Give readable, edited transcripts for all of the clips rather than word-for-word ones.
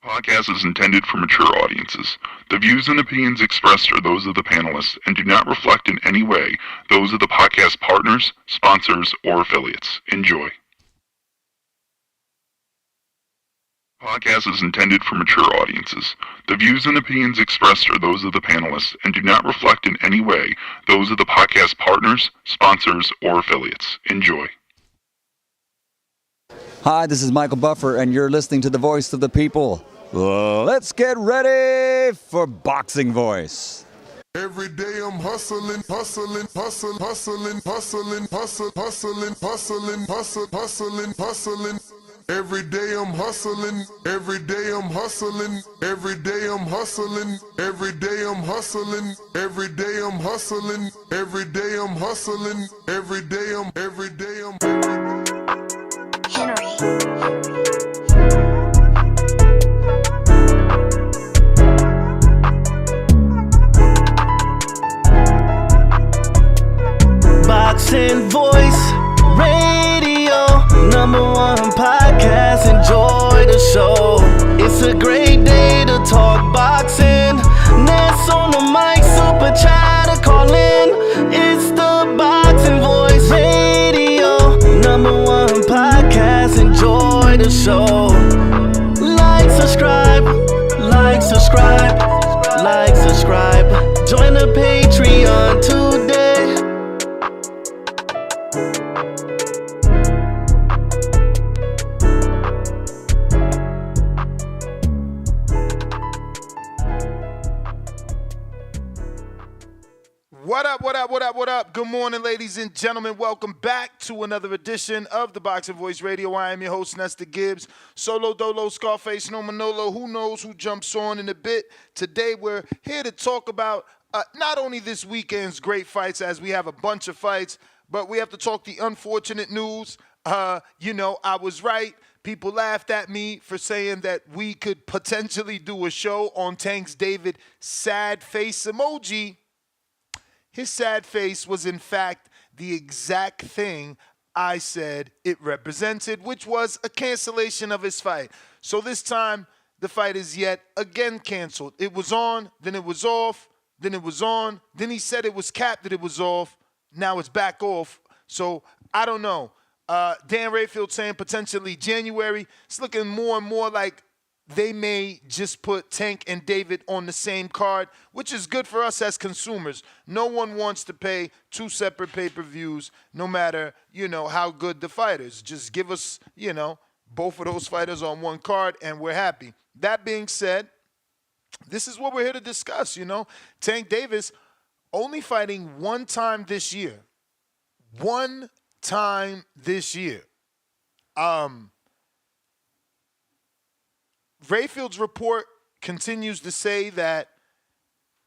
Podcast is intended for mature audiences. The views and opinions expressed are those of the panelists and do not reflect in any way those of the podcast partners, sponsors, or affiliates. Enjoy. Podcast is intended for mature audiences. The views and opinions expressed are those of the panelists and do not reflect in any way those of the podcast partners, sponsors, or affiliates. Enjoy. Hi, this is Michael Buffer, and you're listening to the Voice of the People. Let's get ready for Boxing Voice. Every day I'm hustling. Every day I'm hustling. Every day I'm hustling. Every day I'm hustling. Every day I'm hustling. Every day I'm hustling. Every day I'm hustling. Every day I'm Henry. Boxing Voice Radio, #1 podcast. Enjoy the show. It's a great day to talk boxing. Ness on the mic, super chat to call in. It's the Boxing Voice Radio, #1 podcast. Enjoy the show. Like, subscribe, like, subscribe, like, subscribe. Join the Patreon today. What up? Good morning, ladies and gentlemen. Welcome back to another edition of the Boxing Voice Radio. I am your host, Nestor Gibbs. Solo Dolo, Scarface, No Manolo. Who knows who jumps on in a bit. Today, we're here to talk about not only this weekend's great fights, as we have a bunch of fights, but we have to talk the unfortunate news. I was right. People laughed at me for saying that we could potentially do a show on Tank's David sad face emoji. His sad face was, in fact, the exact thing I said it represented, which was a cancellation of his fight. So this time, the fight is yet again canceled. It was on, then it was off, then it was on. Then he said it was capped, that it was off. Now it's back off. So I don't know. Dan Rayfield saying potentially January. It's looking more and more like they may just put Tank and David on the same card, which is good for us as consumers. No one wants to pay two separate pay-per-views, no matter, how good the fighters. Just give us, both of those fighters on one card, and we're happy. That being said, this is what we're here to discuss, Tank Davis only fighting one time this year. One time this year. Rayfield's report continues to say that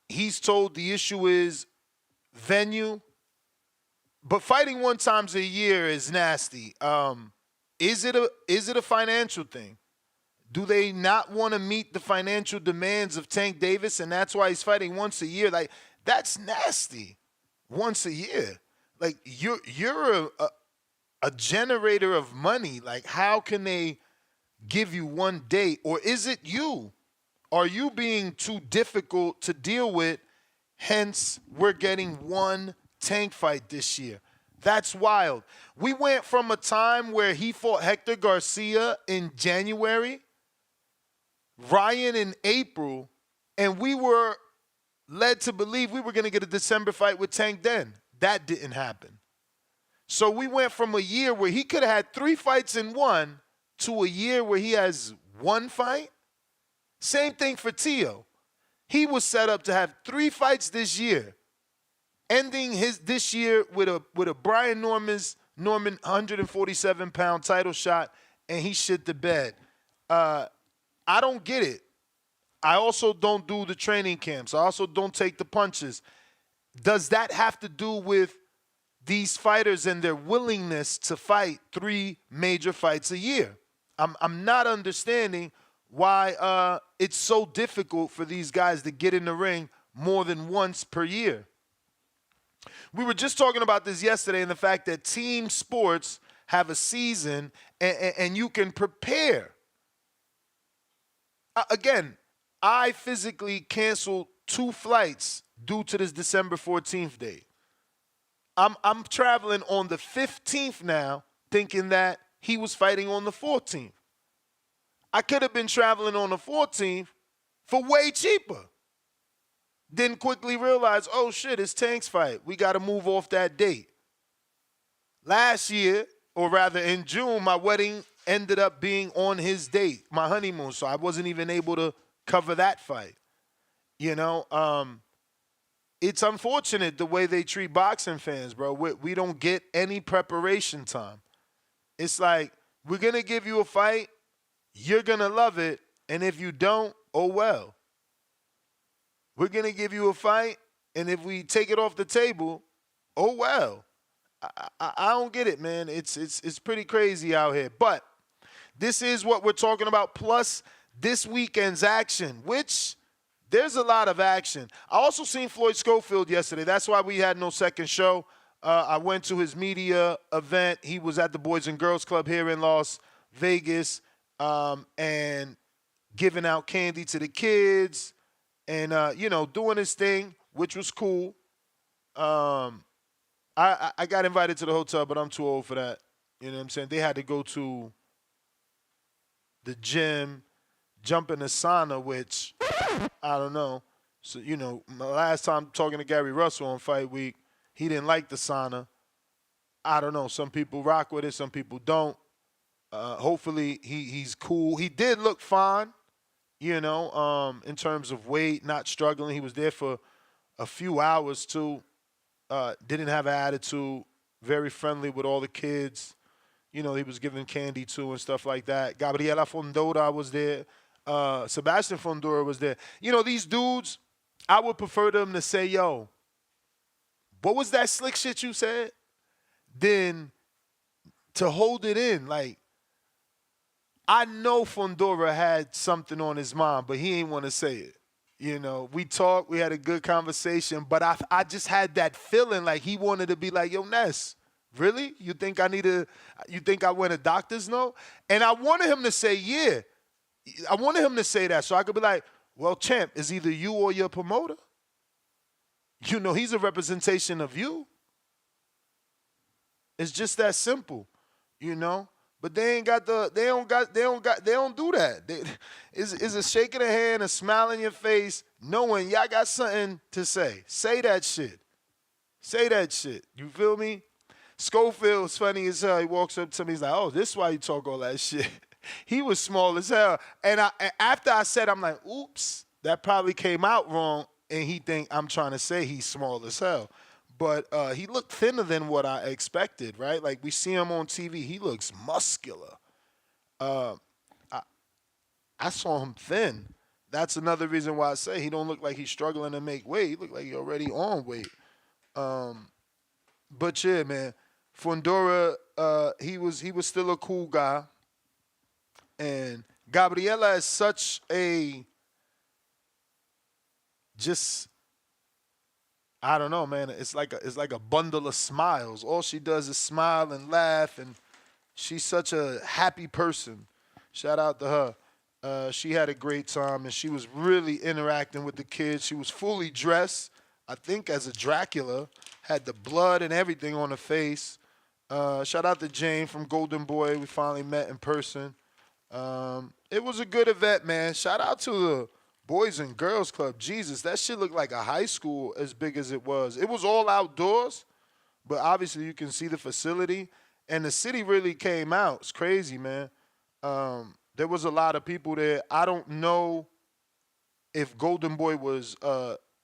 he's told the issue is venue, but fighting one time a year is nasty. Is it a financial thing? Do they not want to meet the financial demands of Tank Davis, and that's why he's fighting once a year? Like, that's nasty. Once a year, like you're a generator of money. Like, how can they give you one date? Or is it you? Are you being too difficult to deal with? Hence, we're getting one Tank fight this year. That's wild. We went from a time where he fought Hector Garcia in January, Ryan in April, and we were led to believe we were going to get a December fight with Tank then. That didn't happen. So we went from a year where he could have had 3 fights in one to a year where he has one fight. Same thing for Tio. He was set up to have 3 fights this year, ending this year with a Brian Norman 147-pound title shot, and he shit the bed. I don't get it. I also don't do the training camps. I also don't take the punches. Does that have to do with these fighters and their willingness to fight 3 major fights a year? I'm not understanding why it's so difficult for these guys to get in the ring more than once per year. We were just talking about this yesterday, and the fact that team sports have a season and you can prepare. again, I physically canceled 2 flights due to this December 14th date. I'm traveling on the 15th now, thinking that he was fighting on the 14th. I could have been traveling on the 14th for way cheaper. Then quickly realized, oh shit, it's Tank's fight. We got to move off that date. Last year, or rather in June, my wedding ended up being on his date, my honeymoon, so I wasn't even able to cover that fight. It's unfortunate the way they treat boxing fans, bro. We don't get any preparation time. It's like, we're going to give you a fight, you're going to love it, and if you don't, oh well. We're going to give you a fight, and if we take it off the table, oh well. I don't get it, man. It's pretty crazy out here. But this is what we're talking about, plus this weekend's action, which there's a lot of action. I also seen Floyd Schofield yesterday. That's why we had no second show. I went to his media event. He was at the Boys and Girls Club here in Las Vegas and giving out candy to the kids and, doing his thing, which was cool. I got invited to the hotel, but I'm too old for that. You know what I'm saying? They had to go to the gym, jump in the sauna, which I don't know. So, my last time talking to Gary Russell on Fight Week, he didn't like the sauna. I don't know. Some people rock with it. Some people don't. Hopefully he's cool. He did look fine, in terms of weight, not struggling. He was there for a few hours, too. Didn't have an attitude, very friendly with all the kids. He was giving candy to and stuff like that. Gabriela Fondora was there. Sebastian Fondora was there. These dudes, I would prefer them to say, yo, what was that slick shit you said? Then to hold it in. Like, I know Fondora had something on his mind, but he ain't want to say it. We talked, we had a good conversation, but I just had that feeling like he wanted to be like, yo, Ness, really? You think I went a doctor's note? And I wanted him to say, yeah. I wanted him to say that so I could be like, well, champ, is either you or your promoter. He's a representation of you. It's just that simple, But they don't do that. It's a shake of the hand, a smile in your face, knowing y'all got something to say. Say that shit. Say that shit. You feel me? Schofield's funny as hell. He walks up to me, he's like, oh, this is why you talk all that shit. He was small as hell. And after I said, I'm like, oops, that probably came out wrong. And he think I'm trying to say he's small as hell. But he looked thinner than what I expected, right? Like, we see him on TV. He looks muscular. I saw him thin. That's another reason why I say he don't look like he's struggling to make weight. He look like he's already on weight. But, yeah, man, Fondora, he was still a cool guy. And Gabriela is such a I don't know, man. It's like a bundle of smiles. All she does is smile and laugh, and she's such a happy person. Shout out to her. She had a great time, and she was really interacting with the kids. She was fully dressed, I think, as a Dracula. Had the blood and everything on her face. Shout out to Jane from Golden Boy. We finally met in person. It was a good event, man. Shout out to the Boys and Girls Club. Jesus, that shit looked like a high school as big as it was. It was all outdoors, but obviously you can see the facility. And the city really came out. It's crazy, man. There was a lot of people there. I don't know if Golden Boy was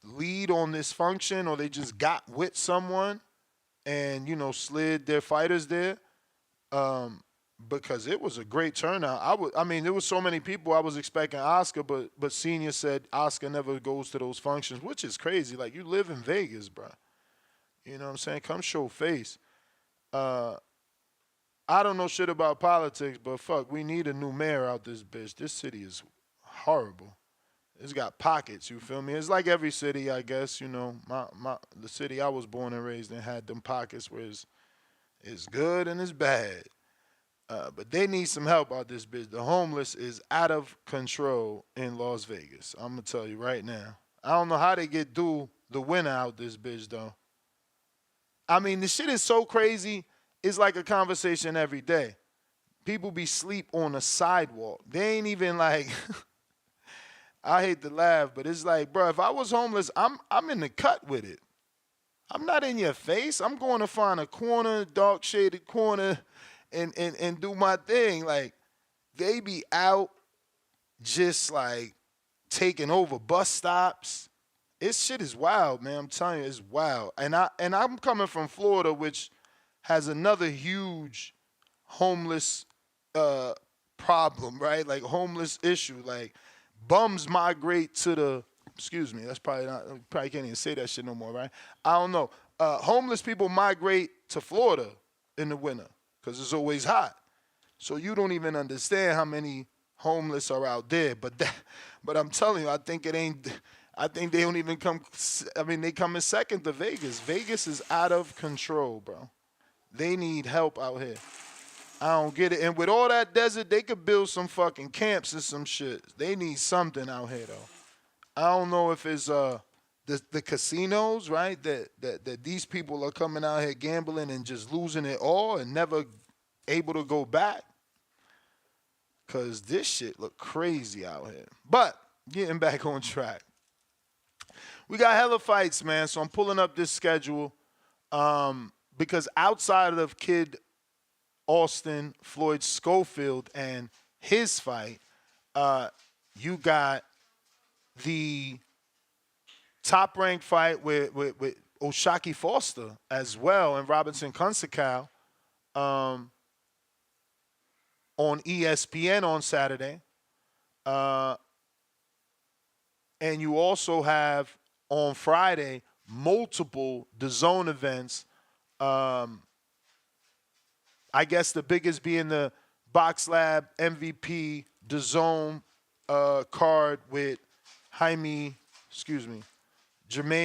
lead on this function or they just got with someone and, slid their fighters there. Because it was a great turnout. There was so many people. I was expecting Oscar, but Senior said Oscar never goes to those functions, which is crazy. Like, you live in Vegas, bro. You know what I'm saying? Come show face. I don't know shit about politics, but fuck, we need a new mayor out this bitch. This city is horrible. It's got pockets, you feel me? It's like every city, I guess, the city I was born and raised in had them pockets where it's good and it's bad. But they need some help out this bitch. The homeless is out of control in Las Vegas. I'm going to tell you right now. I don't know how they get through the winter out this bitch, though. I mean, the shit is so crazy. It's like a conversation every day. People be sleep on the sidewalk. They ain't even like, I hate to laugh, but it's like, bro, if I was homeless, I'm in the cut with it. I'm not in your face. I'm going to find a corner, dark shaded corner, and do my thing. Like, they be out just like taking over bus stops. This shit is wild, man. I'm telling you, it's wild. And I'm coming from Florida, which has another huge homeless problem, right? Like homeless issue. Like bums migrate to the, excuse me, that's probably not, probably can't even say that shit no more, right? I don't know. Homeless people migrate to Florida in the winter because it's always hot. So you don't even understand how many homeless are out there. But I'm telling you, I think they don't even come, I mean, they come in second to Vegas. Vegas is out of control, bro. They need help out here. I don't get it. And with all that desert, they could build some fucking camps and some shit. They need something out here, though. I don't know if it's the casinos, right, that these people are coming out here gambling and just losing it all and never able to go back. Because this shit look crazy out here. But getting back on track. We got hella fights, man, so I'm pulling up this schedule because outside of Kid Austin, Floyd Schofield, and his fight, you got the top-ranked fight with Oshaki Foster as well and Robinson Kunsakow on ESPN on Saturday. And you also have on Friday multiple DAZN events. I guess the biggest being the Box Lab MVP DAZN card with Jermaine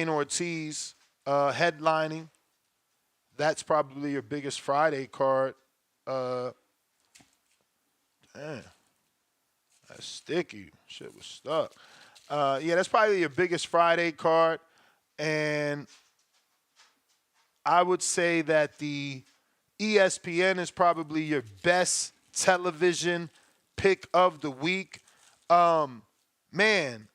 Ortiz headlining. That's probably your biggest Friday card. Damn. That's sticky. Shit was stuck. Yeah, that's probably your biggest Friday card. And I would say that the ESPN is probably your best television pick of the week. Man,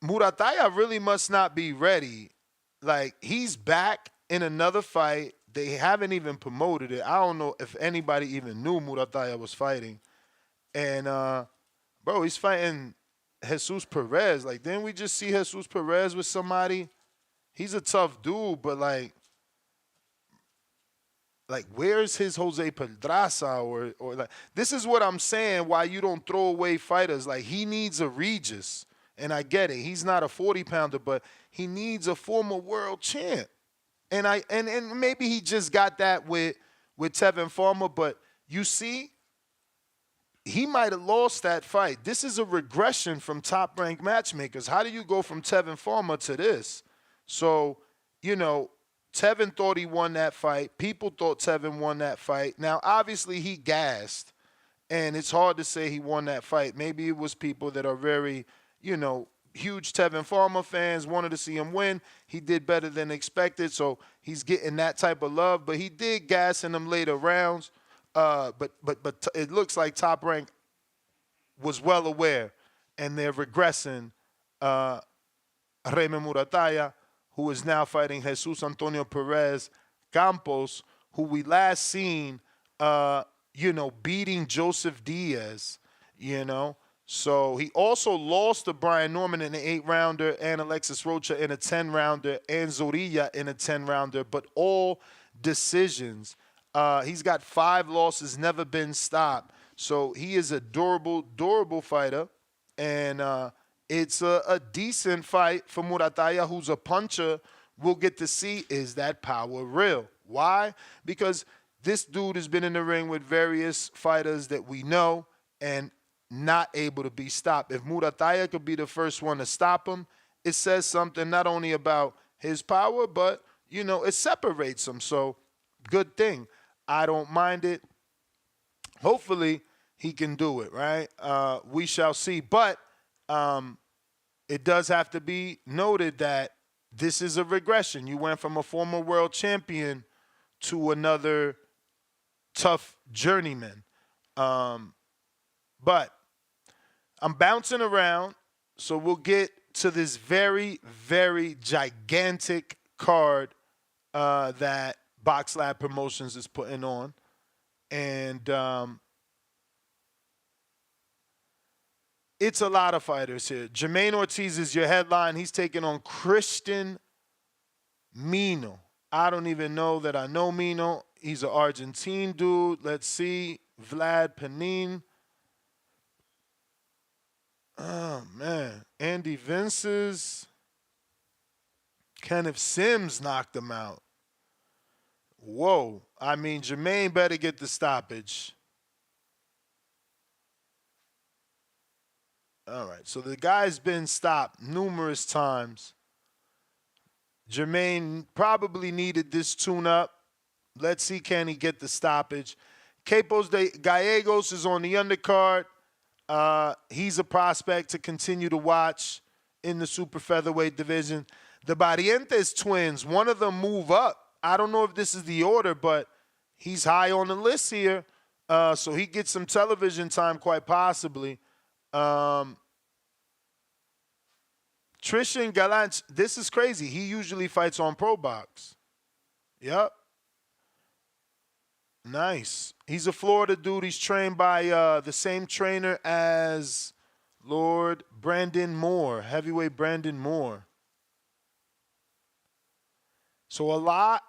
Murataya really must not be ready. Like, he's back in another fight. They haven't even promoted it. I don't know if anybody even knew Murataya was fighting. And, bro, he's fighting Jesus Perez. Like, didn't we just see Jesus Perez with somebody? He's a tough dude, but, like where's his Jose Pedraza or like, this is what I'm saying, why you don't throw away fighters. Like, he needs a Regis, and I get it. He's not a 40-pounder, but he needs a former world champ. And maybe he just got that with Tevin Farmer, but you see, he might have lost that fight. This is a regression from top-ranked matchmakers. How do you go from Tevin Farmer to this? So, you know, Tevin thought he won that fight. People thought Tevin won that fight. Now, obviously, he gassed, and it's hard to say he won that fight. Maybe it was people that are very, you know, huge Tevin Farmer fans wanted to see him win. He did better than expected, so he's getting that type of love. But he did gas in them later rounds. But it looks like Top Rank was well aware, and they're regressing Raymond Murataya, who is now fighting Jesus Antonio Perez Campos, who we last seen, beating Joseph Diaz, So he also lost to Brian Norman in an 8-rounder and Alexis Rocha in a 10-rounder and Zorilla in a 10-rounder, but all decisions. He's got 5 losses, never been stopped. So he is a durable fighter, and it's a decent fight for Murataya, who's a puncher. We'll get to see, is that power real? Why? Because this dude has been in the ring with various fighters that we know and not able to be stopped. If Murataya could be the first one to stop him, it says something not only about his power, but, it separates him. So, good thing. I don't mind it. hopefully he can do it, right? We shall see. But it does have to be noted that this is a regression. You went from a former world champion to another tough journeyman. But I'm bouncing around, so we'll get to this very, very gigantic card that Box Lab Promotions is putting on. And it's a lot of fighters here. Jermaine Ortiz is your headline. He's taking on Christian Mino. I don't even know that I know Mino. He's an Argentine dude. Let's see. Vlad Panin. Oh, man. Andy Vinces. Kenneth Sims knocked him out. Whoa. I mean, Jermaine better get the stoppage. All right. So the guy's been stopped numerous times. Jermaine probably needed this tune-up. Let's see, can he get the stoppage? Capos de Gallegos is on the undercard. He's a prospect to continue to watch in the super featherweight division. The Barrientos twins, one of them move up. I don't know if this is the order, but he's high on the list here. So he gets some television time quite possibly. Trishan Galant, this is crazy. He usually fights on Pro Box. Yep. Nice. He's a Florida dude. He's trained by the same trainer as Lord Brandon Moore, heavyweight Brandon Moore. So a lot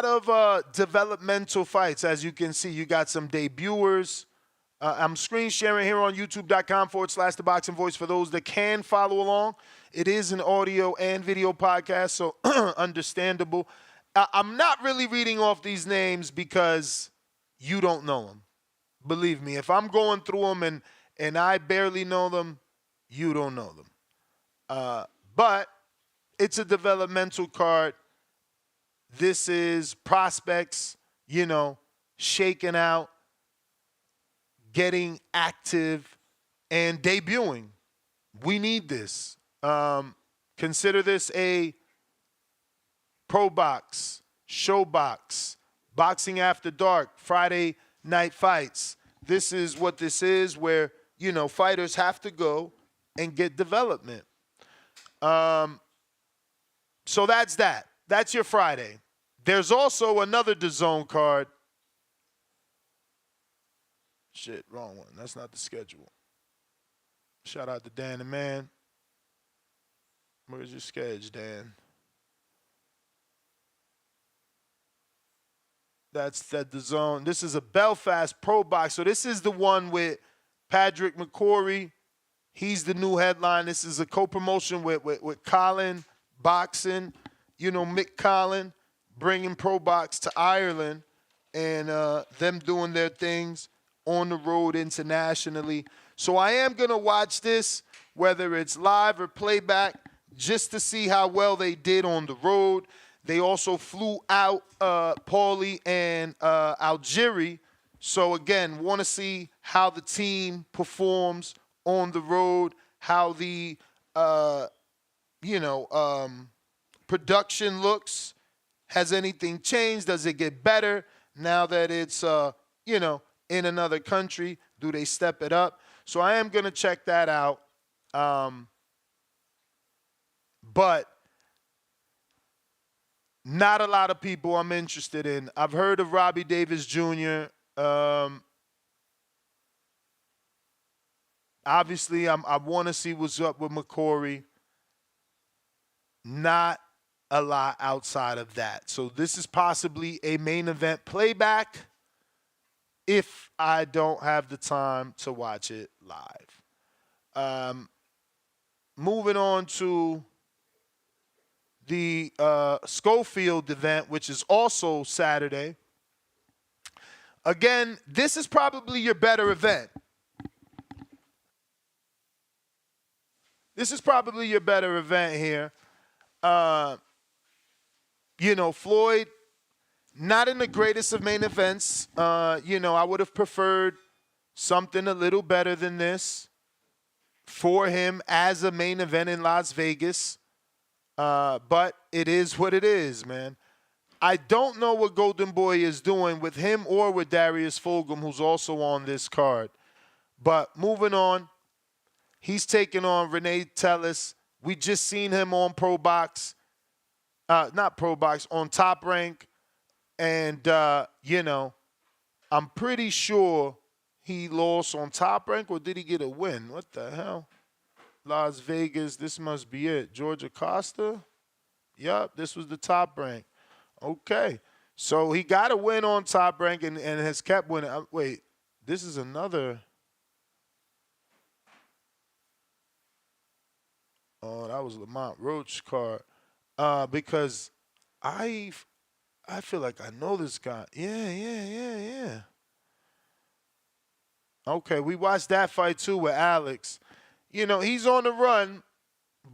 of developmental fights. As you can see, you got some debuters. I'm screen sharing here on youtube.com/The Boxing Voice for those that can follow along. It is an audio and video podcast, so understandable. I'm not really reading off these names because you don't know them. Believe me, if I'm going through them and I barely know them, you don't know them. But it's a developmental card. This is prospects, shaking out, getting active, and debuting. We need this. Consider this a Pro Box, Show Box, Boxing After Dark, Friday night fights. This is what this is, where, fighters have to go and get development. So that's that. That's your Friday. There's also another DAZN card. Shit, wrong one. That's not the schedule. Shout out to Dan the Man. Where's your schedule, Dan? That's the DAZN. This is a Belfast Pro Box. So this is the one with Patrick McCory. He's the new headline. This is a co-promotion with Colin Boxing. Mick Collin bringing Pro Box to Ireland and them doing their things on the road internationally. So I am going to watch this, whether it's live or playback, just to see how well they did on the road. They also flew out Paulie and Algieri. So, again, want to see how the team performs on the road, how the, production looks. Has anything changed? Does it get better now that it's, in another country? Do they step it up? So I am going to check that out. But not a lot of people I'm interested in. I've heard of Robbie Davis Jr. Obviously, I want to see what's up with McCory. Not a lot outside of that. So this is possibly a main event playback if I don't have the time to watch it live. Moving on to the Schofield event, which is also Saturday. Again, this is probably your better event. This is probably your better event here. Floyd, not in the greatest of main events. I would have preferred something a little better than this for him as a main event in Las Vegas. But it is what it is, man. I don't know what Golden Boy is doing with him or with Darius Fulgham, who's also on this card. But moving on, he's taking on Renee Tellis. We just seen him on on Top Rank. And, I'm pretty sure he lost on Top Rank, or did he get a win? What the hell? Las Vegas, this must be it. Georgia Costa? Yup, this was the Top Rank. Okay. So he got a win on Top Rank and has kept winning. Wait, this is another. Oh, that was Lamont Roach card. Because I feel like I know this guy. Yeah. Okay, we watched that fight too with Alex. He's on the run,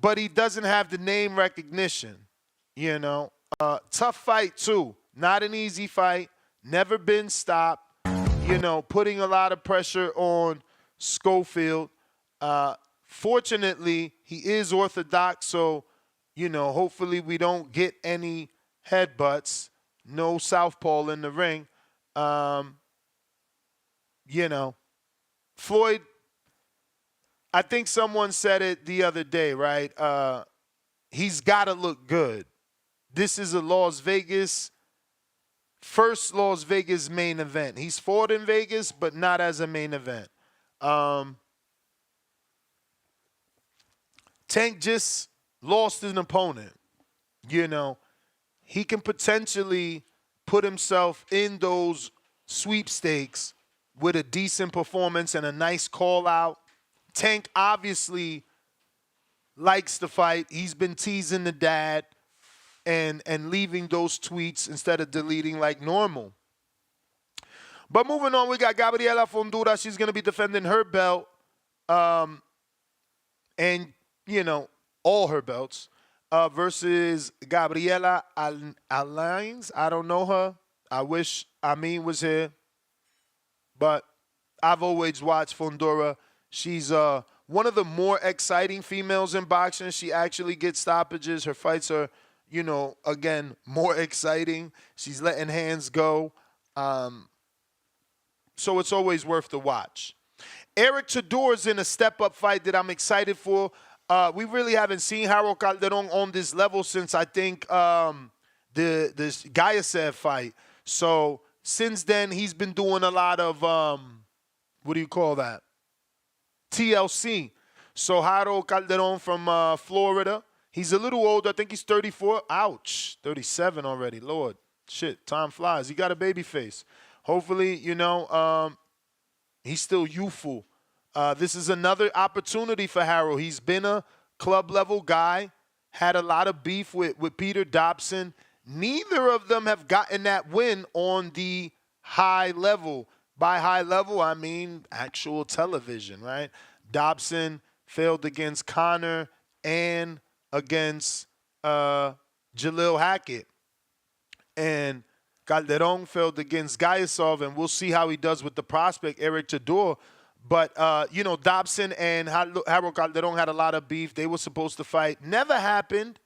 but he doesn't have the name recognition. Tough fight too. Not an easy fight. Never been stopped. Putting a lot of pressure on Schofield. Fortunately, he is orthodox, so, hopefully we don't get any headbutts. No southpaw in the ring. Floyd, I think someone said it the other day, right? He's got to look good. This is a first Las Vegas main event. He's fought in Vegas, but not as a main event. Tank just lost an opponent. He can potentially put himself in those sweepstakes with a decent performance and a nice call out. Tank obviously likes to fight. He's been teasing the dad and leaving those tweets instead of deleting like normal. But moving on, we got Gabriela Fondura. She's going to be defending her belt and, all her belts versus Gabriela Alains. I don't know her. I wish Amin was here. But I've always watched Fondura. She's one of the more exciting females in boxing. She actually gets stoppages. Her fights are, again, more exciting. She's letting hands go. So it's always worth the watch. Eric Tudor is in a step-up fight that I'm excited for. We really haven't seen Harold Calderon on this level since, I think, the Gayasev fight. So since then, he's been doing a lot of, TLC. So Harold Calderon from Florida. He's a little old. I think he's 34. Ouch. 37 already. Lord. Shit. Time flies. He got a baby face. Hopefully, he's still youthful. This is another opportunity for Harold. He's been a club-level guy. Had a lot of beef with Peter Dobson. Neither of them have gotten that win on the high level. By high level, I mean actual television, right? Dobson failed against Connor and against Jalil Hackett. And Calderon failed against Gayasov, and we'll see how he does with the prospect, Eric Tudor. But, Dobson and Harold Calderon had a lot of beef. They were supposed to fight. Never happened.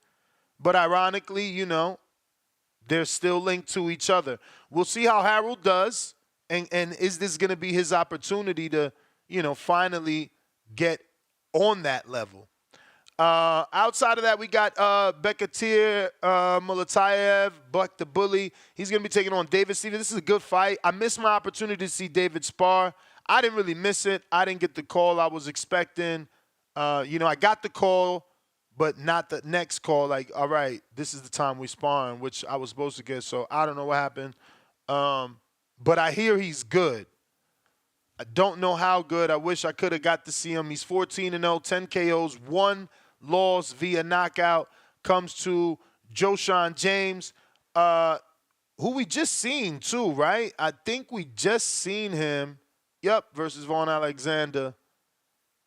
But ironically, they're still linked to each other. We'll see how Harold does. And is this going to be his opportunity to, finally get on that level? Outside of that, we got Bekatir Mulatayev, Buck the Bully. He's going to be taking on David Stevens. This is a good fight. I missed my opportunity to see David spar. I didn't really miss it. I didn't get the call I was expecting. I got the call, but not the next call. Like, all right, this is the time we sparring, which I was supposed to get. So I don't know what happened. But I hear he's good. I don't know how good. I wish I could have got to see him. He's 14-0, 10 KOs, 1 loss via knockout. Comes to Joshawn James, who we just seen too, right? I think we just seen him, versus Vaughn Alexander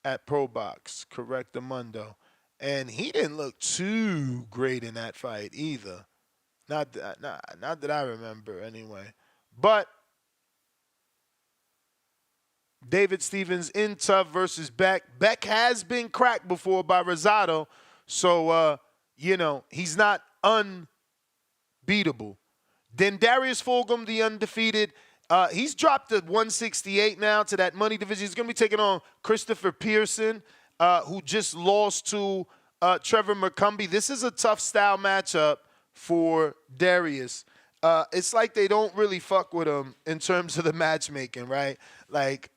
at Pro Box, Correctamundo. And he didn't look too great in that fight either. Not that I remember anyway. But David Stevens in tough versus Beck. Beck has been cracked before by Rosado, so, he's not unbeatable. Then Darius Fulgham, the undefeated, he's dropped to 168 now to that money division. He's going to be taking on Christopher Pearson, who just lost to Trevor McCumbee. This is a tough style matchup for Darius. It's like they don't really fuck with him in terms of the matchmaking, right? Like,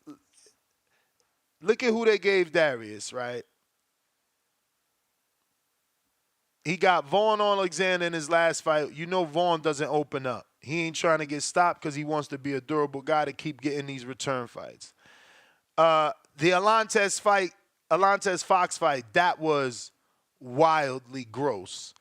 look at who they gave Darius, right? He got Vaughn Alexander in his last fight. You know Vaughn doesn't open up. He ain't trying to get stopped because he wants to be a durable guy to keep getting these return fights. The Alantez Fox fight, that was wildly gross.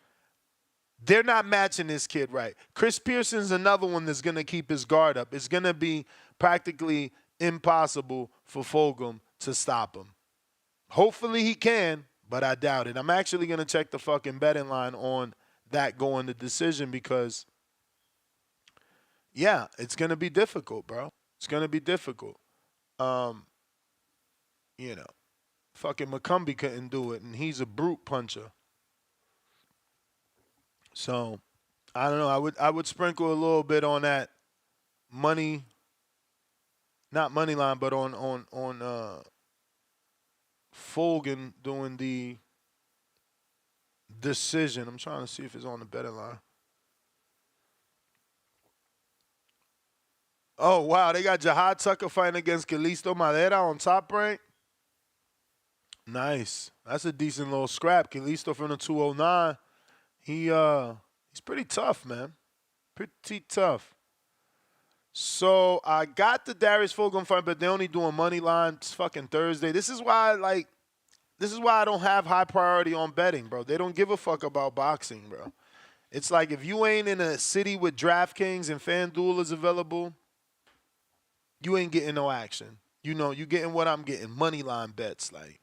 They're not matching this kid right. Chris Pearson's another one that's going to keep his guard up. It's going to be practically impossible for Fulgham to stop him. Hopefully he can, but I doubt it. I'm actually going to check the fucking betting line on that going to decision because, yeah, it's going to be difficult, bro. It's going to be difficult. Fucking McCumbee couldn't do it, and he's a brute puncher. So, I don't know. I would sprinkle a little bit on that money, not money line, but on Fulgham doing the decision. I'm trying to see if it's on the betting line. Oh, wow. They got Jihad Tucker fighting against Calisto Madera on Top Rank. Nice. That's a decent little scrap. Calisto from the 209. He's pretty tough, man. Pretty tough. So I got the Darius Fulgham fight, but they're only doing money line. It's fucking Thursday. This is why I don't have high priority on betting, bro. They don't give a fuck about boxing, bro. It's like if you ain't in a city with DraftKings and FanDuel is available, you ain't getting no action. You getting what I'm getting, money line bets. Like,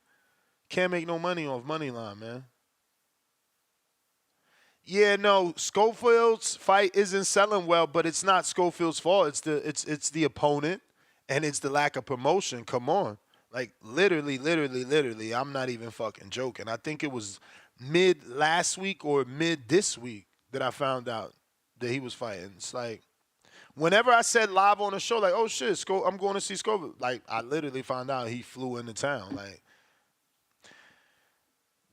can't make no money off money line, man. Yeah, no, Schofield's fight isn't selling well, but it's not Schofield's fault. It's the opponent, and it's the lack of promotion. Come on. Like, literally, I'm not even fucking joking. I think it was mid last week or mid this week that I found out that he was fighting. It's like, whenever I said live on the show, like, oh, shit, I'm going to see Schofield. Like, I literally found out he flew into town. Like,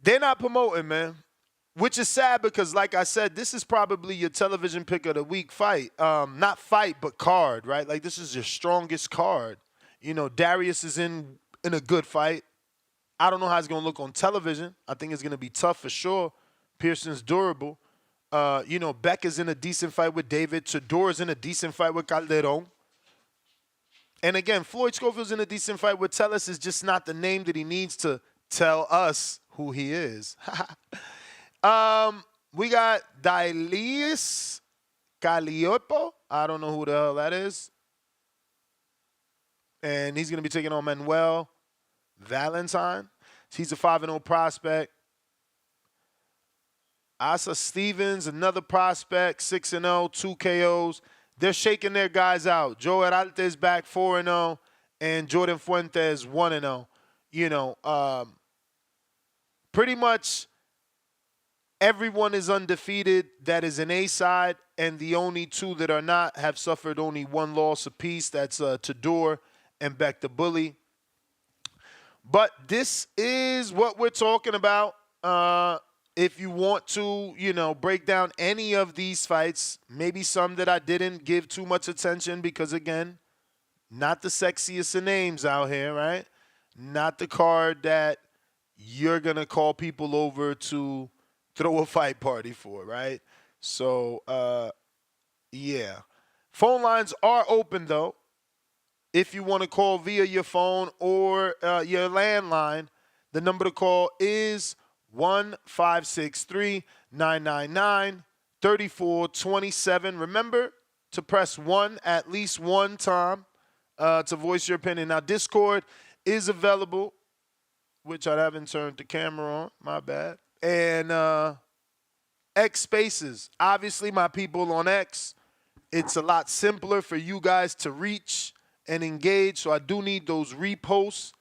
they're not promoting, man. Which is sad because, like I said, this is probably your television pick of the week fight. Not fight, but card, right? Like, this is your strongest card. Darius is in a good fight. I don't know how it's going to look on television. I think it's going to be tough for sure. Pearson's durable. Beck is in a decent fight with David. Tudor is in a decent fight with Calderon. And again, Floyd Schofield's in a decent fight with Tellus. Is just not the name that he needs to tell us who he is. We got Dailis Caliopo. I don't know who the hell that is. And he's going to be taking on Manuel Valentine. He's a 5-0 prospect. Asa Stevens, another prospect, 6-0, 2 KOs. They're shaking their guys out. Joe Heraltes back 4-0, and Jordan Fuentes 1-0. Pretty much everyone is undefeated that is an A side, and the only two that are not have suffered only one loss apiece. That's Tudor and Beck the Bully. But this is what we're talking about. If you want to, break down any of these fights, maybe some that I didn't give too much attention because, again, not the sexiest of names out here, right? Not the card that you're going to call people over to throw a fight party for, right? So, yeah. Phone lines are open, though. If you want to call via your phone or your landline, the number to call is 1-563-999-3427. Remember to press 1 at least one time to voice your opinion. Now, Discord is available, which I haven't turned the camera on. My bad. And X Spaces. Obviously, my people on X, it's a lot simpler for you guys to reach and engage. So I do need those reposts.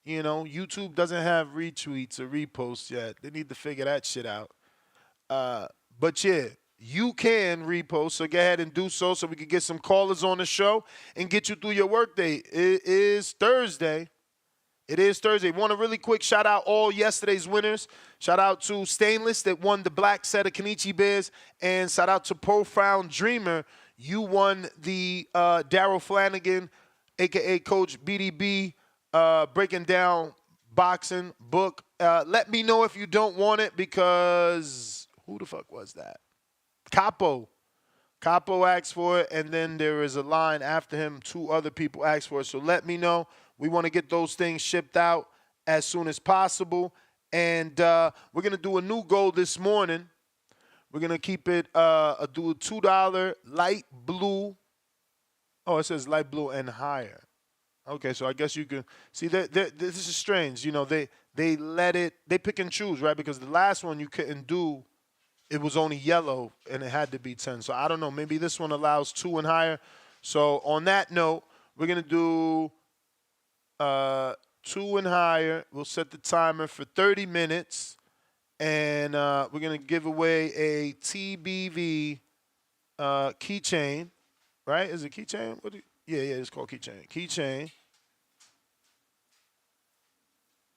You know, YouTube doesn't have retweets or reposts yet. They need to figure that shit out. But yeah, you can repost, so go ahead and do so we can get some callers on the show and get you through your workday. It is Thursday. Want a really quick shout out all yesterday's winners. Shout out to Stainless that won the black set of Kenichi Bears, and shout out to Profound Dreamer. You won the Daryl Flanagan, aka Coach BDB, breaking down boxing book. Let me know if you don't want it, because who the fuck was that? Capo asked for it, and then there is a line after him. 2 other people asked for it. So let me know. We want to get those things shipped out as soon as possible. And we're going to do a new goal this morning. We're going to keep it, do a $2 light blue. Oh, it says light blue and higher. Okay, so I guess you can see that this is strange. You know, they pick and choose, right? Because the last one you couldn't do. It was only yellow, and it had to be 10. So I don't know. Maybe this one allows 2 and higher. So on that note, we're going to do 2 and higher. We'll set the timer for 30 minutes. And we're going to give away a TBV keychain. Right? Is it keychain? Yeah, it's called keychain. Keychain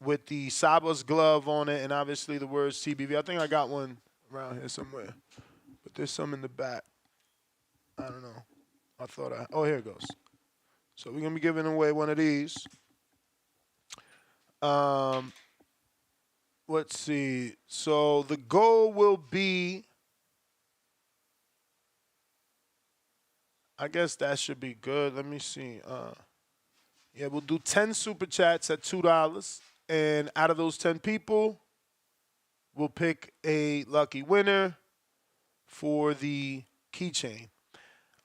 with the Saba's glove on it, and obviously the words TBV. I think I got one around here somewhere, but there's some in the back. I don't know. Oh, here it goes. So we're gonna be giving away one of these. Let's see. So the goal will be, I guess that should be good. Let me see. Yeah, we'll do 10 super chats at $2, and out of those 10 people, we'll pick a lucky winner for the keychain.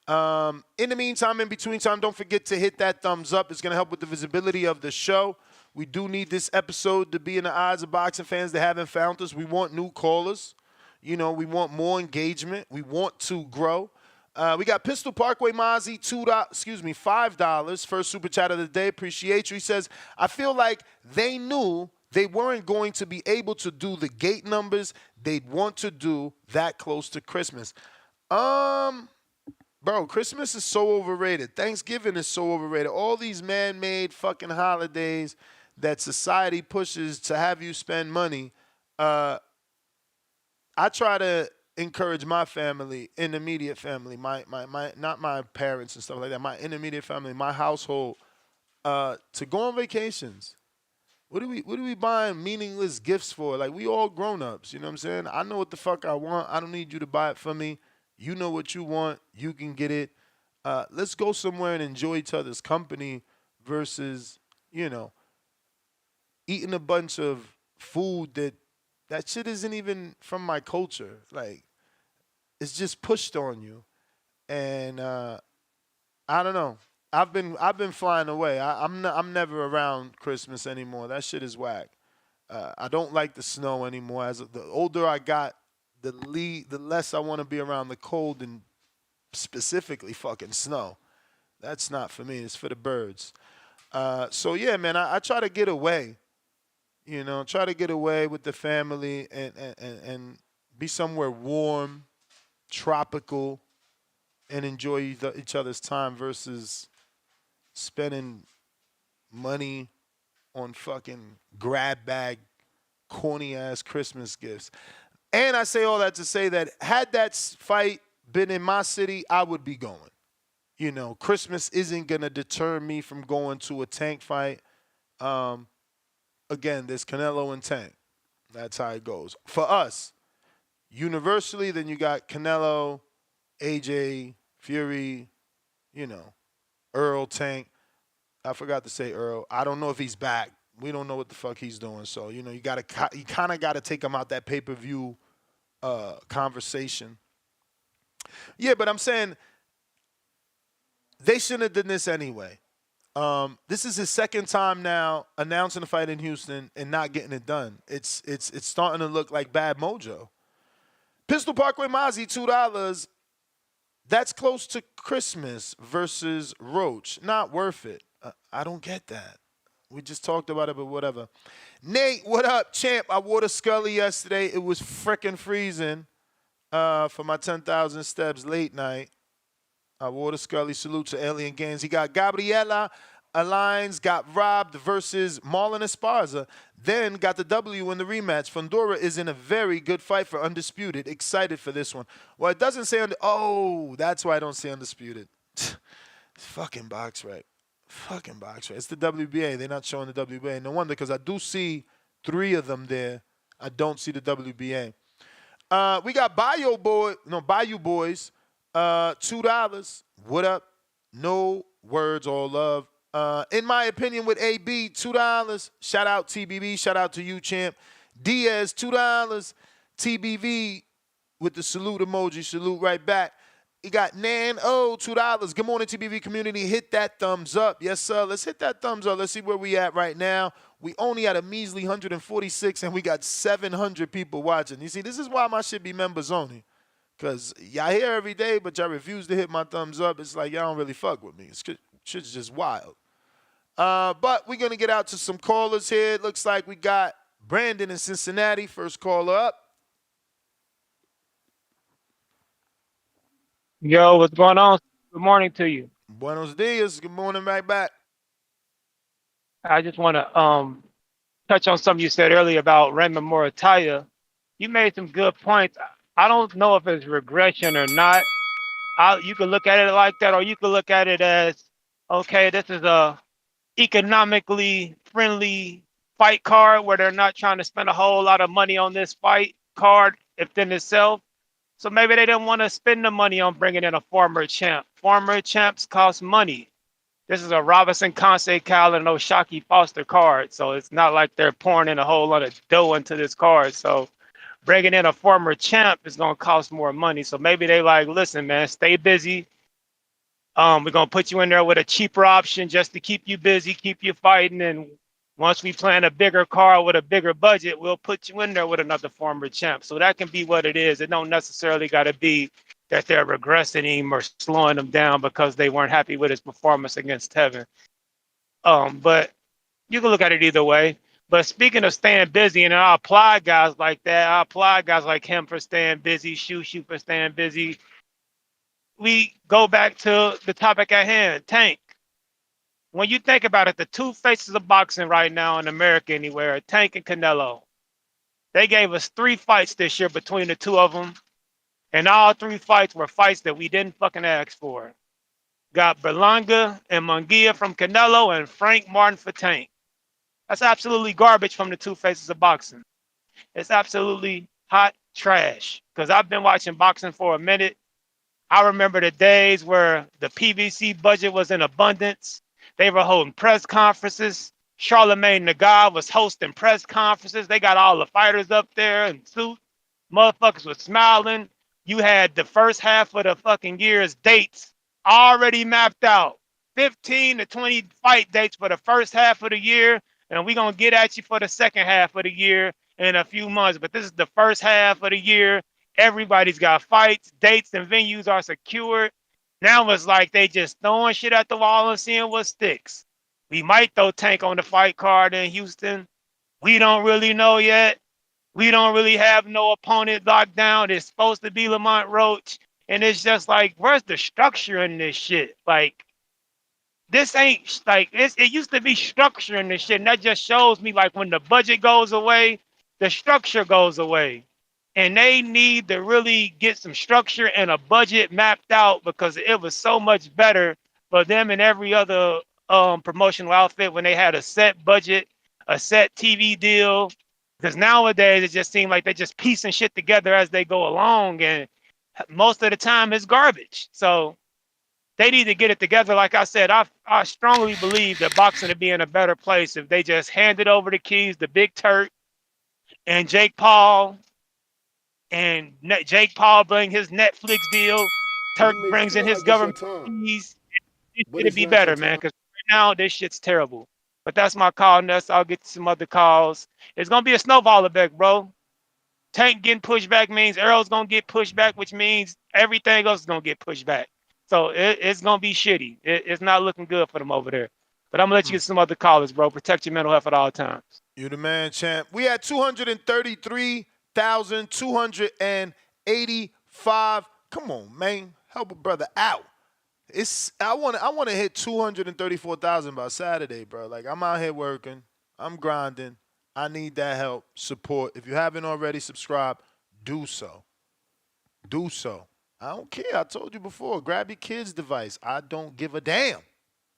In the meantime, in between time, don't forget to hit that thumbs up. It's going to help with the visibility of the show. We do need this episode to be in the eyes of boxing fans that haven't found us. We want new callers. You know, we want more engagement. We want to grow. We got Pistol Parkway Mozzie, $5. First super chat of the day. Appreciate you. He says, I feel like they knew they weren't going to be able to do the gate numbers they'd want to do that close to Christmas. Bro, Christmas is so overrated. Thanksgiving is so overrated. All these man-made fucking holidays that society pushes to have you spend money. I try to encourage my family, intermediate family, my not my parents and stuff like that, my intermediate family, my household, to go on vacations. What are we buying meaningless gifts for? Like, we all grown-ups, you know what I'm saying? I know what the fuck I want. I don't need you to buy it for me. You know what you want. You can get it. Let's go somewhere and enjoy each other's company versus, you know, eating a bunch of food that shit isn't even from my culture. Like, it's just pushed on you. And I don't know. I've been flying away. I'm never around Christmas anymore. That shit is whack. I don't like the snow anymore. As the older I got, the less I want to be around the cold and specifically fucking snow. That's not for me. It's for the birds. So yeah, man, I try to get away. You know, try to get away with the family and be somewhere warm, tropical, and enjoy each other's time versus spending money on fucking grab bag, corny ass Christmas gifts. And I say all that to say that had that fight been in my city, I would be going. You know, Christmas isn't going to deter me from going to a Tank fight. Again, there's Canelo and Tank. That's how it goes. For us, universally, then you got Canelo, AJ, Fury, you know, Earl, Tank. I forgot to say Earl. I don't know if he's back. We don't know what the fuck he's doing. So, you know, you kind of got to take him out that pay-per-view conversation. Yeah, but I'm saying they shouldn't have done this anyway. This is his second time now announcing a fight in Houston and not getting it done. It's starting to look like bad mojo. Pistol Parkway Mozzie, $2. That's close to Christmas versus Roach. Not worth it. I don't get that. We just talked about it, but whatever. Nate, what up, champ? I wore the Scully yesterday. It was frickin' freezing for my 10,000 steps late night. I wore the Scully. Salute to Alien Games. He got Gabriela Alines, got robbed versus Marlon Esparza. Then got the W in the rematch. Fundora is in a very good fight for Undisputed. Excited for this one. Well, it doesn't say oh, that's why I don't say Undisputed. Fucking box right. Fucking box right. It's the WBA. They're not showing the WBA. No wonder, because I do see 3 of them there. I don't see the WBA. We got Bayou Boys. $2. What up? No words, all love. In my opinion, with AB, $2. Shout out TBV. Shout out to you, champ. Diaz, $2. TBV with the salute emoji. Salute right back. You got Nan O, $2. Good morning, TBV community. Hit that thumbs up. Yes, sir. Let's hit that thumbs up. Let's see where we at right now. We only at a measly 146, and we got 700 people watching. You see, this is why my shit be members only. Because y'all here every day, but y'all refuse to hit my thumbs up. It's like y'all don't really fuck with me. Shit's just wild. But we're going to get out to some callers here. It looks like we got Brandon in Cincinnati. First caller up. Yo, what's going on? Good morning to you. Buenos dias. Good morning, right back. I just want to touch on something you said earlier about Raymond Morataya. You made some good points. I don't know if it's regression or not. You could look at it like that, or you could look at it as, okay, this is a economically friendly fight card where they're not trying to spend a whole lot of money on this fight card within itself. So maybe they didn't want to spend the money on bringing in a former champ. Former champs cost money. This is a Robinson, Conce, Cal, and Oshaki Foster card. So it's not like they're pouring in a whole lot of dough into this card. So bringing in a former champ is going to cost more money. So maybe they like, listen, man, stay busy. We're going to put you in there with a cheaper option just to keep you busy, keep you fighting. And once we plan a bigger card with a bigger budget, we'll put you in there with another former champ. So that can be what it is. It don't necessarily got to be that they're regressing him or slowing him down because they weren't happy with his performance against Tevin. But you can look at it either way. But speaking of staying busy, and I applaud guys like that. I applaud guys like him for staying busy, Shoot for staying busy. We go back to the topic at hand, Tank. When you think about it, the 2 faces of boxing right now in America anywhere, Tank and Canelo. They gave us 3 fights this year between the 2 of them. And all 3 fights were fights that we didn't fucking ask for. Got Berlanga and Munguia from Canelo and Frank Martin for Tank. That's absolutely garbage from the 2 faces of boxing. It's absolutely hot trash. Because I've been watching boxing for a minute. I remember the days where the PVC budget was in abundance. They were holding press conferences. Charlemagne the God was hosting press conferences. They got all the fighters up there in suits. Motherfuckers was smiling. You had the first half of the fucking year's dates already mapped out. 15 to 20 fight dates for the first half of the year. And we're going to get at you for the second half of the year in a few months. But this is the first half of the year. Everybody's got fights, dates, and venues are secured. Now it's like they just throwing shit at the wall and seeing what sticks. We might throw Tank on the fight card in Houston. We don't really know yet. We don't really have no opponent locked down. It's supposed to be Lamont Roach. And it's just like, where's the structure in this shit? Like, this ain't like, it used to be structure in this shit. And that just shows me like when the budget goes away, the structure goes away. And they need to really get some structure and a budget mapped out because it was so much better for them and every other promotional outfit when they had a set budget, a set TV deal. Because nowadays it just seems like they're just piecing shit together as they go along. And most of the time it's garbage. So they need to get it together. Like I said, I strongly believe that boxing would be in a better place if they just handed over the keys to Big Turk and Jake Paul. And Jake Paul bring his Netflix deal. Turk brings in his government fees. It'd be better, man, because right now this shit's terrible. But that's my call, Ness. I'll get some other calls. It's going to be a snowball effect, bro. Tank getting pushed back means Errol's gonna get pushed back, which means everything else is gonna get pushed back. So it's gonna be shitty. It's not looking good for them over there. But I'm gonna let you get some other callers, bro. Protect your mental health at all times. You the man, champ. We had 233,285. Come on, man. Help a brother out. I want to hit 234,000 by Saturday, bro. Like, I'm out here working. I'm grinding. I need that help, support. If you haven't already subscribed, do so. Do so. I don't care. I told you before. Grab your kid's device. I don't give a damn.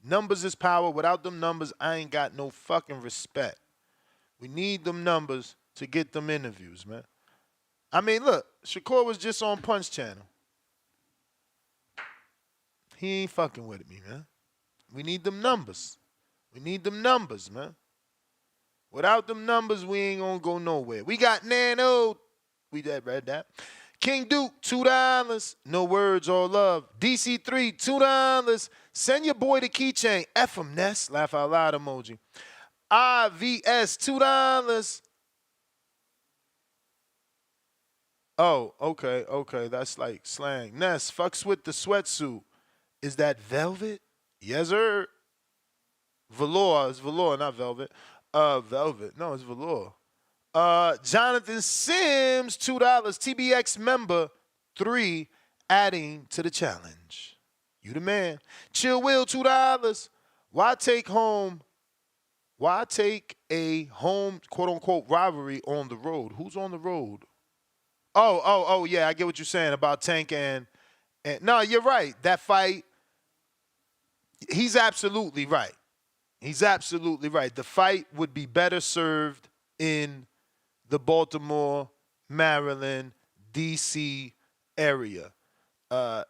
Numbers is power. Without them numbers, I ain't got no fucking respect. We need them numbers to get them interviews, man. I mean, look, Shakur was just on Punch Channel. He ain't fucking with me, man. We need them numbers. We need them numbers, man. Without them numbers, we ain't gonna go nowhere. We got Nano. We read that. King Duke, $2. No words or love. DC3, $2. Send your boy the keychain. F him, Ness. Laugh out loud emoji. IVS, $2. Oh, okay. That's like slang. Ness, fucks with the sweatsuit. Is that velvet? Yes, sir. Velour. It's velour, not velvet. Velvet. No, it's velour. Jonathan Sims, $2. TBX member, 3, adding to the challenge. You the man. Chill Will, $2. Why take a home, quote-unquote, rivalry on the road? Who's on the road? Oh, yeah, I get what you're saying about Tank and no, you're right. That fight, he's absolutely right. He's absolutely right. The fight would be better served in the Baltimore, Maryland, D.C. area.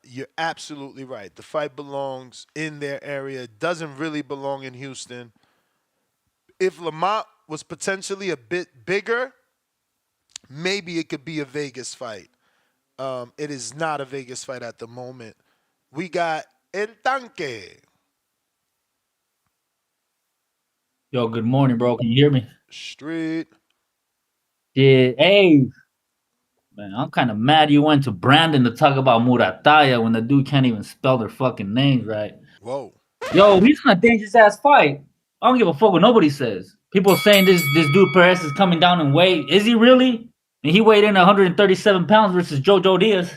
You're absolutely right. The fight belongs in their area. It doesn't really belong in Houston. If Lamont was potentially a bit bigger, maybe it could be a Vegas fight. It is not a Vegas fight at the moment. We got El Tanque. Yo, good morning, bro. Can you hear me? Street. Yeah. Hey, man, I'm kind of mad you went to Brandon to talk about Murataya when the dude can't even spell their fucking names right. Whoa. Yo, he's in a dangerous ass fight. I don't give a fuck what nobody says. People saying this dude Perez is coming down in weight. Is he really? And he weighed in 137 pounds versus Jojo Diaz.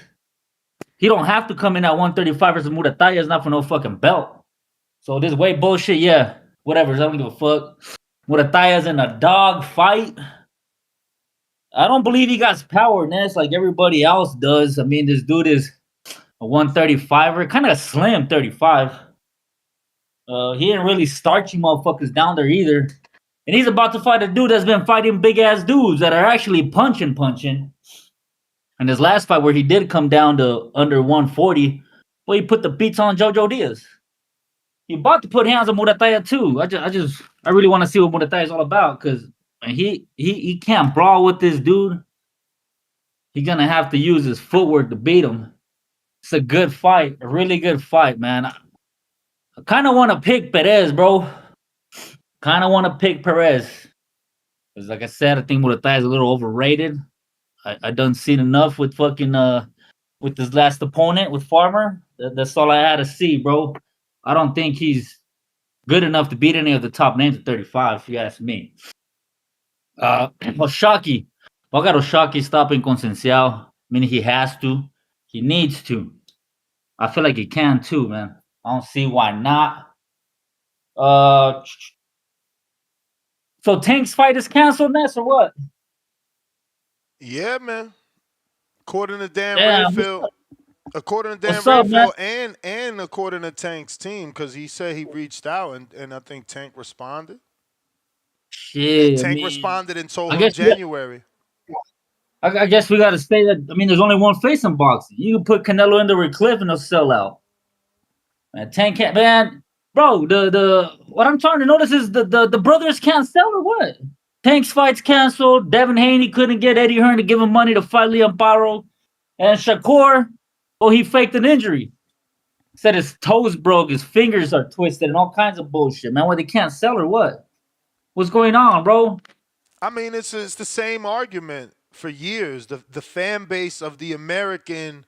He don't have to come in at 135 versus Murataya. It's not for no fucking belt. So this weight bullshit, yeah. Whatever, I don't give a fuck. Murataya's in a dog fight. I don't believe he got power, Ness, like everybody else does. I mean, this dude is a 135er, kind of slim 35. He ain't really starchy motherfuckers down there either. And he's about to fight a dude that's been fighting big-ass dudes that are actually punching. And his last fight where he did come down to under 140, well, he put the beats on Jojo Diaz. He about to put hands on Murataya too. I really want to see what Murataya is all about because he can't brawl with this dude. He's gonna have to use his footwork to beat him. It's a good fight, a really good fight, man. I kind of want to pick Perez, bro. Kind of want to pick Perez because, like I said, I think Murataya is a little overrated. I done seen enough with fucking with his last opponent with Farmer. That's all I had to see, bro. I don't think he's good enough to beat any of the top names at 35, if you ask me. Oshaki. I got Oshaki stopping Conceição. I mean, he has to. He needs to. I feel like he can too, man. I don't see why not. So Tank's fight is canceled, Ness, or what? Yeah, man. According to Dan Damn, Rayfield. According to Dan What's up, man? Rayfield and according to Tank's team, because he said he reached out and I think Tank responded. Shit, Tank I mean, responded and told I him guess January. I guess we got to say that. I mean, there's only one face in boxing. You can put Canelo into Rick Cliff and he'll sell out. Man, Tank can't, man. Bro, the what I'm trying to notice is the brothers can't sell or what? Tank's fight's canceled. Devin Haney couldn't get Eddie Hearn to give him money to fight Liam Paro. And Shakur, oh, he faked an injury. Said his toes broke, his fingers are twisted, and all kinds of bullshit, man. Why they can't sell or what? What's going on, bro? I mean, it's the same argument for years, the fan base of the American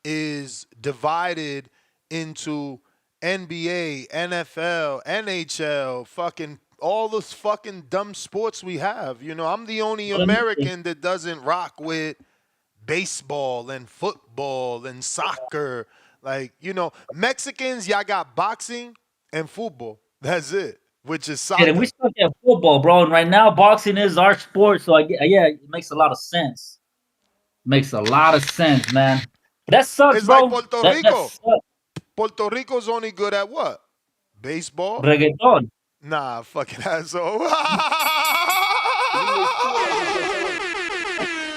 is divided into NBA, NFL, NHL, fucking all those fucking dumb sports we have. You know, I'm the only American that doesn't rock with baseball and football and soccer. Like, you know, Mexicans, y'all got boxing and football. That's it, which is Yeah, soccer. we stuck at football, bro. And right now, boxing is our sport. So yeah, it makes a lot of sense. Makes a lot of sense, man. That sucks, It's like bro. Puerto That Rico. sucks. Puerto Rico's only good at what? Baseball? Reggaeton. Nah, fucking asshole.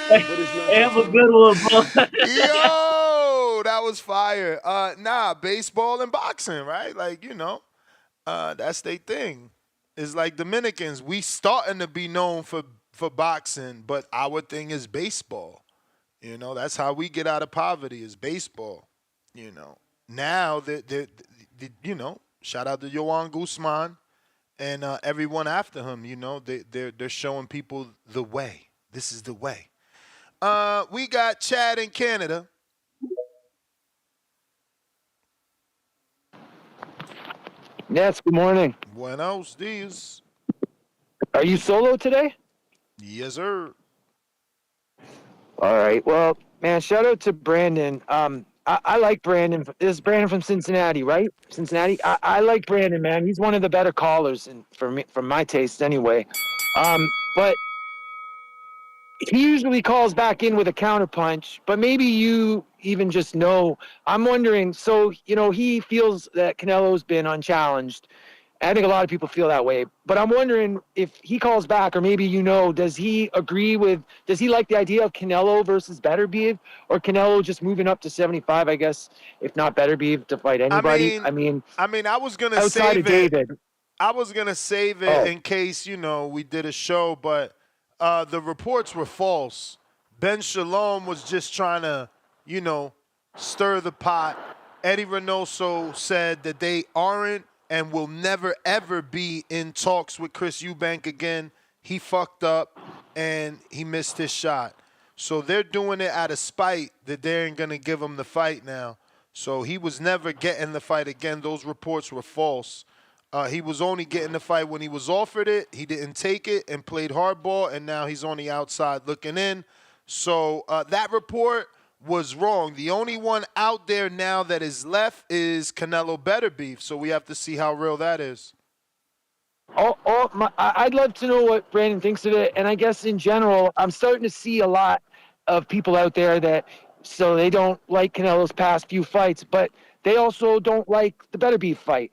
Hey, have a good one, bro. Yo, that was fire. Nah, baseball and boxing, right? Like, you know, that's their thing. It's like Dominicans, we starting to be known for boxing, but our thing is baseball. You know, that's how we get out of poverty is baseball. You know, now you know, shout out to Yohan Guzman and everyone after him. You know, they're showing people the way. This is the way. We got Chad in Canada. Yes, good morning. Buenos dias. Are you solo today? Yes, sir. All right. Well, man, shout out to Brandon. I like Brandon. This is Brandon from Cincinnati, right? Cincinnati. I like Brandon, man. He's one of the better callers, and for me, from my taste, anyway. But he usually calls back in with a counterpunch. But maybe you even just know. I'm wondering. So you know, he feels that Canelo's been unchallenged. I think a lot of people feel that way, but I'm wondering if he calls back, or maybe you know, does he like the idea of Canelo versus Beterbiev, or Canelo just moving up to 75, I guess, if not Beterbiev, to fight anybody? I mean, I was gonna outside save of David. I was gonna save it in case you know we did a show, but the reports were false. Ben Shalom was just trying to, you know, stir the pot. Eddie Reynoso said that they aren't and will never, ever be in talks with Chris Eubank again. He fucked up, and he missed his shot. So they're doing it out of spite that they ain't going to give him the fight now. So he was never getting the fight again. Those reports were false. He was only getting the fight when he was offered it. He didn't take it and played hardball, and now he's on the outside looking in. So that report was wrong. The only one out there now that is left is Canelo Beterbiev. So we have to see how real that is. I'd love to know what Brandon thinks of it. And I guess in general, I'm starting to see a lot of people out there that so they don't like Canelo's past few fights, but they also don't like the Beterbiev fight.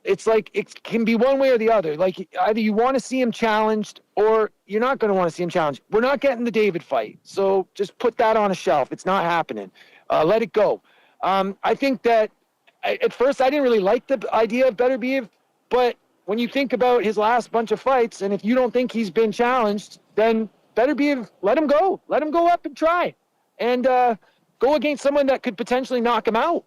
It's like it can be one way or the other. Like either you want to see him challenged or you're not going to want to see him challenged. We're not getting the David fight, so just put that on a shelf. It's not happening. Let it go. I think that at first I didn't really like the idea of Beterbiev, but when you think about his last bunch of fights, and if you don't think he's been challenged, then Beterbiev, let him go. Let him go up and try, and go against someone that could potentially knock him out.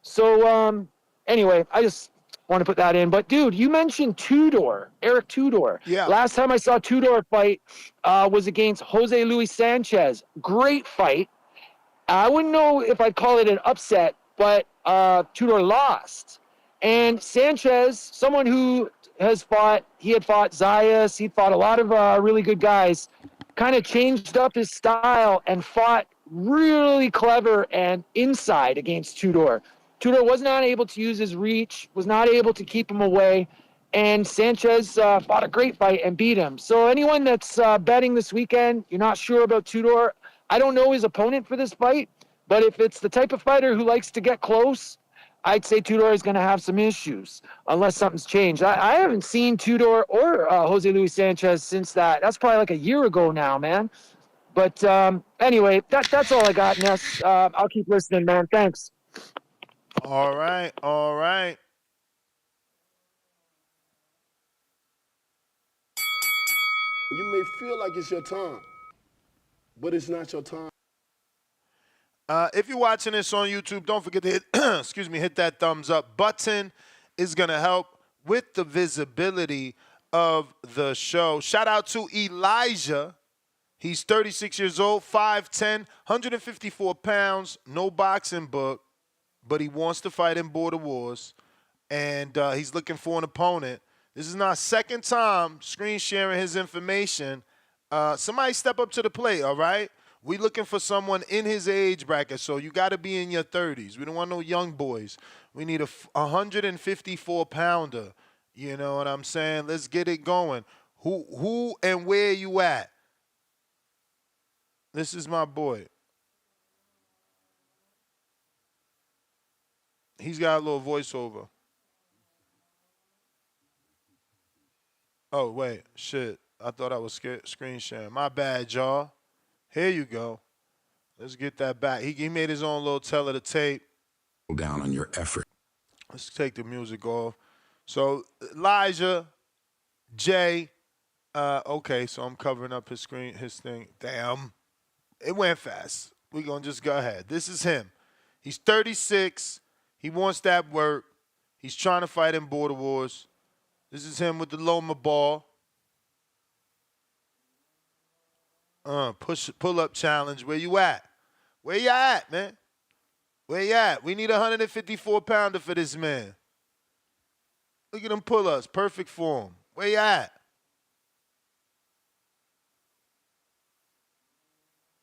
So anyway, I just want to put that in. But, dude, you mentioned Tudor, Eric Tudor. Yeah. Last time I saw Tudor fight was against Jose Luis Sanchez. Great fight. I wouldn't know if I'd call it an upset, but Tudor lost. And Sanchez, someone who had fought Zayas, he'd fought a lot of really good guys, kind of changed up his style and fought really clever and inside against Tudor. Tudor was not able to use his reach, was not able to keep him away, and Sanchez fought a great fight and beat him. So anyone that's betting this weekend, you're not sure about Tudor, I don't know his opponent for this fight, but if it's the type of fighter who likes to get close, I'd say Tudor is going to have some issues unless something's changed. I haven't seen Tudor or Jose Luis Sanchez since that. That's probably like a year ago now, man. But anyway, that's all I got, Ness. I'll keep listening, man. Thanks. All right, all right. You may feel like it's your time, but it's not your time. If you're watching this on YouTube, don't forget to hit, hit that thumbs up button. It's going to help with the visibility of the show. Shout out to Elijah He's 36 years old, 5'10", 154 pounds, no boxing book, but he wants to fight in Border Wars, and he's looking for an opponent. This is not second time screen sharing his information. Somebody step up to the plate, all right? We looking for someone in his age bracket, so you got to be in your 30s. We don't want no young boys. We need a 154-pounder. You know what I'm saying? Let's get it going. Who and where you at? This is my boy. He's got a little voiceover. Oh, wait. Shit. I thought I was screen sharing. My bad, y'all. Here you go. Let's get that back. He made his own little tell of the tape. Down on your effort. Let's take the music off. So, Elijah, Jay. Okay, so I'm covering up his screen, his thing. Damn. It went fast. We're going to just go ahead. This is him. He's 36. He wants that work. He's trying to fight in Border Wars. This is him with the Loma ball. Pull-up challenge. Where you at? Where you at, man? Where you at? We need a 154-pounder for this man. Look at them pull-ups. Perfect form. Where you at?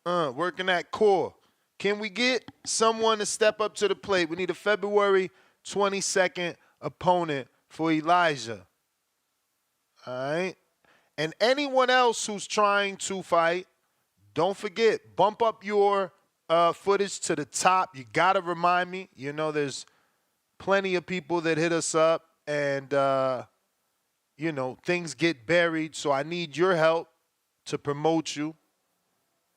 Working that core. Can we get someone to step up to the plate? We need a February 22nd opponent for Elijah. All right? And anyone else who's trying to fight, don't forget, bump up your footage to the top. You got to remind me. You know, there's plenty of people that hit us up and, you know, things get buried. So I need your help to promote you.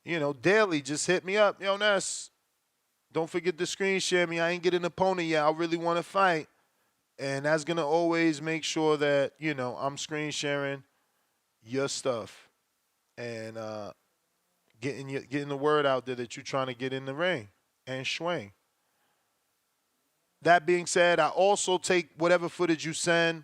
You know, daily, just hit me up. Yo, Ness, don't forget to screen share me. I ain't get an opponent yet. I really want to fight. And that's going to always make sure that, you know, I'm screen sharing your stuff and getting the word out there that you're trying to get in the ring and swing. That being said, I also take whatever footage you send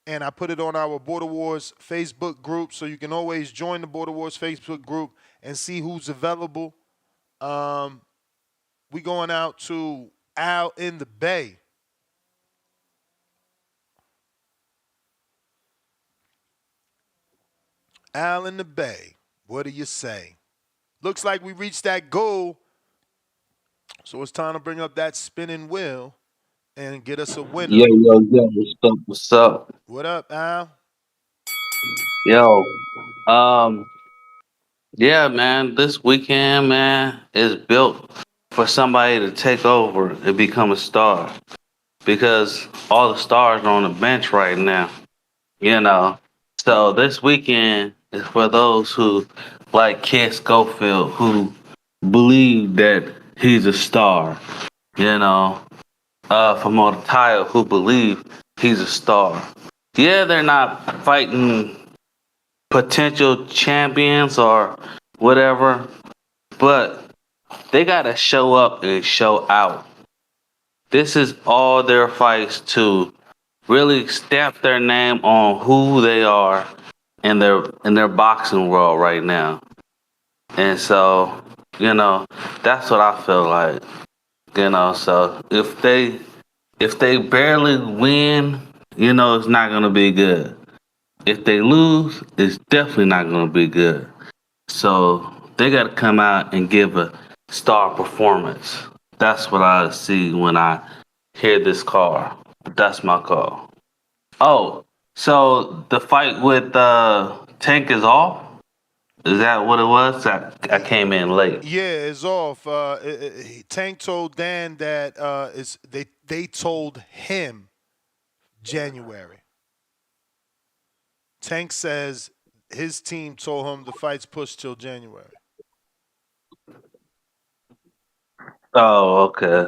and I put it on our Border Wars Facebook group, so you can always join the Border Wars Facebook group and see who's available. We going out to Al in the Bay. Al in the Bay, what do you say? Looks like we reached that goal, so it's time to bring up that spinning wheel and get us a winner. Yo, what's up? What's up? What up, Al? Yo, um, yeah, man, this weekend, man, is built for somebody to take over and become a star because all the stars are on the bench right now, you know. So this weekend is for those who, like Kid Schofield, who believe that he's a star, you know. From Otaya, who believe he's a star. Yeah, they're not fighting potential champions or whatever, but they gotta show up and show out. This is all their fights to really stamp their name on who they are in their boxing world right now. And so, you know, that's what I feel like. You know, so if they barely win, you know, it's not gonna be good. If they lose, it's definitely not gonna be good. So they gotta come out and give a star performance. That's what I see when I hear this call. That's my call. Oh, so the fight with Tank is off? Is that what it was? I came in late. Yeah, it's off. Tank told Dan that they told him January. Tank says his team told him the fight's pushed till January. Oh, okay.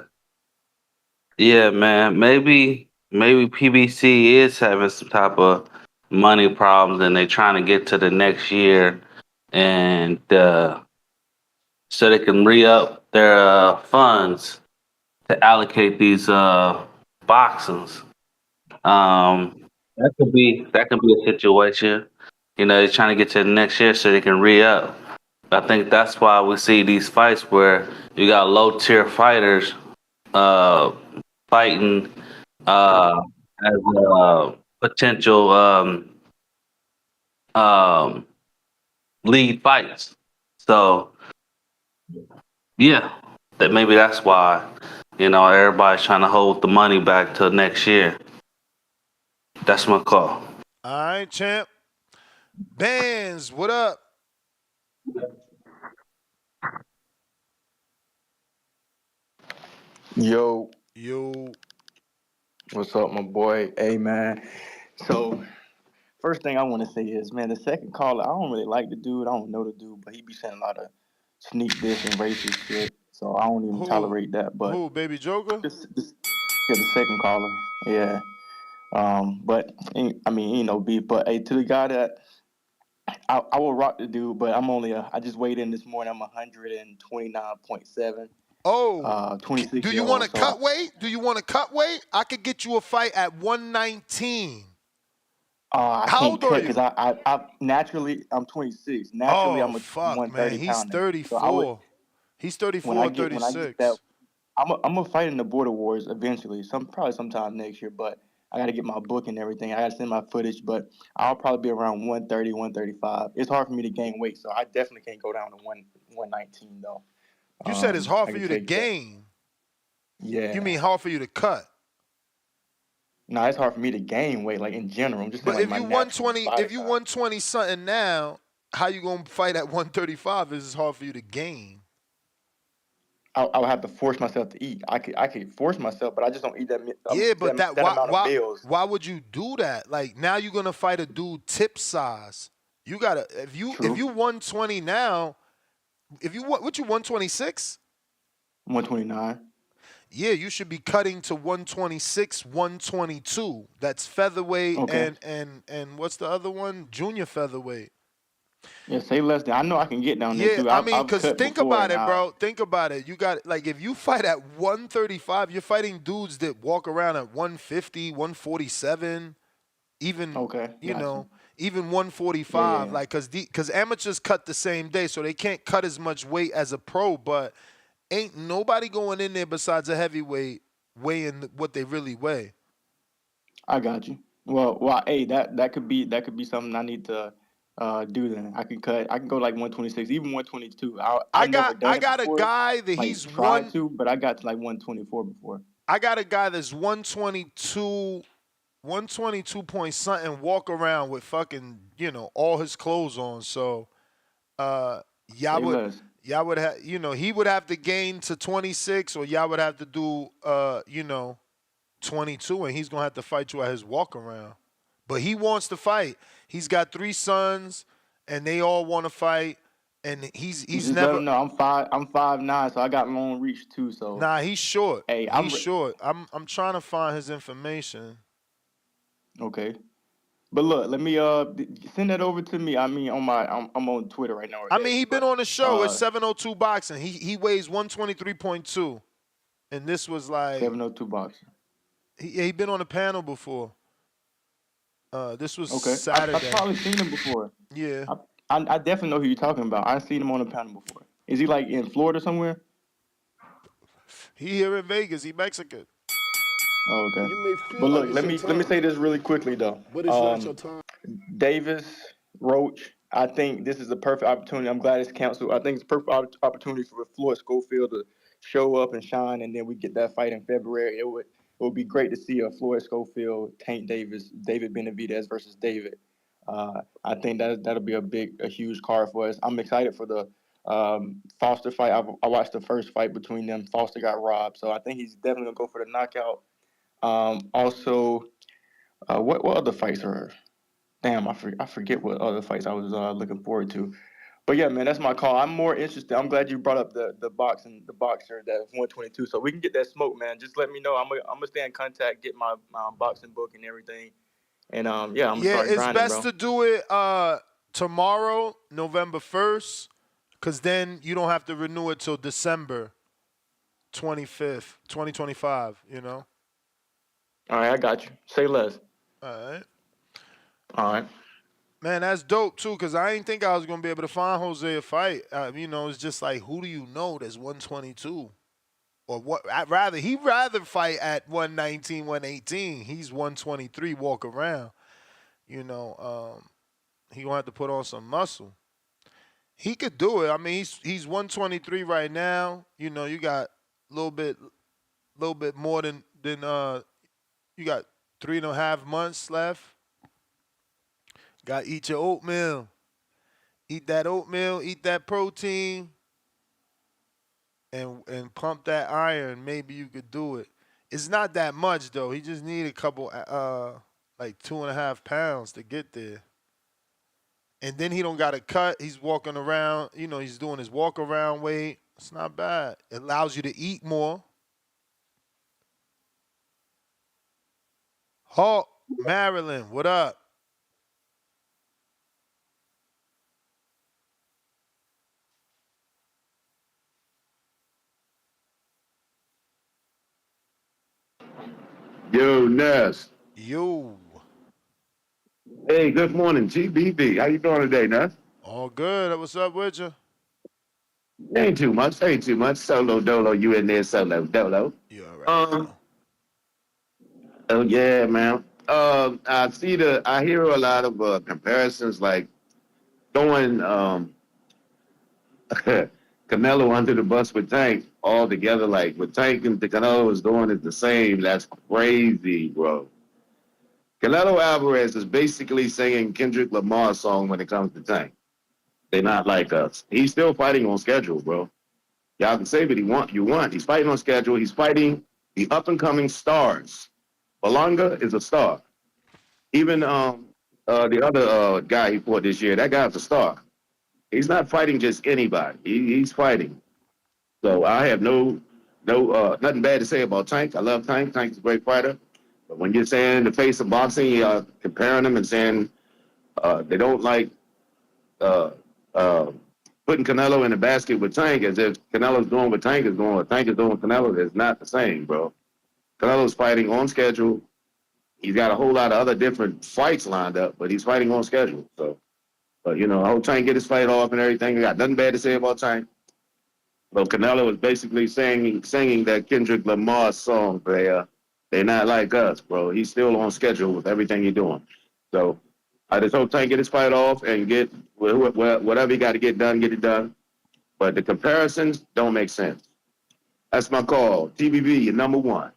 Yeah, man. Maybe PBC is having some type of money problems, and they're trying to get to the next year, and so they can re-up their funds to allocate these boxings. That could be a situation. You know, they're trying to get to the next year so they can re-up. I think that's why we see these fights where you got low tier fighters uh, fighting as potential um, lead fights. So yeah, that maybe that's why everybody's trying to hold the money back till next year. That's my call. All right, champ. Bands, what up? Yo, Yo. what's up, my boy? Hey, man. So, first thing I want to say is, man, the second caller, I don't really like the dude. I don't know the dude, but he be saying a lot of sneak diss and racist shit. So, I don't even Who? tolerate that. But Who? Baby Joker? yeah, the second caller, yeah. But I mean, beef. But hey, to the guy that I will rock the dude, but I just weighed in this morning. I'm 129.7. Oh, 26 do year you want old. to So cut weight? Do you want to cut weight? I could get you a fight at 119. I How can't old are cut because you? I naturally I'm 26. Naturally, Oh, I'm a fuck, man. 130 He's pounder. So I would 34. He's 34 or when I get that 36. I'm gonna fight in the Border Wars eventually. Probably sometime next year. But I got to get my book and everything. I got to send my footage. But I'll probably be around 130, 135. It's hard for me to gain weight, so I definitely can't go down to 119 though. You said it's hard I for can you to tell you that. gain. You Yeah. mean hard for you to cut? No, it's hard for me to gain weight, like in general. I'm just saying But like if my you natural 120, body if you size. 120 something now, how you gonna fight at 135? Is hard for you to gain? I would have to force myself to eat. I could force myself, but I just don't eat Yeah, but that that why amount of why meals. why would you do that? Like now you're gonna fight a dude tip size. You gotta if you True. 120 now, if you what you 126? 129. Yeah, you should be cutting to 126, 122. That's featherweight Okay. and what's the other one? Junior featherweight. Yeah, say less than. I know I can get down there Yeah, too. I mean, I've cause cut think before, about and it, I bro. Think about it. You got like if you fight at 135, you're fighting dudes that walk around at 150, 147, even okay, you got know, you. even Yeah, 145. yeah. Like cause amateurs cut the same day, so they can't cut as much weight as a pro. But ain't nobody going in there besides a heavyweight weighing what they really weigh. I got you. Hey, that could be something I need to do then. I can cut. I can go like 126, even 122. I I never got I done it got a before, guy that like he's tried one. to, but I got to like 124 before. I got a guy that's 122, 122 point something, walk around with fucking, all his clothes on. So y'all Say would less. y'all would have he would have to gain to 26 or y'all would have to do 22 and he's gonna have to fight you at his walk around. But he wants to fight. He's got 3 sons and they all want to fight. And he's Just let never them know I'm 5'9", so I got long reach too. So nah, he's short. hey, He's short. I'm trying to find his information. okay. But look, let me send that over to me. I mean, I'm on Twitter right now or I mean, X, he been but on the show. It's uh 702 boxing. He weighs 123.2, and this was like 702 boxing. he been on the panel before. This was Okay, I've Saturday. probably seen him before. Yeah, I definitely know who you're talking about. I've seen him on the panel before. Is he like in Florida somewhere? he here in Vegas. He Mexican. Oh, okay. You may But feel like look, it's your let me time, say this really quickly though. but it's not your time. Davis, Roach, I think this is a perfect opportunity. I'm glad it's canceled. I think it's a perfect opportunity for Floyd Schofield to show up and shine, and then we get that fight in February. It would be great to see a Floyd Schofield, Tank Davis, David Benavidez versus David. I think that'll be a huge card for us. I'm excited for the Foster fight. I watched the first fight between them. Foster got robbed, so I think he's definitely gonna go for the knockout. Also, what other fights are? Damn, I forget what other fights I was looking forward to. But yeah, man, that's my call. I'm more interested. I'm glad you brought up the boxer that's 122, so we can get that smoke, man. Just let me know. I'm gonna stay in contact, get my boxing book and everything, and yeah, I'm gonna Yeah, start it's grinding, best bro. to do it tomorrow, November 1st, because then you don't have to renew it till December 25th, 2025. All right, I got you. Say less. All right. All right. Man, that's dope too, because I didn't think I was gonna be able to find Jose a fight. It's just like, who do you know that's 122? Or what? He'd rather fight at 119, 118. He's 123, walk around. He gonna have to put on some muscle. He could do it. I mean, he's 123 right now. You got a little bit more than you got 3.5 months left. Got to eat your oatmeal. Eat that oatmeal, eat that protein, and pump that iron. Maybe you could do it. It's not that much though. He just need a couple, like 2.5 pounds to get there. And then he don't got to cut. He's walking around. He's doing his walk around weight. It's not bad. It allows you to eat more. Hawk, Maryland, what up? Yo, Ness. Yo. Hey, good morning, GBB. How you doing today, Ness? All good. What's up with you? Ain't too much. Ain't too much. Solo dolo, you in there, solo dolo. You all right? Oh yeah, man. I hear a lot of comparisons, like throwing Canelo under the bus with Tank all together. Like what Tank and Canelo is doing is the same. That's crazy, bro. Canelo Alvarez is basically singing Kendrick Lamar's song when it comes to Tank. They're not like us. He's still fighting on schedule, bro. Y'all can say what you want. He's fighting on schedule. He's fighting the up and coming stars. Belonga is a star. Even the other guy he fought this year, that guy's a star. He's not fighting just anybody. He's fighting. So I have nothing bad to say about Tank. I love Tank. Tank's a great fighter. But when you're saying the face of boxing, you're comparing them and saying they don't like putting Canelo in the basket with Tank as if Canelo's doing what Tank is doing, what Tank is doing with Canelo is not the same, bro. Canelo's fighting on schedule. He's got a whole lot of other different fights lined up, but he's fighting on schedule. So, but I hope Tank get his fight off and everything. I got nothing bad to say about Tank. But Canelo is basically singing that Kendrick Lamar song. They're not like us, bro. He's still on schedule with everything he's doing. So I just hope Tank get his fight off and get whatever he got to get done, get it done. But the comparisons don't make sense. That's my call. TBV, you're number one.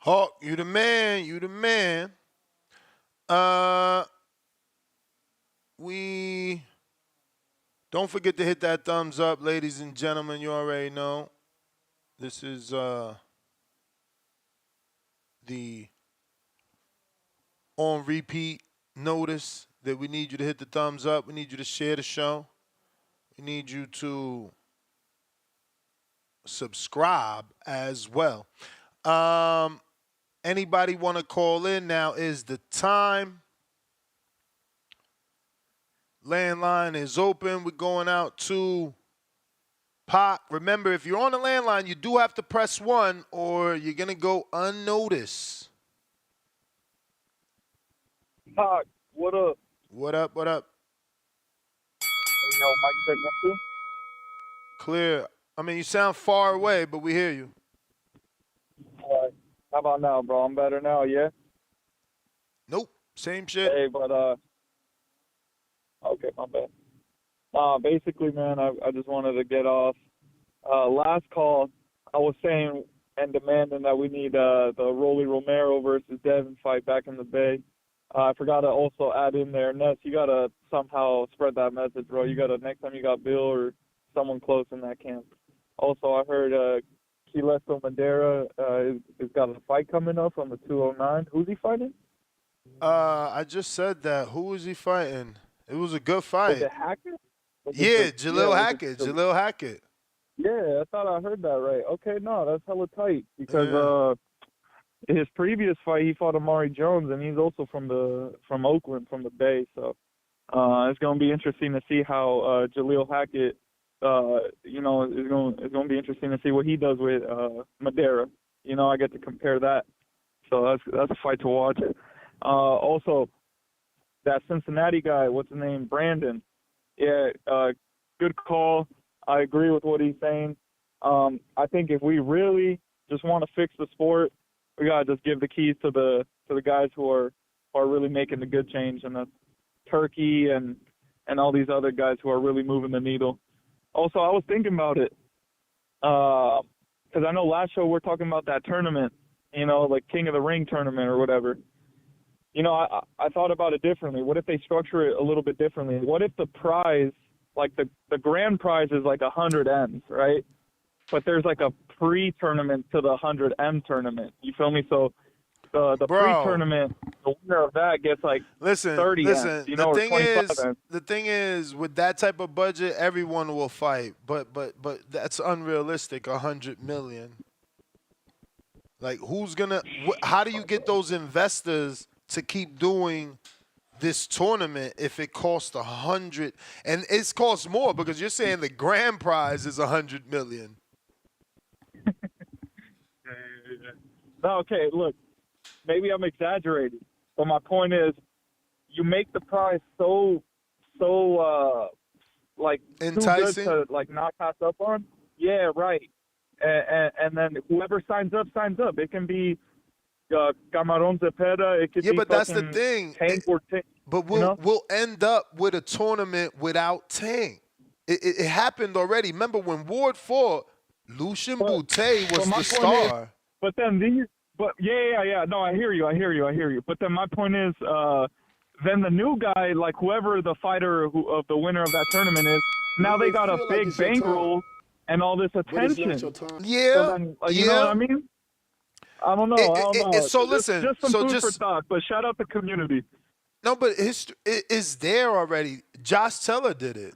Hawk, you the man. You the man. We don't forget to hit that thumbs up, ladies and gentlemen. You already know. This is the on repeat notice that we need you to hit the thumbs up. We need you to share the show. We need you to subscribe as well. Anybody want to call in? Now is the time. Landline is open. We're going out to Pac. Remember, if you're on the landline, you do have to press 1 or you're going to go unnoticed. Pac, what up? What up, what up? Hey, yo, mic check 1, 2. Clear. I mean, you sound far away, but we hear you. All right. How about now, bro? I'm better now, yeah? Nope. Same shit. Hey, but, okay, my bad. Basically, man, I just wanted to get off. Last call, I was saying and demanding that we need the Rolly Romero versus Devin fight back in the Bay. I forgot to also add in there, Ness, you got to somehow spread that message, bro. You got to, next time you got Bill or someone close in that camp. Also, I heard Kilesto Madera is got a fight coming up on the 209. Who's he fighting? I just said that. Who was he fighting? It was a good fight. Was it Hackett? Yeah, Jalil Hackett. Jalil Hackett. Yeah, I thought I heard that right. Okay, no, that's hella tight because his previous fight he fought Amari Jones, and he's also from Oakland, from the Bay. So it's gonna be interesting to see how Jalil Hackett, it's gonna be interesting to see what he does with Madera. I get to compare that, so that's a fight to watch. Also, that Cincinnati guy, what's his name, Brandon. Yeah, good call. I agree with what he's saying. I think if we really just want to fix the sport, we gotta just give the keys to the guys who are really making the good change, and that's Turkey and all these other guys who are really moving the needle. Also, I was thinking about it because I know last show we're talking about that tournament, you know, like King of the Ring tournament or whatever. You know, I thought about it differently. What if they structure it a little bit differently? What if the prize, like the grand prize is like 100 M's, right? But there's like a pre-tournament to the 100 M tournament. You feel me? So the pre-tournament, the winner of that gets like 30 M's, you know, or 25 M's. The thing is, with that type of budget, everyone will fight. But that's unrealistic. 100 million. Like, who's gonna? How do you get those investors to keep doing this tournament if it costs 100? And it's cost more because you're saying the grand prize is 100 million. No, okay, look, maybe I'm exaggerating, but my point is, you make the prize so like enticing, too good to like not pass up on. Yeah, right. And then whoever signs up. It can be Camarón Cepeda. It could be but that's the thing. Tank or Tank. But we'll end up with a tournament without Tank. It happened already. Remember when Ward fought, Lucian Boutte was the star. But then yeah. No, I hear you. But then my point is, then the new guy, like whoever the fighter of the winner of that tournament is, now they got a big bankroll and all this attention. Yeah, so then, you know what I mean? I don't know. So listen, just some food for thought. But shout out the community. No, but history is there already. Josh Teller did it.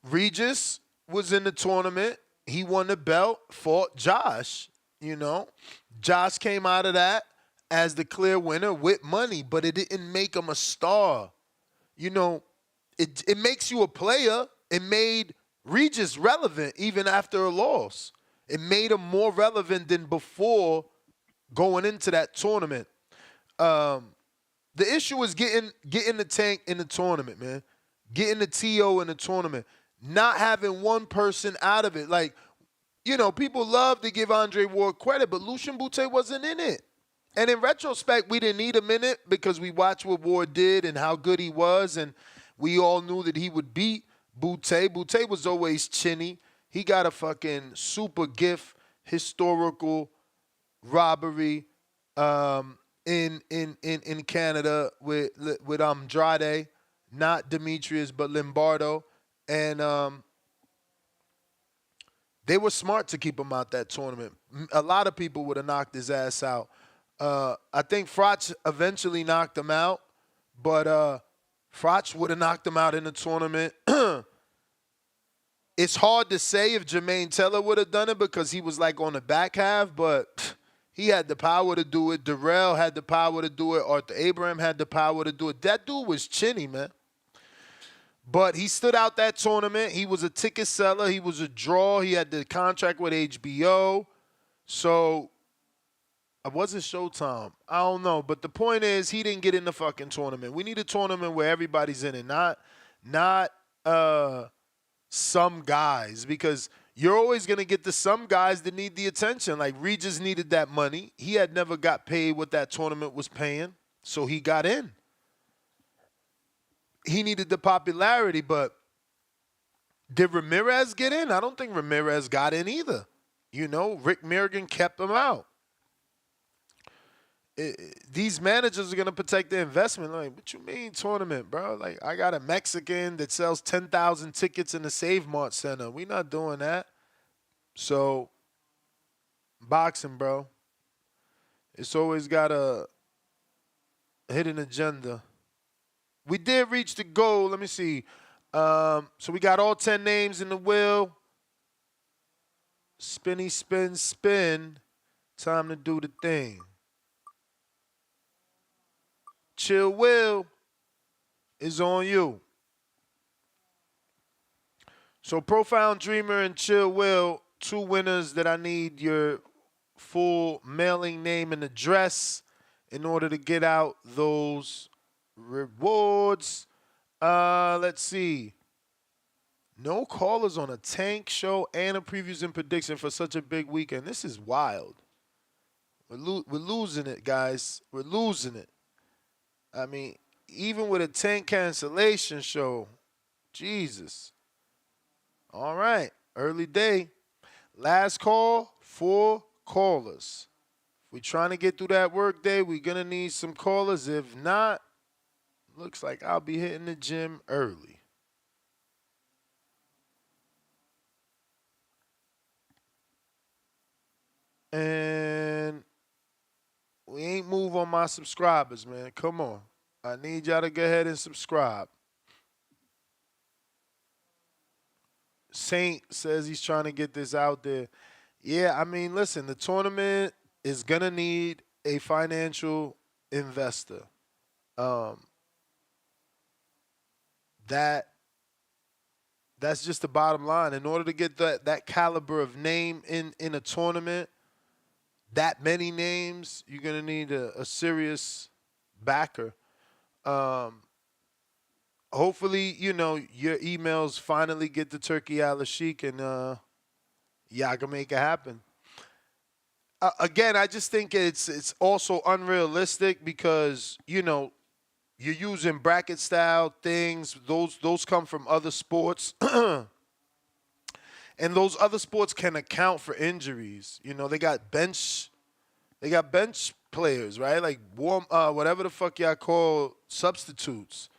Regis was in the tournament. He won the belt, fought Josh. You know, Josh came out of that as the clear winner with money, but it didn't make him a star. You know, it makes you a player. It made Regis relevant even after a loss. It made him more relevant than before going into that tournament. The issue is getting the Tank in the tournament, man. Getting the TO in the tournament. Not having one person out of it. Like, you know, people love to give Andre Ward credit, but Lucian Boutte wasn't in it. And in retrospect, we didn't need him in it because we watched what Ward did and how good he was, and we all knew that he would beat Boutte. Boutte was always chinny. He got a fucking super gift, historical robbery in Canada with Andrade, not Demetrius, but Lombardo. And they were smart to keep him out that tournament. A lot of people would have knocked his ass out. I think Froch eventually knocked him out, but Froch would have knocked him out in the tournament. It's hard to say if Jermaine Teller would have done it because he was like on the back half, but he had the power to do it. Darrell had the power to do it. Arthur Abraham had the power to do it. That dude was chinny, man. But he stood out that tournament. He was a ticket seller. He was a draw. He had the contract with HBO. So, was it Showtime? I don't know. But the point is, he didn't get in the fucking tournament. We need a tournament where everybody's in it, not some guys, because you're always going to get the some guys that need the attention. Like Regis needed that money. He had never got paid what that tournament was paying, so he got in. He needed the popularity, but did Ramirez get in? I don't think Ramirez got in either. You know, Rick Mirrigan kept him out. These managers are going to protect their investment. Like, what you mean tournament, bro? Like, I got a Mexican that sells 10,000 tickets in the Save Mart Center. We not doing that. So, boxing, bro. It's always got a hidden agenda. We did reach the goal. Let me see. So we got all 10 names in the wheel. Spinny, spin, spin. Time to do the thing. Chill Will is on you. So Profound Dreamer and Chill Will, two winners that I need your full mailing name and address in order to get out those rewards. Let's see. No callers on a Tank show and a previews and prediction for such a big weekend. This is wild. We're losing it, guys. We're losing it. I mean, even with a Tank cancellation show, Jesus. All right, early day. Last call, 4 callers. If we're trying to get through that work day, we're going to need some callers. If not, looks like I'll be hitting the gym early. And we ain't move on my subscribers, man. Come on. I need y'all to go ahead and subscribe. Saint says he's trying to get this out there. Yeah, I mean, listen, the tournament is going to need a financial investor. That's just the bottom line. In order to get that caliber of name in a tournament, that many names, you're going to need a serious backer. Hopefully, your emails finally get to Turkey Al-Sheikh and y'all can make it happen. Again, I just think it's also unrealistic because, you're using bracket style things. Those come from other sports. And those other sports can account for injuries. They got bench players, right? Like whatever the fuck y'all call substitutes.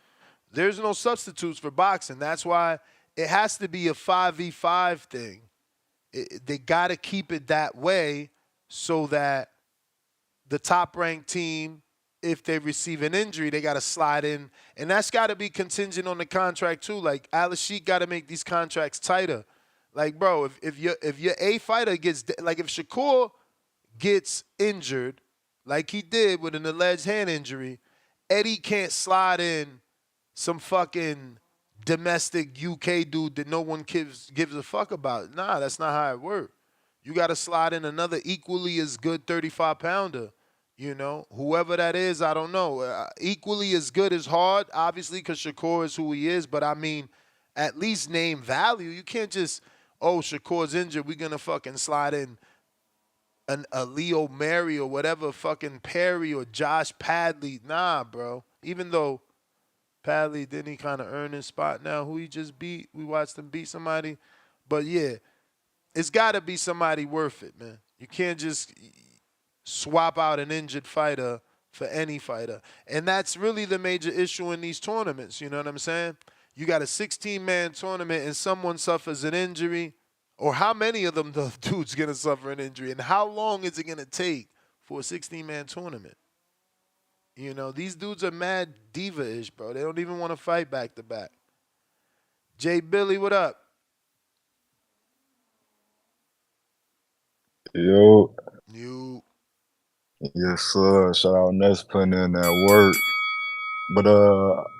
There's no substitutes for boxing. That's why it has to be a 5v5 thing. They got to keep it that way so that the top-ranked team, if they receive an injury, they got to slide in. And that's got to be contingent on the contract, too. Like, Al-Sheikh got to make these contracts tighter. Like, bro, if your A fighter gets, like if Shakur gets injured, like he did with an alleged hand injury, Eddie can't slide in some fucking domestic UK dude that no one gives a fuck about. Nah, that's not how it works. You got to slide in another equally as good 35-pounder. Whoever that is, I don't know. Equally as good is hard, obviously, because Shakur is who he is. But, I mean, at least name value. You can't just, Shakur's injured, we're going to fucking slide in a Leo Mary or whatever, fucking Perry or Josh Padley. Nah, bro. Even though Padley, didn't he kind of earn his spot now? Who he just beat? We watched him beat somebody. But, yeah, it's got to be somebody worth it, man. You can't just swap out an injured fighter for any fighter. And that's really the major issue in these tournaments, you know what I'm saying? You got a 16-man tournament and someone suffers an injury, or how many of them the dude's going to suffer an injury, and how long is it going to take for a 16-man tournament? These dudes are mad diva-ish, bro. They don't even want to fight back-to-back. Jay Billy, what up? Yo. You. Yes, sir. Shout out Ness putting in that work. But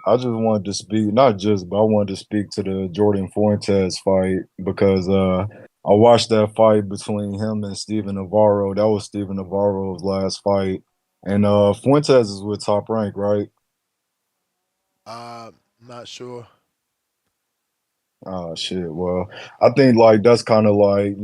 I just wanted to speak, but I wanted to speak to the Jordan Fuentes fight because I watched that fight between him and Steven Navarro. That was Steven Navarro's last fight. And Fuentes is with Top Rank, right? Not sure. Oh shit. Well, I think like that's kind of like,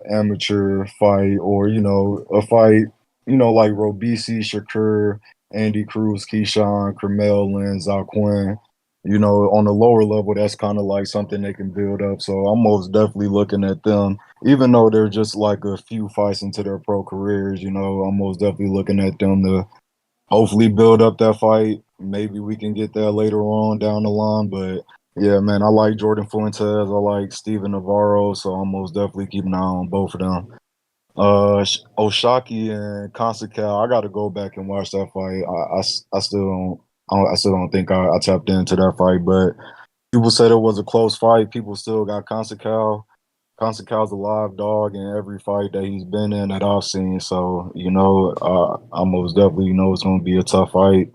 amateur fight or, a fight, like Robisi, Shakur, Andy Cruz, Keyshawn, Carmel, and Zaquin. On the lower level, that's kind of like something they can build up. So I'm most definitely looking at them, even though they're just like a few fights into their pro careers, I'm most definitely looking at them to hopefully build up that fight. Maybe we can get that later on down the line, but yeah, man, I like Jordan Fuentes. I like Steven Navarro, so I'm most definitely keeping an eye on both of them. Oshaki and Conceicao, I got to go back and watch that fight. I still don't think I tapped into that fight, but people said it was a close fight. People still got Conceicao. Conceical's a live dog in every fight that he's been in that I've seen. So, I most definitely it's going to be a tough fight.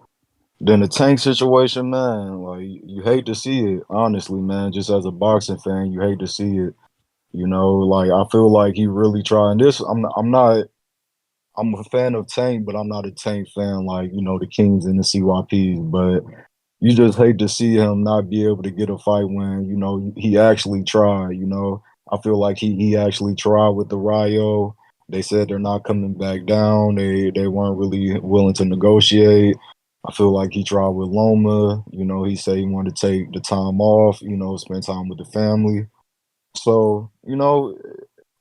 Then the Tank situation, man, like you hate to see it, honestly, man. Just as a boxing fan, you hate to see it. Like I feel like he really trying this. I'm not I'm a fan of Tank, but I'm not a Tank fan like, the Kings and the CYPs. But you just hate to see him not be able to get a fight when, he actually tried, I feel like he actually tried with the Rayo. They said they're not coming back down. They weren't really willing to negotiate. I feel like he tried with Loma. He said he wanted to take the time off, spend time with the family. So,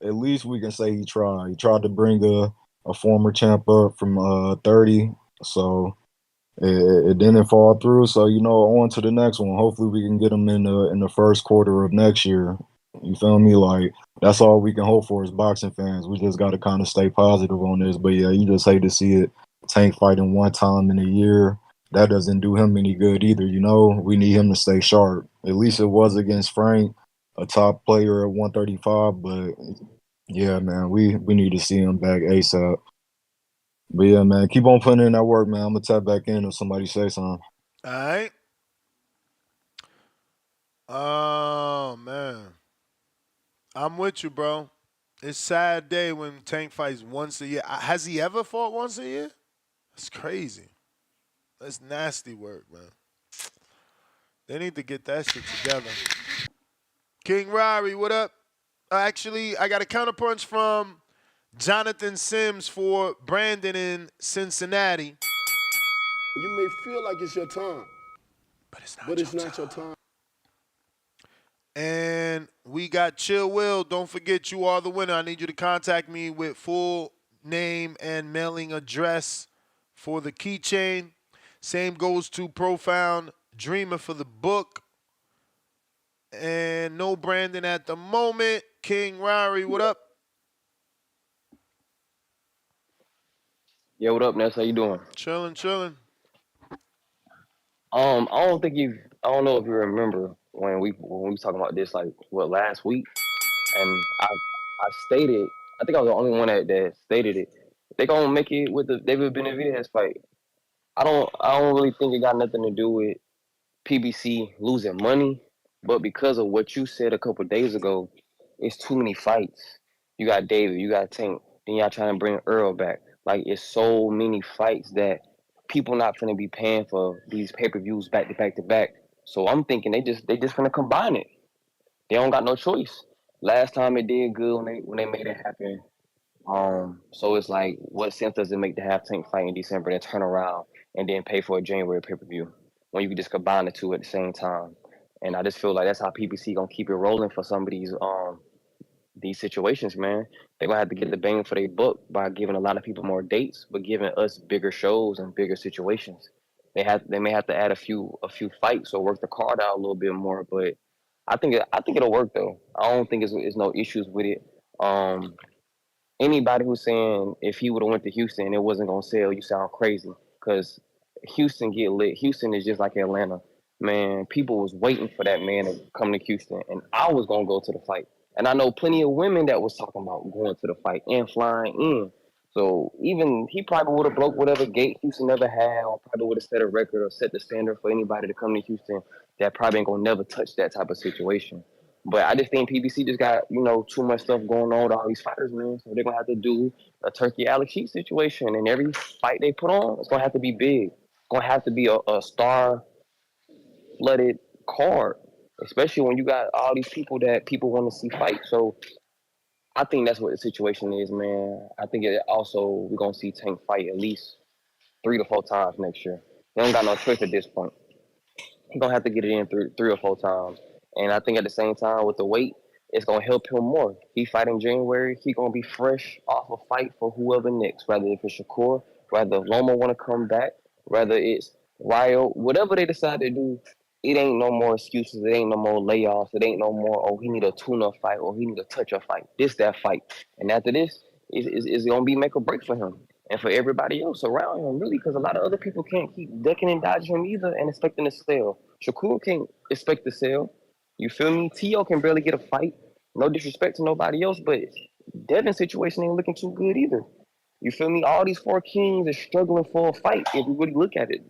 at least we can say he tried. He tried to bring a former champ up from 30. So it didn't fall through. So, on to the next one. Hopefully we can get him in the first quarter of next year. You feel me? Like, that's all we can hope for as boxing fans. We just got to kind of stay positive on this. But yeah, you just hate to see it. Tank fighting one time in a year. That doesn't do him any good either. We need him to stay sharp. At least it was against Frank, a top player at 135. But yeah, man, we need to see him back ASAP. But yeah, man, keep on putting in that work, man. I'm gonna tap back in if somebody say something. All right. Oh man, I'm with you, bro. It's sad day when Tank fights once a year. Has he ever fought once a year? That's crazy. That's nasty work, man. They need to get that shit together. King Rari, what up? Actually, I got a counterpunch from Jonathan Sims for Brandon in Cincinnati. You may feel like it's your time, but it's not your time. And we got Chill Will. Don't forget, you are the winner. I need you to contact me with full name and mailing address for the keychain. Same goes to Profound Dreamer for the book. And no Brandon at the moment. King Rari, what up? Yeah, what up, Ness? How you doing? Chilling, chilling. I don't know if you remember when we was talking about this like last week, and I stated, I think I was the only one that stated it. They gonna make it with the David Benavidez fight. I don't really think it got nothing to do with PBC losing money, but because of what you said a couple days ago, it's too many fights. You got David, you got Tank, then y'all trying to bring Earl back. Like it's so many fights that people not gonna be paying for these pay-per-views back to back to back. So I'm thinking they just gonna combine it. They don't got no choice. Last time it did good when they made it happen. So it's like, what sense does it make to have Tank fight in December, then turn around and then pay for a January pay-per-view when you can just combine the two at the same time? And I just feel like that's how PPC gonna keep it rolling for some of these situations, man. They're gonna have to get the bang for their buck by giving a lot of people more dates, but giving us bigger shows and bigger situations. They may have to add a few fights or work the card out a little bit more, but I think it'll work though. I don't think it's no issues with it. Anybody who's saying if he would have went to Houston, it wasn't gonna sell, you sound crazy. Cause Houston get lit. Houston is just like Atlanta. Man, people was waiting for that man to come to Houston, and I was gonna go to the fight. And I know plenty of women that was talking about going to the fight and flying in. So even he probably would have broke whatever gate Houston never had, or probably would have set a record or set the standard for anybody to come to Houston that probably ain't gonna never touch that type of situation. But I just think PBC just got, too much stuff going on with all these fighters, man. So they're gonna have to do a Turkey Alex Sheet situation, and every fight they put on, it's gonna have to be big. It's gonna have to be a star flooded card, especially when you got all these people that people want to see fight. So I think that's what the situation is, man. I think it also we're gonna see Tank fight at least 3 to 4 times next year. They don't got no choice at this point. He's gonna have to get it in three or 4 times. And I think at the same time with the weight, it's gonna help him more. He fight in January, he gonna be fresh off a fight for whoever next, whether if it's Shakur, whether Loma wanna come back, whether it's Ryo, whatever they decide to do, it ain't no more excuses, it ain't no more layoffs, it ain't no more, oh, he need a tune-up fight or he need a touch-up fight. That fight. And after this, it's gonna be make or break for him and for everybody else around him, really, because a lot of other people can't keep ducking and dodging him either and expecting to sell. Shakur can't expect to sell. You feel me? T.O. can barely get a fight. No disrespect to nobody else, but Devin's situation ain't looking too good either. You feel me? All these four kings are struggling for a fight if you really look at it.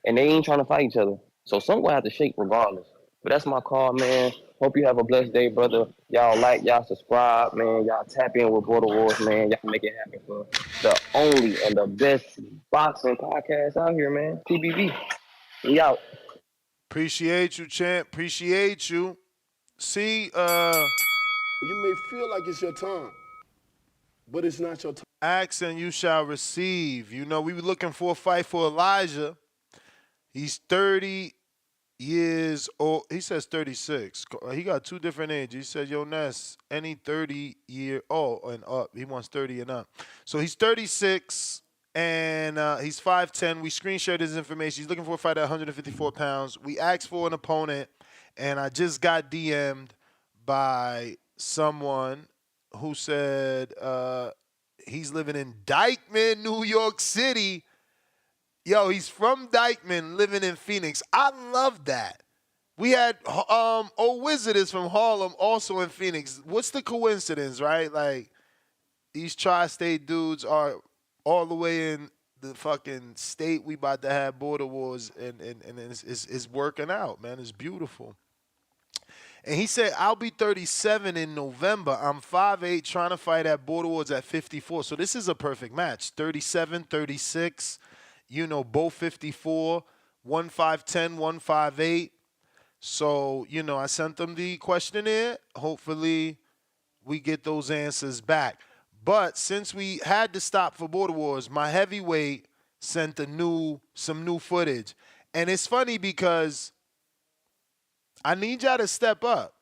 And they ain't trying to fight each other. So some gonna have to shake regardless. But that's my call, man. Hope you have a blessed day, brother. Y'all like, y'all subscribe, man. Y'all tap in with Border Wars, man. Y'all make it happen for the only and the best boxing podcast out here, man. PPV. We out. Appreciate you, champ. Appreciate you. See, You may feel like it's your time, but it's not your time. ask and you shall receive. You know, we were looking for a fight for Elijah. He's 30 years old. He says 36. He got two different ages. He said, yo, Ness, any 30-year and up. He wants 30 and up. So he's 36 and he's 5'10". We screen shared his information. He's looking for a fight at 154 pounds. We asked for an opponent, and I just got DM'd by someone who said he's living in Dykeman, New York City. Yo, he's from Dykeman, living in Phoenix. I love that. We had Old Wizard is from Harlem, also in Phoenix. What's the coincidence, right? Like, these tri-state dudes are all the way in the fucking state we about to have border wars, and it's working out, man. It's beautiful. And he said, I'll be 37 in November. I'm 5'8", trying to fight at Border Wars at 54. So this is a perfect match. 37, 36, you know, both 54, 1-5-10, 1-5-8. So, you know, I sent them the questionnaire. Hopefully we get those answers back. But since we had to stop for Border Wars, my heavyweight sent some new footage. And it's funny because I need y'all to step up.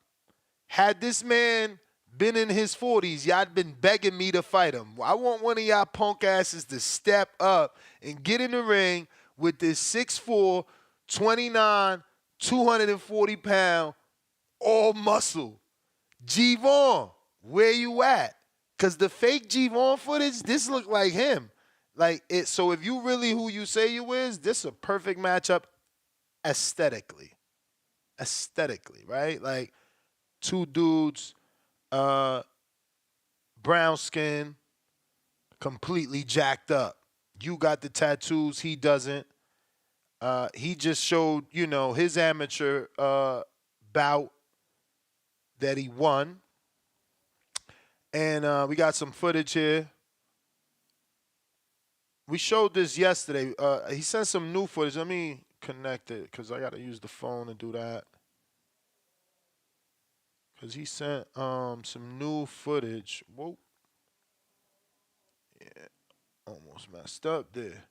Had this man been in his 40s, y'all been begging me to fight him. I want one of y'all punk asses to step up and get in the ring with this 6'4", 29, 240-pound, all muscle. G-Vaughn, where you at? Because the fake G-Vaughn footage, this look like him. Like it. So if you really who you say you is, this is a perfect matchup aesthetically. Aesthetically, right? Like two dudes, brown skin, completely jacked up. You got the tattoos, he doesn't. He just showed, you know, his amateur bout that he won. And we got some footage here. We showed this yesterday. He sent some new footage. Let me connect it because I got to use the phone to do that. Because he sent some new footage. Whoa. Yeah, almost messed up there.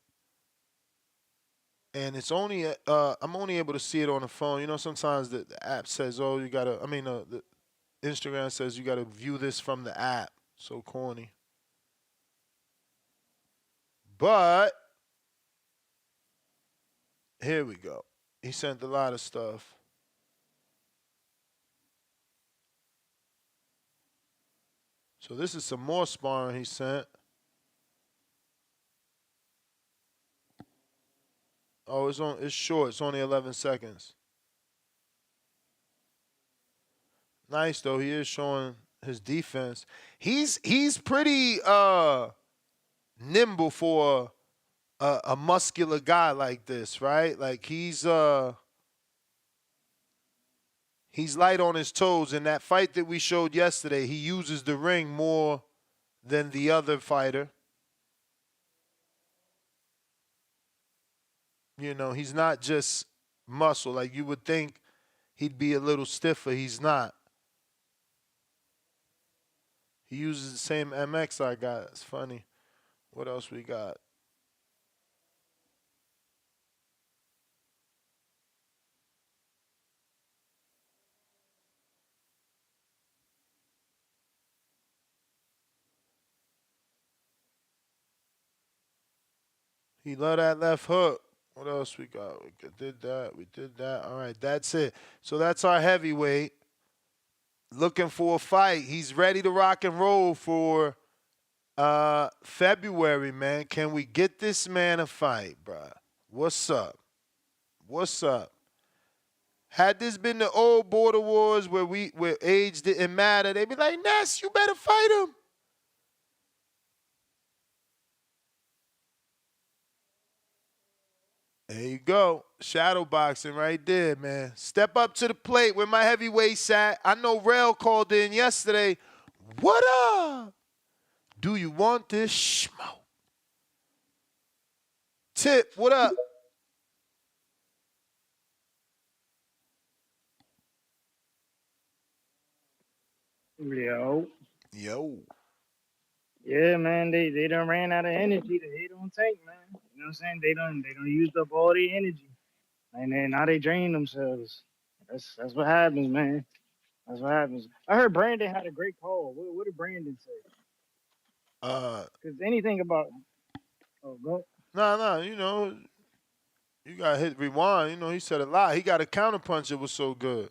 And it's only, I'm only able to see it on the phone. You know, sometimes the app says, oh, you got to, the Instagram says you got to view this from the app. So corny. But, here we go. He sent a lot of stuff. So this is some more sparring he sent. Oh, it's short. It's only 11 seconds. Nice though. He is showing his defense. He's pretty nimble for a muscular guy like this, right? Like he's light on his toes. In that fight that we showed yesterday, he uses the ring more than the other fighter. You know, he's not just muscle. Like you would think he'd be a little stiffer. He's not. He uses the same MX I got. It's funny. What else we got? He love that left hook. What else we got? We did that. We did that. All right, that's it. So that's our heavyweight. Looking for a fight. He's ready to rock and roll for February, man. Can we get this man a fight, bruh? What's up? What's up? Had this been the old Border Wars where age didn't matter, they'd be like, Ness, you better fight him. There you go. Shadow boxing right there, man. Step up to the plate where my heavyweights at. I know Rail called in yesterday. What up? Do you want this smoke? Tip, what up? Yo. Yo. Yeah, man, they done ran out of energy to hit on Tank, man. You know what I'm saying? They done used up all their energy. And then now they drain themselves. That's what happens, man. That's what happens. I heard Brandon had a great call. What did Brandon say? Because anything about go. No, you know, you got to hit rewind. You know, he said a lot. He got a counterpunch that was so good.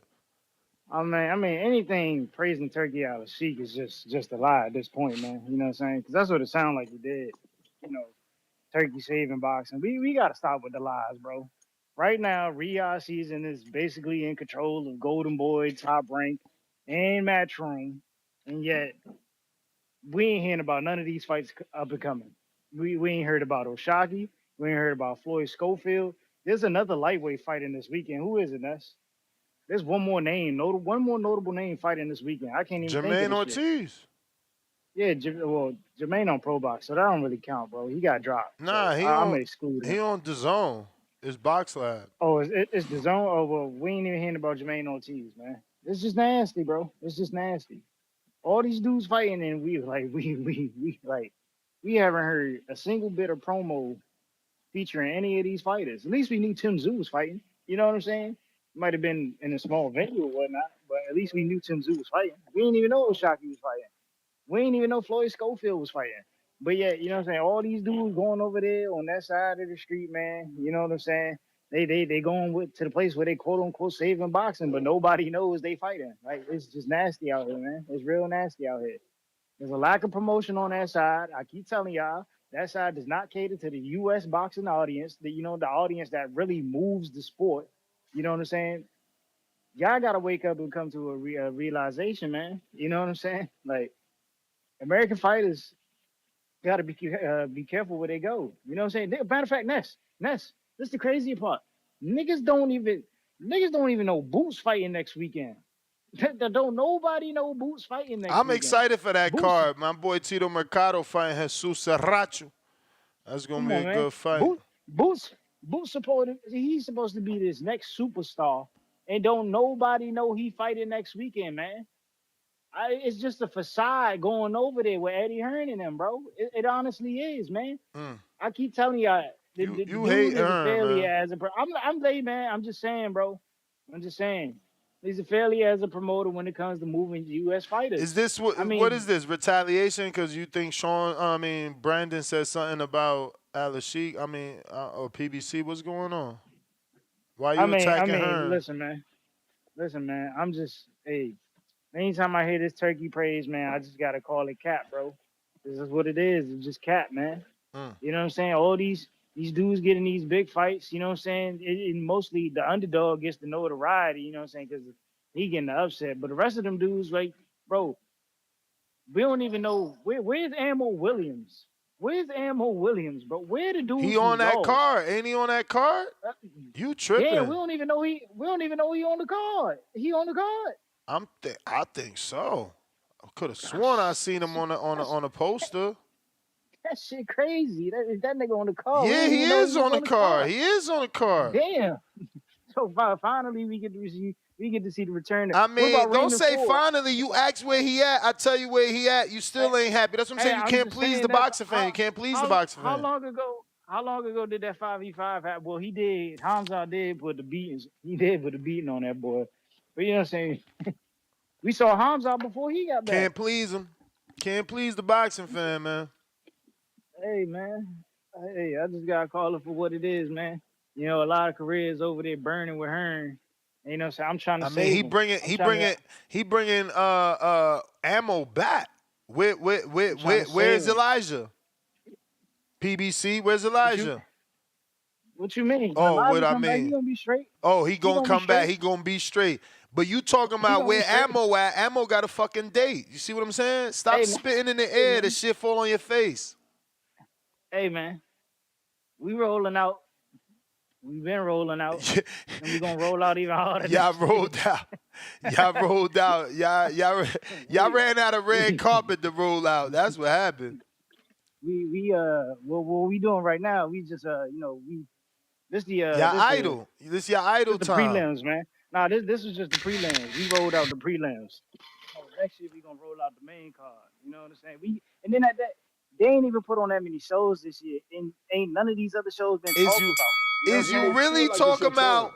I mean, anything praising Turkey out of Sheik is just a lie at this point, man. You know what I'm saying? Because that's what it sounded like he did. You know, Turkey saving boxing. We got to stop with the lies, bro. Right now, Riyadh season is basically in control of Golden Boy, Top Rank, and Matchroom, and yet we ain't hearing about none of these fights up and coming. We ain't heard about Oshaki. We ain't heard about Floyd Schofield. There's another lightweight fighting this weekend. Who is it, Ness? There's one more notable name fighting this weekend. I can't even think of Jermaine this shit. Ortiz. Yeah, Jermaine on Pro Box, so that don't really count, bro. He got dropped, Nah, so I'm gonna exclude him. he on the zone. It's Box Lab. Oh, it's the zone. Oh well, we ain't even hearing about Jermaine Ortiz, man. It's just nasty, bro. It's just nasty. All these dudes fighting, and we haven't heard a single bit of promo featuring any of these fighters. At least we knew Tim Tszyu was fighting. You know what I'm saying? Might have been in a small venue or whatnot, but at least we knew Tim Tszyu was fighting. We didn't even know Oshaki was fighting. We didn't even know Floyd Schofield was fighting. But yeah, you know what I'm saying? All these dudes going over there on that side of the street, man. You know what I'm saying? They going to the place where they quote unquote saving boxing, but nobody knows they fighting. Like it's just nasty out here, man. It's real nasty out here. There's a lack of promotion on that side. I keep telling y'all that side does not cater to the U.S. boxing audience. The audience that really moves the sport. You know what I'm saying? Y'all gotta wake up and come to a realization, man. You know what I'm saying? Like American fighters gotta be careful where they go. You know what I'm saying? Matter of fact, Ness, this is the crazy part. Niggas don't even know Boots fighting next weekend. Don't nobody know Boots fighting next I'm weekend. excited for that Boots, card. My boy Tito Mercado fighting Jesus Serracho. That's gonna come be on, a man. good fight. Boots he's supposed to be this next superstar, and don't nobody know he fighting next weekend, man. It's just a facade going over there with Eddie Hearn and them, bro. It honestly is, man. I keep telling y'all, the You dude hate is a Hearn, failure man. as a. I'm late, man. I'm just saying, bro. I'm just saying. He's a failure as a promoter when it comes to moving U.S. fighters. Is this I what mean, is this retaliation? Because you think Brandon said something about Alice Sheik? Or PBC. What's going on? Why you attacking her? Listen, man. I'm just, hey. Anytime I hear this turkey praise, man, I just gotta call it cap, bro. This is what it is. It's just cap, man. You know what I'm saying? All these dudes getting these big fights. You know what I'm saying? Mostly the underdog gets the notoriety. You know what I'm saying? Because he getting the upset. But the rest of them dudes, like, bro, we don't even know where's Ammo Williams. Where's Ammo Williams, bro? Where the He dudes who on that lost? card? Ain't he on that card? You Yeah, tripping? we don't even know he on the card. He on the card. I think so. I could have sworn I seen him on a poster. That shit crazy. That nigga on the card. We Yeah, didn't he even know he is was on the on the card. card. He is on the card. Damn. So finally we get to see the return. What about Don't Raymond say Ford? finally. You ask where he at. I tell you where he at. You still ain't happy. That's what I'm Hey, saying. You I'm can't just please saying the that. boxing fan. You can't please the boxing How fan. long ago? How long ago did that 5v5 happen? Well, he did. Hamza did put the beatings. He did put the beating on that boy. But you know what I'm saying? We saw Hamza before he got back. Can't please him. Can't please the boxing fan, man. Hey man. Hey, I just gotta call it for what it is, man. You know, a lot of careers over there burning with Hearn. You know what I'm saying? I'm trying to save He them. bringing ammo back. I'm trying to save Where's them. Elijah? PBC, where's What you Elijah? what you mean? When Oh, what Elijah I come back, he mean. gonna be straight. Oh, he He gonna gonna be come back. straight. He gonna be straight. But you talking He about gonna be where straight. ammo at? Ammo got a fucking date. You see what I'm saying? Stop Hey man. spitting in the Hey air. The man. shit fall on your face. Hey man. We rolling out. We've been rolling out, and we're gonna roll out even harder. Y'all next year. rolled out. Y'all rolled out. Y'all ran out of red carpet to roll out. That's what happened. What we doing right now? We just this the Y'all this the idle. This your idle the time. prelims, man. Nah, this is just the prelims. We rolled out the prelims. Next year we gonna roll out the main card. You know what I'm saying? And then at that, they ain't even put on that many shows this year, and ain't none of these other shows been talked about. You know what I'm Is you saying? really talking about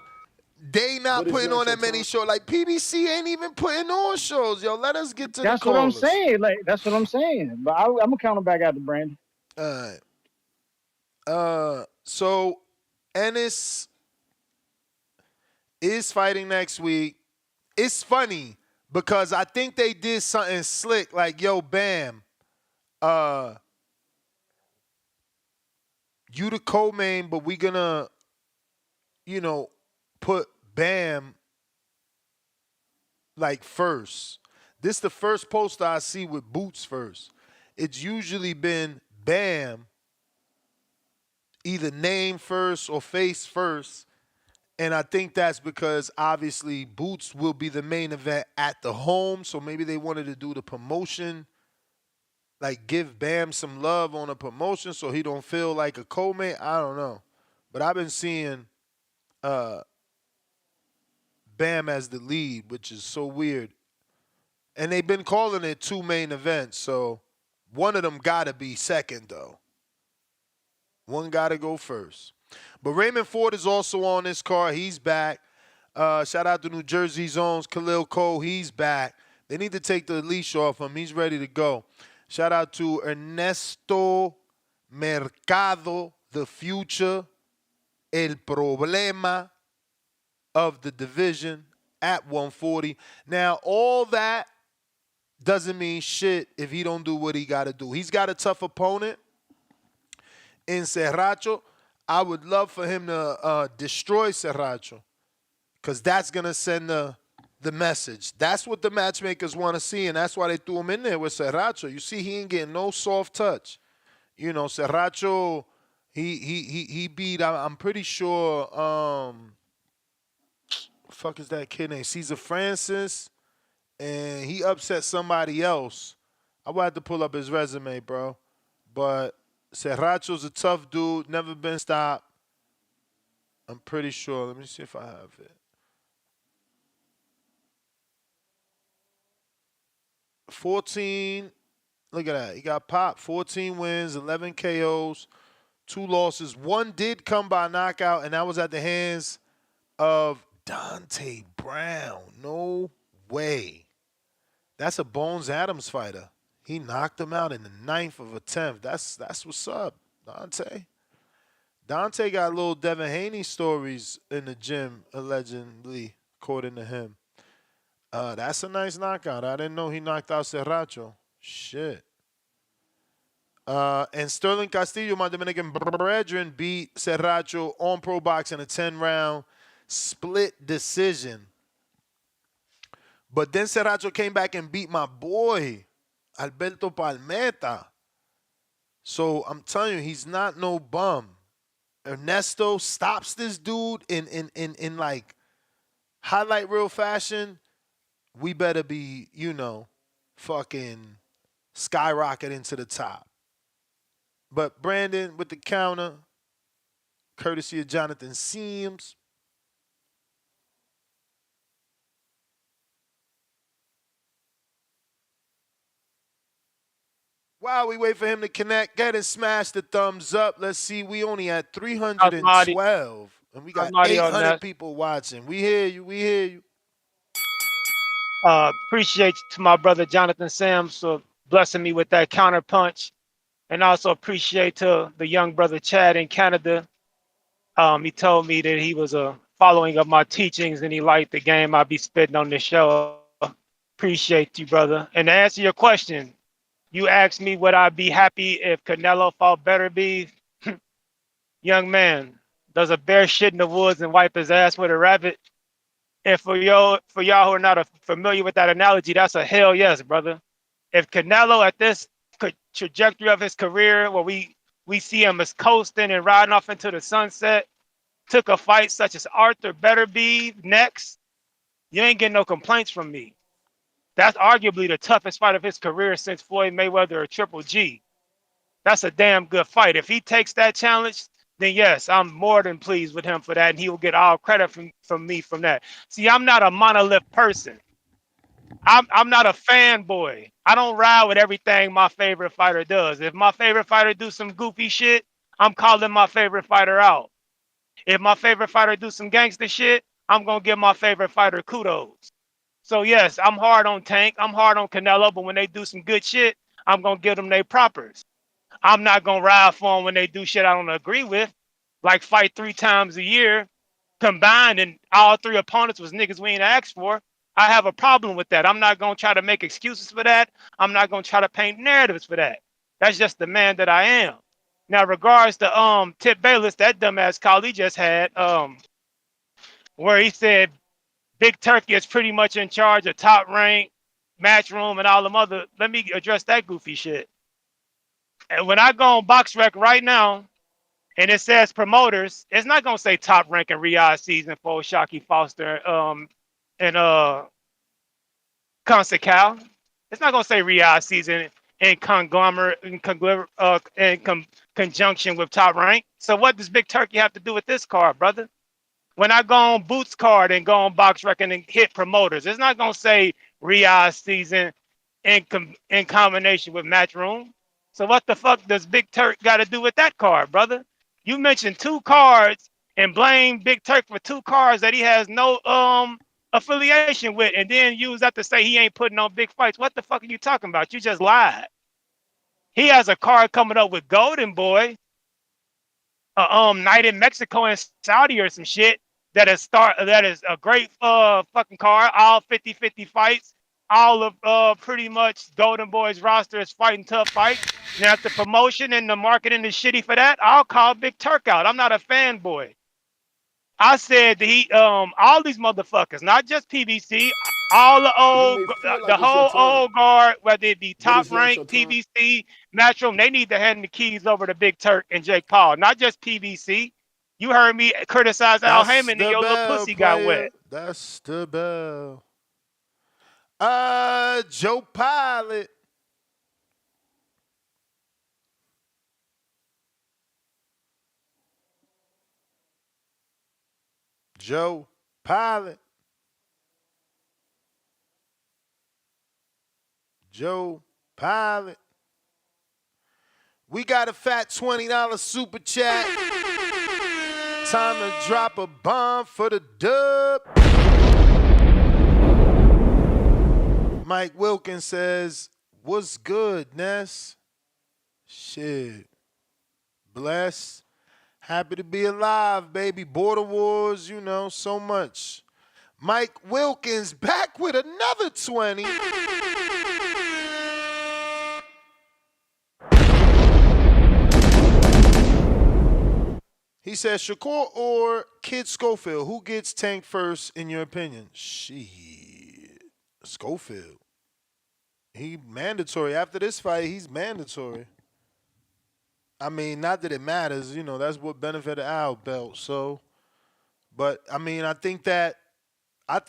they not But it's putting not on your that many time. shows? Like PBC ain't even putting on shows. Yo, let us get to the That's what I'm callers. saying. Like that's what I'm saying. But I'm gonna count them back out to Brandon. All right. So Ennis is fighting next week. It's funny because I think they did something slick. Like, yo, Bam, you the co-main, but we gonna, put Bam like first. This the first poster I see with Boots first. It's usually been Bam, either name first or face first. And I think that's because obviously Boots will be the main event at the home. So maybe they wanted to do the promotion, like give Bam some love on a promotion so he don't feel like a co-main. I don't know. But I've been seeing Bam as the lead, which is so weird. And they've been calling it two main events, so one of them got to be second, though. One got to go first. But Raymond Ford is also on this card. He's back. Shout out to New Jersey Zones, Khalil Cole. He's back. They need to take the leash off him. He's ready to go. Shout out to Ernesto Mercado, the future, el problema of the division at 140. Now, all that doesn't mean shit if he don't do what he got to do. He's got a tough opponent in Serracho. I would love for him to destroy Serracho because that's going to send the message. That's what the matchmakers want to see, and that's why they threw him in there with Serracho. You see, he ain't getting no soft touch. You know, Serracho, he beat, I'm pretty sure, fuck is that kid name? Cesar Francis. And he upset somebody else. I would have to pull up his resume, bro. But Serracho's a tough dude, never been stopped. I'm pretty sure. Let me see if I have it. 14. Look at that. He got popped. 14 wins, 11 KOs, 2 losses. One did come by knockout, and that was at the hands of Dante Brown. No way. That's a Bones Adams fighter. He knocked him out in the 9th of a 10th. That's what's up, Dante. Dante got little Devin Haney stories in the gym, allegedly, according to him. That's a nice knockout. I didn't know he knocked out Serracho. Shit. And Sterling Castillo, my Dominican brethren, beat Serracho on Pro Box in a 10-round split decision. But then Serracho came back and beat my boy, Alberto Palmeta. So I'm telling you, he's not no bum. Ernesto stops this dude in like highlight reel fashion. We better be, fucking skyrocketing to the top. But Brandon with the counter, courtesy of Jonathan Sims. While we wait for him to connect, go ahead and smash the thumbs up. Let's see, we only had 312, and we got 800 people watching. We hear you. We hear you. Appreciate to my brother Jonathan Sims for blessing me with that counter punch, and also appreciate to the young brother Chad in Canada. He told me that he was a following of my teachings and he liked the game I be spitting on this show. Appreciate you, brother. And to answer your question, you asked me would I be happy if Canelo fought Better Beef? Young man, does a bear shit in the woods and wipe his ass with a rabbit? And for y'all who are not familiar with that analogy, that's a hell yes, brother. If Canelo at this trajectory of his career, where we see him as coasting and riding off into the sunset, took a fight such as Arthur Betterbe next, you ain't getting no complaints from me. That's arguably the toughest fight of his career since Floyd Mayweather or Triple G. That's a damn good fight. If he takes that challenge, then yes, I'm more than pleased with him for that, and he will get all credit from me from that. See, I'm not a monolith person. I'm not a fanboy. I don't ride with everything my favorite fighter does. If my favorite fighter do some goofy shit, I'm calling my favorite fighter out. If my favorite fighter do some gangster shit, I'm gonna give my favorite fighter kudos. So yes, I'm hard on Tank. I'm hard on Canelo, but when they do some good shit, I'm gonna give them their propers. I'm not gonna ride for them when they do shit I don't agree with, like fight 3 times a year combined, and all 3 opponents was niggas we ain't asked for. I have a problem with that. I'm not gonna try to make excuses for that. I'm not gonna try to paint narratives for that. That's just the man that I am. Now, regards to Tip Bayless, that dumbass call he just had, where he said Big Turkey is pretty much in charge of Top Rank, Matchroom, and all them other. Let me address that goofy shit. And when I go on BoxRec right now, and it says promoters, it's not gonna say Top Rank and Riyadh Season 4, Shockey Foster, and Consecal. It's not gonna say Riyadh Season in conglomerate conjunction with Top Rank. So what does Big Turkey have to do with this card, brother? When I go on Boots card and go on BoxRec and hit promoters, it's not gonna say Riyadh Season in combination with Matchroom. So what the fuck does Big Turk got to do with that card, brother? You mentioned 2 cards and blame Big Turk for 2 cards that he has no affiliation with, and then use that to say he ain't putting on big fights. What the fuck are you talking about? You just lied. He has a card coming up with Golden Boy, night in Mexico and Saudi or some shit that is a great fucking card. All 50-50 fights. All of pretty much Golden Boy's roster is fighting tough fights. Now if the promotion and the marketing is shitty for that, I'll call Big Turk out. I'm not a fanboy. I said that he all these motherfuckers, not just PBC, all the the whole old guard, whether it be Top Rank, PBC, Matchroom, they need to hand the keys over to Big Turk and Jake Paul, not just PBC. You heard me criticize Al Heyman, and your little pussy got wet. That's the bell. Joe Pilot. Joe Pilot. Joe Pilot. We got a fat $20 super chat. Time to drop a bomb for the dub. Mike Wilkins says, what's good, Ness? Shit. Blessed. Happy to be alive, baby. Border wars, you know, so much. Mike Wilkins back with another 20. He says, Shakur or Kid Schofield, who gets Tank first in your opinion? Shit. Schofield. He mandatory. After this fight, he's mandatory. I mean, not that it matters. You know, that's what benefited Al belt. So, but, I mean, I think that,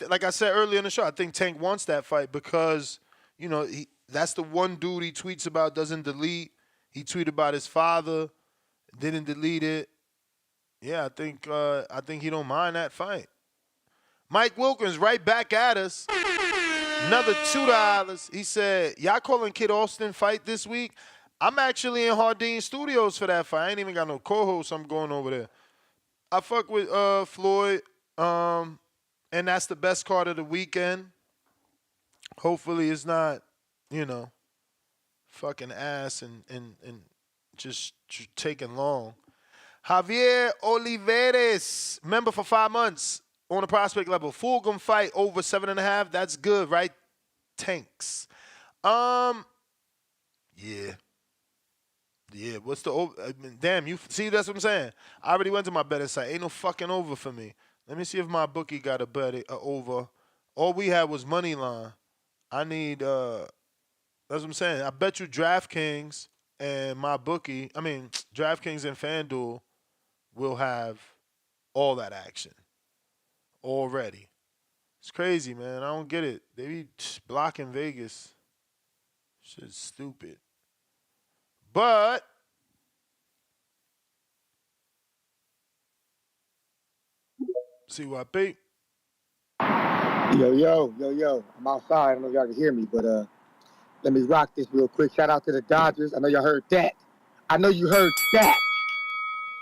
like I said earlier in the show, I think Tank wants that fight because, you know, that's the one dude he tweets about, doesn't delete. He tweeted about his father, didn't delete it. Yeah, I think he don't mind that fight. Mike Wilkins right back at us. Another $2. He said, y'all calling Kid Austin fight this week? I'm actually in Hardin Studios for that fight. I ain't even got no co-host. I'm going over there. I fuck with Floyd, and that's the best card of the weekend. Hopefully it's not, you know, fucking ass and just taking long. Javier Oliveres, member for 5 months on the prospect level. Fulgham fight over 7.5. That's good, right? Tanks. Yeah. Yeah, what's the over? I mean, damn, you see, that's what I'm saying. I already went to my betting site. Ain't no fucking over for me. Let me see if my bookie got a bet over. All we had was money line. I need that's what I'm saying. I bet you DraftKings and my bookie, I mean DraftKings and FanDuel will have all that action already. It's crazy, man. I don't get it. They be blocking Vegas. Shit's stupid. But CYP. Yo. I'm outside. I don't know if y'all can hear me, but let me rock this real quick. Shout out to the Dodgers. I know y'all heard that. I know you heard that.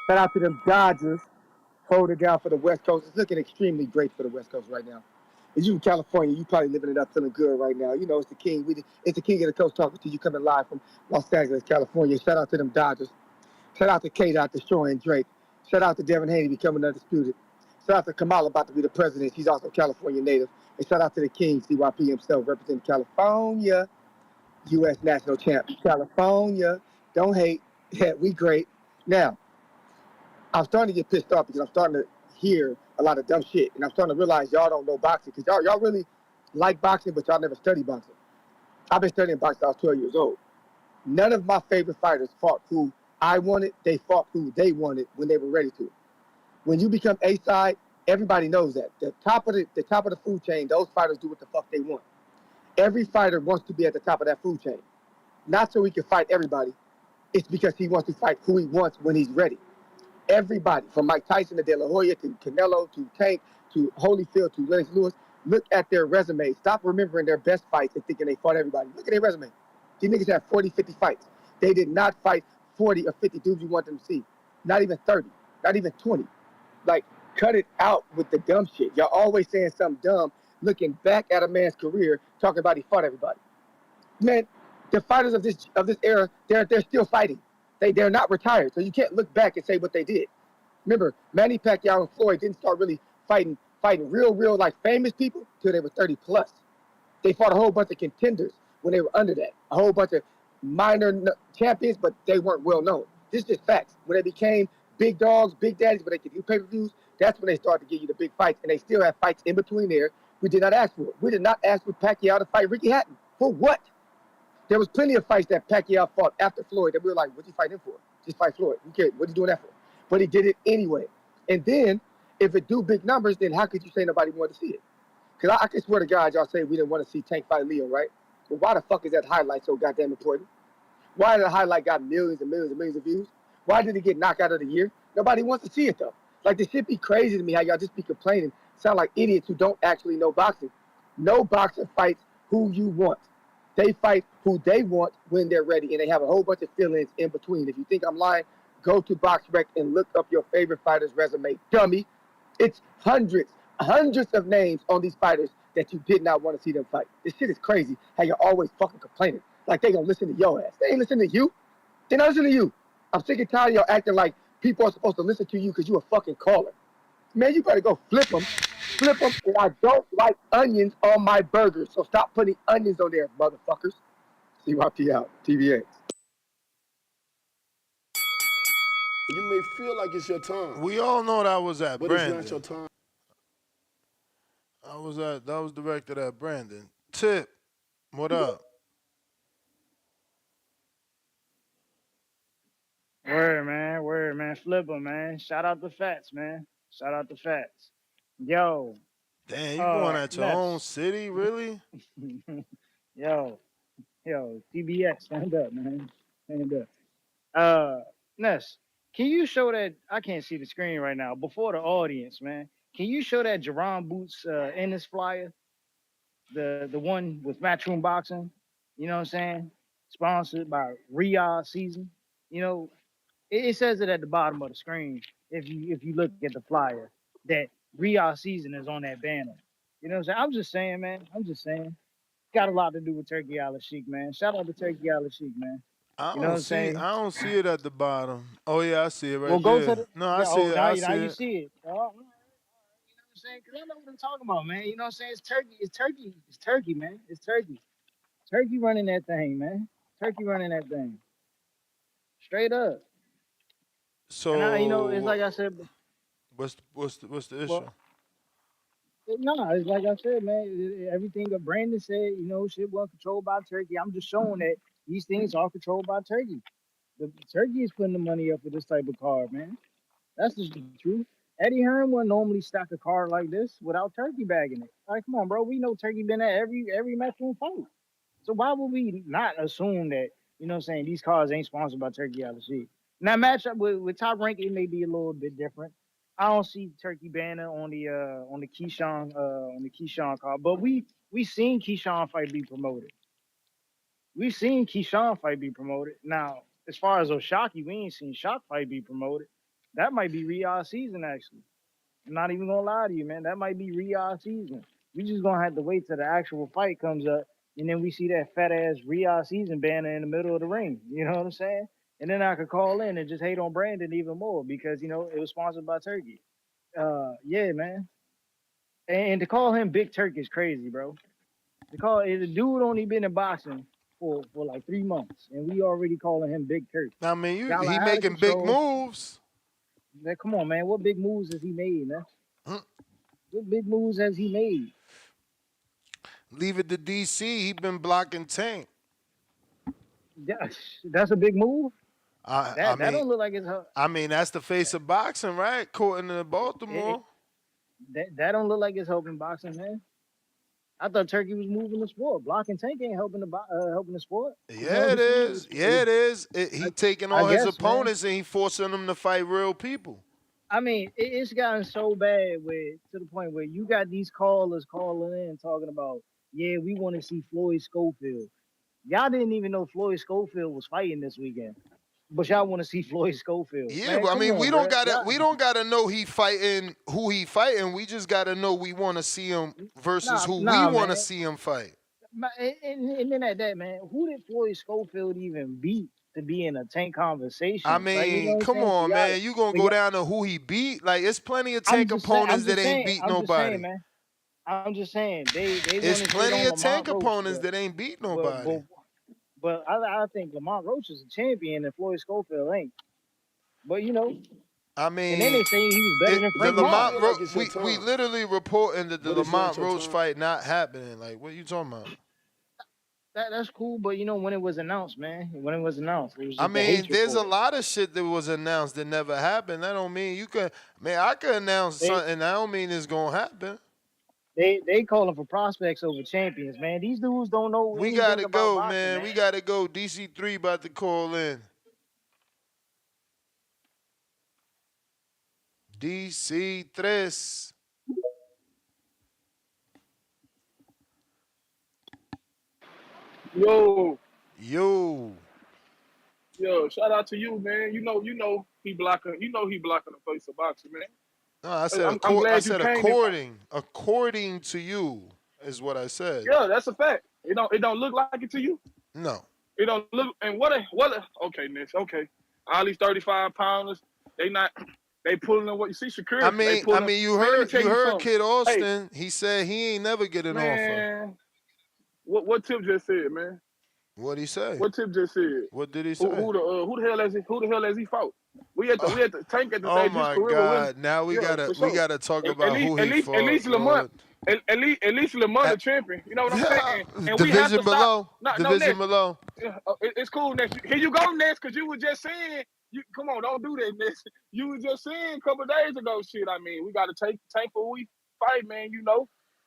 Shout out to them Dodgers. Hold it down for the West Coast. It's looking extremely great for the West Coast right now. If you in California, you probably living it up, feeling good right now. You know, it's the king. It's the king of the coast talking to you coming live from Los Angeles, California. Shout out to them Dodgers. Shout out to K-Dot destroying Drake. Shout out to Devin Haney becoming undisputed. Shout out to Kamala about to be the president. She's also a California native. And shout out to the king, CYP himself, representing California, U.S. national champ. California, don't hate. Yeah, we great. Now, I'm starting to get pissed off because I'm starting to hear a lot of dumb shit. And I'm starting to realize y'all don't know boxing because y'all really like boxing, but y'all never study boxing. I've been studying boxing since I was 12 years old. None of my favorite fighters fought who I wanted. They fought who they wanted when they were ready to. When you become A-side, everybody knows that. The top of the food chain, those fighters do what the fuck they want. Every fighter wants to be at the top of that food chain. Not so he can fight everybody. It's because he wants to fight who he wants when he's ready. Everybody, from Mike Tyson to De La Hoya to Canelo to Tank to Holyfield to Lennox Lewis, look at their resumes. Stop remembering their best fights and thinking they fought everybody. Look at their resume. These niggas have 40, 50 fights. They did not fight 40 or 50 dudes you want them to see. Not even 30. Not even 20. Like, cut it out with the dumb shit. Y'all always saying something dumb, looking back at a man's career, talking about he fought everybody. Man, the fighters of this era, they're still fighting. They're not retired, so you can't look back and say what they did. Remember, Manny Pacquiao and Floyd didn't start really fighting real like famous people till they were 30 plus. They fought a whole bunch of contenders when they were under that. A whole bunch of minor champions, but they weren't well known. This is just facts. When they became big dogs, big daddies, but they could do pay-per-views, that's when they started to give you the big fights, and they still have fights in between there. We did not ask for it. We did not ask for Pacquiao to fight Ricky Hatton. For what? There was plenty of fights that Pacquiao fought after Floyd that we were like, what'd you fight him for? Just fight Floyd. Who cares? What are you doing that for? But he did it anyway. And then, if it do big numbers, then how could you say nobody wanted to see it? Because I can swear to God, y'all say we didn't want to see Tank fight Leo, right? But why the fuck is that highlight so goddamn important? Why did the highlight got millions and millions and millions of views? Why did it get knockout of the year? Nobody wants to see it, though. Like, this shit be crazy to me how y'all just be complaining. Sound like idiots who don't actually know boxing. No boxer fights who you want. They fight who they want when they're ready, and they have a whole bunch of feelings in between. If you think I'm lying, go to BoxRec and look up your favorite fighter's resume. Dummy. It's hundreds of names on these fighters that you did not want to see them fight. This shit is crazy how you're always fucking complaining. Like they gonna listen to your ass. They ain't listening to you. They not listening to you. I'm sick and tired of y'all acting like people are supposed to listen to you because you a fucking caller. Man, you better go flip them. Flip them. And I don't like onions on my burgers. So stop putting onions on there, motherfuckers. CYP out. TVA. You may feel like it's your time, We all know that was at but it's not your Brandon. time. That was directed at Brandon. Tip, what up? Word, man. Flip 'em, man. Shout out to Fats, man. Shout out to Fats. Yo, Damn, you going at your own Ness. city, really? yo, TBS, stand up, man. Stand up. Ness, can you show that? I can't see the screen right now. Before the audience, man, can you show that Jerron Boots in this flyer? The one with Matchroom Boxing. You know what I'm saying? Sponsored by Riyadh Season. You know, it says it at the bottom of the screen. If you look at the flyer, that Riyadh Season is on that banner. You know what I'm saying? I'm just saying, man. I'm just saying. Got a lot to do with Turkey Al Sheik, man. Shout out to Turkey Al Sheik, man. You know what I'm saying? I don't see it at the bottom. Oh yeah, I see it Well, right go to there. the No, I yeah. see Oh, it. now I you now see you it. see it. Oh, all right. You know what I'm saying? Because I know what I'm talking about, man. You know what I'm saying? It's Turkey. It's Turkey. It's Turkey, man. It's Turkey. Turkey running that thing, man. Turkey running that thing. Straight up. And it's like So I said. what's the issue? Well, no, it's like I said, man. Everything that Brandon said, shit was controlled by Turkey. I'm just showing that these things are controlled by Turkey. The Turkey is putting the money up for this type of card, man. That's just the truth. Eddie Hearn wouldn't normally stack a card like this without Turkey bagging it. Like, come on, bro. We know Turkey been at every matchroom fight. So why would we not assume that, you know what I'm saying, these cards ain't sponsored by Turkey LLC? Now matchup with Top Rank, it may be a little bit different. I don't see Turkey banner on the Keyshawn card, but we seen Keyshawn fight be promoted. We've seen Keyshawn fight be promoted. Now, as far as Oshaki, we ain't seen Shock fight be promoted. That might be Riyadh season, actually. I'm not even gonna lie to you, man. That might be Riyadh season. We just gonna have to wait till the actual fight comes up, and then we see that fat ass Riyadh season banner in the middle of the ring. You know what I'm saying? And then I could call in and just hate on Brandon even more because it was sponsored by Turkey. Yeah, man. And to call him Big Turk is crazy, bro. The dude only been in boxing for like 3 months, and we already calling him Big Turk. I mean, Got he like out of making big control. moves. Man, come on, man. What big moves has he made, man? What big moves has he made? Leave it to DC. He been blocking Tank. That's a big move. I That mean, don't look like it's. that's the face of boxing, right? According to Baltimore. That don't look like it's helping boxing, man. I thought Turkey was moving the sport. Blocking Tank ain't helping the sport. Yeah, it is. Yeah, it is. He taking all his guess, man. opponents and he forcing them to fight real people. I mean, it's gotten so bad to the point where you got these callers calling in talking about, yeah, we want to see Floyd Schofield. Y'all didn't even know Floyd Schofield was fighting this weekend, but y'all want to see Floyd Schofield. Yeah, Man, I mean, we don't gotta know who he fighting. We just gotta know we want to see him versus who we want to man. see him fight. And then at that, man, who did Floyd Schofield even beat to be in a Tank conversation? I mean, come on, man. You gonna go down to who he beat? Like, it's plenty of Tank opponents that ain't beat nobody. I'm just saying, they It's plenty of Tank opponents that ain't beat nobody. But I think Lamont Roach is a champion and Floyd Schofield ain't. But I mean, and then they say he was better than Frank Martin. We literally reporting that the Lamont Roach fight not happening. Like, what are you talking about? That's cool, but when it was announced, man, it was just I mean, there's a lot of shit that was announced that never happened. That don't mean I could announce something. That don't mean it's gonna happen. They calling for prospects over champions, man. These dudes don't know. We gotta go, boxing, man. We gotta go. DC3 about to call in. DC3. Yo, shout out to you, man. You know he blocking the face of boxing, man. No, I said I'm glad you came according to you is what I said. Yeah, that's a fact. It don't look like it to you. No. It don't look. And what a okay, Nick. Okay, all these 35-pounders, they pulling on what you see. Shakur. I mean, you heard Kid Austin. Hey, he said he ain't never get an offer. What Tip just said, man? What'd he say? What Tip just said? What did he say? Who the hell has he fought? We at the Tank at the stage. Oh my God! Now we gotta talk about who he fought. At least Lamont the champion. You know what I'm saying? And division below. Division below. It's cool, Ness. Here you go, Ness, because you were just saying. Come on, don't do that, Ness. You were just saying a couple of days ago, shit. I mean, we gotta take Tank for who we fight, man.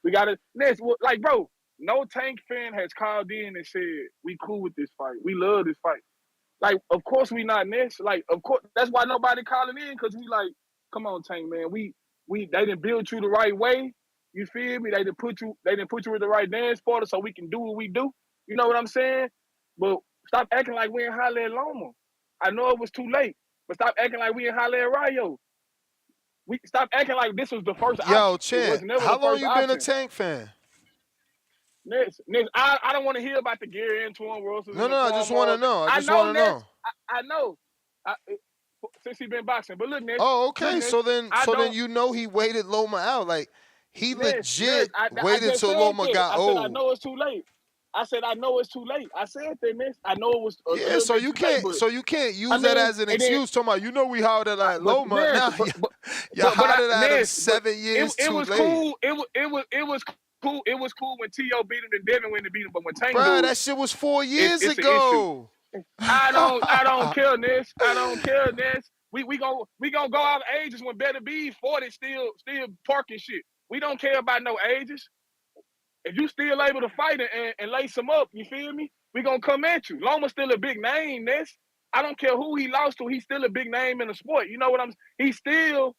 We gotta Ness. Like, bro. No Tank fan has called in and said, we cool with this fight. We love this fight. Like, of course we not next. Like, of course, that's why nobody calling in, because we like, come on, Tank, man. They didn't build you the right way. You feel me? They didn't put you in the right dance party so we can do what we do. You know what I'm saying? But stop acting like we in Halle at Loma. I know it was too late, but stop acting like we in Halle at Rayo. We stop acting like this was the first option. Yo, Chan, how long you been a Tank fan? Next, I don't want to hear about the Gary Antoine Wilson. No, I just want to know. I know. Since he been boxing, but look, Nick. Oh, okay. So then he waited Loma out. Like he legit waited till Loma got old. I know it's too late. I said I know it's too late. I said that, Nick. I know it was. So you can't use that as an excuse. Talking about we hollered at like Loma. Now you hollered at him 7 years too late. Cool. It was cool. It was cool when T.O. beat him and Devin went to beat him, but when Tank that shit was 4 years ago. I don't care, Ness. I don't care, Ness. We gonna go out of ages when better be 40 still parking shit. We don't care about no ages. If you still able to fight and lace them up, you feel me? We gonna come at you. Loma's still a big name, Ness. I don't care who he lost to, he's still a big name in the sport. You know what he's still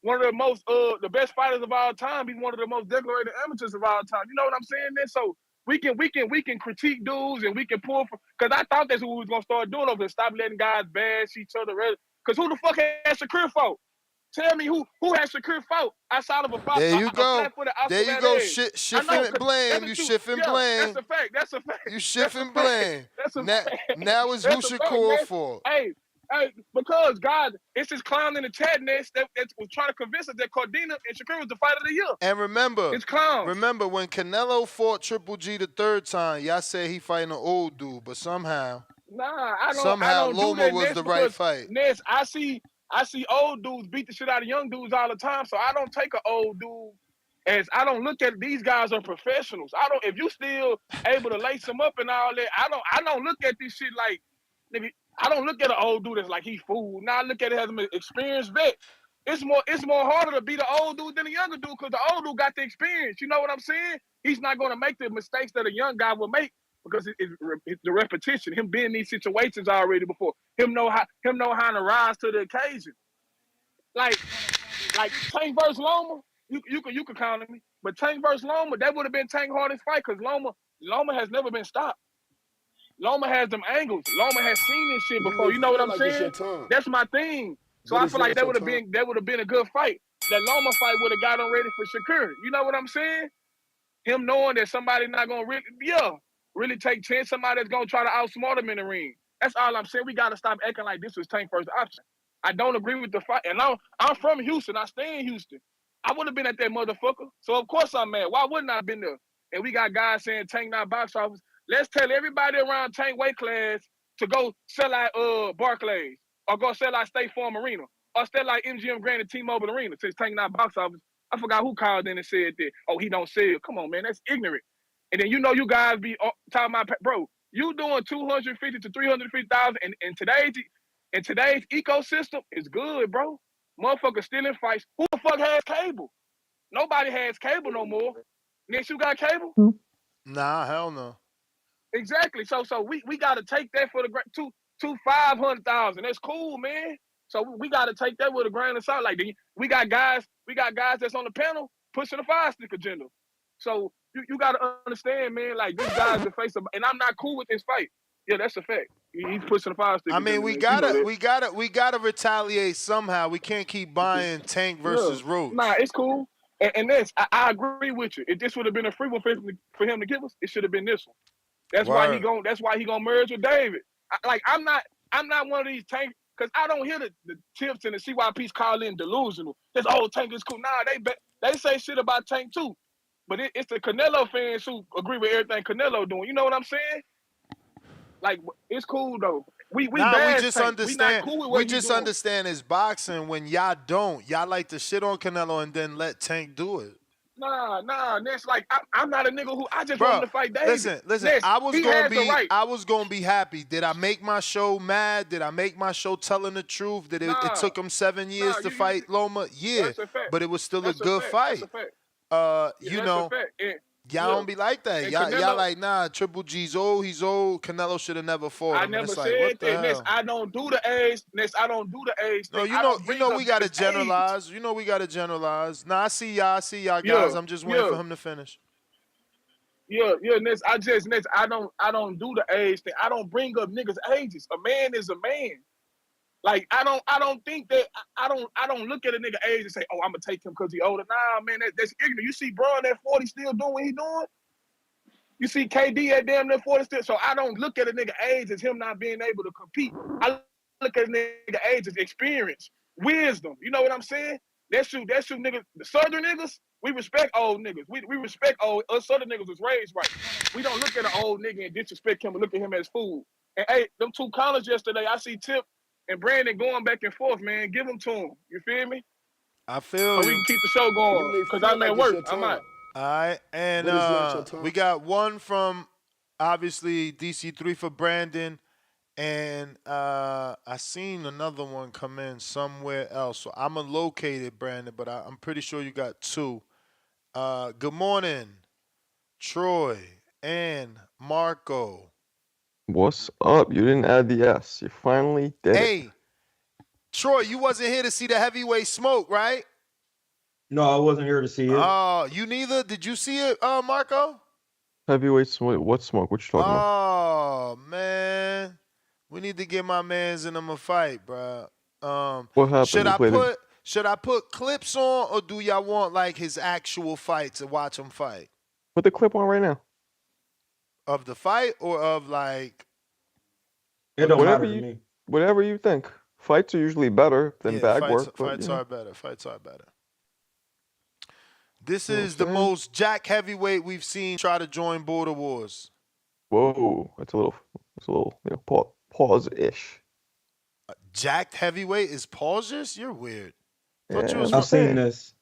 one of the most the best fighters of all time. He's one of the most decorated amateurs of all time. You know what I'm saying, Ness? So we can critique dudes and we can pull from, because I thought that's what we was gonna start doing over there. Stop letting guys bash each other. Because who the fuck has Shakur fought? Tell me who has Shakur fought outside of a There you go. flat-footed Oscar There you go. Valdez? Shifting blame. You shifting blame. That's a fact. That's a fact. You shifting blame. That's a fact. Now it's who Shakur for. Hey, because God, it's this clown in the chat nest that was trying to convince us that Cordina and Shakur was the fight of the year. And remember, it's clown. Remember when Canelo fought Triple G the third time, y'all said he fighting an old dude, but somehow I don't Loma do that, was Ness, the right fight. Ness, I see old dudes beat the shit out of young dudes all the time, so I don't take an old dude as I don't look at these guys are professionals. If you still able to lace them up and all that, I don't look at this shit like nigga. I don't look at an old dude as like he fool. Now I look at it as an experienced vet. It's more harder to beat an old dude than a younger dude because the old dude got the experience. You know what I'm saying? He's not going to make the mistakes that a young guy will make because it's the repetition. Him being in these situations already before. Him know how to rise to the occasion. Like Tank versus Loma, you could count on me. But Tank versus Loma, that would have been Tank's hardest fight because Loma has never been stopped. Loma has them angles. Loma has seen this shit before. You know what I'm saying? That's my thing. So I feel like that would have been a good fight. That Loma fight would have got him ready for Shakur. You know what I'm saying? Him knowing that somebody not gonna really take chance, somebody that's gonna try to outsmart him in the ring. That's all I'm saying. We gotta stop acting like this was Tank's first option. I don't agree with the fight. And I'm from Houston. I stay in Houston. I would have been at that motherfucker. So of course I'm mad. Why wouldn't I have been there? And we got guys saying Tank not box office. Let's tell everybody around Tank weight class to go sell out Barclays or go sell out State Farm Arena or sell out MGM Grand and T-Mobile Arena since Tank not box office. I forgot who called in and said that. Oh, he don't sell. Come on, man. That's ignorant. And then you guys be talking about, bro, you doing 250 to 350,000 in today's ecosystem is good, bro. Motherfuckers still in fights. Who the fuck has cable? Nobody has cable no more. Next, you got cable? Nah, hell no. Exactly. So we got to take that for the two 500,000. That's cool, man. So we got to take that with a grain of salt. Like we got guys that's on the panel pushing the 5-stick agenda. So you got to understand, man. Like this guy's the face of, and I'm not cool with this fight. Yeah, that's a fact. He's pushing the 5-stick. I mean, we gotta retaliate somehow. We can't keep buying Tank versus Roach. Nah, it's cool. And this, I agree with you. If this would have been a free one for him to give us, it should have been this one. That's why he gonna merge with David. I'm not one of these Tank, because I don't hear the tips and the CYPs call in delusional. This old Tank is cool. Nah, they say shit about Tank too. But it's the Canelo fans who agree with everything Canelo doing. You know what I'm saying? Like, it's cool though. We just Tank. Understand. We just understand it's boxing when y'all don't. Y'all like to shit on Canelo and then let Tank do it. Nah. That's like I'm not a nigga who I just want to fight David. Listen. Ness, I was gonna be happy. Did I make my show mad? Did I make my show telling the truth? Did it took him 7 years to fight Loma? Yeah, but it was still a good fight. That's a fact. Y'all don't be like that. Y'all like, nah, Triple G's old. He's old. Canelo should have never fought him. I never said that. Ness, I don't do the age. Ness, I don't do the age. No, you know we gotta generalize. You know we gotta generalize. Nah, I see y'all guys. I'm just waiting for him to finish. Yeah, Ness. I don't do the age thing. I don't bring up niggas' ages. A man is a man. Like I don't think that I don't look at a nigga age and say, oh, I'm gonna take him because he older. Nah, man, that's ignorant. You see Braun at 40 still doing what he doing. You see KD at damn near 40 still. So I don't look at a nigga age as him not being able to compete. I look at a nigga age as experience, wisdom. You know what I'm saying? That's you niggas. The Southern niggas, we respect old niggas. We respect old. Us Southern niggas was raised right. We don't look at an old nigga and disrespect him and look at him as fool. And hey, them two collars yesterday, I see Tip and Brandon going back and forth, man. Give them to him. You feel me? I feel so we can keep the show going because I'm at work. I'm out. All right, and we got one from obviously DC3 for Brandon, And I seen another one come in somewhere else. So I'm going to locate it, Brandon, but I'm pretty sure you got two. Good morning, Troy and Marco. What's up? You didn't add the S. You finally did it. Hey, Troy, you wasn't here to see the heavyweight smoke, right? No, I wasn't here to see it. Oh, you neither? Did you see it, Marco? Heavyweight smoke. What smoke? What you talking about? Oh, man. We need to get my mans in them a fight, bro. What happened? Should I put clips on, or do y'all want like his actual fight to watch him fight? Put the clip on right now. Of the fight or of like? It don't whatever matter to you, me. Whatever you think. Fights are usually better than bag work. Fights are better. Fights are better. This You know is what I'm the saying? most jack heavyweight we've seen try to join Border Wars. Whoa, that's a little, pause-ish. Jacked heavyweight is pauses? You're weird. Thought you Yeah, was I've seen this.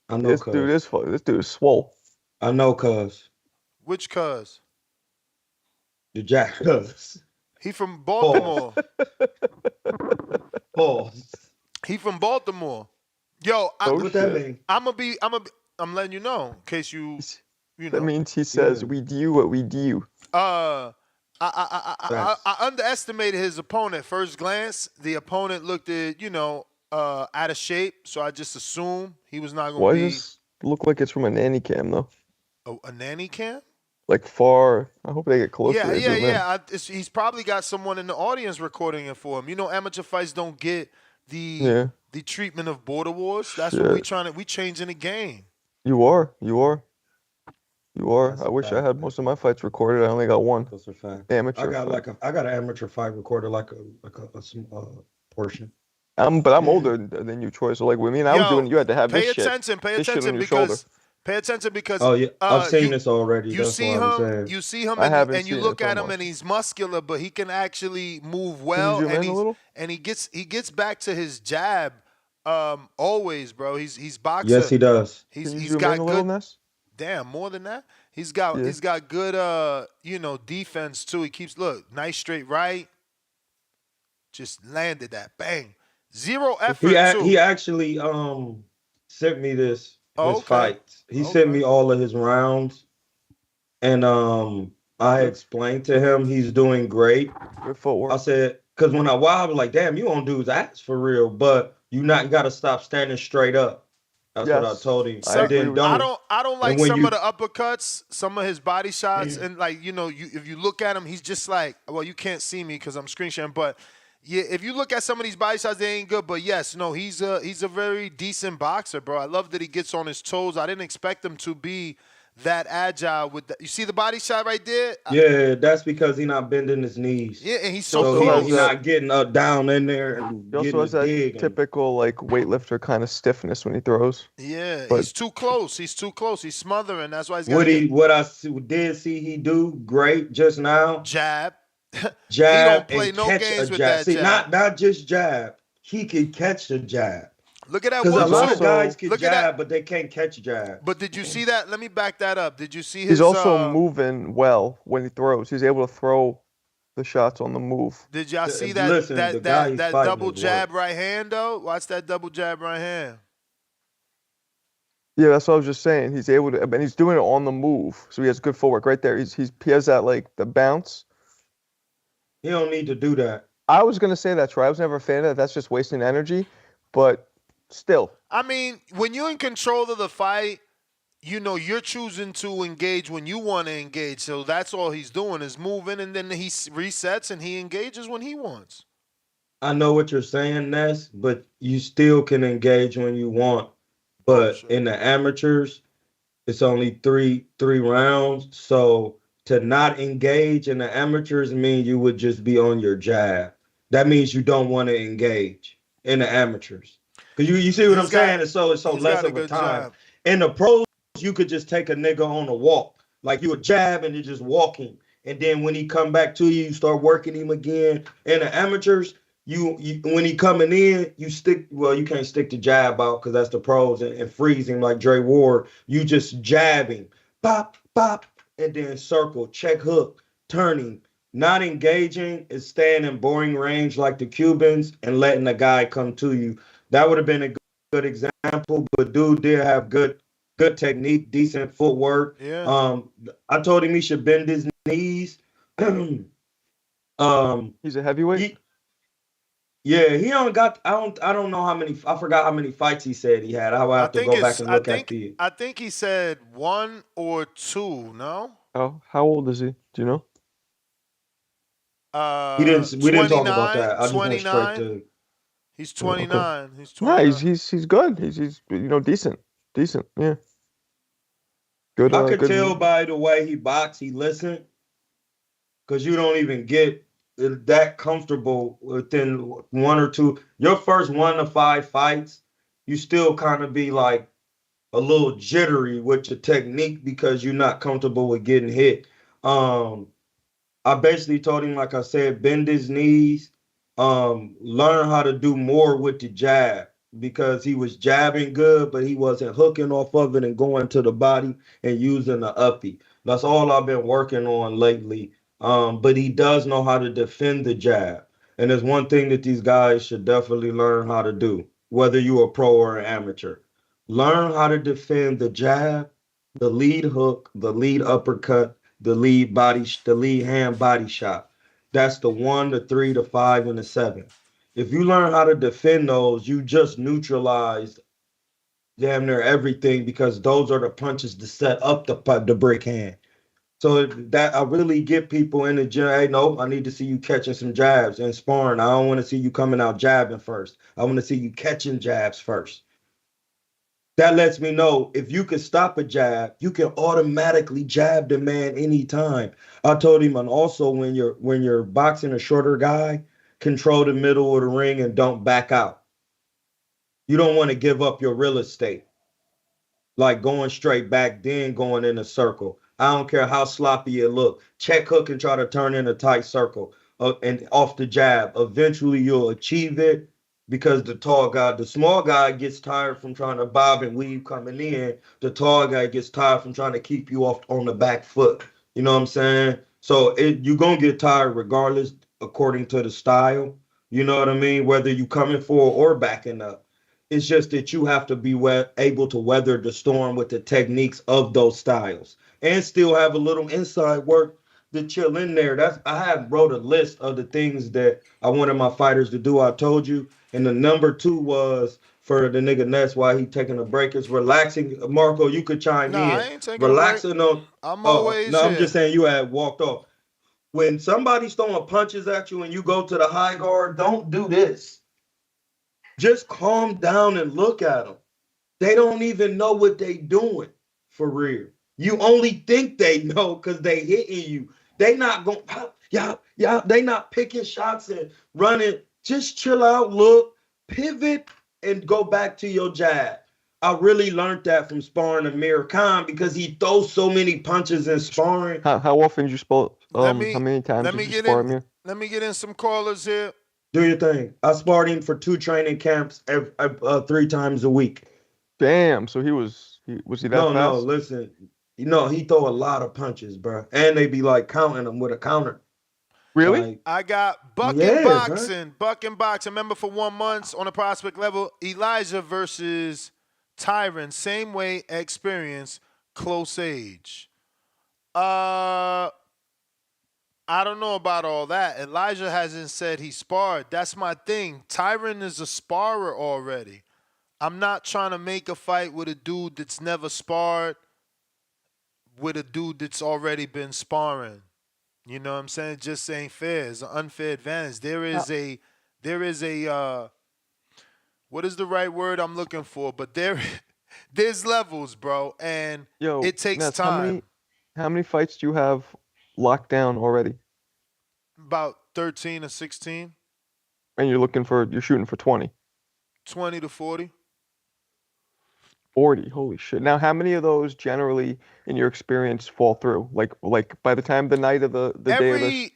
I know This cuz. dude is swole. I know cuz. Which cuz? The Jack cuz. He from Baltimore. Pause. He from Baltimore. Yo, What that mean? I'm letting you know in case you know. That means he says, we do what we do. I underestimated his opponent first glance. The opponent looked out of shape, so I just assumed he was not Why going to does this look like it's from a nanny cam, though? a nanny cam. Like far. I hope they get closer. Yeah. He's probably got someone in the audience recording it for him. You know, amateur fights don't get the treatment of Border Wars. That's what we changing the game. You are. I wish I had most of my fights recorded. I only got one. That's a fact. Amateur. I got an amateur fight recorded, like a portion. But I'm older than you, Troy. So like with me, and I was doing. You had to have this shit. Pay this shit attention on your shoulder. Pay attention because Oh yeah, I've seen this already. You That's see what I'm him, saying. you see him, I haven't and you seen look it so at him, much. and he's muscular, but he can actually move Can well, you zoom in a little? and he gets back to his jab. Always, bro. He's boxer. Yes, he does. He's Can you zoom got in a good. little, Ness? Damn, more than that. He's got good defense too. He keeps nice straight right. Just landed that bang. Zero effort too. He actually sent me his fights. He sent me all of his rounds, and I explained to him he's doing great. Good footwork. I said, because when I was like, damn, you on dude's ass for real, but you not got to stop standing straight up. That's what I told him. I don't like some of the uppercuts, some of his body shots, and if you look at him, he's just like, well, you can't see me because I'm screen sharing, but yeah, if you look at some of these body shots, they ain't good. But yes, no, he's a very decent boxer, bro. I love that he gets on his toes. I didn't expect him to be that agile with that. You see the body shot right there? Yeah, that's because he's not bending his knees. Yeah, and he's so close. He's not getting up down in there and He also getting has that big. typical like weightlifter kind of stiffness when he throws. Yeah, But- he's too close. He's too close. He's smothering. That's why he's got What I did see he do great just now. Jab. Jab he don't play and no catch games a with jab. that See, jab. not just jab. He can catch the jab. Look at that Because one. a lot of guys can Look at jab, that. but they can't catch jab. But did you see that? Let me back that up. Did you see his? He's also moving well when he throws. He's able to throw the shots on the move. Did y'all see that Listen, the that guy that, he's that fighting double is jab right hand though? Watch that double jab right hand. Yeah, that's what I was just saying. He's able to, and he's doing it on the move, so he has good footwork right there. He has that like the bounce. He don't need to do that. I was gonna say that's right. I was never a fan of that. That's just wasting energy, but still. I mean, when you're in control of the fight, you're choosing to engage when you want to engage. So that's all he's doing is moving, and then he resets and he engages when he wants. I know what you're saying, Ness, but you still can engage when you want. But in the amateurs, it's only three rounds. So to not engage in the amateurs means you would just be on your jab. That means you don't want to engage in the amateurs. Because you see what I'm saying? It's so less of a time. Jab. In the pros, you could just take a nigga on a walk. Like you a jab and you're just walking. And then when he come back to you, you start working him again. In the amateurs, you when he coming in, you can't stick the jab out because that's the pros and freeze him like Dre Ward. You just jab him. Bop, bop, and then circle, check hook, turn him, Not engaging is staying in boring range like the Cubans and letting the guy come to you. That would have been a good example, but dude did have good technique, decent footwork. Yeah. I told him he should bend his knees. He's a heavyweight. He don't got. I don't know how many. I forgot how many fights he said he had. I'll have to go back and look at the. I think he said 1 or 2. No. Oh, how old is he? Do you know? We didn't talk about 29. that. I just went straight 29. to. He's Oh, okay. 29. He's Nah, 29. he's good. He's decent. Yeah. Good. I could good. tell by the way he boxed, he listened, because you don't even get that comfortable within 1 or 2. Your first 1 to 5 fights, you still kind of be like a little jittery with your technique because you're not comfortable with getting hit. I basically told him, like I said, bend his knees, learn how to do more with the jab, because he was jabbing good, but he wasn't hooking off of it and going to the body and using the uppy. That's all I've been working on lately. But he does know how to defend the jab. And there's one thing that these guys should definitely learn how to do, whether you're a pro or an amateur. Learn how to defend the jab, the lead hook, the lead uppercut, the lead hand body shot. That's the 1, the 3, the 5, and the 7. If you learn how to defend those, you just neutralize damn near everything, because those are the punches to set up the brick hand. So that I really get people in the gym. Hey, no, I need to see you catching some jabs and sparring. I don't want to see you coming out jabbing first. I want to see you catching jabs first. That lets me know if you can stop a jab, you can automatically jab the man anytime. I told him, and also when you're boxing a shorter guy, control the middle of the ring and don't back out. You don't want to give up your real estate, like going straight back, then going in a circle. I don't care how sloppy it look. Check hook and try to turn in a tight circle and off the jab. Eventually you'll achieve it, because the small guy gets tired from trying to bob and weave coming in. The tall guy gets tired from trying to keep you off on the back foot. You know what I'm saying? So you're going to get tired regardless, according to the style. You know what I mean? Whether you coming forward or backing up. It's just that you have to be able to weather the storm with the techniques of those styles, and still have a little inside work to chill in there. I have wrote a list of the things that I wanted my fighters to do. I told you, and the number 2 was for the nigga Ness while he taking a break is relaxing. Marco, you could chime in. I ain't taking Relaxing a break. on. I'm always no, I'm here. just saying you had walked off. When somebody's throwing punches at you and you go to the high guard, don't do this. Just calm down and look at them. They don't even know what they doing, for real. You only think they know because they hitting you. They not going, they not picking shots and running. Just chill out, look, pivot, and go back to your jab. I really learned that from sparring Amir Khan, because he throws so many punches in sparring. How often did you spar? How many times did you spar Amir? Let me get in some callers here. Do your thing. I sparred him for 2 training camps 3 times a week. Damn. So was he that fast? No, listen. He throw a lot of punches, bro. And they be like counting them with a counter. Really? Like, I got Bucking Boxing. Bucking Boxing. Remember, for 1 month on a prospect level, Elijah versus Tyron. Same way, experience, close age. I don't know about all that. Elijah hasn't said he sparred. That's my thing. Tyron is a sparrer already. I'm not trying to make a fight with a dude that's never sparred with a dude that's already been sparring. You know what I'm saying? It just ain't fair. It's an unfair advantage. There is a what is the right word I'm looking for? But there's levels, bro, and it takes Ness, time. How many fights do you have locked down already? About 13 or 16. And you're shooting for 20. 20 to 40. 40. Holy shit. Now, how many of those generally, in your experience, fall through? Like by the time the night of the day of the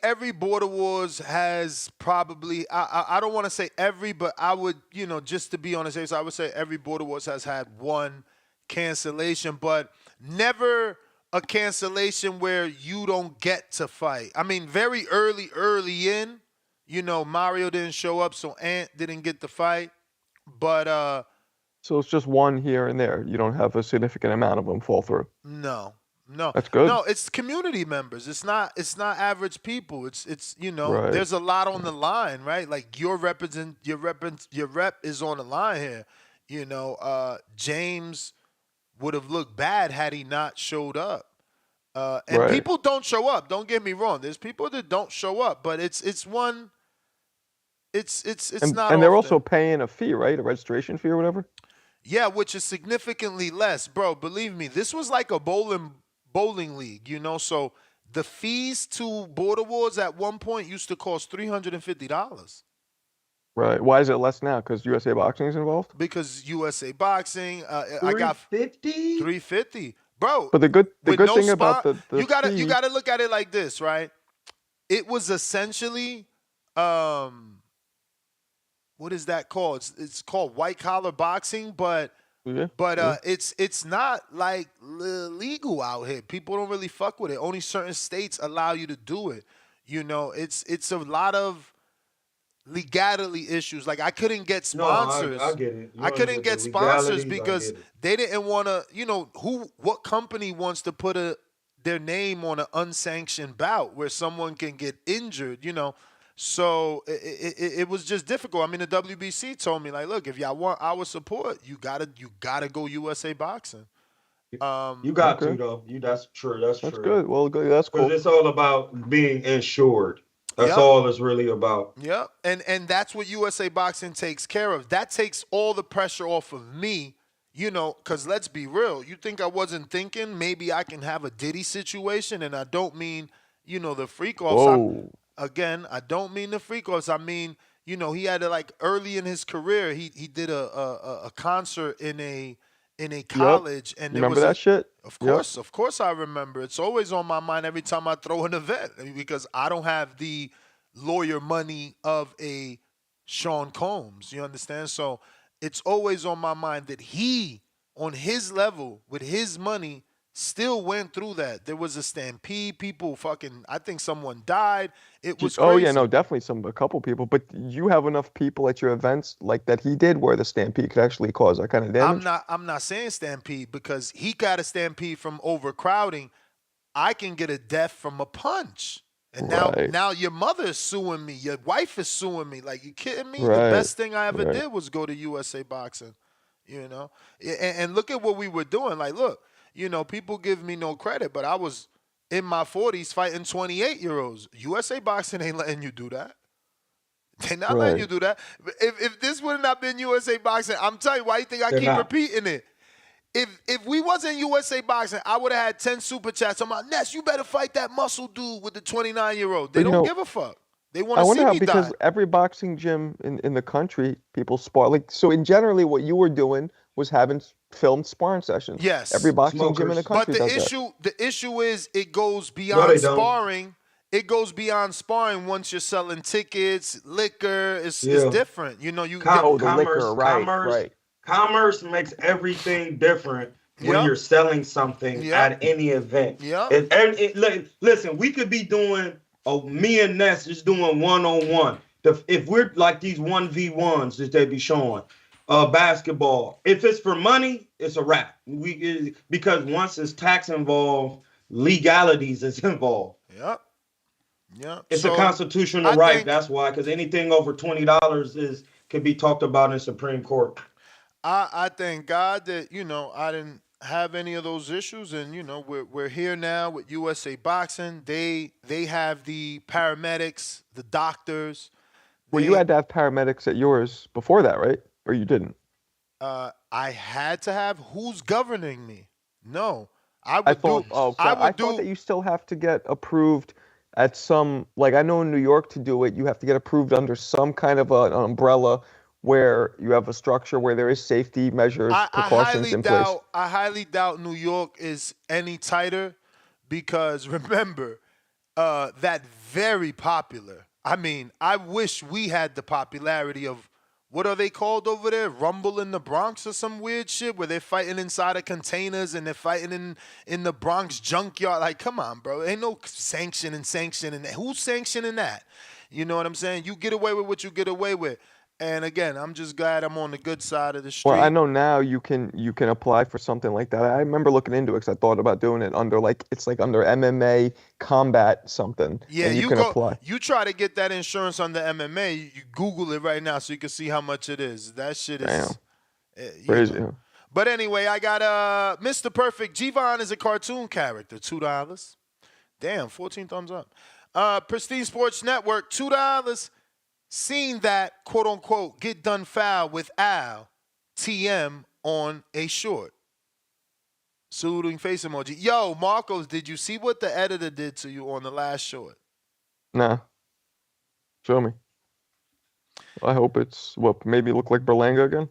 Every Border Wars has probably, I don't want to say every, but I would, just to be on the safe side, I would say every Border Wars has had 1 cancellation, but never a cancellation where you don't get to fight. I mean, very early in, Mario didn't show up, so Ant didn't get the fight. But So it's just one here and there. You don't have a significant amount of them fall through. no, That's good. no, it's community members. It's not average people. It's Right. there's a lot on the line, right? Like your rep is on the line here. James would have looked bad had he not showed up. And Right. people don't show up. Don't get me wrong. There's people that don't show up, but it's And not and they're often. also paying a fee, right? A registration fee or whatever. Yeah, which is significantly less, bro. Believe me, this was like a bowling league, So the fees to Border Wars at one point used to cost $350 Right. Why is it less now? Because USA Boxing is involved. because USA Boxing. I got 350. 350, bro. But the good With thing no about spot, the you fee, gotta look at it like this, right? It was essentially what is that called? It's called white collar boxing, but yeah, it's not like legal out here. People don't really fuck with it. Only certain states allow you to do it. It's a lot of legality issues. Like I couldn't get sponsors. No, I get it. I couldn't get sponsors legalities, because they didn't want to. What company wants to put their name on an unsanctioned bout where someone can get injured? So it was just difficult. I mean, the WBC told me like, look, if y'all want our support, you gotta go USA Boxing. You got to though. That's true. That's good. Well, that's cool. Because it's all about being insured. That's Yep. all it's really about. Yeah, and that's what USA Boxing takes care of. That takes all the pressure off of me, because let's be real. You think I wasn't thinking maybe I can have a Diddy situation, and I don't mean, the freak offs. Whoa. I don't mean the freak offs. I mean, he had to, like early in his career, he did a concert in a college, and You there remember was that shit? Of course I remember. It's always on my mind every time I throw an event because I don't have the lawyer money of a Sean Combs. You understand? So it's always on my mind that he, on his level, with his money, still went through that. There was a stampede. People I think someone died. It was crazy. Oh yeah, no, definitely a couple people. But you have enough people at your events like that he did, where the stampede could actually cause that kind of damage. I'm not saying stampede because he got a stampede from overcrowding. I can get a death from a punch. And now your mother is suing me. Your wife is suing me. Like, you kidding me? Right. The best thing I ever did was go to USA Boxing. And look at what we were doing. Like, look, people give me no credit, but I was in my 40s fighting 28-year-olds. USA Boxing ain't letting you do that. They're not letting you do that. If this would have not been USA Boxing, I'm telling you, why you think I keep repeating it? If we wasn't USA Boxing, I would have had 10 super chats. I'm like, Ness, you better fight that muscle dude with the 29-year-old. They don't give a fuck. They want to see me die. I wonder how, because every boxing gym in the country, people spar. Like, so in generally what you were doing was having filmed sparring sessions. Yes. Every boxing gym in the country But does the issue is it goes beyond sparring. It goes beyond sparring once you're selling tickets, liquor. It's different. You Commerce makes everything different when you're selling something at any event. Listen, we could be doing me and Ness just doing one-on-one. If we're like these 1v1s that they be showing, basketball. If it's for money, it's a wrap. Because once it's tax involved, legalities is involved. It's a constitutional right. That's why, because anything over $20 can be talked about in Supreme Court. I thank God that I didn't have any of those issues, and we're here now with USA Boxing. They have the paramedics, the doctors. Well, you had to have paramedics at yours before that, right? Or you didn't? I had to have. Who's governing me? No, I thought that you still have to get approved at some. Like, I know in New York to do it, you have to get approved under some kind of an umbrella where you have a structure where there is safety measures, precautions in place. I highly doubt New York is any tighter because remember, that very popular. I mean, I wish we had the popularity of what are they called over there? Rumble in the Bronx or some weird shit where they're fighting inside of containers and they're fighting in the Bronx junkyard. Like, come on, bro. Ain't no sanctioning. Who's sanctioning that? You know what I'm saying? You get away with what you get away with. And again, I'm just glad I'm on the good side of the street. Well, I know now you can apply for something like that. I remember looking into it because I thought about doing it under it's like under MMA combat something. Yeah, and you can apply. You try to get that insurance on the MMA. You Google it right now so you can see how much it is. That shit is Crazy. know. But anyway, I got Mr. Perfect. G-Von is a cartoon character. $2. Damn, 14 thumbs up. Pristine Sports Network, $2. Seen that, quote unquote, get done foul with Al TM on a short. Saluting face emoji. Yo, Marcos, did you see what the editor did to you on the last short? Nah. Show me. I hope it's maybe look like Berlanga again.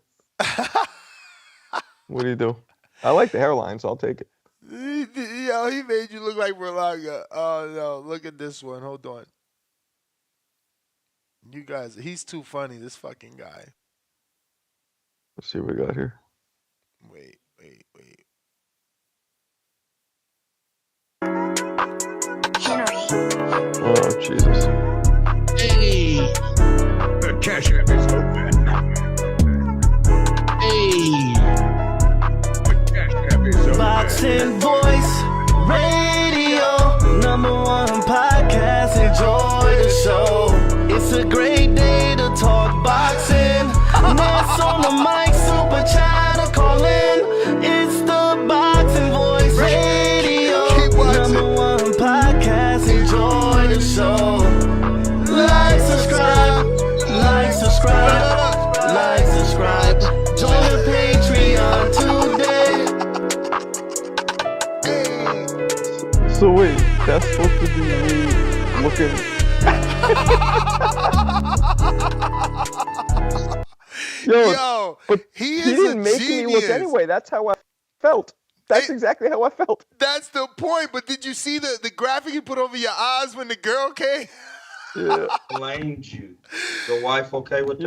What do you do? I like the hairline, so I'll take it. Yo, he made you look like Berlanga. Oh no, look at this one. Hold on. You guys, he's too funny, this fucking guy. Let's see what we got here. Wait. Oh, Jesus. Hey! The cash app is open. Hey! The cash app is open. Boxing Voice Radio, #1 podcast. Enjoy the show. It's a great day to talk boxing. Ness on the mic, super chat to call in. It's the Boxing Voice Radio, #1 podcast. Enjoy the show. Like, subscribe. Join the Patreon today. So wait, that's supposed to be me looking. Yo, but he didn't make me look anyway. That's how I felt. That's exactly how I felt. That's the point. But did you see the graphic you put over your eyes when the girl came? Yeah. Blamed you. The wife okay with that?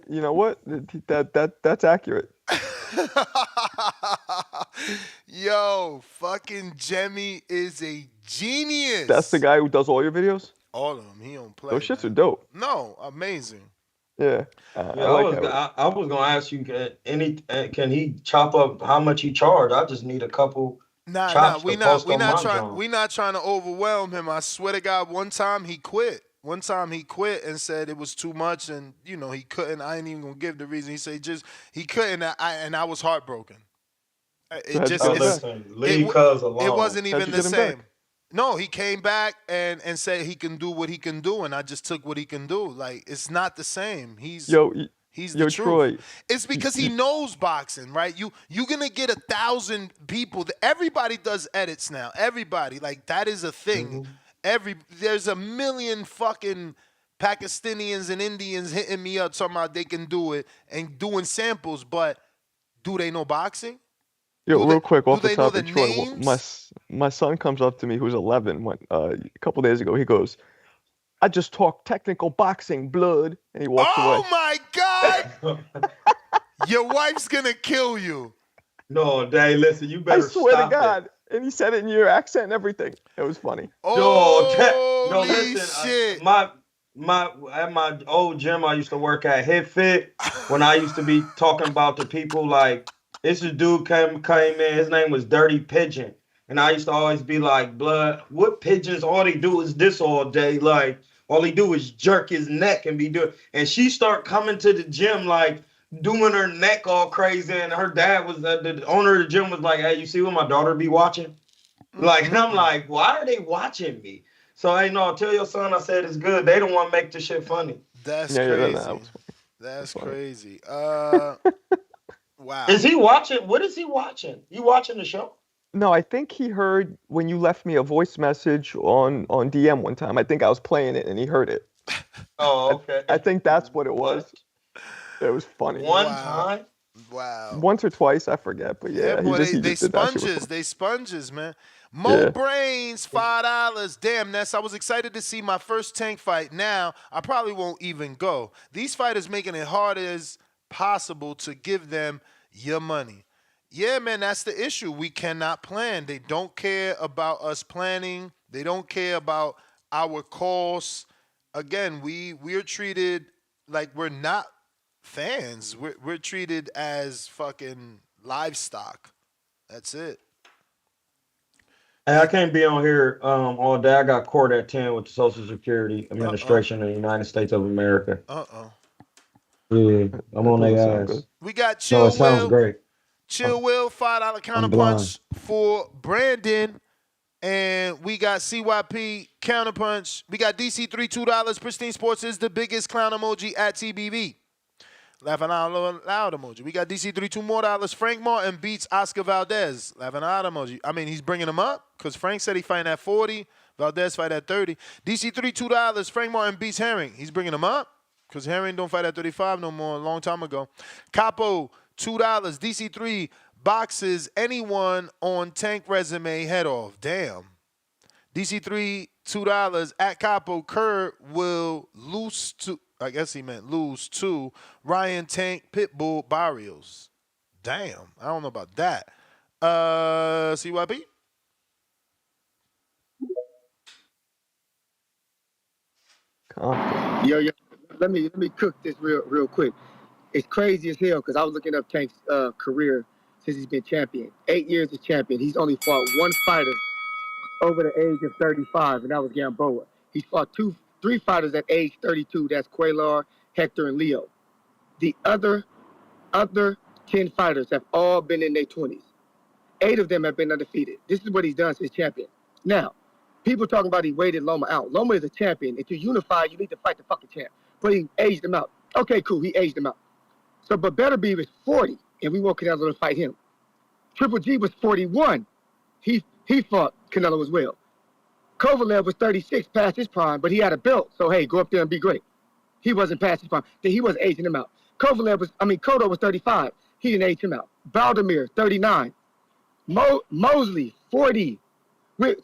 You know what? That's accurate. Yo, fucking Jemmy is a genius. That's the guy who does all your videos? All of them. He don't play. Those shits are dope. No, amazing. Yeah. I was gonna ask you, can he chop up how much he charged? I just need a couple. Nah, we not trying to overwhelm him. I swear to God, one time he quit and said it was too much, and he couldn't. I ain't even gonna give the reason. He said he couldn't, and I was heartbroken. It wasn't even the same. No, he came back and said he can do what he can do, and I just took what he can do. Like, it's not the same. He's the truth. Troy. It's because he knows boxing, right? You're gonna get 1,000 people. Everybody does edits now. Everybody, like, that is a thing. There's a million fucking Pakistanians and Indians hitting me up talking about they can do it and doing samples, but do they know boxing? Yo, real quick, off the they know topic, the Troy, names? my son comes up to me, who's 11, a couple days ago. He goes, "I just talk technical boxing, blood," and he walks away. Oh my God! Your wife's gonna kill you. No, Dave, listen, you better stop. I swear to God. And he said it in your accent and everything. It was funny. No, listen, shit. At my old gym I used to work at, Hit Fit, when I used to be talking about the people, like, this dude came in, his name was Dirty Pigeon. And I used to always be like, blood, what pigeons, all they do is this all day. Like, all they do is jerk his neck and be doing. And she start coming to the gym, like, doing her neck all crazy. And her dad was, the owner of the gym was like, hey, you see what my daughter be watching? Like, and I'm like, why are they watching me? So, hey, no, tell your son I said it's good. They don't want to make this shit funny. That's crazy. That's crazy. Wow. Is he watching? What is he watching? You watching the show? No, I think he heard when you left me a voice message on DM one time. I think I was playing it and he heard it. Oh, okay. I think that's what it was. It was funny. One time? Wow. Once or twice, I forget. But yeah, boy, he just they did that shit. sponges. They sponges, man. Mo Brains, $5. Damn, Ness, I was excited to see my first Tank fight. Now, I probably won't even go. These fighters making it hard as possible to give them your money. Yeah, man, that's the issue. We cannot plan. They don't care about us planning. They don't care about our costs. Again, we're treated like we're not fans. We're treated as fucking livestock. That's it. Hey, I can't be on here all day. I got court at 10 with the Social Security Administration of the United States of America. Yeah, I'm on their ass. We got No, Chill it sounds Will. great. Chill Will, $5 I'm blind. counterpunch for Brandon. And we got CYP counterpunch. We got DC3 $2. Pristine Sports is the biggest clown emoji at TBV. Laughing out loud emoji. We got DC3 $2 more. Frank Martin beats Oscar Valdez. Laughing out emoji. I mean, he's bringing him up because Frank said he fighting at 40. Valdez fight at 30. DC3 $2. Frank Martin beats Herring. He's bringing him up because Herring don't fight at 35 no more. A long time ago. Capo $2. DC3 boxes anyone on Tank resume head off. Damn. DC3 $2 at Capo. Kerr will lose to. I guess he meant lose to Ryan Tank Pitbull Barrios. Damn. I don't know about that. CYP? Yo, let me cook this real quick. It's crazy as hell because I was looking up Tank's career since he's been champion. 8 years as champion. He's only fought one fighter over the age of 35, and that was Gamboa. He's fought three fighters at age 32. That's Quaylar, Hector, and Leo. The other 10 fighters have all been in their 20s. 8 of them have been undefeated. This is what he's done since champion. Now, people talking about he waited Loma out. Loma is a champion. If you unify, you need to fight the fucking champ. But he aged him out. Okay, cool. He aged him out. So, but Beterbiev was 40, and we want Canelo to fight him. Triple G was 41. He fought Canelo as well. Kovalev was 36, past his prime, but he had a belt. So, hey, go up there and be great. He wasn't past his prime. He wasn't aging him out. Cotto was 35. He didn't age him out. Baldomir, 39. Mosley, 40.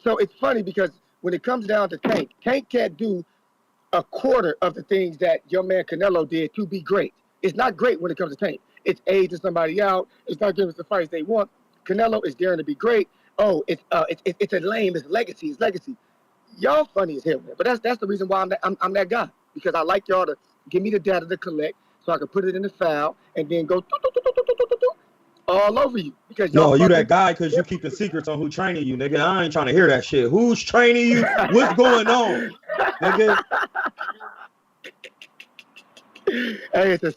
So it's funny because when it comes down to Tank can't do a quarter of the things that your man Canelo did to be great. It's not great when it comes to Tank. It's aging somebody out. It's not giving us the fights they want. Canelo is daring to be great. Oh, it's a lame. It's legacy. It's legacy. Y'all funny as hell, man. But that's the reason why I'm that guy, because I like y'all to give me the data to collect so I can put it in the file and then go all over you. Because No, you that guy because you keeping secrets on who training you, nigga. I ain't trying to hear that shit. Who's training you? What's going on, nigga? Hey, it's a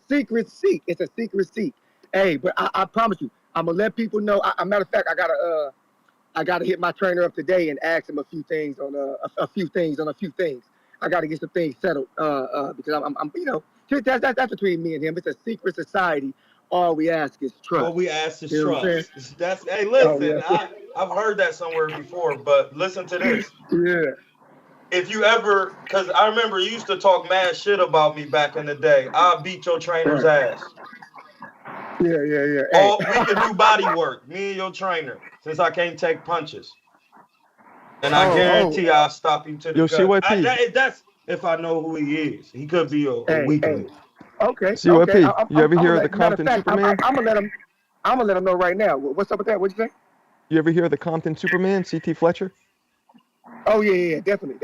secret seek. It's a secret seek. Hey, but I promise you, I'm gonna let people know. Matter of fact, I gotta hit my trainer up today and ask him a few things on a few things. I gotta get some things settled because I'm that's between me and him. It's a secret society. All we ask is trust. All we ask is You know what I'm trust. Hey, listen, yeah. I've heard that somewhere before, but listen to this. Yeah. If you ever, because I remember you used to talk mad shit about me back in the day. I'll beat your trainer's ass. Yeah. Hey. We could do body work, me and your trainer, since I can't take punches. And I guarantee I'll stop him to the gut. CYP. That's if I know who he is. He could be a weakling. Okay. CYP, you ever hear of the Compton Superman? I'm gonna let him know right now. What's up with that? What'd you say? You ever hear of the Compton Superman, CT Fletcher? Oh yeah, definitely.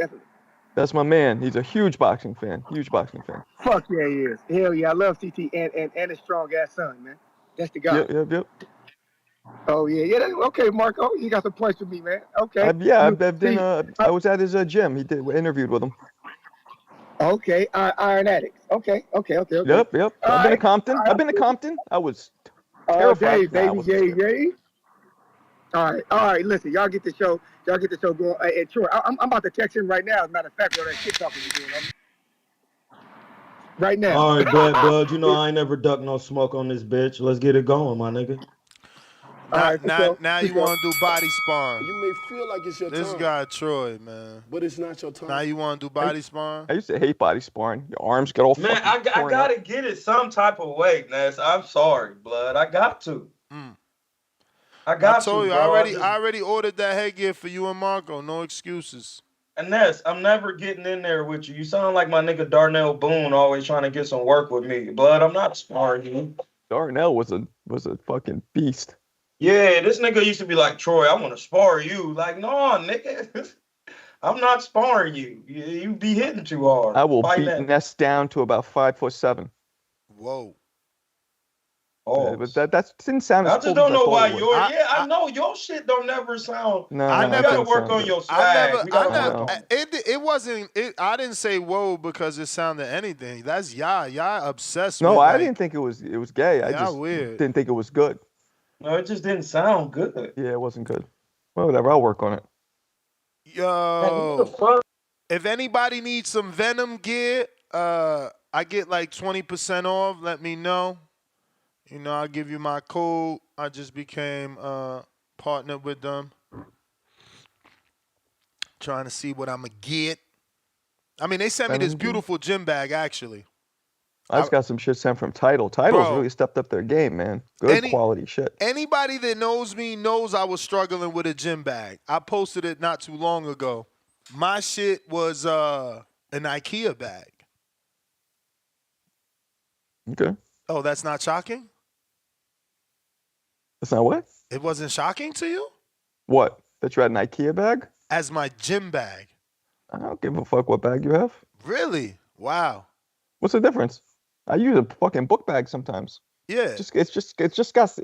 That's my man. He's a huge boxing fan. Fuck yeah, he is. Hell yeah, I love CT and his strong ass son, man. That's the guy. Yep. Oh yeah. Okay, Marco, you got some points for me, man. Okay. I was at his gym. We interviewed with him. Okay, Iron Addicts. Okay. Yep. I've been to Compton. I was terrified. Yay. All right. Listen, y'all get the show going. And sure, I'm about to text him right now. As a matter of fact, all that shit talking you're doing. Right now. All right, bud. You know I ain't never duck no smoke on this bitch. Let's get it going, my nigga. Now you want to do body sparring. You may feel like it's your time. This guy Troy, man. But it's not your time. Now you want to do body sparring? I used to hate body sparring. Your arms get all man. I gotta get it some type of way, Ness. I'm sorry, blood. I got to. I got told you, you, bro. I already ordered that headgear for you and Marco. No excuses. And Ness, I'm never getting in there with you. You sound like my nigga Darnell Boone always trying to get some work with me. Blood, I'm not sparring you. Darnell was a fucking beast. Yeah, this nigga used to be like, Troy, I want to spar you. Like, no, nigga. I'm not sparring you. You be hitting too hard. I will Fight beat that. Ness down to about 5'7". Whoa. But that didn't sound as I cool just as don't I know thought why it would. you're. I know your shit don't never sound. No, I no, You it gotta didn't work sound on good. your swag. We gotta work on it. It wasn't. I didn't say whoa because it sounded anything. That's y'all obsessed No, with. I Like, didn't think it was gay. I y'all just weird. didn't think it was good. No, it just didn't sound good. Yeah, it wasn't good. Well, whatever. I'll work on it. Yo, if anybody needs some Venom gear, I get like 20% off. Let me know. You know, I'll give you my code. I just became partnered with them. Trying to see what I'm going to get. I mean, they sent me this Venom gear? beautiful gym bag, actually. I just got some shit sent from Tidal. Tidal's Bro, really stepped up their game, man. Good quality shit. Anybody that knows me knows I was struggling with a gym bag. I posted it not too long ago. My shit was an IKEA bag. Okay. Oh, that's not shocking? That's not what? It wasn't shocking to you? What? That you had an IKEA bag? As my gym bag. I don't give a fuck what bag you have. Really? Wow. What's the difference? I use a fucking book bag sometimes. Yeah. It just has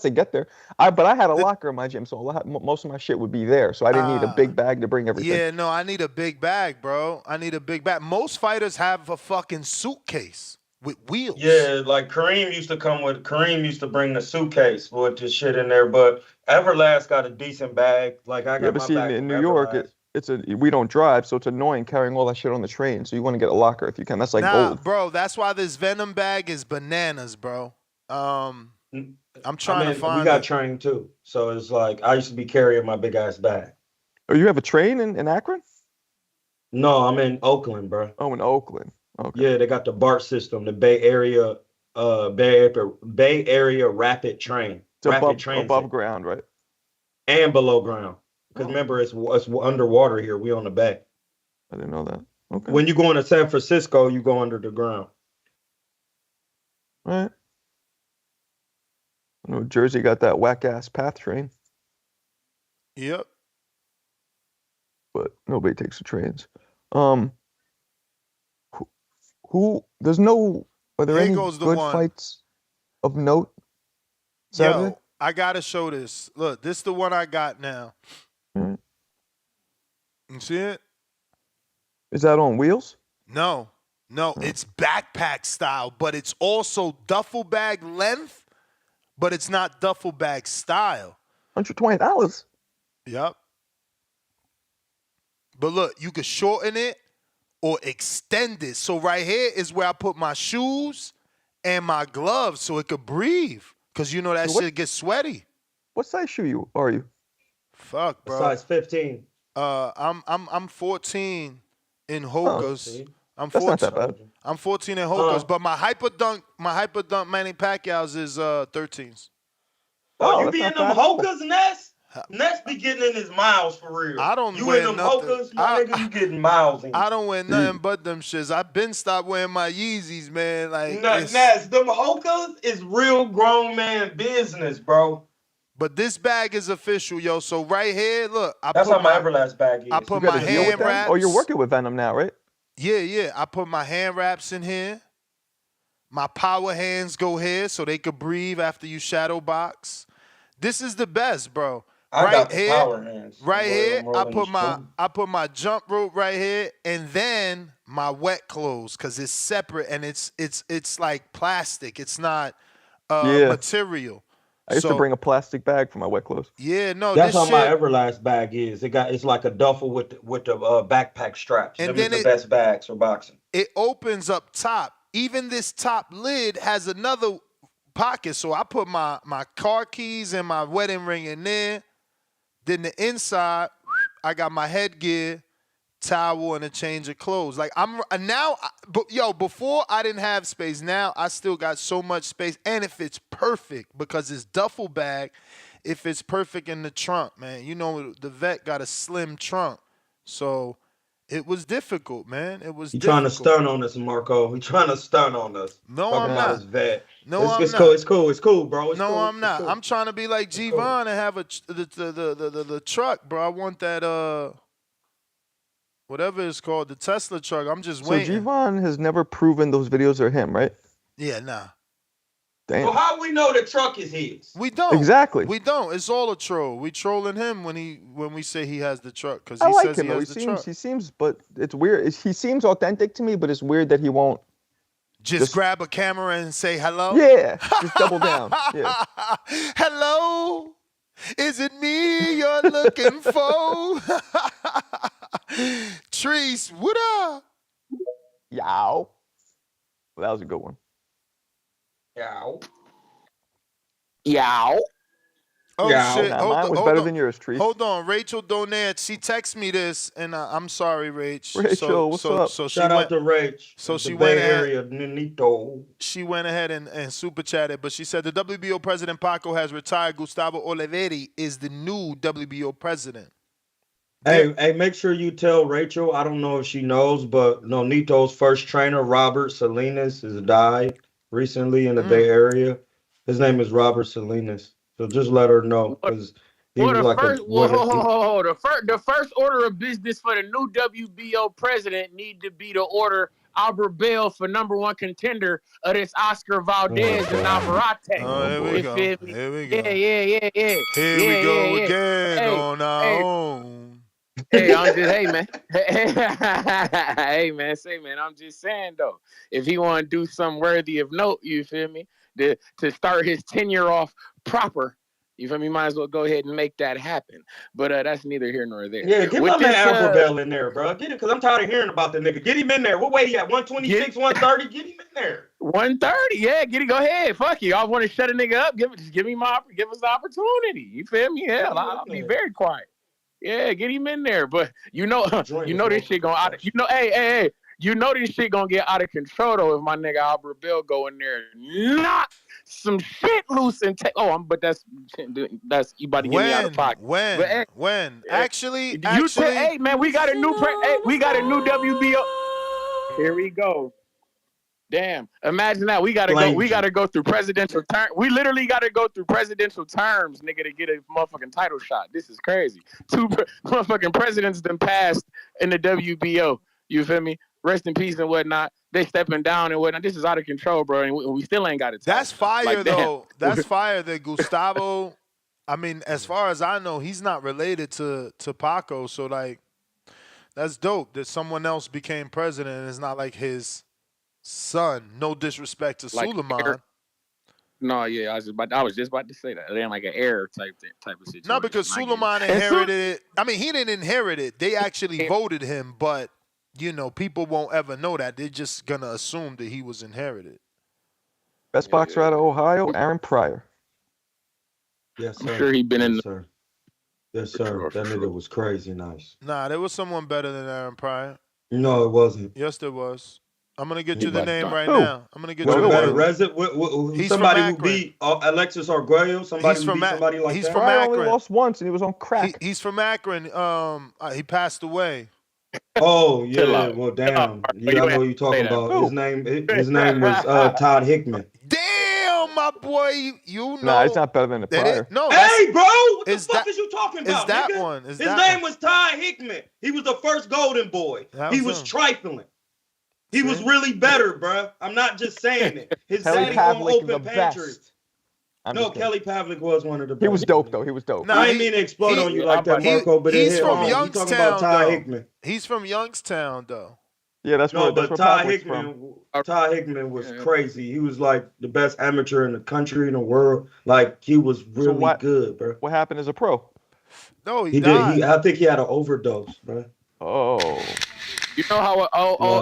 to get there. But I had a locker in my gym, so most of my shit would be there. So I didn't need a big bag to bring everything. Yeah, no, I need a big bag, bro. I need a big bag. Most fighters have a fucking suitcase with wheels. Yeah, like Kareem used to bring the suitcase with the shit in there, but Everlast got a decent bag. Like I got Yeah, but my see, bag in from New York, Everlast. we don't drive, so it's annoying carrying all that shit on the train. So you want to get a locker if you can. That's like Nah, gold. bro, that's why this Venom bag is bananas, bro. I'm trying to find we got it. trained too. So it's like I used to be carrying my big ass bag. Oh, you have a train in Akron? No, I'm in Oakland, bro. Oh, in Oakland. Okay. Yeah, they got the BART system, the Bay Area rapid train. It's above ground, right? And below ground. Because remember, it's underwater here. We on the bay. I didn't know that. Okay. When you go into San Francisco, you go under the ground. All right. I know Jersey got that whack ass path train, Yep. but nobody takes the trains. Are there Here any goes the good one. fights of note Saturday? Yo, I gotta show this. Look, this is the one I got now. Mm. You see it? Is that on wheels? No, it's backpack style, but it's also duffel bag length, but it's not duffel bag style. $120. Yep. But look, you could shorten it or extend it. So right here is where I put my shoes and my gloves so it could breathe. Cause you know that shit gets sweaty. What size shoe are you? Fuck, bro. Size 15. I'm 14 in Hoka's. I'm That's 14. not that bad. I'm 14 in Hoka's, but my hyper dunk Manny Pacquiao's is 13s. Oh, you that's be in not them bad at all. Hokas, Ness? Ness be getting in his miles for real. I don't you wear in them nothing. Hokas, my nigga, you getting miles in. I don't wear nothing but them shits. I've been stopped wearing my Yeezys, man. Like Ness, them Hokas is real grown man business, bro. But this bag is official, yo. So right here, look, That's how my Everlast bag is. I put You got my a deal with hand them? wraps. Oh, you're working with Venom now, right? Yeah. I put my hand wraps in here. My power hands go here so they could breathe after you shadow box. This is the best, bro. I got the power hands. Right here, I rolling put my jump rope right here, and then my wet clothes, cause it's separate and it's like plastic. It's not material. I used to bring a plastic bag for my wet clothes. Yeah, no, That's this how my shit. Everlast bag is. It's like a duffel with the backpack straps. And Them then is the best bags for boxing. It opens up top. Even this top lid has another pocket. So I put my car keys and my wedding ring in there. Then the inside, I got my headgear, towel, and a change of clothes. Like before I didn't have space. Now I still got so much space, and it fits perfect because it's duffel bag. if it's perfect in the trunk, man. You know, the vet got a slim trunk. So it was difficult, man. It was He trying to difficult. stun on us, Marco. He trying to stun on us. No, Talking I'm about not. his vet. No, I'm It's cool. not. It's cool. It's cool, bro. It's No, cool. I'm It's not. cool. I'm trying to be like It's cool. G-Von and have the truck, bro. I want that whatever it's called, the Tesla truck. I'm just So waiting. G-Von has never proven those videos are him, right? Yeah, nah. Damn. So how we know the truck is his? We don't. Exactly. We don't. It's all a troll. We trolling him when we say he has the truck because I he like says him he though. has the truck. He seems, but it's weird. He seems authentic to me, but it's weird that he won't. Just grab a camera and say hello. Yeah, just double down. Yeah. Hello, is it me you're looking for? Trees, what up? Yow. Well, that was a good one. Yow. Yow. Oh Yeah. shit! Nah, Hold mine on, was hold better on. than yours, Trees. Hold on, Rachel Donat. She texted me this, and I'm sorry, Rach. Rachel, what's up? So Shout out to Rach. So the she Bay went ahead. Area, Nito. She went ahead and super chatted, but she said the WBO president Paco has retired. Gustavo Oliveri is the new WBO president. Hey, make sure you tell Rachel. I don't know if she knows, but Nito's first trainer, Robert Salinas, has died recently in the Bay Area. His name is Robert Salinas. So just let her know because he was like the first order of business for the new WBO president need to be to order Albert Bell for #1 contender of this Oscar Valdez and Navarrete. Oh, here we go. Feel me? Here we go. Yeah. Here we go again on our own. Hey, I'm just, hey man, hey man, I'm just saying though, if he want to do something worthy of note, you feel me, to start his tenure off proper, you feel me, might as well go ahead and make that happen. But that's neither here nor there. Yeah, get my man Albert Bell in there, bro. Get it, because I'm tired of hearing about the nigga. Get him in there. What weight he at? 126, 130? Get him in there. 130, yeah, get it, go ahead. Fuck you. I want to shut a nigga up. Give us the opportunity. You feel me? Hell, I'll be very quiet. Yeah, get him in there. But you know this shit gonna hey, you know this shit gonna get out of control though if my nigga Albert Bell go in there and knock some shit loose and take. But that's you about to get me out of pocket. When? Actually, hey man, we got a new WBO. Here we go. Damn! Imagine that we gotta go through presidential term. We literally gotta go through presidential terms, nigga, to get a motherfucking title shot. This is crazy. Two motherfucking presidents then passed in the WBO. You feel me? Rest in peace and whatnot. They stepping down and whatnot. This is out of control, bro. And we still ain't got it. That's fire though. That's fire that Gustavo. I mean, as far as I know, he's not related to Paco. So like, that's dope that someone else became president and it's not like his son. No disrespect to Suleiman. No, yeah, I was just about to say that. It ain't like an heir type of situation. No, because Suleiman inherited it. I mean, he didn't inherit it. They actually voted him, but people won't ever know that. They're just gonna assume that he was inherited. Best boxer out of Ohio, Aaron Pryor. Yes, sir. I'm sure he been in. Yes, sir. That nigga was crazy nice. Nah, there was someone better than Aaron Pryor. No, it wasn't. Yes, there was. I'm gonna get you the name right now. I'm gonna get you the name. He's somebody who beat Alexis Arguello. Somebody who beat somebody like he's that. From Pryor Akron. only lost once, and he was on crack. He's from Akron. He passed away. Oh yeah, well damn. I know what you're talking about. His name was Todd Hickman. Damn, my boy, you know. Nah, he's not better than the Pryor. No, hey, bro, what the fuck is you talking about? Is that nigga? one? His name was Todd Hickman. He was the first Golden Boy. He was trifling. He was really better, bro. I'm not just saying it. His daddy on open pantry. No, Kelly Pavlik was one of the best. He was dope, though. He was dope. Nah, I didn't mean to explode on you like that, Marco, but he's from Youngstown. Youngstown, about Todd though. Hickman. He's from Youngstown, though. Yeah, that's where Todd Pavlik's Hickman. from. Todd Hickman was crazy. He was like the best amateur in the country, in the world. Like he was really good, bro. What happened as a pro? No, he did. I think he had an overdose, bro. Oh. You know how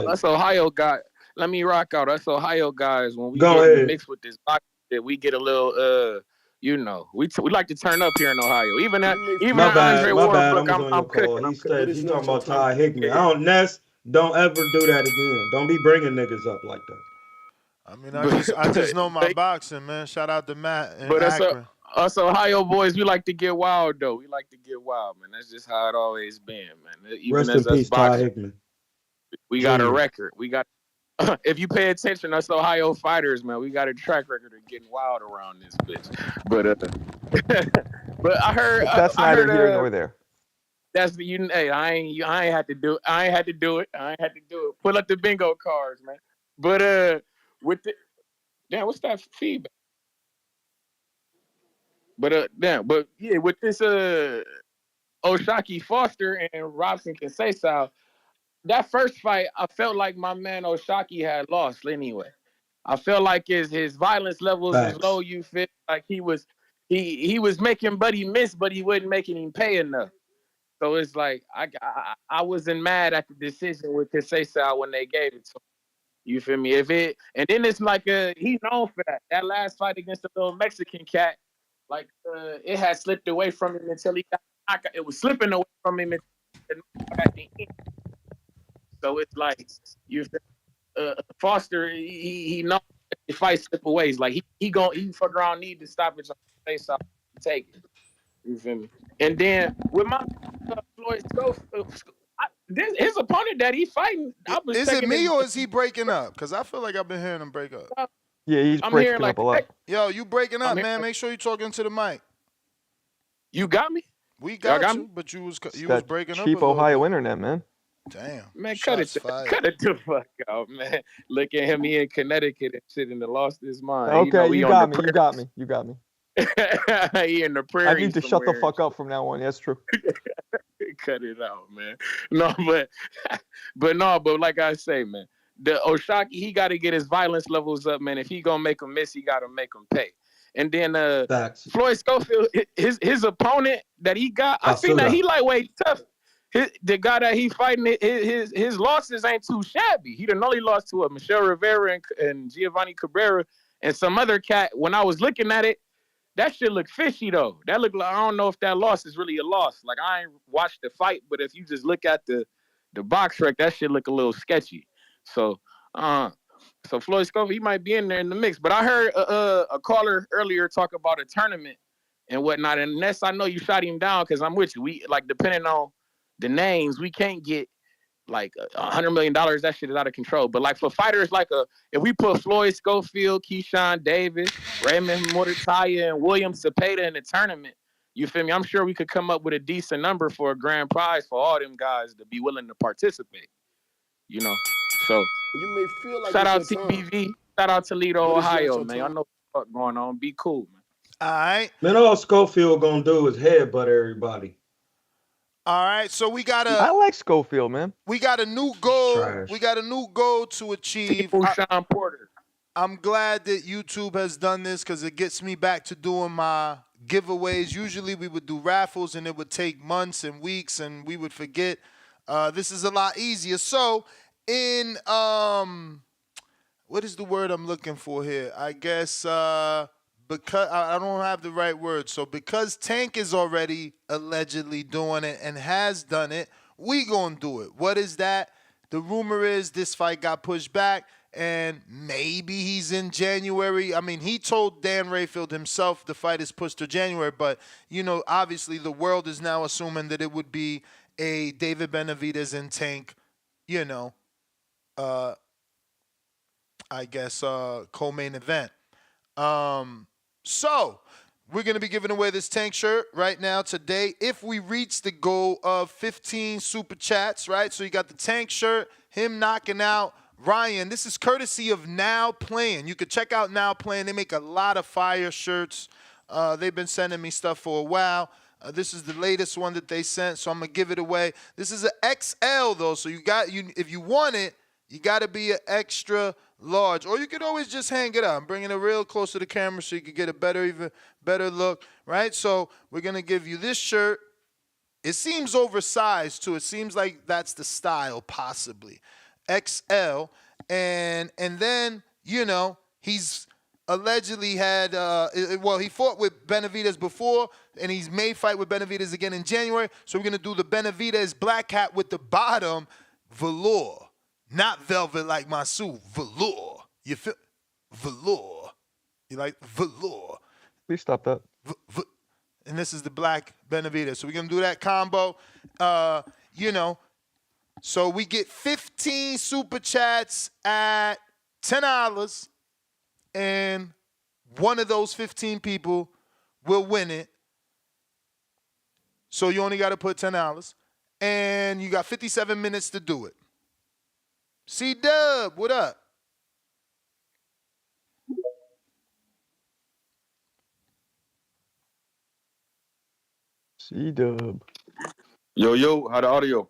us Ohio guys. Let me rock out. Us Ohio guys, when we Go get ahead. mixed with this box, we get a little we like to turn up here in Ohio. Even Andre Ward, I'm cooking. He's talking about Todd Hickman. Don't ever do that again. Don't be bringing niggas up like that. I mean, I just know my boxing, man. Shout out to Matt and But Akron. Us Ohio boys, we like to get wild though. We like to get wild, man. That's just how it always been, man. Even Rest in as us peace, Ty boxers, Hickman we got a Jr. record. We got if you pay attention, us Ohio fighters, man, we got a track record of getting wild around this bitch. But but I heard But that's I neither here heard nor there. that's the you. Hey, I ain't had to do it. I ain't had to do it. I ain't had to do it. Pull up the bingo cards, man. But with the damn, what's that feedback? But yeah, with this Oshaki Foster and Robson Conceição, that first fight, I felt like my man Oshaki had lost anyway. I felt like his violence levels is low. Facts. You feel like he was making Buddy miss, but he wasn't making him pay enough. So it's like I wasn't mad at the decision with Conceição when they gave it to him. You feel me? And then it's like he known for that. That last fight against the little Mexican cat, like it had slipped away from him until he got knocked out. It was slipping away from him until at the end. So it's like you Foster, he knows the fight slip away. It's like he fuck around need to stop it face off and take it. You feel me? And then with my Floyd Schofield, his opponent that he fighting, I was Is it checking me or is he breaking up? Because I feel like I've been hearing him break up. Yeah, he's I'm breaking hearing like up a lot. Yo, you breaking up, I'm man. Make sure you talking to the mic. You got me? We Y'all got me? you, but you was That breaking up a cheap little Ohio bit. internet, man. Damn. Man, Shots fired. cut it the fuck out, man. Look at him, he in Connecticut and shit and lost his mind. Okay, He you on got the me. You got me. You got me. he in the I prairie need to shut the somewhere. fuck up from now on. That's true. Cut it out, man. No, but like I say, man, the Oshaki, he got to get his violence levels up, man. If he gonna make him miss, he got to make him pay. And then Facts. Floyd Schofield, his opponent that he got, I seen that he lightweight tough. The guy that he fighting, his losses ain't too shabby. He done only lost to Michelle Rivera and Giovanni Cabrera and some other cat. When I was looking at it, that shit look fishy though. That look like I don't know if that loss is really a loss. Like I ain't watched the fight, but if you just look at the box rec, that shit look a little sketchy. So so Floyd Schofield, he might be in there in the mix. But I heard a caller earlier talk about a tournament and whatnot. And Ness, I know you shot him down because I'm with you. We like depending on the names, we can't get like $100 million. That shit is out of control. But like for fighters, like if we put Floyd Schofield, Keyshawn Davis, Raymond Mortaya, and William Cepeda in the tournament, you feel me? I'm sure we could come up with a decent number for a grand prize for all them guys to be willing to participate. You know, so You may feel like shout out it's your time, TBV, shout out Toledo, but it's not Ohio, your man. I time. know what's going on. Be cool, man. All right. Man, all Schofield gonna do is headbutt everybody. All right. So we got I like Schofield, man. We got a new goal. Trash. We got a new goal to achieve. Sean Porter. I'm glad that YouTube has done this because it gets me back to doing my giveaways. Usually we would do raffles and it would take months and weeks and we would forget. This is a lot easier. So in what is the word I'm looking for here? I guess because I don't have the right word. So because Tank is already allegedly doing it and has done it, we gonna do it. What is that? The rumor is this fight got pushed back and maybe he's in January. I mean, he told Dan Rayfield himself the fight is pushed to January, but, you know, obviously the world is now assuming that it would be a David Benavidez and Tank, you know, I guess, co-main event. So we're going to be giving away this Tank shirt right now today if we reach the goal of 15 super chats, right? So you got the Tank shirt, him knocking out Ryan. This is courtesy of Now Playing. You could check out Now Playing. They make a lot of fire shirts. They've been sending me stuff for a while. This is the latest one that they sent, so I'm going to give it away. This is an XL, though, so if you want it, you got to be an extra large. Or you could always just hang it up. I'm bringing it real close to the camera so you can get a even better look, right? So we're going to give you this shirt. It seems oversized, too. It seems like that's the style, possibly. XL. And then, you know, he's allegedly had, he fought with Benavidez before, and he's may fight with Benavidez again in January. So we're going to do the Benavidez black hat with the bottom velour. Not velvet like my suit, velour. You feel? Velour. You like velour. Please stop that. And this is the black Benavides. So we're going to do that combo. So we get 15 super chats at $10, and one of those 15 people will win it. So you only got to put $10, and you got 57 minutes to do it. C-Dub, what up? C-Dub. Yo, how the audio?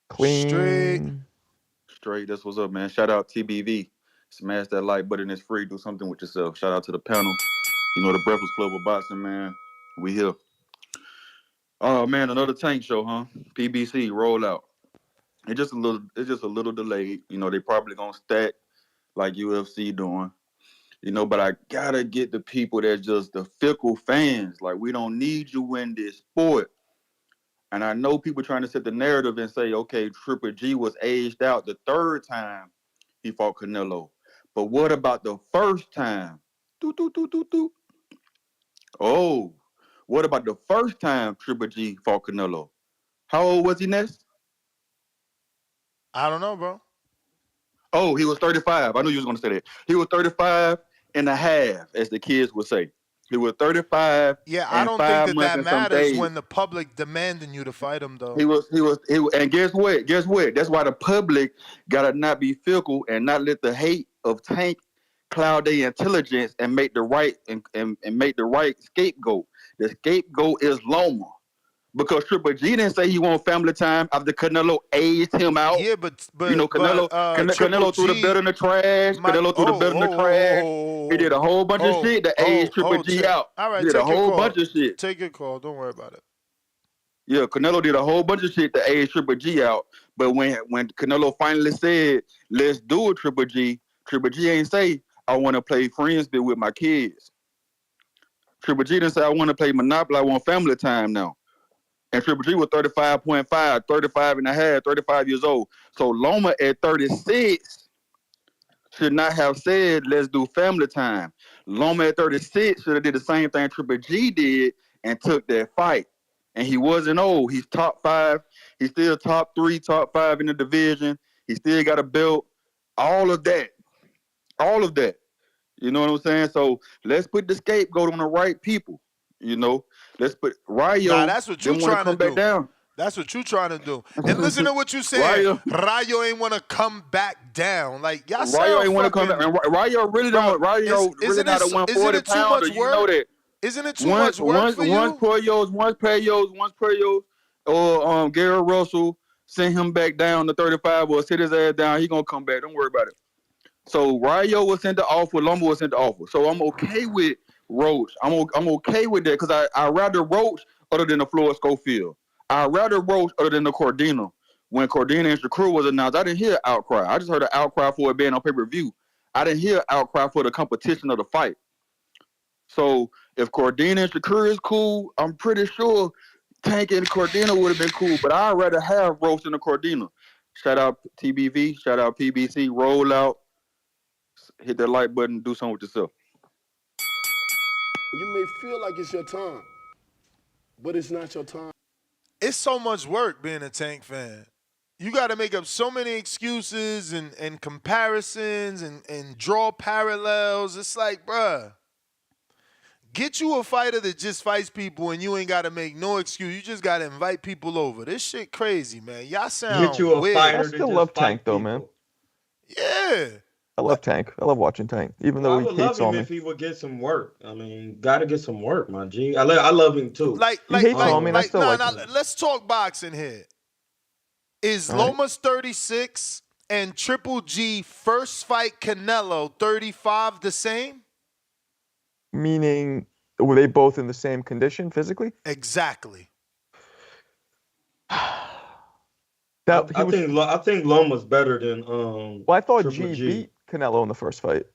Clean. Straight. That's what's up, man. Shout out TBV. Smash that like button. It's free. Do something with yourself. Shout out to the panel. You know, the Breakfast Club of Boxing, man. We here. Oh man, another Tank show, huh? PBC rollout. It's just a little delayed. You know, they probably gonna stack like UFC doing. You know, but I gotta get the people that's just the fickle fans. Like, we don't need you in this sport. And I know people trying to set the narrative and say, okay, Triple G was aged out the third time he fought Canelo. But what about the first time? Oh, what about the first time Triple G fought Canelo? How old was he, Ness? I don't know, bro. Oh, he was 35. I knew you was going to say that. He was 35 and a half, as the kids would say. He was 35 Yeah, I and don't 5 think months that and some matters days. when the public demanding you to fight him, though. He was, and guess what? That's why the public gotta not be fickle and not let the hate of Tank cloud their intelligence and make the right and make the right scapegoat. The scapegoat is Loma. Because Triple G didn't say he want family time after Canelo aged him out. Yeah, but you know, Canelo threw the belt in the trash. Canelo threw the belt in the trash. He did a whole bunch of shit to age Triple G out. All right, he did a take your whole call. bunch of shit. Take your call. Don't worry about it. Yeah, Canelo did a whole bunch of shit to age Triple G out. But when Canelo finally said, let's do it, Triple G ain't say, I want to play Friendsbit with my kids. Triple G didn't say, I want to play Monopoly, I want family time now. And Triple G was 35.5, 35 and a half, 35 years old. So Loma at 36 should not have said, let's do family time. Loma at 36 should have did the same thing Triple G did and took that fight. And he wasn't old. He's top 5. He's still top 3, top 5 in the division. He still got a belt. All of that. You know what I'm saying? So let's put the scapegoat on the right people. You know, let's put Rayo. Nah, that's what you trying to do. Down. That's what you trying to do. And listen to what you saying. Rayo ain't want to come back down. Like, y'all Rayo ain't want to come back. And Rayo really don't. Rayo really not a 140 pounder. You know that. Isn't it too much work for you? Once Payos, or Gary Russell send him back down to 35 or sit his ass down, he gonna come back. Don't worry about it. So Rayo was sent to offer, Loma was sent to offer. So I'm okay with Roach. I'm okay with that because I rather Roach other than the Floyd Schofield. I rather Roach other than the Cordina. When Cordina and Shakur was announced, I didn't hear outcry. I just heard an outcry for it being on pay-per-view. I didn't hear outcry for the competition of the fight. So if Cordina and Shakur is cool, I'm pretty sure Tank and Cordina would have been cool. But I'd rather have Roach than the Cordina. Shout out TBV. Shout out PBC. Roll out. Hit that like button. Do something with yourself. You may feel like it's your time, but it's not your time. It's so much work being a Tank fan. You got to make up so many excuses and comparisons and draw parallels. It's like, bruh, get you a fighter that just fights people and you ain't got to make no excuse. You just got to invite people over. This shit crazy, man. Y'all sound Get you a weird. fighter I to still just love fight Tank though, people. man. Yeah. I love Tank. I love watching Tank, even Well, though I would he hates love on him me. if he would get some work. I mean, gotta get some work, my G. I love him too. He hates on me, and I still like him. Let's talk boxing here. Is Lomas 36 and Triple G first fight Canelo 35 the same? Meaning, were they both in the same condition physically? Exactly. I think Loma's better than Well, I thought Triple G beat Canelo in the first fight.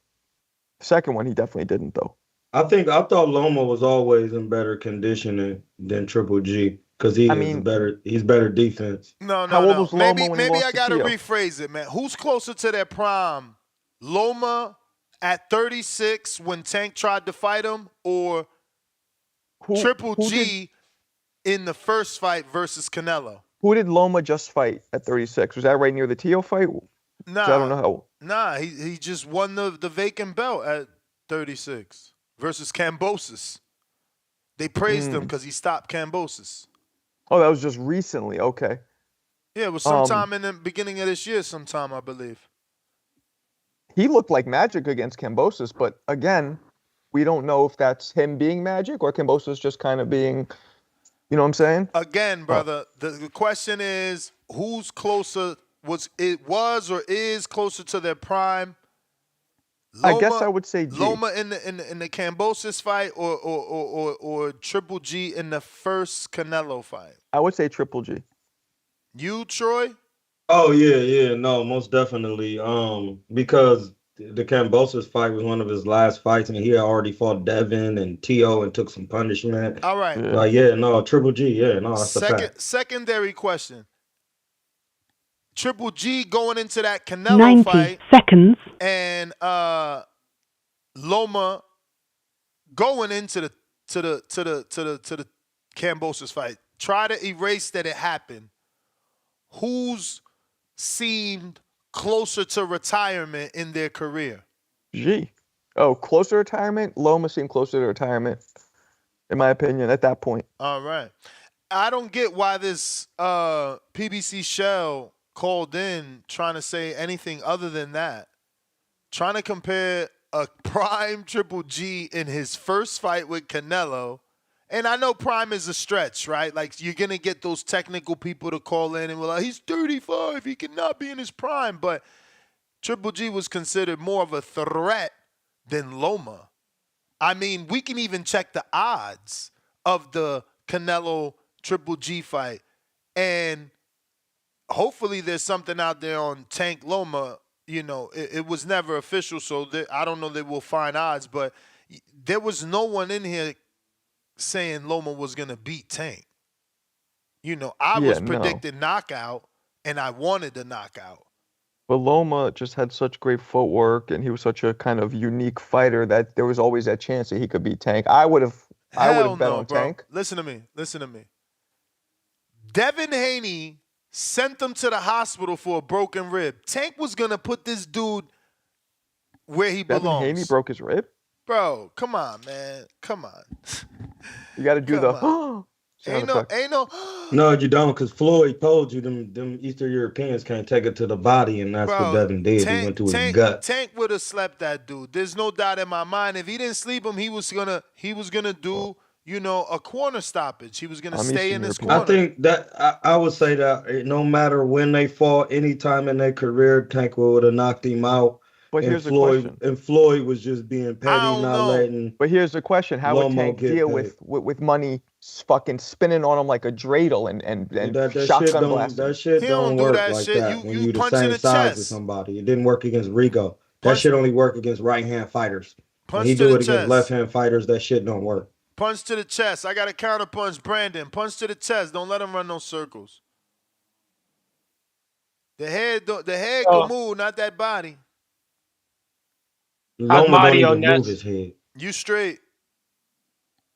The second one, he definitely didn't, though. I thought Loma was always in better condition than Triple G because he's better defense. No. How old was Loma maybe when he lost I to gotta Tio? rephrase it, man. Who's closer to their prime? Loma at 36 when Tank tried to fight him, or Triple who G in the first fight versus Canelo. Who did Loma just fight at 36? Was that right near the Tio fight? 'Cause I don't know how. He just won the vacant belt at 36 versus Cambosis. They praised him because he stopped Cambosis. Oh, that was just recently. Okay. Yeah, it was sometime in the beginning of this year, sometime, I believe. He looked like magic against Cambosis, but again, we don't know if that's him being magic or Cambosis just kind of being, you know what I'm saying? Again, brother, the question is, who's closer, was or is closer to their prime? I guess I would say G. Loma in the Cambosis fight or Triple G in the first Canelo fight? I would say Triple G. You, Troy? Oh yeah, no, most definitely. Because the Cambosis fight was one of his last fights, and he had already fought Devin and T.O. and took some punishment. All right. Like, Triple G, that's a fact. Secondary question. Triple G going into that Canelo fight. 90 seconds. And Loma going into the Cambosis fight. Try to erase that it happened. Who's seemed closer to retirement in their career? G. Oh, closer to retirement? Loma seemed closer to retirement, in my opinion, at that point. All right. I don't get why this PBC Shell called in trying to say anything other than that. Trying to compare a prime Triple G in his first fight with Canelo. And I know prime is a stretch, right? Like, you're going to get those technical people to call in and be like, he's 35, he cannot be in his prime. But Triple G was considered more of a threat than Loma. I mean, we can even check the odds of the Canelo Triple G fight. And hopefully there's something out there on Tank Loma. You know, it was never official, so I don't know that we'll find odds. But there was no one in here saying Loma was going to beat Tank. You know, I was predicting knockout, and I wanted the knockout. But Loma just had such great footwork, and he was such a kind of unique fighter that there was always that chance that he could beat Tank. I would have bet on Tank. Listen to me. Devin Haney sent him to the hospital for a broken rib. Tank was going to put this dude where he belongs. Devin Haney broke his rib? Bro, come on, man. Come on. You got to do ain't no. No, you don't, because Floyd told you them Eastern Europeans can't take it to the body, and that's what Devin did. He went to his gut. Tank would have slept that dude. There's no doubt in my mind. If he didn't sleep him, he was gonna do, a corner stoppage. He was gonna stay in his corner. I think that I would say that no matter when they fought, any time in their career, Tank would have knocked him out. But here's the question. And Floyd was just being petty, not letting. But here's the question: how would Tank deal with money fucking spinning on him like a dreidel and shotgun blasting? That shit don't work like that when you the same size as somebody. It didn't work against Rigo. That shit only work against right-hand fighters. When he do it against left-hand fighters, that shit don't work. Punch to the chest. I got to counter punch Brandon. Punch to the chest. Don't let him run no circles. The head can move, not that body. Loma don't even move his head. You straight.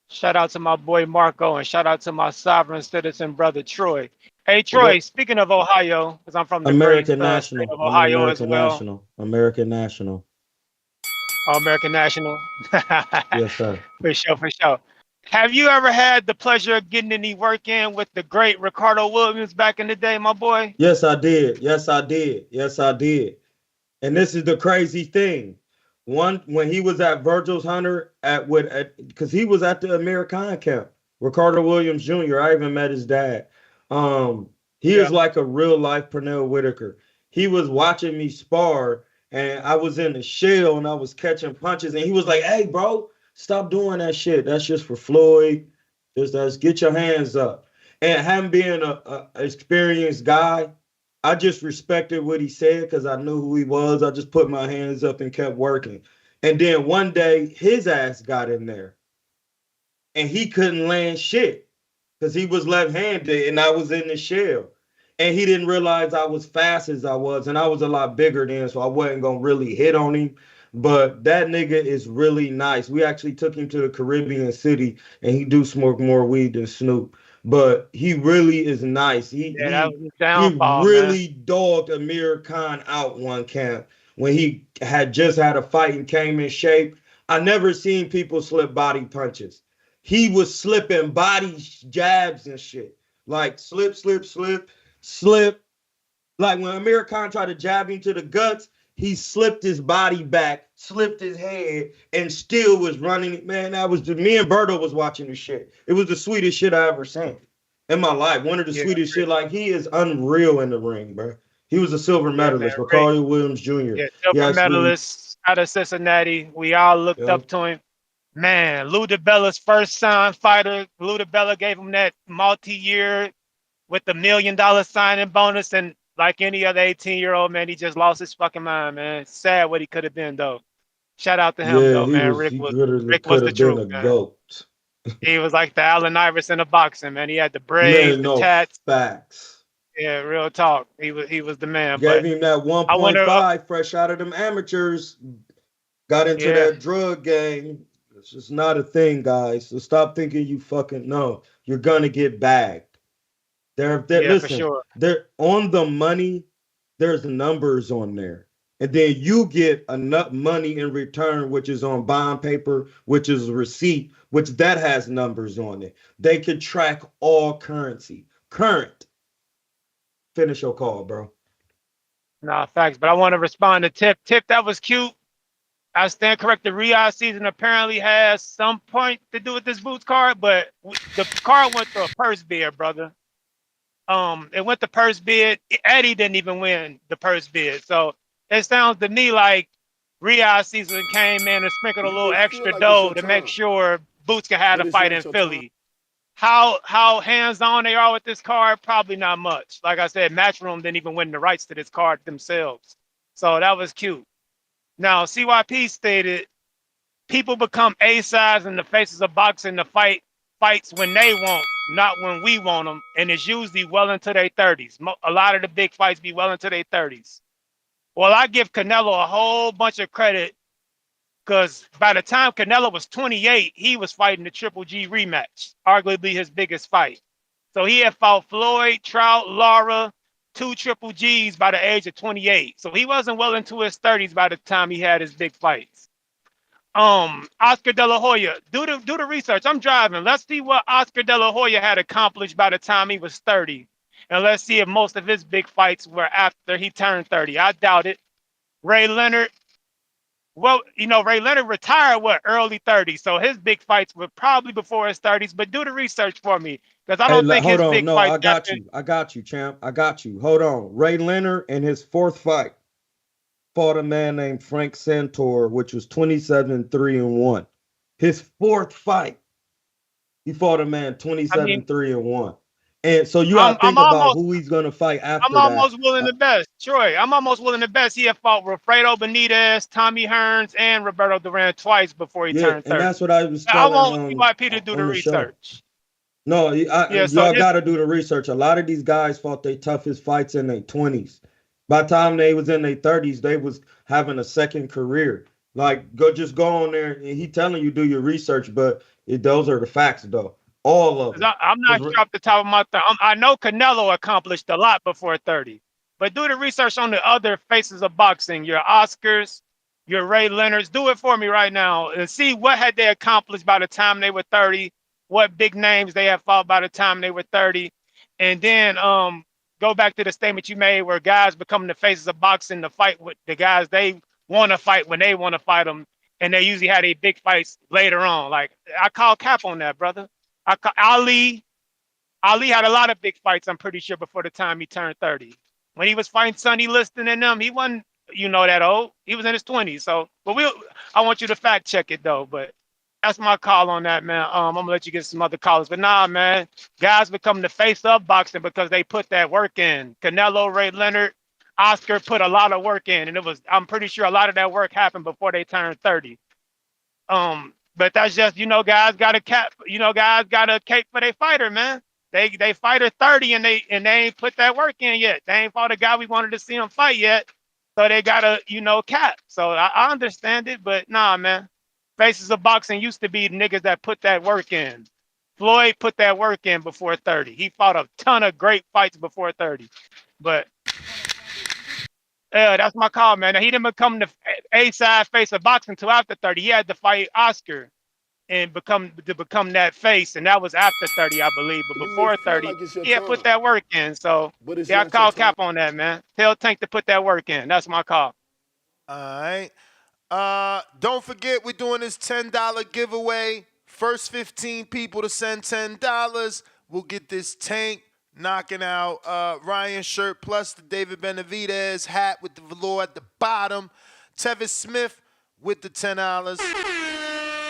Shout out to my boy Marco and shout out to my sovereign citizen brother Troy. Hey Troy, speaking of Ohio, because I'm from the American great National. state of Ohio American as well. National. American National. Oh, American National. Yes, sir. For sure. Have you ever had the pleasure of getting any work in with the great Ricardo Williams back in the day, my boy? Yes, I did. And this is the crazy thing. When he was at Virgil's Hunter because he was at the American camp, Ricardo Williams Jr. I even met his dad. He is like a real life Pernell Whitaker. He was watching me spar, and I was in the shell and I was catching punches, and he was like, "Hey, bro, stop doing that shit. That's just for Floyd. Just get your hands up." And him being a experienced guy, I just respected what he said because I knew who he was. I just put my hands up and kept working. And then one day, his ass got in there. And he couldn't land shit because he was left-handed and I was in the shell. And he didn't realize I was fast as I was. And I was a lot bigger then, so I wasn't going to really hit on him. But that nigga is really nice. We actually took him to the Caribbean city, and he do smoke more weed than Snoop. But he really is nice. Yeah, that was his He downfall, man. really dogged Amir Khan out one camp when he had just had a fight and came in shape. I never seen people slip body punches. He was slipping body jabs and shit. Like slip, slip, slip, slip. Like when Amir Khan tried to jab him to the guts, he slipped his body back, slipped his head, and still was running. Man, that was me and Berto was watching this shit. It was the sweetest shit I ever seen in my life. One of the sweetest shit. Like he is unreal in the ring, bro. He was a silver Yeah, man. medalist, Rick, Ricardo Williams Jr. yeah, He silver actually, medalist out of Cincinnati. We all looked up to him. Man, Lou DiBella's first signed fighter. Lou DiBella gave him that multi-year with the $1 million signing bonus, and like any other 18-year-old, man, he just lost his fucking mind, man. Sad what he could have been, though. Shout out to him, yeah, though, man. Rick he was could the have been truth, a man. goat. He was like the Allen Iverson of boxing, man. He had the braids, Man, the no tats. facts. Yeah, real talk. He was the man. Gave But him that I wonder, 1.5 fresh out of them amateurs. Got into yeah, that drug game. It's just not a thing, guys. So stop thinking you fucking know. You're gonna get bagged. yeah, for Listen, sure. they're on the money, there's numbers on there. And then you get enough money in return, which is on bond paper, which is a receipt, which that has numbers on it. They can track all currency. Current. Finish your call, bro. Nah, facts. But I want to respond to Tip. Tip, that was cute. I stand corrected. Riyadh season apparently has some point to do with this Boots card, but the card went to a purse bid, brother. It went to purse bid. Eddie didn't even win the purse bid. So it sounds to me like Riyadh season came in and sprinkled a You little may feel extra like it's dough your to make time, sure Boots could have a but it's fight not in your time. Philly. How hands on they are with this card? Probably not much. Like I said, Matchroom didn't even win the rights to this card themselves. So that was cute. Now, CYP stated people become A-sides in the faces of boxing to fights when they want, not when we want them. And it's usually well into their 30s. A lot of the big fights be well into their 30s. Well, I give Canelo a whole bunch of credit because by the time Canelo was 28, he was fighting the Triple G rematch, arguably his biggest fight. So he had fought Floyd, Trout, Lara, 2 Triple Gs by the age of 28. So he wasn't well into his 30s by the time he had his big fights. Oscar De La Hoya, do the research. I'm driving. Let's see what Oscar De La Hoya had accomplished by the time he was 30. And let's see if most of his big fights were after he turned 30. I doubt it. Ray Leonard, well, Ray Leonard retired early 30s, so his big fights were probably before his 30s. But do the research for me, because I Hey, don't think hold his on. big No, fights I got happened. you. I got you, champ. I got you. Hold on. Ray Leonard in his fourth fight fought a man named Frank Santor, which was 27-3-1. His fourth fight, he fought a man I mean, 27-3-1. And so you I'm gotta think I'm about almost who he's gonna fight I'm after that. almost willing to bet, Troy. I'm almost willing to bet he had fought Wilfredo Benitez, Tommy Hearns, and Roberto Duran twice before he Yeah, turned and that's 30. what I was I telling want CYP to do the on the show. research. No, Yeah, so y'all this got to do the research. A lot of these guys fought their toughest fights in their 20s. By the time they was in their 30s, they was having a second career. Like, go on there, and he telling you do your research, but those are the facts, though. All of them. I'm not sure off the top of my thumb. I know Canelo accomplished a lot before 30, but do the research on the other faces of boxing, your Oscars, your Ray Leonards. Do it for me right now and see what had they accomplished by the time they were 30, what big names they have fought by the time they were 30, and then go back to the statement you made where guys become the faces of boxing to fight with the guys they want to fight when they want to fight them, and they usually had a big fights later on. Like I call cap on that, brother. Ali had a lot of big fights, I'm pretty sure, before the time he turned 30. When he was fighting Sonny Liston and them, he wasn't, that old. He was in his 20s. So, but I want you to fact check it though. But that's my call on that, man. I'm gonna let you get some other callers. But nah, man, guys become the face of boxing because they put that work in. Canelo, Ray Leonard, Oscar put a lot of work in, and I'm pretty sure a lot of that work happened before they turned 30. But that's just, guys got a guys got a cake for their fighter, man. They fight at 30 and they ain't put that work in yet. They ain't fought a guy we wanted to see him fight yet. So they gotta, cap. So I understand it, but nah, man. Faces of boxing used to be niggas that put that work in. Floyd put that work in before 30. He fought a ton of great fights before 30. But yeah, that's my call, man. He didn't become the A-side face of boxing until after 30. He had to fight Oscar and become that face, and that was after 30, I believe. But You may before feel 30, like it's your he had put time, that work in. So but it's yeah, I not your call time. cap on that, man. Tell Tank to put that work in. That's my call. All right. Don't forget we're doing this $10 giveaway. First 15 people to send $10 will get this Tank knocking out Ryan shirt plus the David Benavidez hat with the velour at the bottom. Tevis Smith with the $10.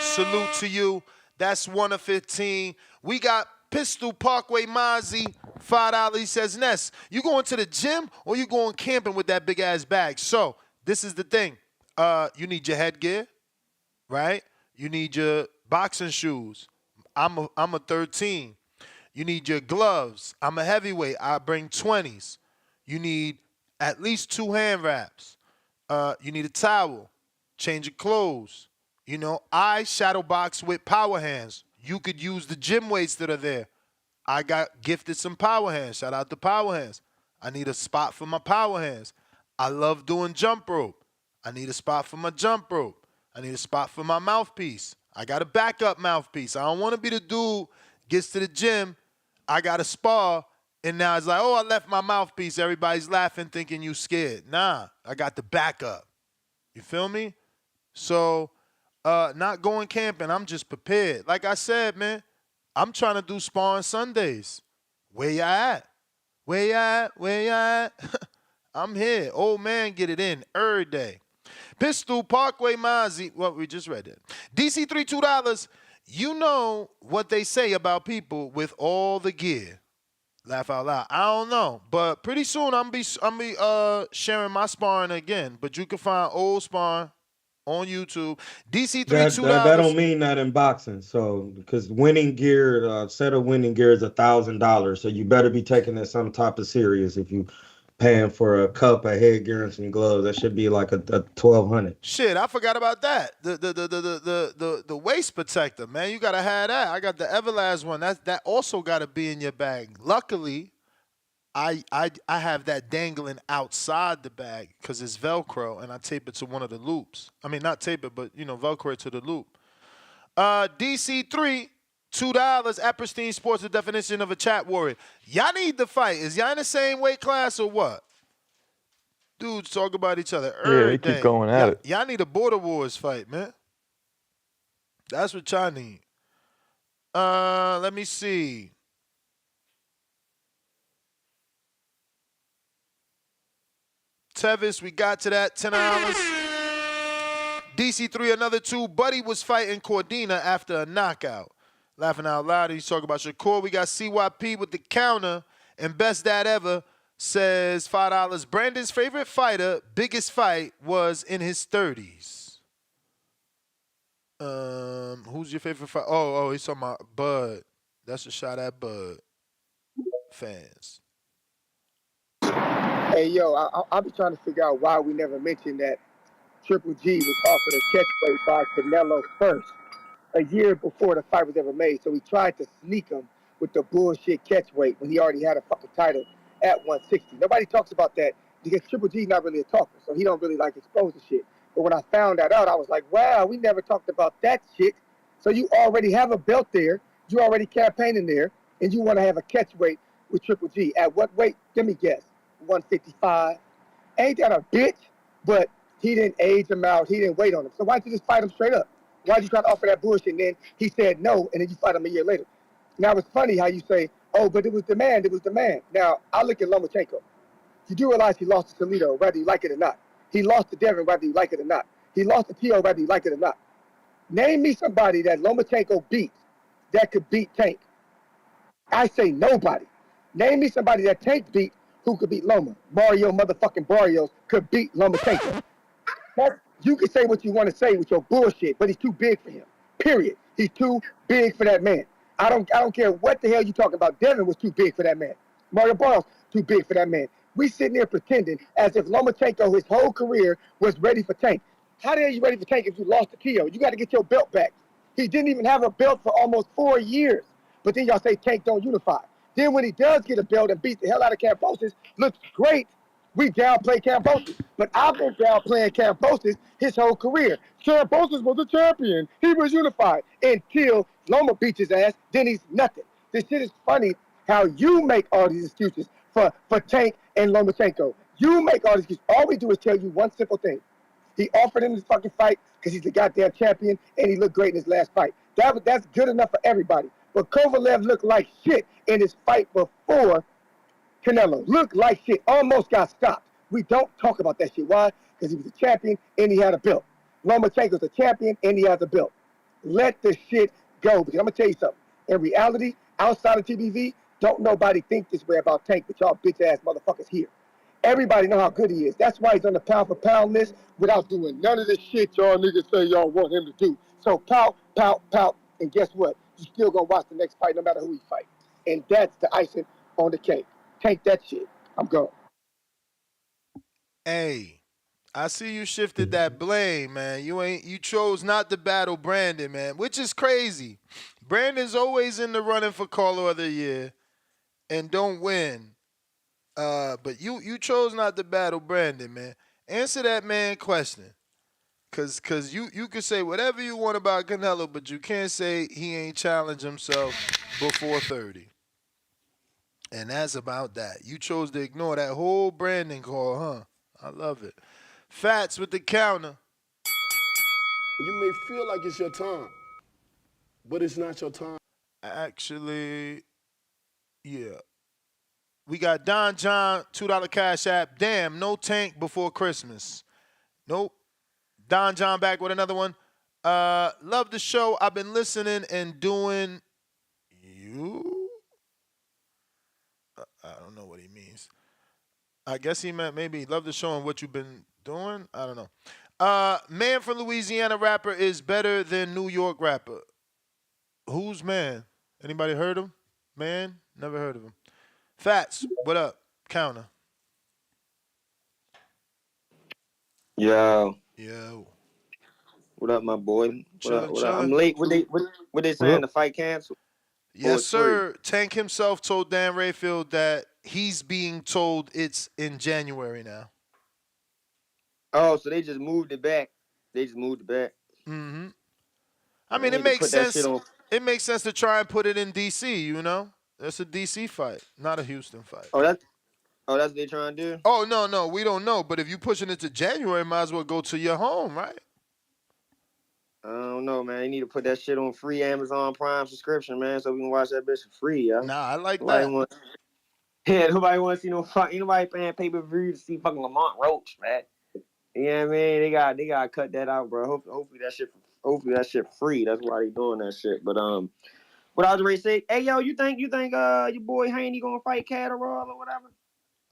Salute to you. That's 1 of 15. We got Pistol Parkway Mozzie, $5. He says, Ness, you going to the gym or you going camping with that big ass bag? So this is the thing. You need your headgear, right? You need your boxing shoes. I'm a 13. You need your gloves. I'm a heavyweight. I bring 20s. You need at least 2 hand wraps. You need a towel. Change your clothes. I shadow box with power hands. You could use the gym weights that are there. I got gifted some power hands. Shout out to power hands. I need a spot for my power hands. I love doing jump rope. I need a spot for my jump rope. I need a spot for my mouthpiece. I got a backup mouthpiece. I don't want to be the dude gets to the gym. I got a spar, and now it's like, oh, I left my mouthpiece. Everybody's laughing, thinking you scared. Nah, I got the backup. You feel me? So, not going camping. I'm just prepared. Like I said, man, I'm trying to do sparring Sundays. Where ya at? Where ya at? Where ya at? I'm here. Old man, get it in every day. Pistol Parkway Mozzie. Well, we just read it. DC3 $2. You know what they say about people with all the gear. Laugh out loud. I don't know, but pretty soon I'm be sharing my sparring again. But you can find old sparring on YouTube. DC3 $2. That don't mean that in boxing. So because winning gear, set of winning gear is $1,000. So you better be taking it some type of serious if you paying for a cup, a headgear, and some gloves. That should be like a 1,200. Shit, I forgot about that. The waist protector, man. You gotta have that. I got the Everlast one. That also gotta be in your bag. Luckily, I have that dangling outside the bag because it's Velcro, and I tape it to one of the loops. I mean, not tape it, but Velcro it to the loop. DC3 $2 at Pristine Sports. The definition of a chat warrior. Y'all need to fight. Is y'all in the same weight class or what? Dudes talk about each other every they day. keep going at it. Y'all need a Border Wars fight, man. That's what y'all need. Let me see. Tevis, we got to that. $10. DC3, another 2. Buddy was fighting Cordina after a knockout. Laughing out loud. He's talking about Shakur. We got CYP with the counter. And Best Dad Ever says $5. Brandon's favorite fighter, biggest fight, was in his 30s. Who's your favorite fighter? Oh, he's talking about Bud. That's a shot at Bud. Fans. Hey, yo, I'll be trying to figure out why we never mentioned that Triple G was offered a catchweight by Canelo first, a year before the fight was ever made. So he tried to sneak him with the bullshit catchweight when he already had a fucking title at 160. Nobody talks about that because Triple G's not really a talker, so he don't really like exposing shit. But when I found that out, I was like, wow, we never talked about that shit. So you already have a belt there, you already campaigning there, and you want to have a catchweight with Triple G. At what weight? Let me guess. 155. Ain't that a bitch? But he didn't age him out. He didn't wait on him. So why don't you just fight him straight up? Why'd you try to offer that bullshit? And then he said no, and then you fight him a year later. Now it's funny how you say, oh, but it was demand. It was demand. Now I look at Lomachenko. You do realize he lost to Toledo, whether you like it or not. He lost to Devin, whether you like it or not. He lost to T.O., whether you like it or not. Name me somebody that Lomachenko beat that could beat Tank. I say nobody. Name me somebody that Tank beat who could beat Loma. Mario motherfucking Barrios could beat Lomachenko. You can say what you want to say with your bullshit, but he's too big for him. Period. He's too big for that man. I don't care what the hell you talking about. Devin was too big for that man. Mario Barrios, too big for that man. We sitting there pretending as if Lomachenko, his whole career, was ready for Tank. How the hell are you ready for Tank if you lost to Tio? You got to get your belt back. He didn't even have a belt for almost 4 years. But then y'all say Tank don't unify. Then when he does get a belt and beats the hell out of Kambosos, looks great. We downplay Kambosos. But I've been downplaying Kambosos his whole career. Kambosos was a champion. He was unified until Loma beats his ass. Then he's nothing. This shit is funny how you make all these excuses for Tank and Lomachenko. You make all these excuses. All we do is tell you one simple thing. He offered him this fucking fight because he's the goddamn champion and he looked great in his last fight. That's good enough for everybody. But Kovalev looked like shit in his fight before Canelo. Looked like shit. Almost got stopped. We don't talk about that shit. Why? Because he was a champion and he had a belt. Lomachenko's a champion and he has a belt. Let the shit go. Because I'm going to tell you something. In reality, outside of TBV, don't nobody think this way about Tank, but y'all bitch-ass motherfuckers here. Everybody know how good he is. That's why he's on the pound-for-pound list without doing none of this shit y'all niggas say y'all want him to do. So pout, pout, pout, and guess what? You still gonna watch the next fight no matter who he fight. And that's the icing on the cake. Take that shit. I'm gone. Hey, I see you shifted that blame, man. You chose not to battle Brandon, man, which is crazy. Brandon's always in the running for caller of the year and don't win. But you chose not to battle Brandon, man. Answer that man question. Cause you could say whatever you want about Canelo, but you can't say he ain't challenged himself before 30. And that's about that. You chose to ignore that whole Brandon call, huh? I love it. Fats with the counter. You may feel like it's your time, but it's not your time. Actually, yeah. We got Don John, $2 Cash App. Damn, no Tank before Christmas. Nope. Don John back with another one. Love the show. I've been listening and doing you. I don't know what he means. I guess he meant maybe love the show and what you've been doing. I don't know. Man from Louisiana rapper is better than New York rapper. Who's man? Anybody heard him? Man? Never heard of him. Fats, what up? Counter. Yo. Yo. What up, my boy? What up? Chilling, What up? I'm chilling. late. What they saying? The fight canceled? Or Yes, it's free? sir. Tank himself told Dan Rayfield that he's being told it's in January now. Oh, so they just moved it back. They just moved it back. Mm-hmm. I They mean, it need to makes put that shit sense. on. It makes sense to try and put it in D.C., you know? That's a D.C. fight, not a Houston fight. That's what they trying to do? Oh, no, we don't know. But if you're pushing it to January, might as well go to your home, right? I don't know, man. They need to put that shit on free Amazon Prime subscription, man, so we can watch that bitch for free, yo. Nah, I like Nobody that. nobody want to see no fuck. Ain't nobody paying pay-per-view to see fucking Lamont Roach, man. You know what I mean? They got to cut that out, bro. Hopefully that shit free. That's why they doing that shit. But what I was ready to say, hey yo, you think your boy Haney gonna fight Catterall or whatever?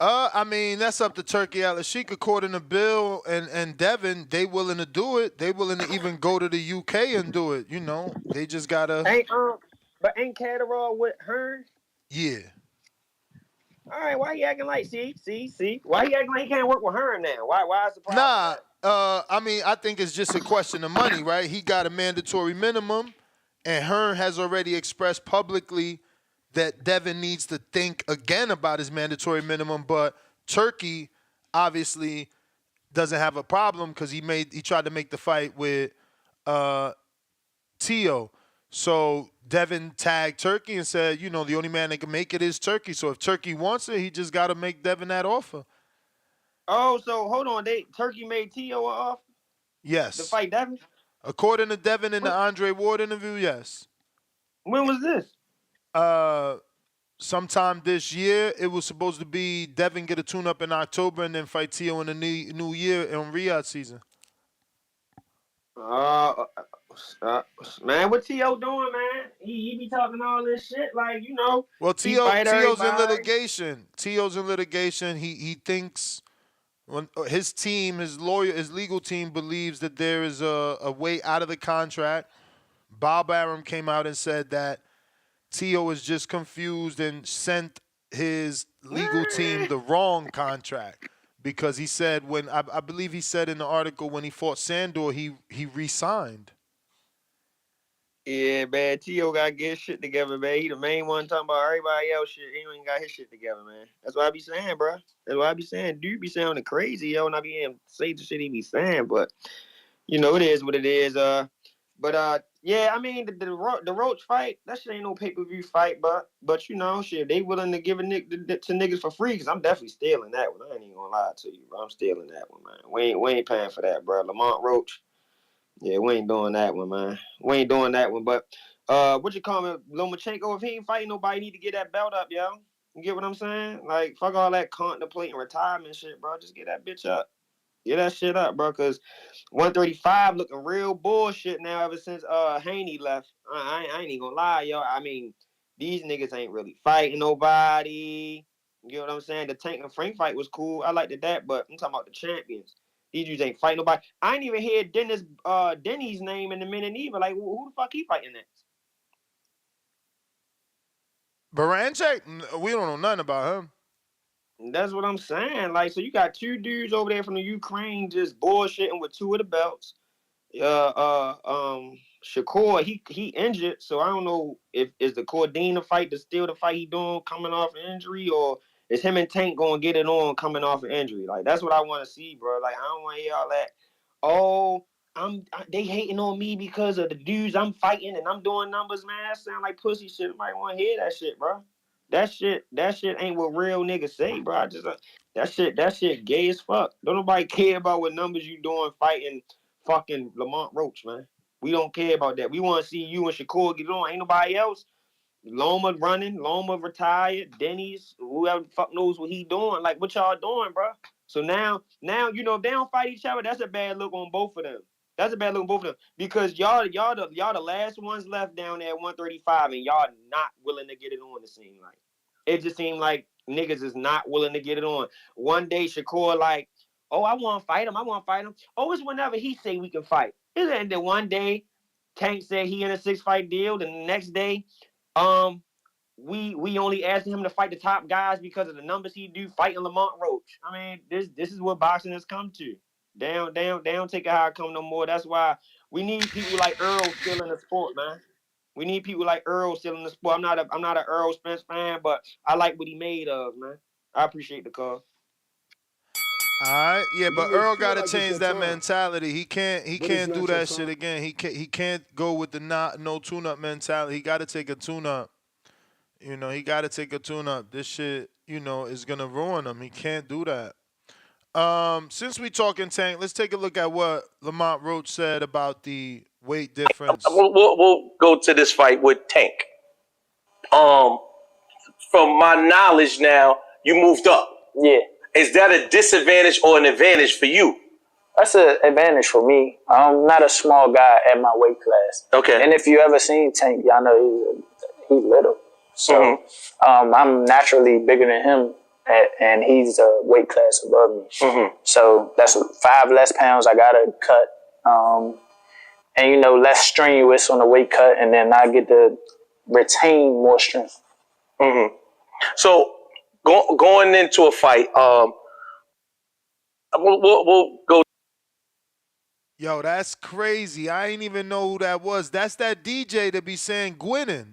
I mean, that's up to Turkey Al-Sheikh. According to Bill and Devin, they willing to do it. They willing to even go to the UK and do it. You know, they just gotta. Ain't Catterall with Hearn? Yeah. All right, why he acting like see? Why he acting like he can't work with Hearn now? Why is the problem? I mean, I think it's just a question of money, right? He got a mandatory minimum, and Hearn has already expressed publicly that Devin needs to think again about his mandatory minimum. But Turkey obviously doesn't have a problem because he tried to make the fight with Tio. So Devin tagged Turkey and said, you know, the only man that can make it is Turkey. So if Turkey wants it, he just got to make Devin that offer. Oh, so hold on. Turkey made Tio an offer? Yes. To fight Devin? According to Devin in the Andre Ward interview, yes. When was this? Sometime this year. It was supposed to be Devin get a tune-up in October and then fight Tio in the new year in Riyadh season. Man, what T.O. doing, man? He be talking all this shit, like, you know. Well, Tio's in litigation. Tio's in litigation. He thinks when his team, his legal team believes that there is a way out of the contract. Bob Arum came out and said that Tio is just confused and sent his legal team the wrong contract because he said when I believe he said in the article when he fought Sandor he re-signed. Yeah, man. T.O. gotta get his shit together, man. He the main one talking about everybody else shit. He ain't got his shit together, man. That's what I be saying, bro. That's what I be saying. Dude be sounding crazy, yo, and I be hearing say the shit he be saying, but you know it is what it is. Yeah, I mean the Roach fight, that shit ain't no pay-per-view fight, but you know, shit, they willing to give it to niggas for free, cause I'm definitely stealing that one. I ain't even gonna lie to you, bro. I'm stealing that one, man. We ain't paying for that, bro. Lamont Roach. Yeah, we ain't doing that one, man. We ain't doing that one. But what you call it, Lomachenko? If he ain't fighting nobody, need to get that belt up, yo. You get what I'm saying? Like, fuck all that contemplating retirement shit, bro. Just get that bitch up. Get that shit up, bro. Cause 135 looking real bullshit now ever since Haney left. I ain't even gonna lie, yo. I mean, these niggas ain't really fighting nobody. You know what I'm saying? The Tank and Frank fight was cool. I liked that, but I'm talking about the champions. These dudes ain't fighting nobody. I ain't even hear Denny's name in a minute either. Like, who the fuck he fighting next? Baranchek, we don't know nothing about him. That's what I'm saying. Like, so you got two dudes over there from the Ukraine just bullshitting with two of the belts. Shakur, he injured, so I don't know if is the Cordina fight still the fight he doing coming off injury, or is him and Tank gonna get it on coming off an injury? Like that's what I want to see, bro. Like I don't want to hear all that. Oh, they hating on me because of the dudes I'm fighting and I'm doing numbers, man. That sound like pussy shit. Nobody want to hear that shit, bro. That shit ain't what real niggas say, bro. I just that shit gay as fuck. Don't nobody care about what numbers you doing fighting fucking Lamont Roach, man. We don't care about that. We want to see you and Shakur get on. Ain't nobody else. Loma running, Loma retired, Denny's, whoever the fuck knows what he doing. Like, what y'all doing, bro? So now, you know, if they don't fight each other, that's a bad look on both of them. That's a bad look on both of them because y'all the last ones left down there at 135, and y'all not willing to get it on. It seemed like it just seemed like niggas is not willing to get it on. One day Shakur like, oh, I want to fight him. Oh, it's whenever he say we can fight. And then one day, Tank said he in a 6-fight deal. The next day, we only asking him to fight the top guys because of the numbers he do fighting Lamont Roach. I mean, this is what boxing has come to. They don't take it how it come no more. That's why we need people like Earl still in the sport, man. We need people like Earl still in the sport. I'm not an Earl Spence fan, but I like what he made of, man. I appreciate the call. All right, yeah, but Earl got to like it's change your that time, mentality. He can't but it's do not your that shit time. again. He can't go with the no tune up mentality. He got to take a tune up. You know, he got to take a tune up. This shit, you know, is gonna ruin him. He can't do that. Since we talking Tank, let's take a look at what Lamont Roach said about the weight difference. We'll go to this fight with Tank. From my knowledge now, you moved up. Yeah. Is that a disadvantage or an advantage for you? That's an advantage for me. I'm not a small guy at my weight class. Okay. And if you ever seen Tank, y'all know he's little. So I'm naturally bigger than him, and he's a weight class above me. So that's 5 less pounds I gotta cut. And you know, less strenuous on the weight cut, and then I get to retain more strength. So going into a fight, we'll go. Yo, that's crazy. I ain't even know who that was. That's that DJ that be saying Gwinnett.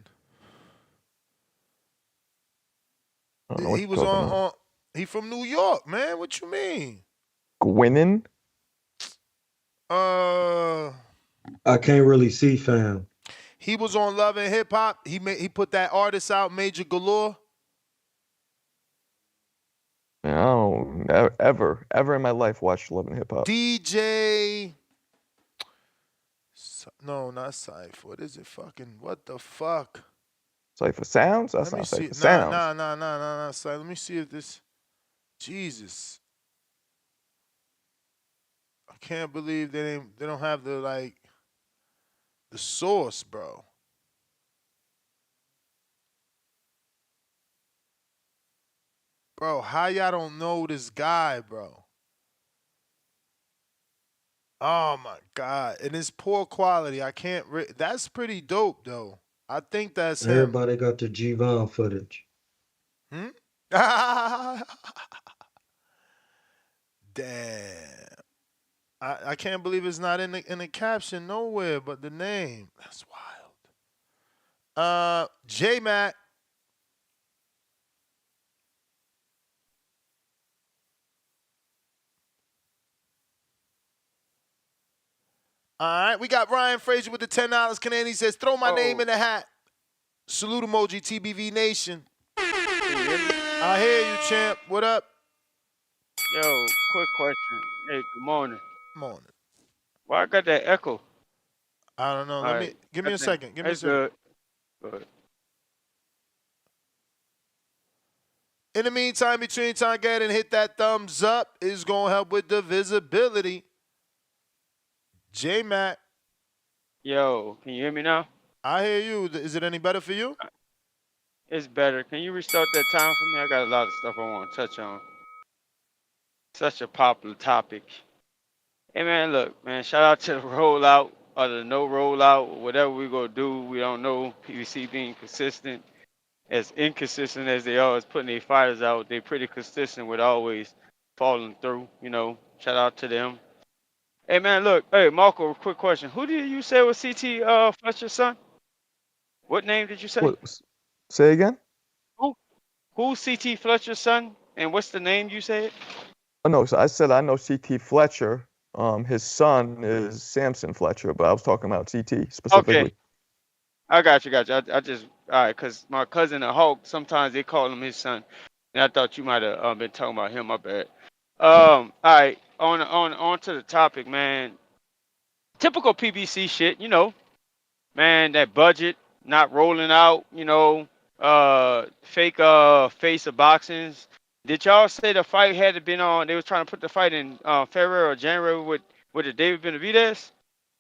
He was on. He from New York, man. What you mean? Gwinnett? I can't really see, fam. He was on Love and Hip Hop. He put that artist out, Major Galore. I don't ever in my life watched Love and Hip Hop. DJ. No, not Cypher. What is it? Fucking what the fuck? Cypher Sounds? That's Let me not see. Cypher Sounds. Nah. Let me see if this. Jesus. I can't believe they don't have the source, bro. Bro, how y'all don't know this guy, bro? Oh my God. And it's poor quality. I can't that's pretty dope though. I think that's him. Everybody got the G-Von footage. Damn. I can't believe it's not in the caption nowhere but the name. That's wild. J Mac. All right, we got Ryan Frazier with the $10 Canadian. He says, throw my name in the hat. Salute emoji, TBV Nation. Can you hear me? I hear you, champ. What up? Yo, quick question. Hey, good morning. Morning. Why I got that echo? I don't know. All right, Give me I a think second. Give me a that's second. good. Good. In the meantime, between time, go ahead and hit that thumbs up. It's gonna help with the visibility. J Mac. Yo, can you hear me now? I hear you. Is it any better for you? It's better. Can you restart that time for me? I got a lot of stuff I want to touch on. Such a popular topic. Hey man, look, man, shout out to the rollout or the no rollout, whatever we gonna do. We don't know. PVC being consistent, as inconsistent as they are, as putting their fighters out. They're pretty consistent with always falling through. Shout out to them. Hey man, look, hey Marco, quick question. Who did you say was CT Fletcher's son? What name did you say? What? Say again? Who who's CT Fletcher's son? And what's the name you said? Oh, no, so I said I know CT Fletcher. His son is Samson Fletcher, but I was talking about CT Okay, specifically. I got you, got you. I just all right, cause my cousin the Hulk, sometimes they call him his son, and I thought you might have been talking about him. My bad. All right, on to the topic, man. Typical PBC shit, man. That budget not rolling out, fake face of boxings. Did y'all say the fight had to been on? They was trying to put the fight in February or January with the David Benavidez.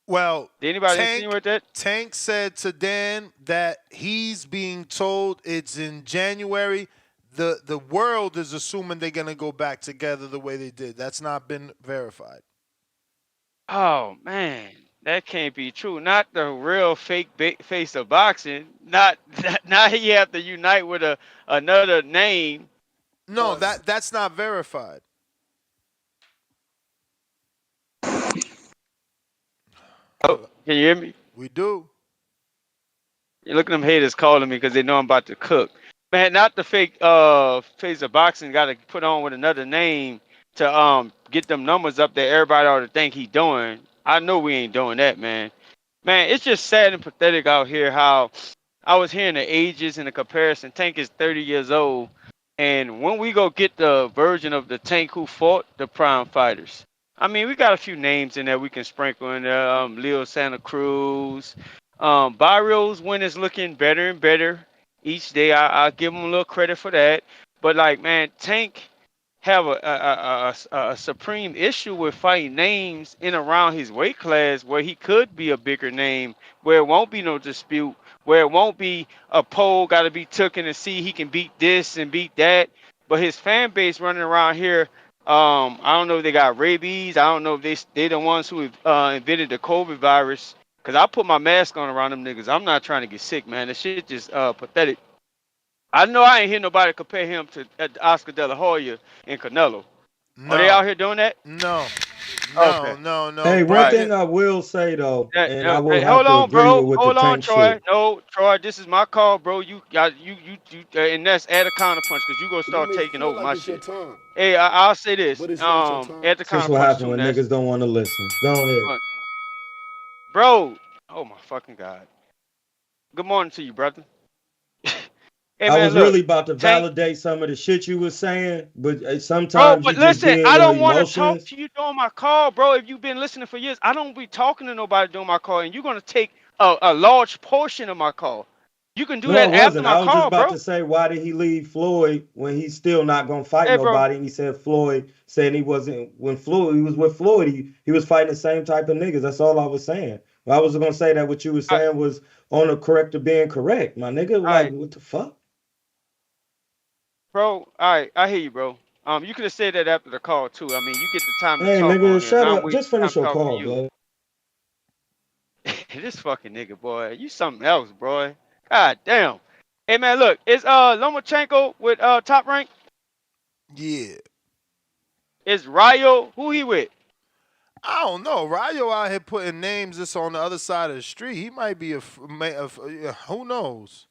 Well, Did anybody insinuate that? Tank said to Dan that he's being told it's in January. The world is assuming they're gonna go back together the way they did. That's not been verified. Oh man, that can't be true. Not the real fake face of boxing. Not now he have to unite with another name. No, that's not verified. Oh, can you hear me? We do. Look at them haters calling me because they know I'm about to cook. Man, not the fake face of boxing got to put on with another name to get them numbers up that everybody ought to think he doing. I know we ain't doing that, man. Man, it's just sad and pathetic out here how I was hearing the ages and the comparison. Tank is 30 years old. And when we go get the version of the Tank who fought the prime fighters, I mean, we got a few names in there we can sprinkle in there. Leo Santa Cruz. Barrios win is looking better and better each day. I give him a little credit for that. But, like, man, Tank have a supreme issue with fighting names in around his weight class where he could be a bigger name, where it won't be no dispute, where it won't be a poll got to be taken to see he can beat this and beat that. But his fan base running around here, I don't know if they got rabies. I don't know if they the ones who invented the COVID virus. Cause I put my mask on around them niggas. I'm not trying to get sick, man. The shit just pathetic. I know I ain't hear nobody compare him to Oscar De La Hoya and Canelo. Are they No. out here doing that? No. Okay. No. Hey, one Right. thing I will say though, and I will Hey, have hold to on, agree bro. with the Hold on, Tank Troy. shit. No, Troy, this is my call, bro. You got and that's add a counterpunch because you gonna You start may taking feel over like my it's your shit. time, Hey, I'll say this. but it's not your time. Add the This what counterpunch happen too, when Ness. niggas don't want to listen. Go ahead. Bro. Oh my fucking god. Good morning to you, brother. Hey I man, was look, really about to Tank. validate some of the shit you was saying, but Bro, sometimes you but just listen, be in I your don't want to talk emotions. to you during my call, bro. If you've been listening for years, I don't be talking to nobody during my call, and you're gonna take a large portion of my call. You can do No, I that after wasn't. my I was just call, about bro. to say, why did he leave Floyd when he's still not gonna fight Hey, bro. nobody? And he said Floyd saying he wasn't when Floyd he was with Floyd. He was fighting the same type of niggas. That's all I was saying. I was gonna say that what you were I, saying was on the correct of being correct, my nigga. Like I, what the fuck? bro. All right, I hear you, bro. You could have said that after the call too. I mean, you get the time to Hey talk nigga, on here, and shut I'm up. wasting Just finish time your talking to call, you. blood. This fucking nigga, boy. You something else, boy. God damn. Hey man, look, is Lomachenko with Top Rank? Yeah. Is Rayo who he with? I don't know. Rayo out here putting names that's on the other side of the street. He might be who knows?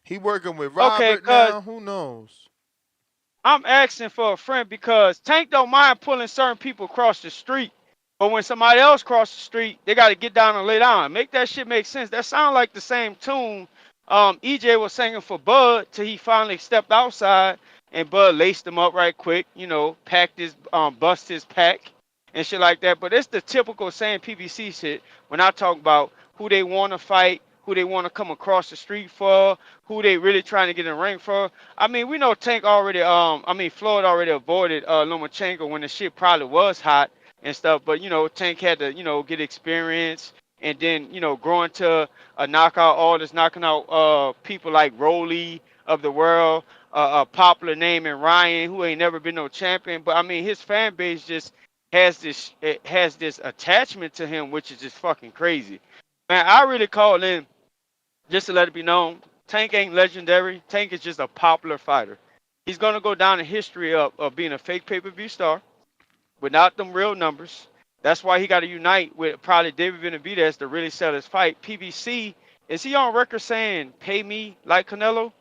He working with Okay, Robert cause now. Who knows? I'm asking for a friend because Tank don't mind pulling certain people across the street. But when somebody else cross the street, they got to get down and lay down. Make that shit make sense. That sound like the same tune EJ was singing for Bud till he finally stepped outside and Bud laced him up right quick, packed his bust his pack and shit like that. But it's the typical same PBC shit when I talk about who they want to fight, who they want to come across the street for, who they really trying to get in the ring for. I mean, we know Tank already Floyd already avoided Lomachenko when the shit probably was hot and stuff, but Tank had to, get experience and then, grow into a knockout artist, knocking out people like Rolly of the world, a popular name in Ryan, who ain't never been no champion. But I mean his fan base just has this attachment to him, which is just fucking crazy. Man, I really call in just to let it be known, Tank ain't legendary. Tank is just a popular fighter. He's gonna go down in history of being a fake pay-per-view star without them real numbers. That's why he got to unite with probably David Benavidez to really sell his fight. PBC, is he on record saying pay me like Canelo?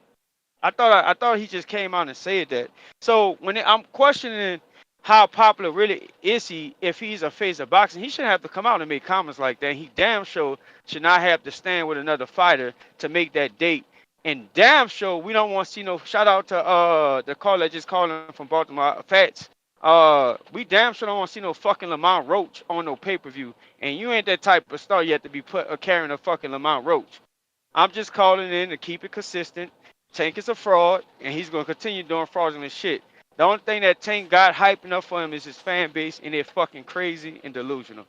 I thought he just came out and said that. So I'm questioning how popular really is he if he's a face of boxing, he shouldn't have to come out and make comments like that. He damn sure should not have to stand with another fighter to make that date. And damn sure we don't want to see no shout out to the caller just calling from Baltimore Fats. We damn sure don't want to see no fucking Lamont Roach on no pay-per-view. And you ain't that type of star yet to be carrying a fucking Lamont Roach. I'm just calling in to keep it consistent. Tank is a fraud, and he's going to continue doing fraudulent shit. The only thing that Tank got hype enough for him is his fan base, and they're fucking crazy and delusional.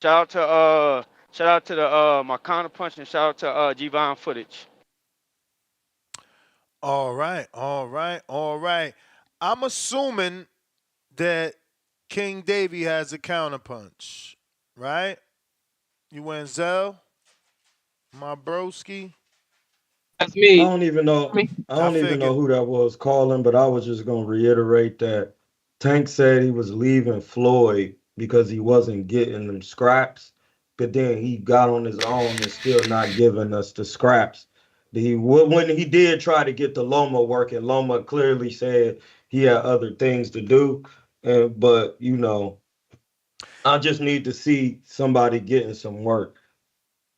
Shout out to the my counterpunch, and shout out to G-Von footage. All right, all right, all right. I'm assuming that King Davy has a counterpunch, right? You went Zell, my broski. That's I me. don't even know. Me. I I don't even know figured. who that was calling, but I was just gonna reiterate that Tank said he was leaving Floyd because he wasn't getting them scraps, but then he got on his own and still not giving us the scraps. When he did try to get the Loma working, Loma clearly said he had other things to do, but I just need to see somebody getting some work.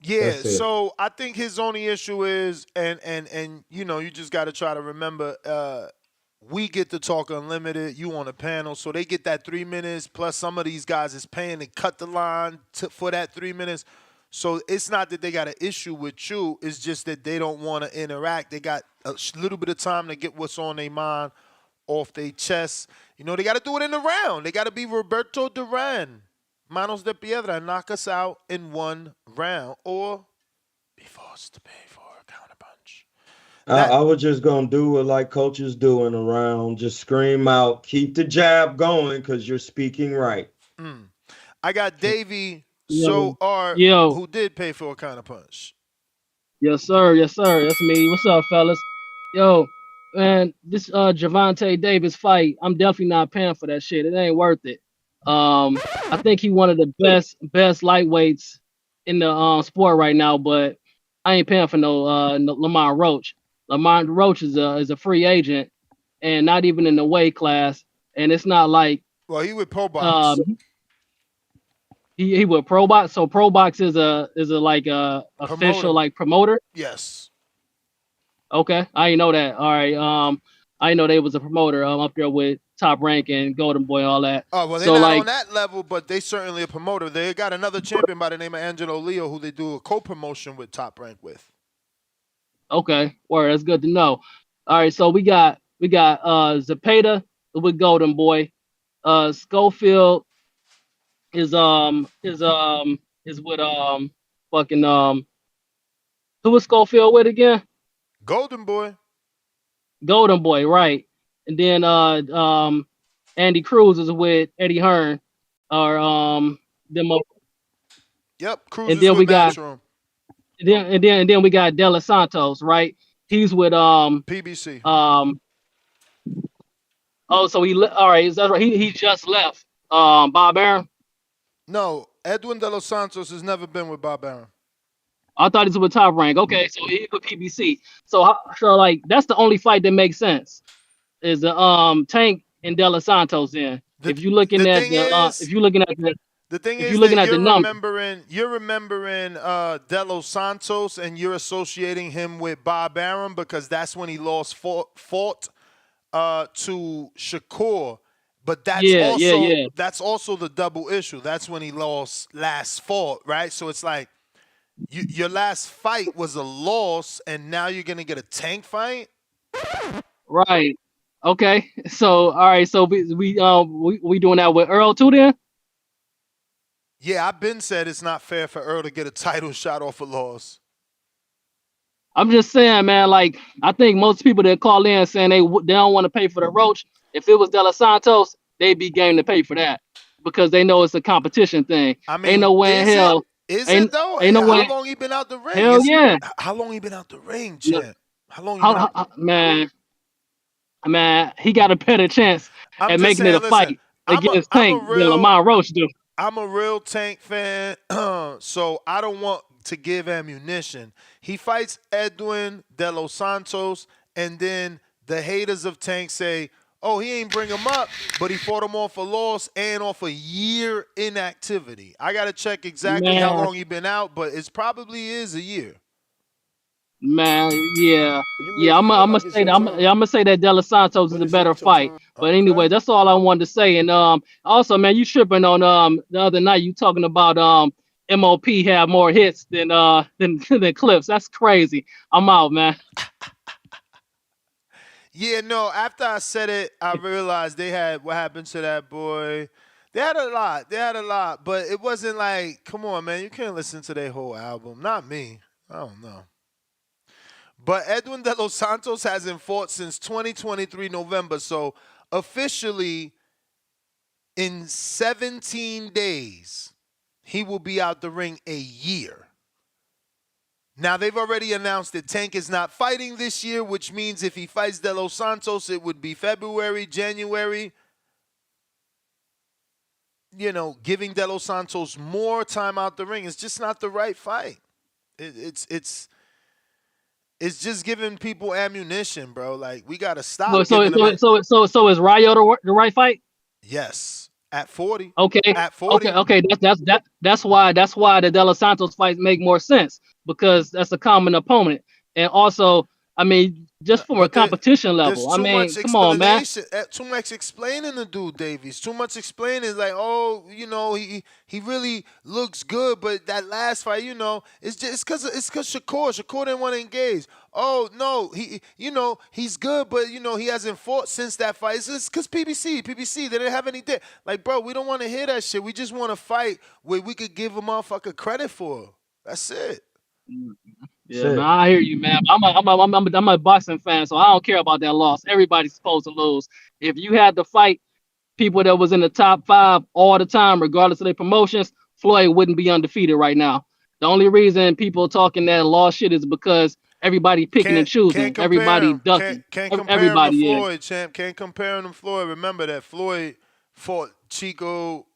Yeah, That's it. so I think his only issue is, and you just got to try to remember, we get to talk unlimited. You on a panel, so they get that 3 minutes. Plus, some of these guys is paying to cut the line for that 3 minutes. So it's not that they got an issue with you. It's just that they don't want to interact. They got a little bit of time to get what's on their mind off their chest. They got to do it in the round. They got to be Roberto Duran, Manos de Piedra, and knock us out in one round, or be forced to pay for a counterpunch. I was just gonna do what like coaches doing around, just scream out, keep the jab going, because you're speaking right. I got Davey Yo, So Art, yo, who did pay for a counterpunch. yes sir, yes sir. That's me. What's up, fellas? Yo, man, this Javante Davis fight, I'm definitely not paying for that shit. It ain't worth it. I think he one of the best lightweights in the sport right now, but I ain't paying for no Lamont Roach. Lamont Roach is a free agent and not even in the weight class, and it's not like Well, he with Pro Box. um he with Pro Box. So Pro Box is a like a official Promoter. like promoter. Yes. Okay, I didn't know that. All right, I didn't know they was a promoter up there with Top Rank and Golden Boy and all that. Oh, well, they're So not on like, that level, but they certainly a promoter. They got another champion by the name of Angelo Leo, who they do a co-promotion with Top Rank with. okay, word, that's good to know. All right, so we got Zapata with Golden Boy. Schofield is with fucking who was Schofield with again? Golden Boy. Golden Boy, right? And then Andy Cruz is with Eddie Hearn, or them. Yep, And Cruises then with we got Matchroom. and then we got De Los Santos, right? He's with PBC. Oh, so all right. Is that right? He just left. Bob Arum. No, Edwin De Los Santos has never been with Bob Arum. I thought he was with Top Rank. Okay, so he with PBC. So like that's the only fight that makes sense is the Tank and De Los Santos. Then if you're looking The at thing is, if you're looking at the the thing if is you're looking that at the number, you're remembering De Los Santos, and you're associating him with Bob Arum because that's when he lost fought to Shakur. But yeah. that's also the double issue. That's when he lost last fought, right? So it's like your last fight was a loss, and now you're gonna get a Tank fight. Right. Okay. So all right. So we doing that with Earl too then? Yeah, I've been said it's not fair for Earl to get a title shot off a loss. I'm just saying, man. Like I think most people that call in saying they don't want to pay for the Roach. If it was De Los Santos, they'd be game to pay for that because they know it's a competition thing. I Ain't no mean, way in hell. is it Ain't though? ain't no How way. long he been out the ring? Hell yeah. How long he been out the ring, No, champ? How long he been out? man, he got a better chance I'm at just making it saying, a listen, fight against Tank than Lamont Roach do. I'm a real Tank fan, so I don't want to give ammunition. He fights Edwin De Los Santos, and then the haters of Tank say, oh, he ain't bring him up, but he fought him off a loss and off a year inactivity. I got to check exactly how Man, long he been out, but it probably is a year. man, yeah, You may yeah. I'm feel gonna like it's say your that. I'm time, gonna say that De Los Santos is but a it's better not your fight. time. But anyway, Okay. that's all I wanted to say. And also, man, you tripping on the other night. You talking about MOP have more hits than Clips. That's crazy. I'm out, man. Yeah, no, after I said it, I realized they had what happened to that boy. They had a lot. They had a lot, but it wasn't like, come on, man, you can't listen to their whole album. Not me. I don't know. But Edwin De Los Santos hasn't fought since 2023 November, so officially in 17 days, he will be out the ring a year. Now, they've already announced that Tank is not fighting this year, which means if he fights De Los Santos, it would be February, January. You know, giving De Los Santos more time out the ring is just not the right fight. It's just giving people ammunition, bro. Like, we got to stop giving them So is Rayo the right fight? Yes, at 40. Okay, At 40. okay. That's why the De Los Santos fights make more sense because that's a common opponent, and also, I mean, just from a But competition there's level. I too much mean, come on, man. explanation, too much explaining to do, Davies. Too much explaining. Like, oh, you know, he really looks good, but that last fight, you know, it's just because Shakur didn't want to engage. Oh no, he's good, but you know he hasn't fought since that fight. It's because PBC they didn't have any day. Like, bro, we don't want to hear that shit. We just want to fight where we could give a motherfucker credit for. That's it. Yeah, man, I hear you, man. I'm a boxing fan, so I don't care about that loss. Everybody's supposed to lose. If you had to fight people that was in the top 5 all the time, regardless of their promotions, Floyd wouldn't be undefeated right now. The only reason people talking that lost shit is because everybody picking and choosing, Can't compare everybody him. ducking, Can't compare him to everybody is. Floyd, champ. Can't compare him to Floyd. Remember that Floyd fought Chico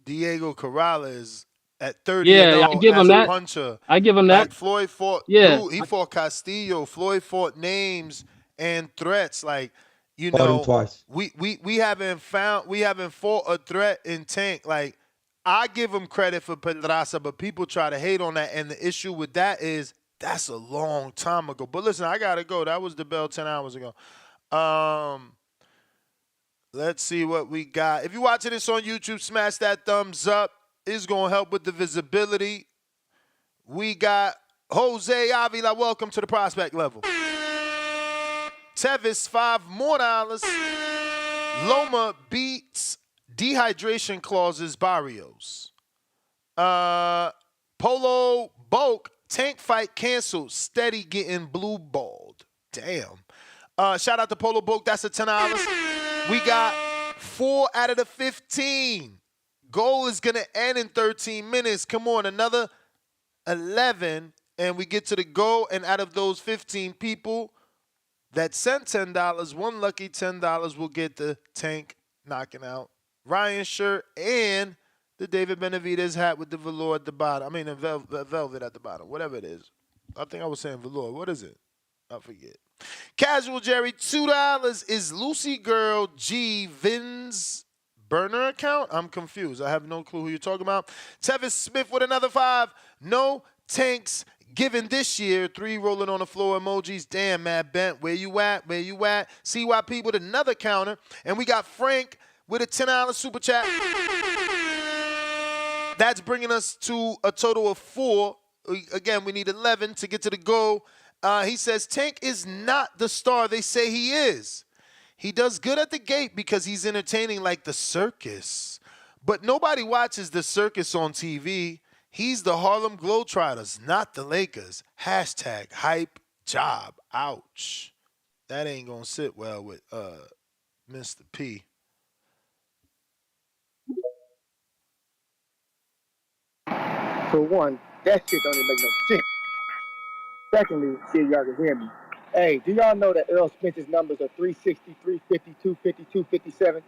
Diego Corrales at 30 and Yeah, I 0 give him as a that. puncher. I give him that. Like Floyd fought Yeah, dude, he fought Castillo. Floyd fought names and threats. Like, you Fought him know, twice. we haven't fought a threat in Tank. Like, I give him credit for Pedraza, but people try to hate on that. And the issue with that is that's a long time ago. But listen, I gotta go. That was the bell 10 hours ago. Let's see what we got. If you're watching this on YouTube, smash that thumbs up. It's gonna help with the visibility. We got Jose Avila. Welcome to the prospect level. Tevis, $5 more. Loma beats dehydration clauses Barrios. Polo Bulk, Tank fight canceled. Steady getting blue balled. Damn. Shout out to Polo Bulk. That's a $10. We got 4 out of the 15. Goal is going to end in 13 minutes. Come on, another 11, and we get to the goal. And out of those 15 people, that sent $10, one lucky $10 will get the Tank knocking out Ryan shirt and the David Benavidez hat with the velour at the bottom. I mean, the velvet at the bottom, whatever it is. I think I was saying velour. What is it? I forget. Casual Jerry, $2 is Lucy Girl G Vin's burner account. I'm confused. I have no clue who you're talking about. Tevis Smith with another $5. No Tanks given this year. 3 rolling on the floor emojis. Damn, Matt Bent, where you at? Where you at? CYP with another counter. And we got Frank with a $10 super chat. That's bringing us to a total of 4. Again, we need 11 to get to the goal. He says, Tank is not the star they say he is. He does good at the gate because he's entertaining like the circus. But nobody watches the circus on TV. He's the Harlem Globetrotters, not the Lakers. Hashtag hype job. Ouch. That ain't going to sit well with Mr. P. For one, that shit don't even make no sense. Secondly, see if y'all can hear me. Hey, do y'all know that Earl Spence's numbers are 360, 350, 250, 257?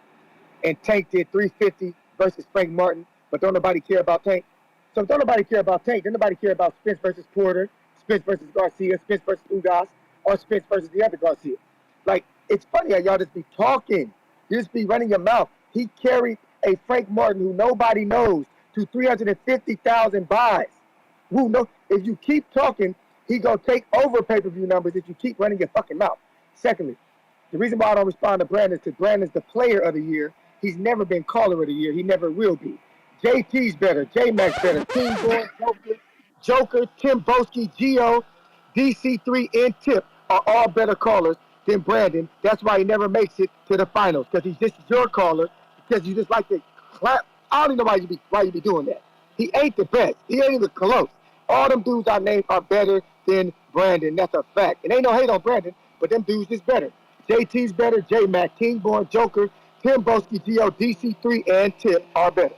And Tank did 350 versus Frank Martin, but don't nobody care about Tank? So if don't nobody care about Tank, don't nobody care about Spence versus Porter, Spence versus Garcia, Spence versus Ugas, or Spence versus the other Garcia. Like, it's funny how y'all just be talking. You just be running your mouth. He carried a Frank Martin who nobody knows to 350,000 buys. Who knows? If you keep talking, he gonna take over pay-per-view numbers if you keep running your fucking mouth. Secondly, the reason why I don't respond to Brandon is because Brandon's the player of the year. He's never been caller of the year. He never will be. JT's better. J-Max better. Team Boy, Joker, Tim Boski, Gio, DC3, and Tip are all better callers than Brandon. That's why he never makes it to the finals, because he's just your caller, because you just like to clap. I don't even know why you be doing that. He ain't the best. He ain't even close. All them dudes I named are better than Brandon. That's a fact. And ain't no hate on Brandon, but them dudes is better. JT's better. J-Mac, Kingborn, Joker, Tim Boski, Gio, DC3, and Tip are better.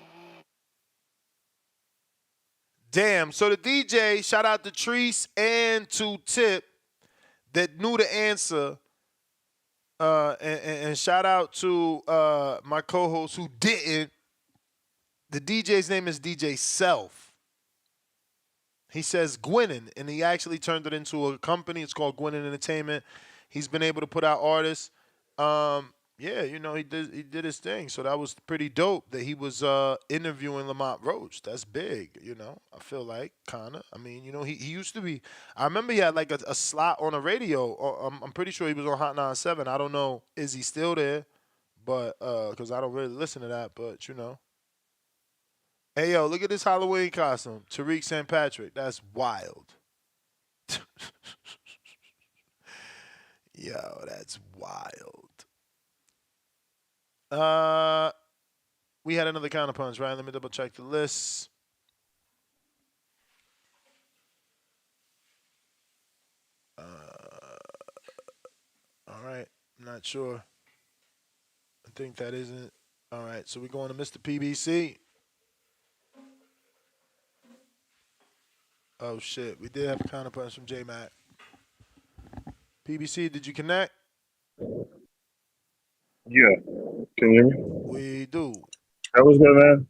Damn. So the DJ, shout out to Treese and to Tip that knew the answer. And shout out to my co-host who didn't. The DJ's name is DJ Self. He says Gwinnen, and he actually turned it into a company. It's called Gwinnen Entertainment. He's been able to put out artists. Yeah, you know, he did his thing. So that was pretty dope that he was interviewing Lamont Roach. That's big, you know. I feel like, kind of. I mean, you know, he used to be. I remember he had like a slot on a radio. I'm pretty sure he was on Hot 97. I don't know, is he still there? But, because I don't really listen to that, but, you know. Hey, yo, look at this Halloween costume. Tariq St. Patrick. That's wild. Yo, that's wild. We had another counterpunch, right? Let me double check the list. All right, I'm not sure. I think that isn't. All right, so we're going to Mr. PBC. Oh, shit. We did have a counterpunch from J-Mac. PBC, did you connect? Yeah. Can you hear me? We do. That was good, man.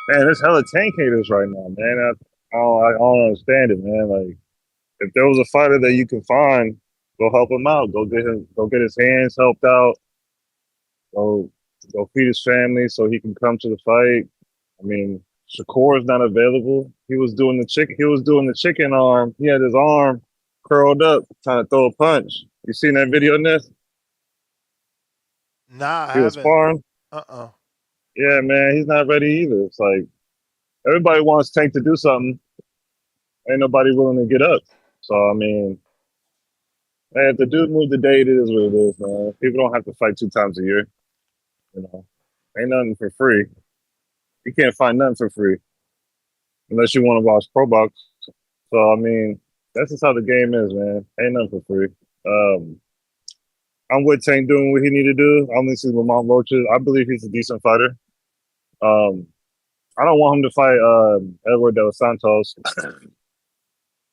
Man, there's hella tank haters right now, man. I don't understand it, man. Like, if there was a fighter that you can find, go help him out. Go get his hands helped out. Go feed his family so he can come to the fight. I mean, Shakur is not available. He was doing the chicken arm. He had his arm curled up, trying to throw a punch. You seen that video, Ness? Nah, I He was haven't. sparring. Yeah, man, he's not ready either. It's like everybody wants Tank to do something. Ain't nobody willing to get up. So I mean, man, if the dude moved the date, it is what it is, man. People don't have to fight 2 times a year. You know, ain't nothing for free. You can't find nothing for free unless you want to watch Pro Box. So I mean, that's just how the game is, man. Ain't nothing for free. I'm with Tank doing what he need to do. I only see Lamont Roach. I believe he's a decent fighter. I don't want him to fight Edward De Los Santos.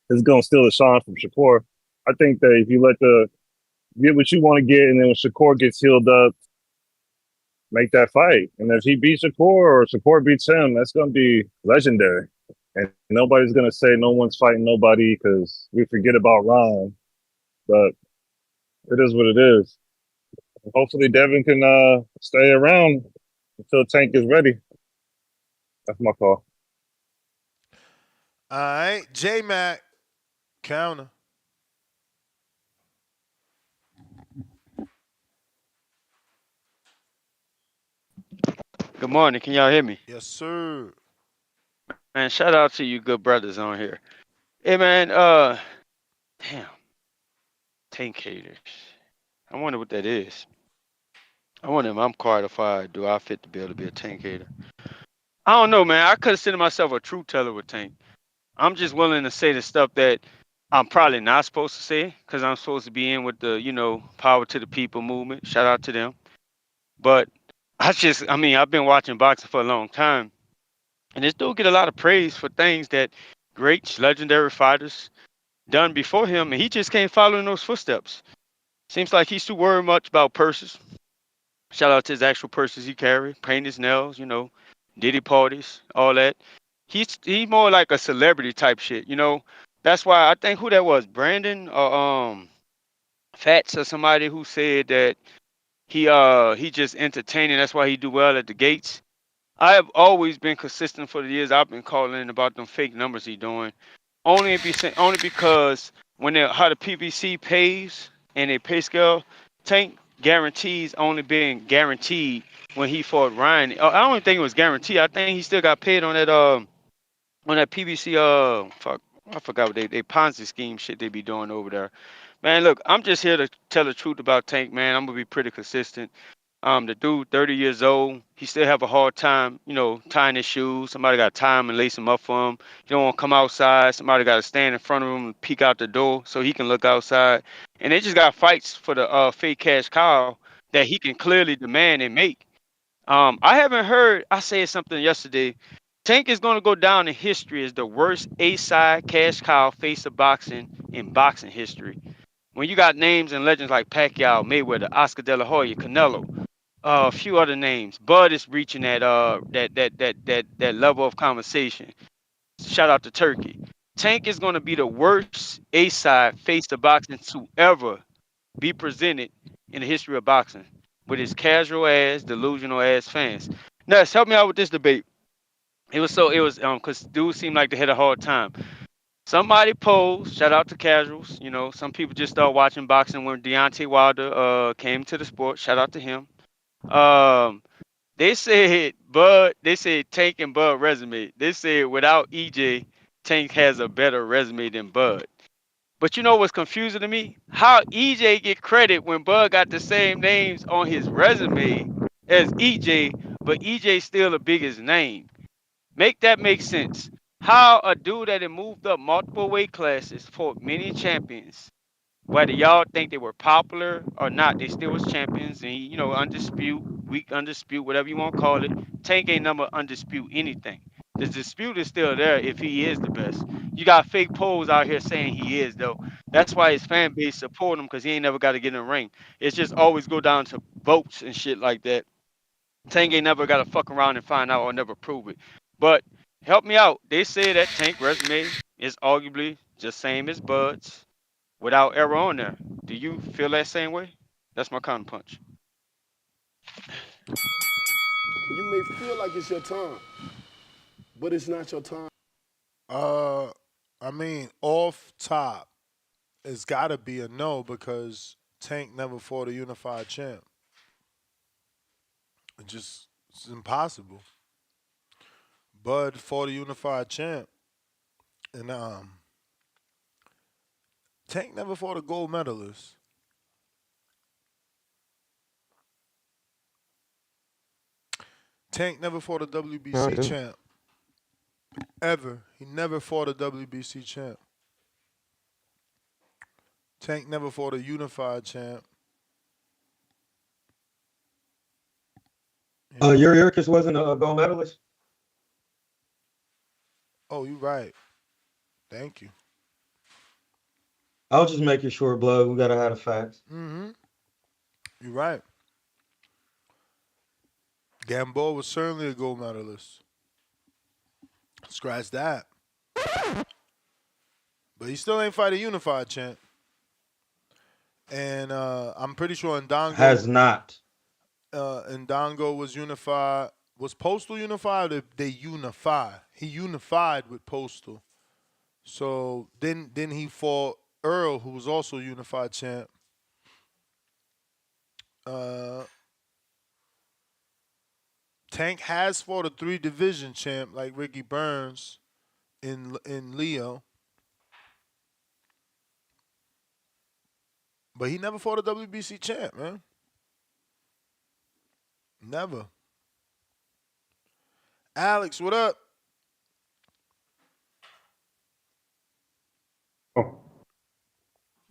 He's gonna steal the shine from Shakur. I think that if you get what you want to get, and then when Shakur gets healed up, make that fight. And if he beats Shakur or Shakur beats him, that's going to be legendary. And nobody's going to say no one's fighting nobody because we forget about Ron. But it is what it is. Hopefully Devin can stay around until Tank is ready. That's my call. All right, J Mac, counter. Good morning. Can y'all hear me? Yes, sir. Man, shout out to you good brothers on here. Hey man, damn, tank haters. I wonder what that is. I wonder if I'm qualified. Do I fit to be able to be a tank hater? I don't know, man. I consider myself a truth teller with Tank. I'm just willing to say the stuff that I'm probably not supposed to say because I'm supposed to be in with the, power to the people movement. Shout out to them. But I mean, I've been watching boxing for a long time, and this dude get a lot of praise for things that greats, legendary fighters done before him, and he just can't follow in those footsteps. Seems like he's too worried much about purses. Shout out to his actual purses he carry, paint his nails, Diddy parties, all that. He's more like a celebrity type shit, That's why I think who that was, Brandon or Fats or somebody who said that he just entertaining. That's why he do well at the gates. I have always been consistent for the years I've been calling about them fake numbers he doing. Only because when they how the PVC pays and they pay scale, Tank guarantees only being guaranteed when he fought Ryan. I don't even think it was guaranteed. I think he still got paid on that PVC fuck I forgot what they Ponzi scheme shit they be doing over there. Man, look, I'm just here to tell the truth about Tank, man. I'm gonna be pretty consistent. The dude, 30 years old, he still have a hard time, tying his shoes. Somebody got to tie him and lace him up for him. He don't want to come outside. Somebody got to stand in front of him and peek out the door so he can look outside. And they just got fights for the fake cash cow that he can clearly demand and make. I haven't heard. I said something yesterday. Tank is going to go down in history as the worst A-side cash cow face of boxing in boxing history. When you got names and legends like Pacquiao, Mayweather, Oscar De La Hoya, Canelo, a few other names. Bud is reaching that level of conversation. Shout out to Turkey. Tank is going to be the worst A side face of boxing to ever be presented in the history of boxing with his casual ass, delusional ass fans. Ness, help me out with this debate. Because dudes seem like they had a hard time. Somebody posed, shout out to casuals. Some people just started watching boxing when Deontay Wilder came to the sport. Shout out to him. Um, they said Tank and Bud resume. They said without EJ, Tank has a better resume than Bud. But you know what's confusing to me? How EJ get credit when Bud got the same names on his resume as EJ, but EJ still the biggest name. Make that make sense. How a dude that had moved up multiple weight classes fought many champions, whether y'all think they were popular or not, they still was champions and undisputed, weak undisputed, whatever you want to call it. Tank ain't number undisputed anything. The dispute is still there if he is the best. You got fake polls out here saying he is though. That's why his fan base support him because he ain't never got to get in the ring. It's just always go down to votes and shit like that. Tank ain't never got to fuck around and find out or never prove it. But help me out. They say that Tank resume is arguably just same as Bud's without error on there. Do you feel that same way? That's my counter punch. You may feel like it's your time, but it's not your time. Uh, I mean, off top, it's got to be a no because Tank never fought a unified champ. It's impossible. Bud fought a unified champ, and Tank never fought a gold medalist. Tank never fought a No, WBC didn't. champ ever. He never fought a WBC champ. Tank never fought a unified champ. Yuri Urkic wasn't a gold medalist. Oh, you're right. Thank you. I was just making sure, blood. We gotta have the facts. Mm-hmm. You're right. Gamboa was certainly a gold medalist. Scratch that. But he still ain't fight a unified champ. And I'm pretty sure Has not. Ndongo was unified. Was Postal unified? Or they unified. He unified with Postal. So then he fought Earl, who was also unified champ. Tank has fought a 3 division champ like Ricky Burns in Leo, but he never fought a WBC champ, man. Never. Alex, what up?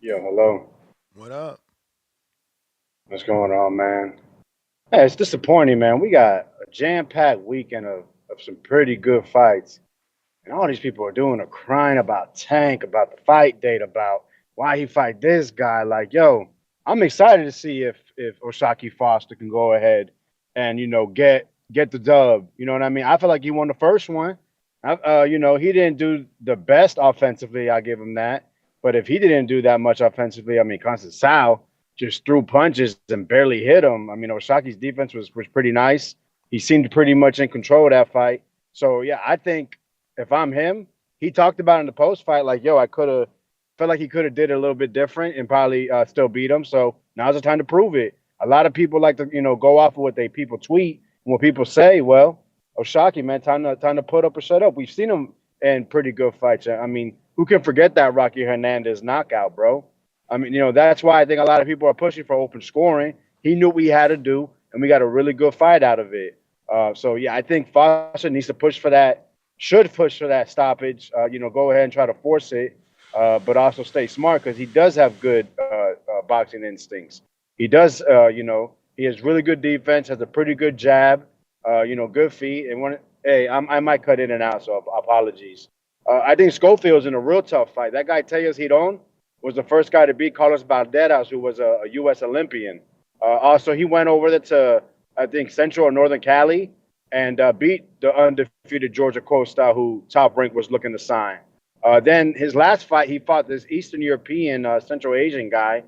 Yo, hello. What up? What's going on, man? Hey, it's disappointing, man. We got a jam-packed weekend of some pretty good fights. And all these people are doing a crying about Tank, about the fight date, about why he fight this guy. Like, yo, I'm excited to see if Osaki Foster can go ahead and get the dub. You know what I mean? I feel like he won the first one. He didn't do the best offensively. I give him that. But if he didn't do that much offensively, I mean, Constant Sal just threw punches and barely hit him. I mean, Osaki's defense was pretty nice. He seemed pretty much in control of that fight. So yeah, I think if I'm him, he talked about in the post fight, like, yo, I could have felt like he could have did it a little bit different and probably still beat him. So now's the time to prove it. A lot of people like to, go off of what people tweet and what people say. Well, Oshaki, man, time to put up or shut up. We've seen him in pretty good fights. I mean, who can forget that Rocky Hernandez knockout, bro? I mean, that's why I think a lot of people are pushing for open scoring. He knew what we had to do, and we got a really good fight out of it. So yeah, I think Foster needs to push for that. Should push for that stoppage. Go ahead and try to force it, but also stay smart because he does have good boxing instincts. He does. He has really good defense. Has a pretty good jab. Good feet. And I might cut in and out, so apologies. I think Schofield's in a real tough fight. That guy Tejas Hidon was the first guy to beat Carlos Balderas, who was a U.S. Olympian. Also, he went over there to, I think, Central or Northern Cali and beat the undefeated Georgia Costa, who Top Rank was looking to sign. Then his last fight, he fought this Eastern European, Central Asian guy. I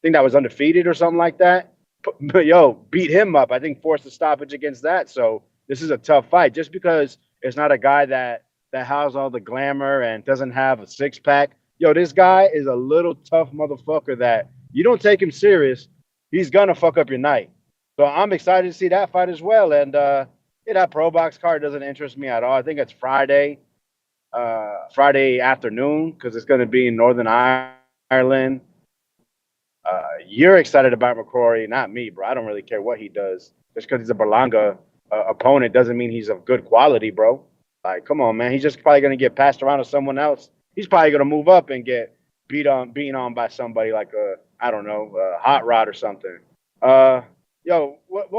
think that was undefeated or something like that. But beat him up. I think forced a stoppage against that. So this is a tough fight just because it's not a guy that has all the glamour and doesn't have a six-pack. This guy is a little tough motherfucker that you don't take him serious, he's going to fuck up your night. So I'm excited to see that fight as well. And, that Pro Box card doesn't interest me at all. I think it's Friday afternoon because it's going to be in Northern Ireland. You're excited about McCrory, not me, bro. I don't really care what he does. Just because he's a Berlanga opponent doesn't mean he's of good quality, bro. Like, come on, man. He's just probably going to get passed around to someone else. He's probably going to move up and get beaten on by somebody like a Hot Rod or something. What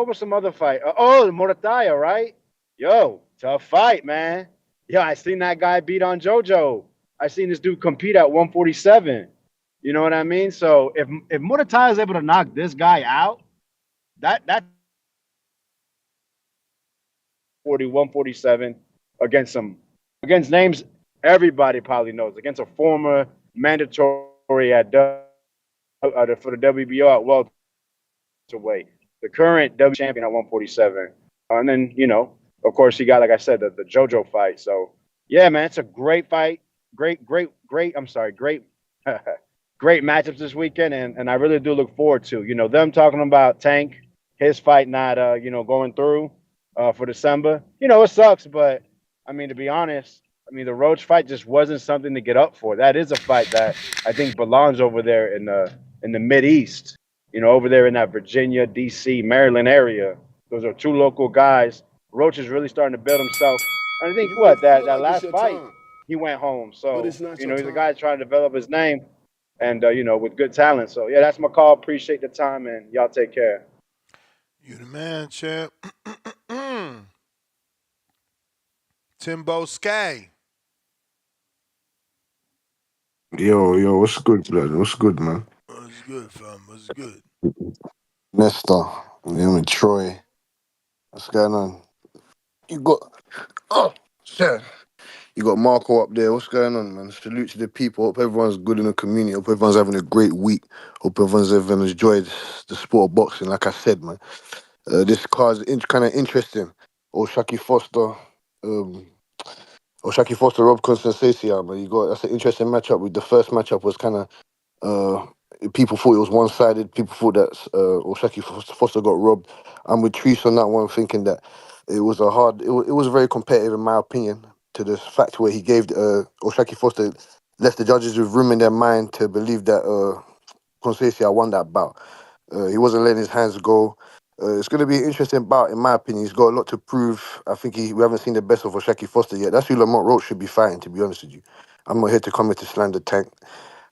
was some other fight? Morataya, right? Yo, tough fight, man. Yo, I seen that guy beat on JoJo. I seen this dude compete at 147. You know what I mean? So if Murataya is able to knock this guy out, that 147 against names everybody probably knows, against a former mandatory for the WBO at welterweight, the current W champion at 147, and then of course he got, like I said, the JoJo fight. So yeah, man, it's a great fight, great great matchups this weekend, and I really do look forward to them talking about Tank, his fight not going through for December. It sucks, but I mean, to be honest, the Roach fight just wasn't something to get up for. That is a fight that I think belongs over there in the Mid East, over there in that Virginia, D.C., Maryland area. Those are two local guys. Roach is really starting to build himself. And I think that last fight, he went home. So he's a guy trying to develop his name. And, with good talent. So, yeah, that's my call. Appreciate the time, and y'all take care. You the man, champ. Timbo Sky. Yo, what's good, blood? What's good, man? What's good, fam? What's good? Nesta, Troy. What's going on? You got oh shit. You got Marco up there. What's going on, man? Salute to the people. Hope everyone's good in the community. Hope everyone's having a great week. Hope everyone's enjoyed the sport of boxing. Like I said, man, this card's kind of interesting. Oshaki Foster, um, Rob Constancecia, man. That's an interesting matchup. With the first matchup was kind of Uh, people thought it was one sided. People thought that Oshaki Foster got robbed. I'm with Treese on that one, thinking that it was a hard. It was very competitive, in my opinion, to the fact where he gave Oshaki Foster left the judges with room in their mind to believe that Conceição won that bout. He wasn't letting his hands go. It's going to be an interesting bout, in my opinion. He's got a lot to prove. I think we haven't seen the best of Oshaki Foster yet. That's who Lamont Roach should be fighting, to be honest with you. I'm not here to come here to slander Tank.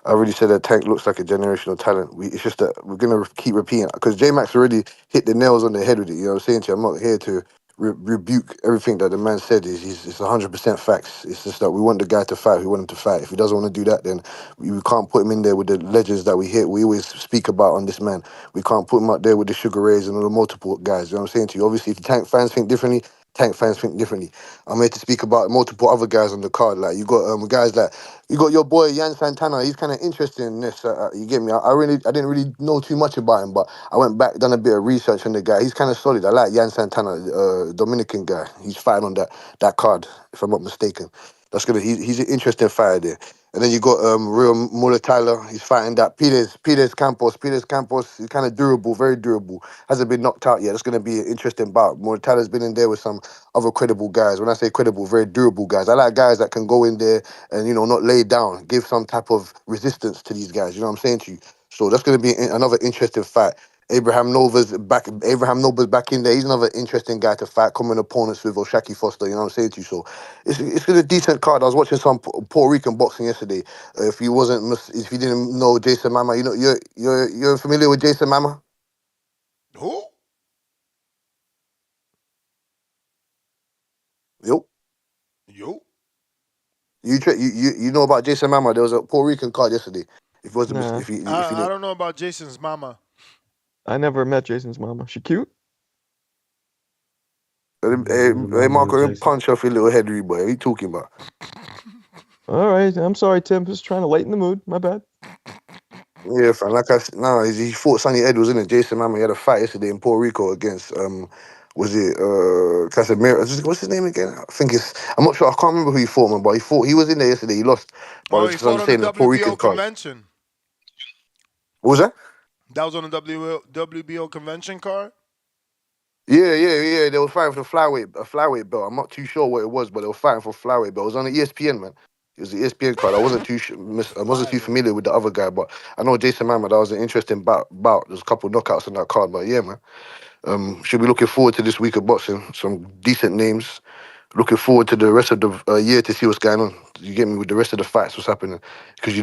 I already said that Tank looks like a generational talent. It's just that we're gonna keep repeating because J Max already hit the nails on the head with it. You know what I'm saying to you? I'm not here to rebuke everything that the man said. It's 100% facts. It's just that we want the guy to fight. We want him to fight. If he doesn't want to do that, then we can't put him in there with the legends that we always speak about on this man. We can't put him up there with the Sugar Rays and all the multiple guys. You know what I'm saying to you? Obviously, if the Tank fans think differently, Tank fans think differently. I'm here to speak about multiple other guys on the card. Like you got guys like you got your boy Yan Santana. He's kind of interested in this. You get me? I didn't really know too much about him, but I went back, done a bit of research on the guy. He's kind of solid. I like Yan Santana, Dominican guy. He's fighting on that card, if I'm not mistaken. He's an interesting fighter there. And then you got Real Muller Tyler. He's fighting that Pires Campos. Pires Campos is kind of durable, very durable. Hasn't been knocked out yet. That's going to be an interesting bout. Muller Tyler's been in there with some other credible guys. When I say credible, very durable guys. I like guys that can go in there and not lay down, give some type of resistance to these guys. You know what I'm saying to you? So that's going to be another interesting fight. Abraham Nova's back in there. He's another interesting guy to fight, common opponents with Oshaki Foster. You know what I'm saying to you? So it's a decent card. I was watching some Puerto Rican boxing yesterday. If you didn't know Jason Mama, you're familiar with Jason Mama? Who? Yo. Yo. You know about Jason Mama? There was a Puerto Rican card yesterday. If it was Nah, if you I didn't. don't know about Jason's mama. I never met Jason's mama. She cute? Hey, Marco, let me punch off your little head, boy. What are you talking about? All right, I'm sorry, Tim. Just trying to lighten the mood. My bad. Yeah, fam. Like I said, no, he fought Sonny Edwards, in it. Jason Mama. He had a fight yesterday in Puerto Rico against was it Casemiro? What's his name again? I think it's. I'm not sure. I can't remember who he fought, man. But he fought. He was in there yesterday. He lost. But Oh, it's he because I'm fought on the saying the Puerto Rican WBO card. convention. What was that? That was on the WBO convention card. Yeah. They were fighting for a flyweight belt. I'm not too sure what it was, but they were fighting for a flyweight belt. It was on the ESPN, man. It was the ESPN card. I wasn't too familiar with the other guy, but I know Jason Mama. That was an interesting bout. There's a couple of knockouts on that card, but yeah, man. Should be looking forward to this week of boxing. Some decent names. Looking forward to the rest of the year to see what's going on. You get me with the rest of the fights, what's happening? Because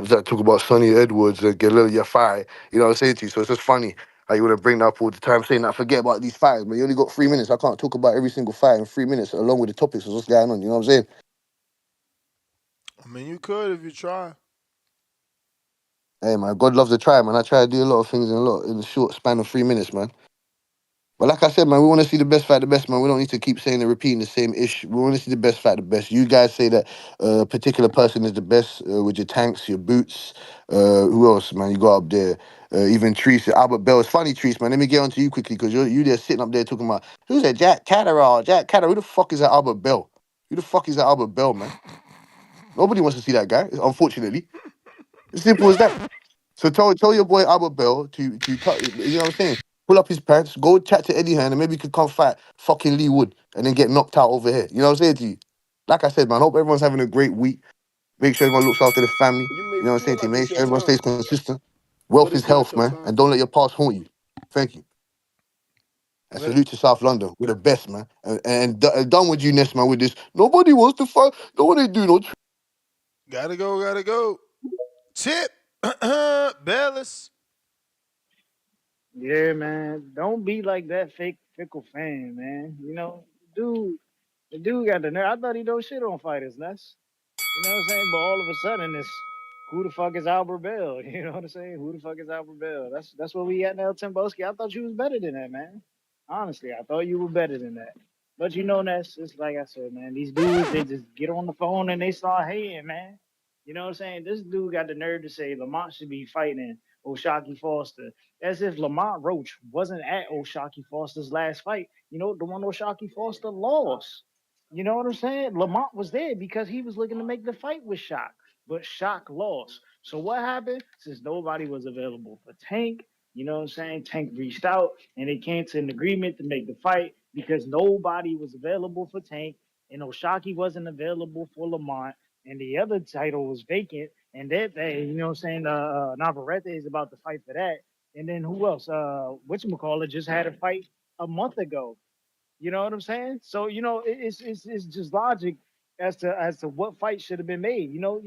that talk about Sonny Edwards and Galil Yafai. You know what I'm saying to you? So it's just funny how you want to bring that up all the time, saying that forget about these fights, but you only got 3 minutes. I can't talk about every single fight in 3 minutes along with the topics of what's going on. You know what I'm saying? I mean, you could if you try. Hey man, God loves a try, man. I try to do a lot of things in a short span of 3 minutes, man. But like I said, man, we want to see the best fight the best, man. We don't need to keep saying and repeating the same ish. We want to see the best fight the best. You guys say that a particular person is the best with your tanks, your boots. Who else, man? You got up there. Even Treese, Albert Bell. It's funny, Treese, man. Let me get on to you quickly because you there sitting up there talking about who's that Jack Catterall? Jack Catterall. Who the fuck is that Albert Bell? Who the fuck is that Albert Bell, man? Nobody wants to see that guy, unfortunately. It's simple as that. So tell your boy Albert Bell you know what I'm saying? Pull up his pants, go chat to Eddie Hearn, and maybe he could come fight fucking Lee Wood and then get knocked out over here. You know what I'm saying to you? Like I said, man, I hope everyone's having a great week. Make sure everyone looks after the family. You You may know what I'm feel saying to you? like Make it's sure your everyone stays time, consistent. Wealth but is it's not health, your man. time. And don't let your past haunt you. Thank you. And salute to South London. We're the best, man. And done with you, Ness, man, with this. Nobody wants to fight. No one ain't do no. Gotta go. Tip. Bellis. Yeah, man. Don't be like that fake fickle fan, man. You know, the dude got the nerve. I thought he don't shit on fighters, nuts. You know what I'm saying? But all of a sudden, it's who the fuck is Albert Bell? You know what I'm saying? Who the fuck is Albert Bell? That's where we at now, Timboski. I thought you was better than that, man. Honestly, I thought you were better than that. But you know, that's it's like I said, man. These dudes, they just get on the phone and they start hating, man. You know what I'm saying? This dude got the nerve to say Lamont should be fighting O'Shaquie Foster, as if Lamont Roach wasn't at O'Shaquie Foster's last fight. You know, the one O'Shaquie Foster lost. You know what I'm saying? Lamont was there because he was looking to make the fight with Shock, but Shock lost. So what happened? Since nobody was available for Tank, you know what I'm saying? Tank reached out and they came to an agreement to make the fight because nobody was available for Tank and O'Shaquie wasn't available for Lamont and the other title was vacant. And that they, you know what I'm saying? Navarrete is about to fight for that. And then who else? Whatchamacallit just had a fight a month ago. You know what I'm saying? So you know, it's just logic as to what fight should have been made. You know,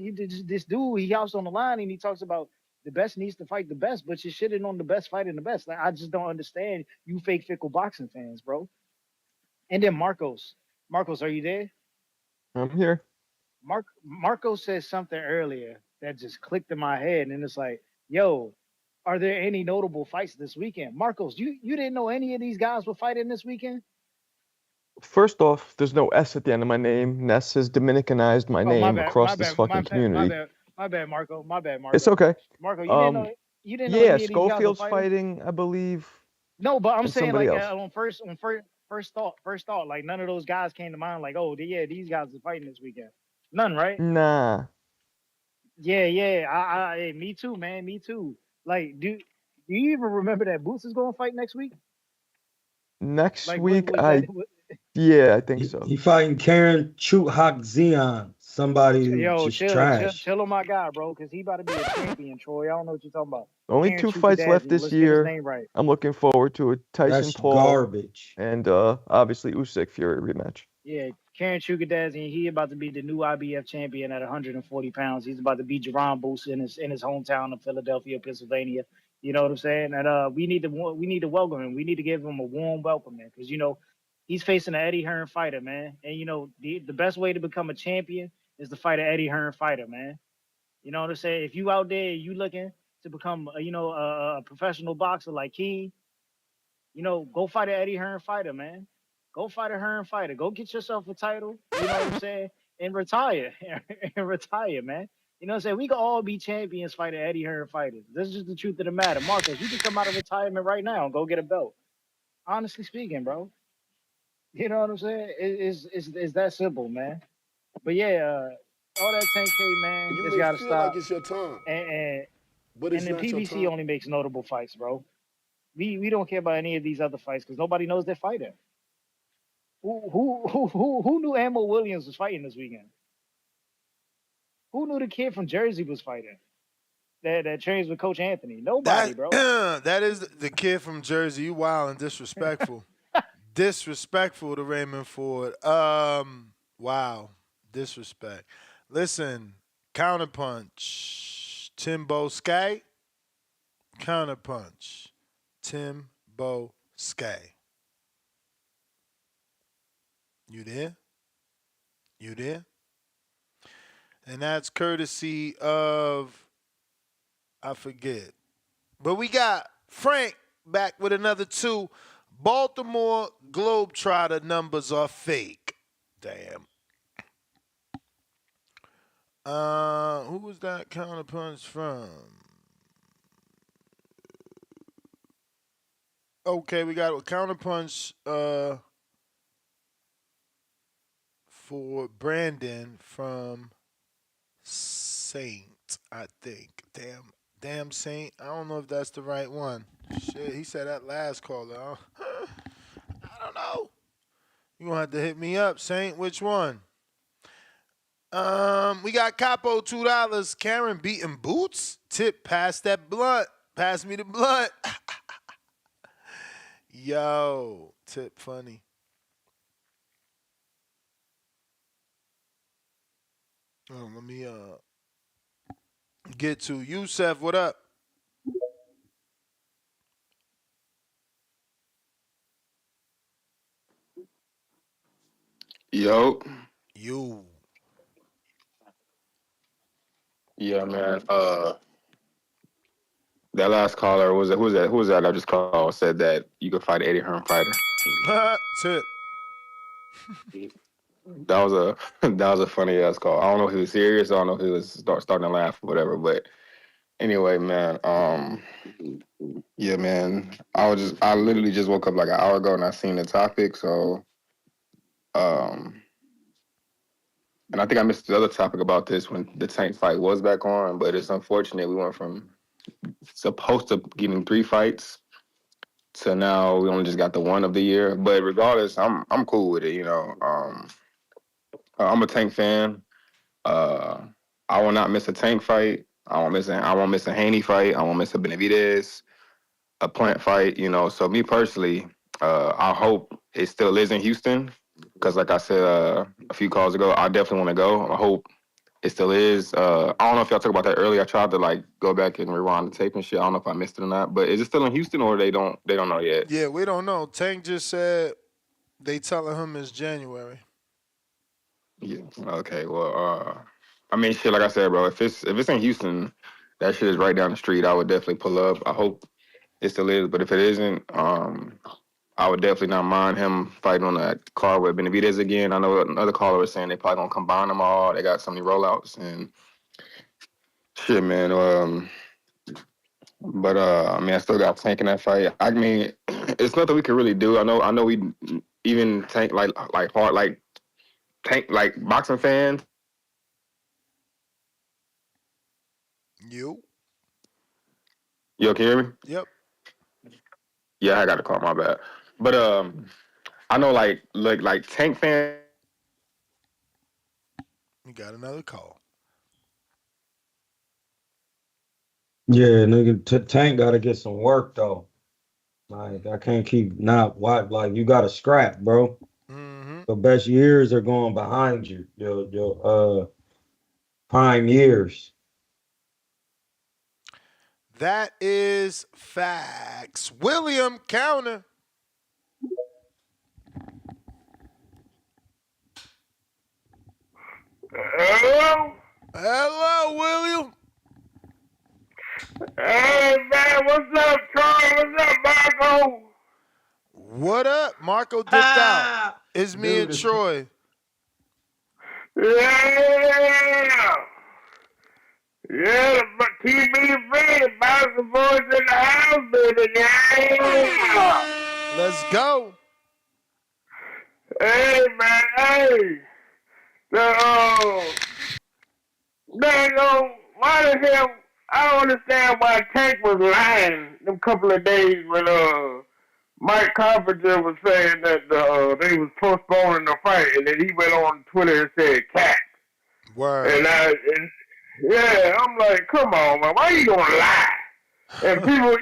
this dude he hops on the line and he talks about the best needs to fight the best, but you're shitting on the best fighting the best. Like I just don't understand you fake fickle boxing fans, bro. And then Marcos, are you there? I'm here. Marco said something earlier that just clicked in my head, and it's like, yo, are there any notable fights this weekend? Marcos, you didn't know any of these guys were fighting this weekend? First off, there's no S at the end of my name. Ness has Dominicanized my Oh, my name bad, across my this bad, my fucking bad, my community. bad, my bad, Marco, my bad, It's Marco. okay. Marco, Um, you didn't know yeah, any of these guys were Schofield's fighting? fighting, I believe, No, but I'm and saying somebody like else. first thought, like none of those guys came to mind. Like, oh, yeah, these guys are fighting this weekend. None, right? Nah. Yeah. Hey, me too, man, me too. Like, do you even remember that Boots is going to fight next week? Next Like, week, was that? yeah, I think so. He fighting Karen Chuhak Zion, somebody who Yo, just chill, trash. chill on my guy, bro, because he about to be a champion, Troy. I don't know what you're talking about. Only Karen 2 fights left Chukadazian. this Let's get his year. name right. I'm looking forward to it. Tyson That's Paul garbage. and obviously Usyk Fury rematch. Yeah, Karen Chukadazian. He about to be the new IBF champion at 140 pounds. He's about to beat Jerron Booth in his hometown of Philadelphia, Pennsylvania. You know what I'm saying? And we need to welcome him. We need to give him a warm welcome, man, because you know he's facing an Eddie Hearn fighter, man. And you know the best way to become a champion is to fight an Eddie Hearn fighter, man. You know what I'm saying? If you out there, you looking to become, a professional boxer like King, you know, go fight an Eddie Hearn fighter, man. Go fight a Hearn fighter. Go get yourself a title. You know what I'm saying? And retire, and retire, man. You know what I'm saying? We can all be champions fighting Eddie Hearn fighters. This is just the truth of the matter. Marcos, you can come out of retirement right now and go get a belt. Honestly speaking, bro. You know what I'm saying? It's that simple, man. But yeah, all that 10K, man, You it's may got to feel like stop. it's your time, And but and it's then not your PBC time. only makes notable fights, bro. We don't care about any of these other fights because nobody knows they're fighting. Who knew Ammo Williams was fighting this weekend? Who knew the kid from Jersey was fighting? That trains with Coach Anthony. Nobody, That bro. that is the kid from Jersey. You wild and disrespectful. Disrespectful to Raymond Ford. Wow. Disrespect. Listen, counterpunch. Timbo Sky. Counterpunch. Timbo Sky. You there? You there? And that's courtesy of I forget. But we got Frank back with another 2. Baltimore Globetrotter numbers are fake. Damn. Who was that counterpunch from? Okay, we got a counterpunch for Brandon from Saint, I think. Damn Saint. I don't know if that's the right one. Shit, he said that last caller. I don't know. You gonna have to hit me up, Saint. Which one? We got Capo $2. Karen beating Boots. Tip, pass that blunt. Pass me the blunt. Yo, Tip funny. Let me get to Yusef. What up? Yo. You. Yeah, man. That last caller was it? Who was that? Who was that? I just called. Said that you could fight an Eddie Hearn fighter. Tip. That was a that was a funny ass call. I don't know if he was serious. I don't know if he was starting to laugh or whatever. But anyway, man. Yeah, man. I literally just woke up like an hour ago and I seen the topic. So um, and I think I missed the other topic about this when the Tank fight was back on. But it's unfortunate we went from supposed to getting 3 fights to now we only just got the one of the year. But regardless, I'm cool with it. You know, I'm a Tank fan. Uh, I will not miss a Tank fight. I won't miss a Haney fight. I won't miss a Benavidez, a Plant fight. You know, so me personally, I hope it still is in Houston because, like I said a few calls ago, I definitely want to go. I hope it still is. I don't know if y'all talked about that earlier. I tried to like go back and rewind the tape and shit. I don't know if I missed it or not. But is it still in Houston or they don't know yet? Yeah, we don't know. Tank just said they telling him it's January. Yeah. Okay. Well, I mean, shit. Like I said, bro, if it's in Houston, that shit is right down the street. I would definitely pull up. I hope it still is. But if it isn't, I would definitely not mind him fighting on that card with Benavidez again. I know another caller was saying they probably gonna combine them all. They got so many rollouts and shit, man. But I mean, I still got Tank in that fight. I mean, it's nothing we can really do. I know we even Tank like hard like Tank like boxing fans. You. Yo, can you hear me? Yep. Yeah, I got to call. My bad. But I know like Tank fans. We got another call. Yeah, nigga, Tank got to get some work though. Like I can't keep not what like you got to scrap, bro. The best years are going behind you. Your prime years. That is facts. William Counter. Hello? Hello, William. Hey, man, what's up, Charles? What's up, Marco? What up? Marco dipped out. It's me and Troy. Yeah! Yeah, the PPV, Bouncing Boys in the house, baby, yeah! Let's go. Hey, man, hey! Why the hell, I don't understand why Tank was lying them couple of days when, Mike Carpenter was saying that they was postponing the fight, and then he went on Twitter and said cat. Word. Yeah, I'm like, come on, man, why you gonna lie? And people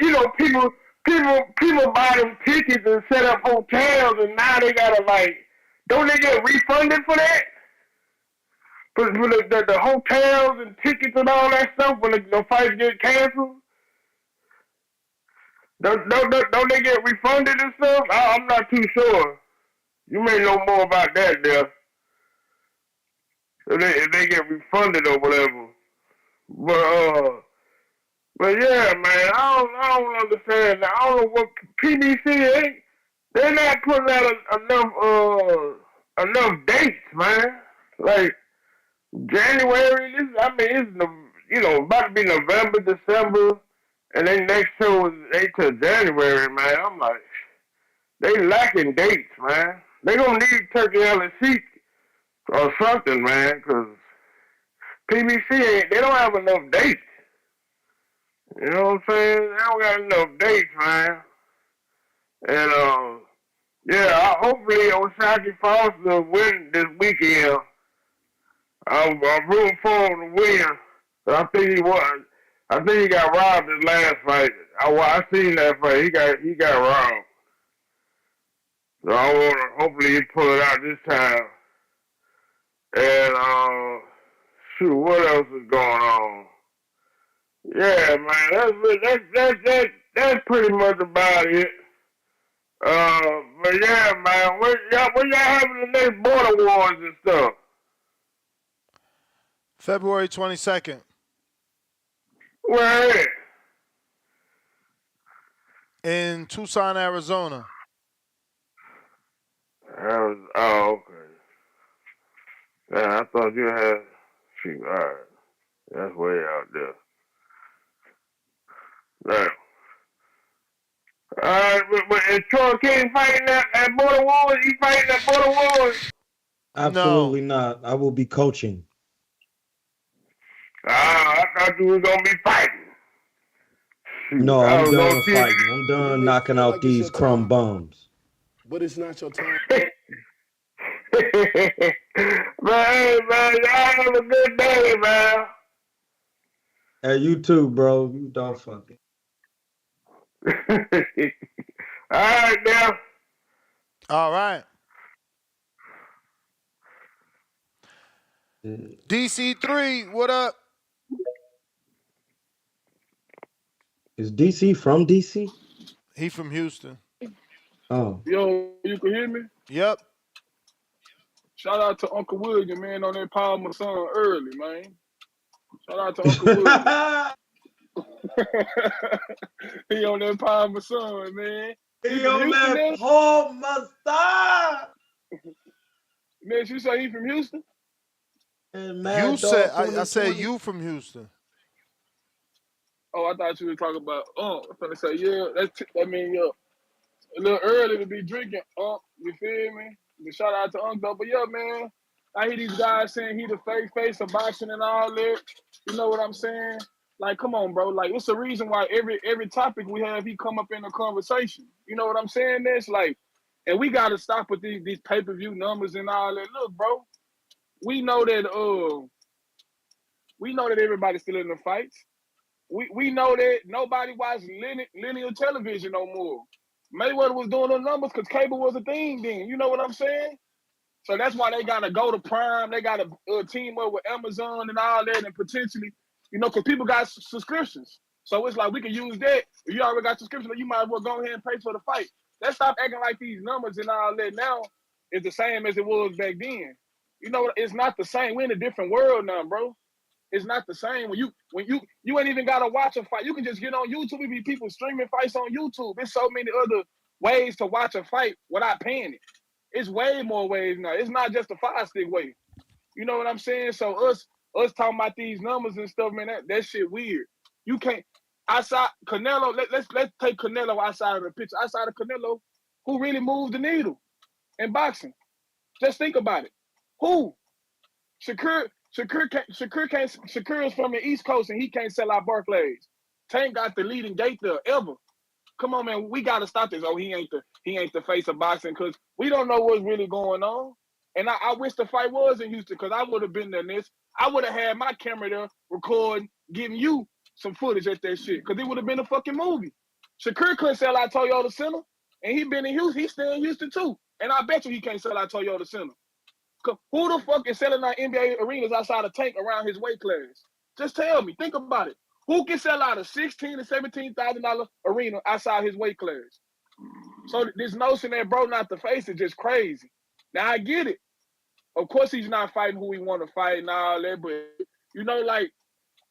buy them tickets and set up hotels, and now they gotta don't they get refunded for that? For the hotels and tickets and all that stuff when the fights get canceled? Don't they get refunded and stuff? I'm not too sure. You may know more about that there. If they get refunded or whatever. But yeah, man, I don't understand that. I don't know what PBC ain't. They're not putting out enough dates, man. Like January. It's about to be November, December, and then next show is 8 to January, man. I'm like, they lacking dates, man. They gonna need Turkey LSC or something, man, because PBC they don't have enough dates. You know what I'm saying? They don't got enough dates, man. And hopefully Osaki Foster win this weekend. I'm rooting for him to win. But I think he won. I think he got robbed his last fight. I seen that fight. He got robbed. So I want to hopefully he pull it out this time. And what else is going on? Yeah, man, that's pretty much about it. But yeah, man, when y'all having the next border wars and stuff? February 22nd. Where at? In Tucson, Arizona. Oh, okay. Yeah, I thought you had. Shoot, all right. That's way out there. Now, all right, but is Troy King fighting at Border Wars? He fighting at Border Wars? Absolutely not. I will be coaching. I thought you was gonna be fighting. Shoot, No, I I'm was gonna done see. fighting. I'm You done may knocking feel out like it's your these crumb time, bums. but it's not your time. Man, y'all have a good day, man. Hey, you too, bro. You don't fucking. All right, now. All right. DC3, what up? Is DC from DC? He from Houston. Oh. Yo, you can hear me? Yep. Shout out to Uncle William, man, on that Power My Son early, man. Shout out to Uncle William. He on that Power My Son, man. He He from on Houston, that man? Paul Mustard. Man, you say he from Houston? And You Mad said, Dog I said 2020. you from Houston. Oh, I thought you were talking about, I'm gonna say, yeah, a little early to be drinking, you feel me? But shout out to Unc though. But yeah, man, I hear these guys saying he the fake face of boxing and all that. You know what I'm saying? Like, come on, bro. Like, it's a reason why every topic we have, he come up in a conversation. You know what I'm saying? This like, and we gotta stop with these pay-per-view numbers and all that. Look, bro, we know that everybody's still in the fights. We know that nobody watches linear television no more. Mayweather was doing the numbers because cable was a thing then. You know what I'm saying? So that's why they gotta go to Prime. They gotta team up with Amazon and all that, and potentially, because people got subscriptions. So it's like we can use that. If you already got subscription, you might as well go ahead and pay for the fight. Let's stop acting like these numbers and all that now is the same as it was back then. It's not the same. We're in a different world now, bro. It's not the same when you ain't even gotta watch a fight. You can just get on YouTube. It be people streaming fights on YouTube. There's so many other ways to watch a fight without paying it. It's way more ways now. It's not just a 5-stick way. You know what I'm saying? So us talking about these numbers and stuff, man, that shit weird. You can't outside Canelo. Let's take Canelo outside of the picture. Outside of Canelo, who really moved the needle in boxing? Just think about it. Who? Shakur is from the East Coast and he can't sell out Barclays. Tank got the leading gate there ever. Come on, man, we gotta stop this. Oh, he ain't the face of boxing because we don't know what's really going on. And I wish the fight was in Houston because I would have been there. I would have had my camera there recording, giving you some footage at that shit because it would have been a fucking movie. Shakur couldn't sell out Toyota Center, and he been in Houston. He's still in Houston too, and I bet you he can't sell out Toyota Center. Who the fuck is selling out NBA arenas outside of Tank around his weight class? Just tell me. Think about it. Who can sell out a $16,000 to $17,000 arena outside his weight class? So this notion that bro not the face is just crazy. Now I get it. Of course he's not fighting who he want to fight and all that, but like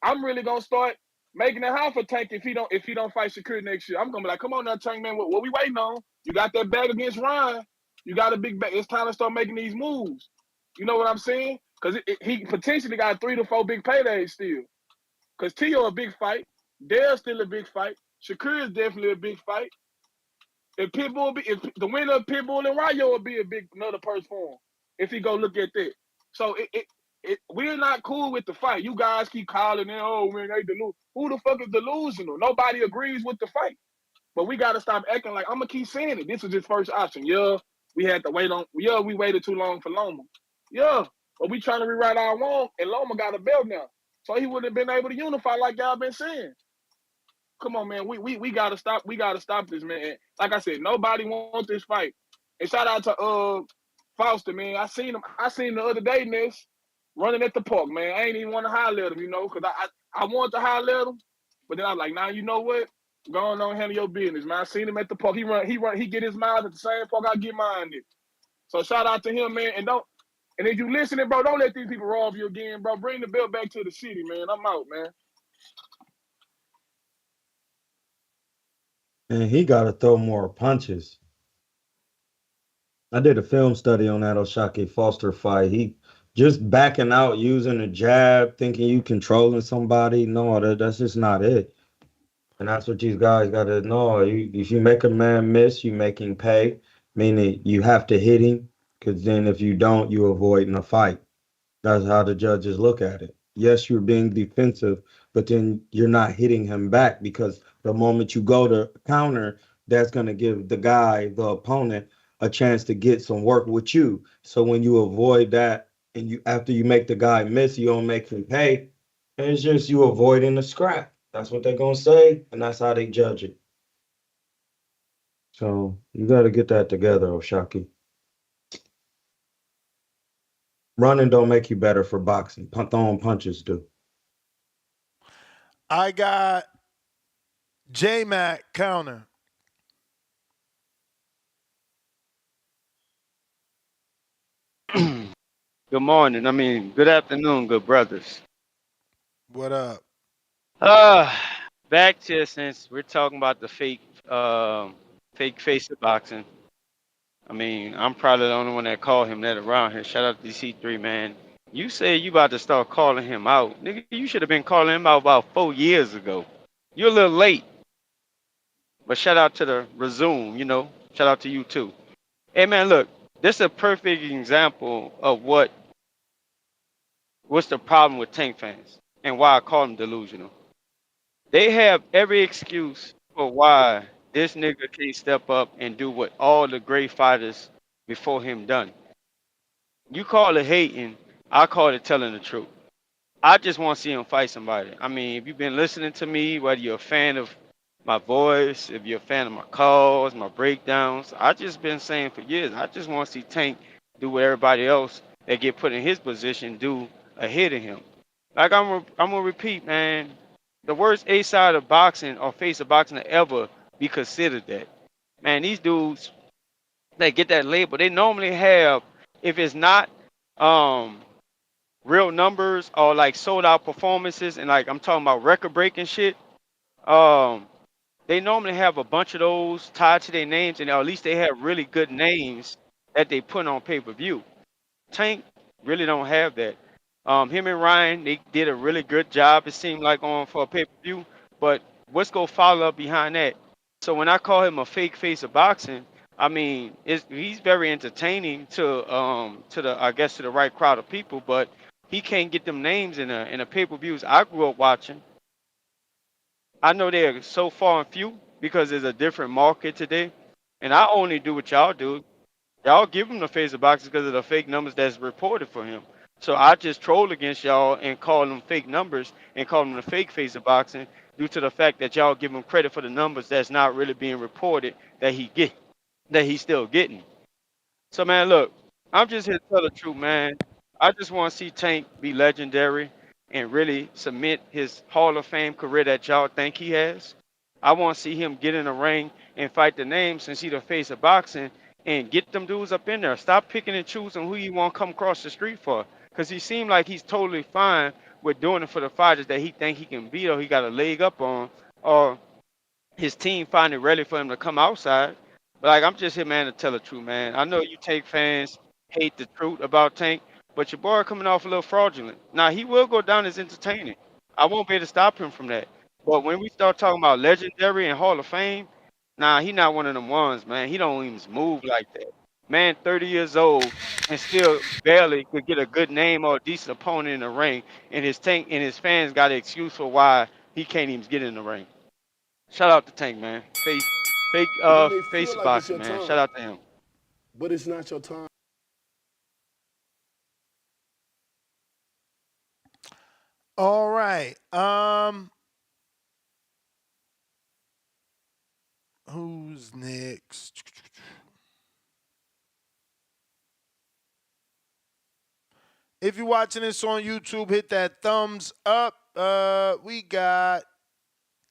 I'm really gonna start making it hard for Tank if he don't fight Shakur next year. I'm gonna be like, come on now, Tank man, what we waiting on? You got that bag against Ryan. You got a big bag. It's time to start making these moves. You know what I'm saying? Because he potentially got 3 to 4 big paydays still. Because Tio a big fight. Dale's still a big fight. Shakur is definitely a big fight. If the winner of Pitbull and Rayo would be another purse for him. If he go look at that. So we're not cool with the fight. You guys keep calling in, oh man, they delusional. Who the fuck is delusional? Nobody agrees with the fight. But we gotta stop acting like I'm gonna keep saying it. This was his first option. Yeah, we had to wait on. Yeah, we waited too long for Loma. Yeah, but we trying to rewrite our wrong, and Loma got a belt now, so he would have been able to unify like y'all been saying. Come on, man. We gotta stop. We gotta stop this, man. Like I said, nobody wants this fight. And shout out to Foster, man. I seen him. I seen him the other day, Ness, running at the park, man. I ain't even want to highlight him, because I wanted to highlight him, but then I was like, nah, you know what? Go on, handle your business, man. I seen him at the park. He get his miles at the same park I get mine at. So shout out to him, man. And if you listening, bro, don't let these people rob you again, bro. Bring the belt back to the city, man. I'm out, man. and he got to throw more punches. I did a film study on that O'Shaquie Foster fight. He just backing out using a jab, thinking you controlling somebody. No, that's just not it. And that's what these guys got to know. If you make a man miss, you make him pay, meaning you have to hit him, because then if you don't, you avoiding a fight. That's how the judges look at it. Yes, you're being defensive, but then you're not hitting him back, because the moment you go to counter, that's going to give the guy, the opponent, a chance to get some work with you. So when you avoid that and you after you make the guy miss, you don't make him pay, it's just you avoiding the scrap. That's what they're going to say, and that's how they judge it. So you got to get that together, O'Shaquie. Running don't make you better for boxing. Throwing punches do. I got J-Mac counter. Good morning. I mean, good afternoon, good brothers. What up? Uh, back to since we're talking about the fake face of boxing. I mean, I'm probably the only one that called him that around here. Shout out to DC3, man. You said you about to start calling him out. Nigga, you should have been calling him out about 4 years ago. You're a little late. But shout out to the resume, Shout out to you too. Hey man, look, this is a perfect example of what's the problem with Tank fans and why I call them delusional. They have every excuse for why this nigga can't step up and do what all the great fighters before him done. You call it hating, I call it telling the truth. I just want to see him fight somebody. I mean, if you've been listening to me, whether you're a fan of my voice, if you're a fan of my calls, my breakdowns, I just been saying for years, I just want to see Tank do what everybody else that get put in his position do ahead of him. Like I'm gonna repeat, man. The worst A side of boxing or face of boxing to ever be considered that. Man, these dudes that get that label, they normally have, if it's not um real numbers or like sold out performances and like I'm talking about record breaking shit, um, they normally have a bunch of those tied to their names, and at least they have really good names that they put on pay per view. Tank really don't have that. Him and Ryan, they did a really good job. It seemed like on for a pay per view, but what's gonna follow up behind that? So when I call him a fake face of boxing, I mean he's very entertaining to the I guess to the right crowd of people, but he can't get them names in the pay per views I grew up watching. I know they're so far and few because there's a different market today, and I only do what y'all do. Y'all give him the face of boxing because of the fake numbers that's reported for him. So I just troll against y'all and call them fake numbers and call them the fake face of boxing due to the fact that y'all give him credit for the numbers that's not really being reported that he's still getting. So man, look, I'm just here to tell the truth, man. I just want to see Tank be legendary and really submit his Hall of Fame career that y'all think he has. I want to see him get in the ring and fight the names since he the face of boxing and get them dudes up in there. Stop picking and choosing who you want to come across the street for. Cause he seemed like he's totally fine with doing it for the fighters that he think he can beat or he got a leg up on, or his team find it ready for him to come outside. But like I'm just here, man, to tell the truth, man. I know you Tank fans hate the truth about Tank, but your boy coming off a little fraudulent. Now he will go down as entertaining. I won't be able to stop him from that. But when we start talking about legendary and Hall of Fame, nah, he not one of them ones, man. He don't even move like that. Man, 30 years old and still barely could get a good name or a decent opponent in the ring, and his Tank and his fans got an excuse for why he can't even get in the ring. Shout out to Tank, man. You may Face feel of like it's boxing, your man. Shout time, out to him. but it's not your time. All right. Who's next? If you're watching this on YouTube, hit that thumbs up. We got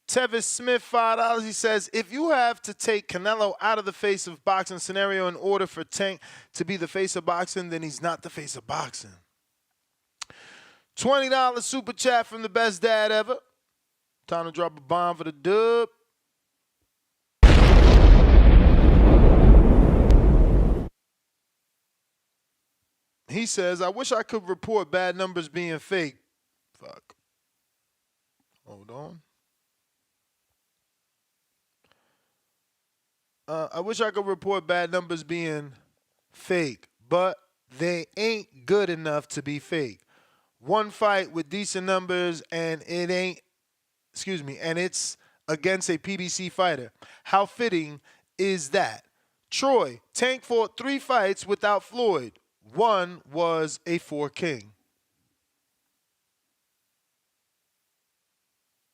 Tevis Smith, $5. He says, if you have to take Canelo out of the face of boxing scenario in order for Tank to be the face of boxing, then he's not the face of boxing. $20 super chat from the best dad ever. Time to drop a bomb for the dub. He says, I wish I could report bad numbers being fake. Fuck. Hold on. I wish I could report bad numbers being fake, but they ain't good enough to be fake. One fight with decent numbers and it ain't, and it's against a PBC fighter. How fitting is that? Troy, Tank fought 3 fights without Floyd. One was a 4 king.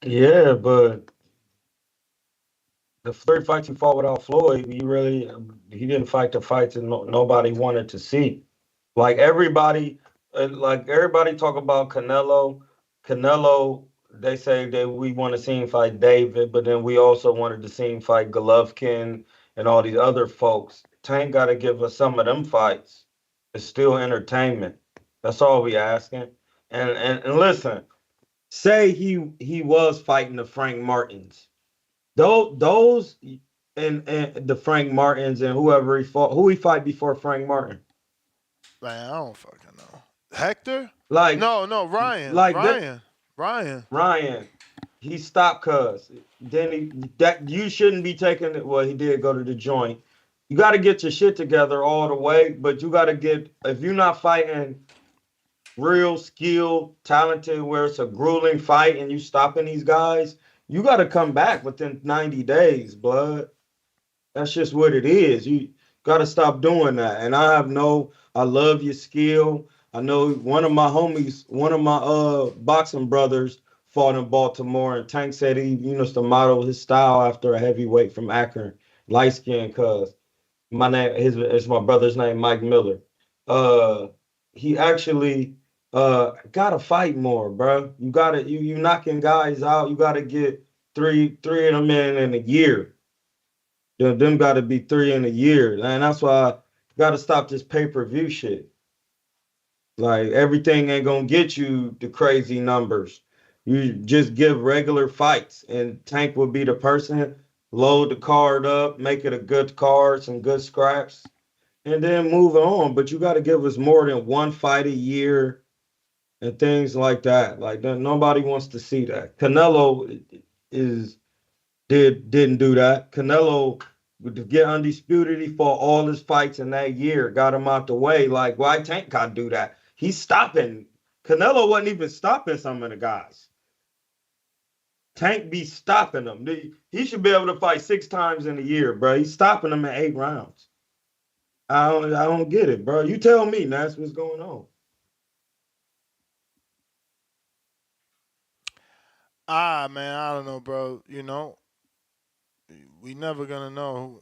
Yeah, but the 3 fights he fought without Floyd, he didn't fight the fights that nobody wanted to see. Like everybody talk about Canelo. Canelo, they say that we want to see him fight David, but then we also wanted to see him fight Golovkin and all these other folks. Tank got to give us some of them fights. It's still entertainment. That's all we asking. And listen, say he was fighting the Frank Martins. Those and the Frank Martins and whoever he fought, who he fight before Frank Martin? Man, I don't fucking know. Hector? Like No, Ryan. like that Ryan. Ryan, he stopped cuz. Then that you shouldn't be taking it. Well, he did go to the joint. You got to get your shit together all the way, but you got to get if you're not fighting real skilled, talented, where it's a grueling fight and you stopping these guys, you got to come back within 90 days, blood. That's just what it is. You got to stop doing that. And I love your skill. I know one of my homies, one of my boxing brothers fought in Baltimore, and Tank said he, to model his style after a heavyweight from Akron, light skin, cuz it's my brother's name, Mike Miller. He actually gotta fight more, bro. You knocking guys out. You gotta get three of them in a year. Them got to be 3 in a year, and that's why I got to stop this pay-per-view shit. Like everything ain't gonna get you the crazy numbers. You just give regular fights, and Tank will be the person. Load the card up, make it a good card, some good scraps, and then move on. But you got to give us more than 1 fight a year and things like that. Like nobody wants to see that. Canelo is didn't do that. Canelo to get undisputed, he fought all his fights in that year, got him out the way. Like, why Tank can't do that? He's stopping. Canelo wasn't even stopping some of the guys. Tank be stopping them. He should be able to fight 6 times in a year, bro. He's stopping them in 8 rounds. I don't get it, bro. You tell me, that's what's going on. Man, I don't know, bro. We never gonna know.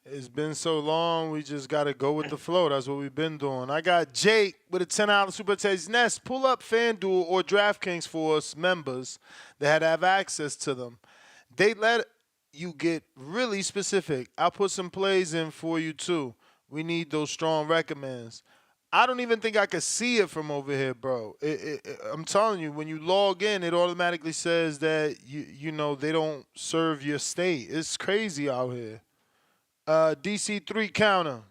It's been so long, we just gotta go with the flow. That's what we've been doing. I got Jake with a $10 super taste. Ness, pull up FanDuel or DraftKings for us members that have access to them. They let you get really specific. I'll put some plays in for you too. We need those strong recommends. I don't even think I could see it from over here, bro. I'm telling you, when you log in, it automatically says that they don't serve your state. It's crazy out here. DC3 counter.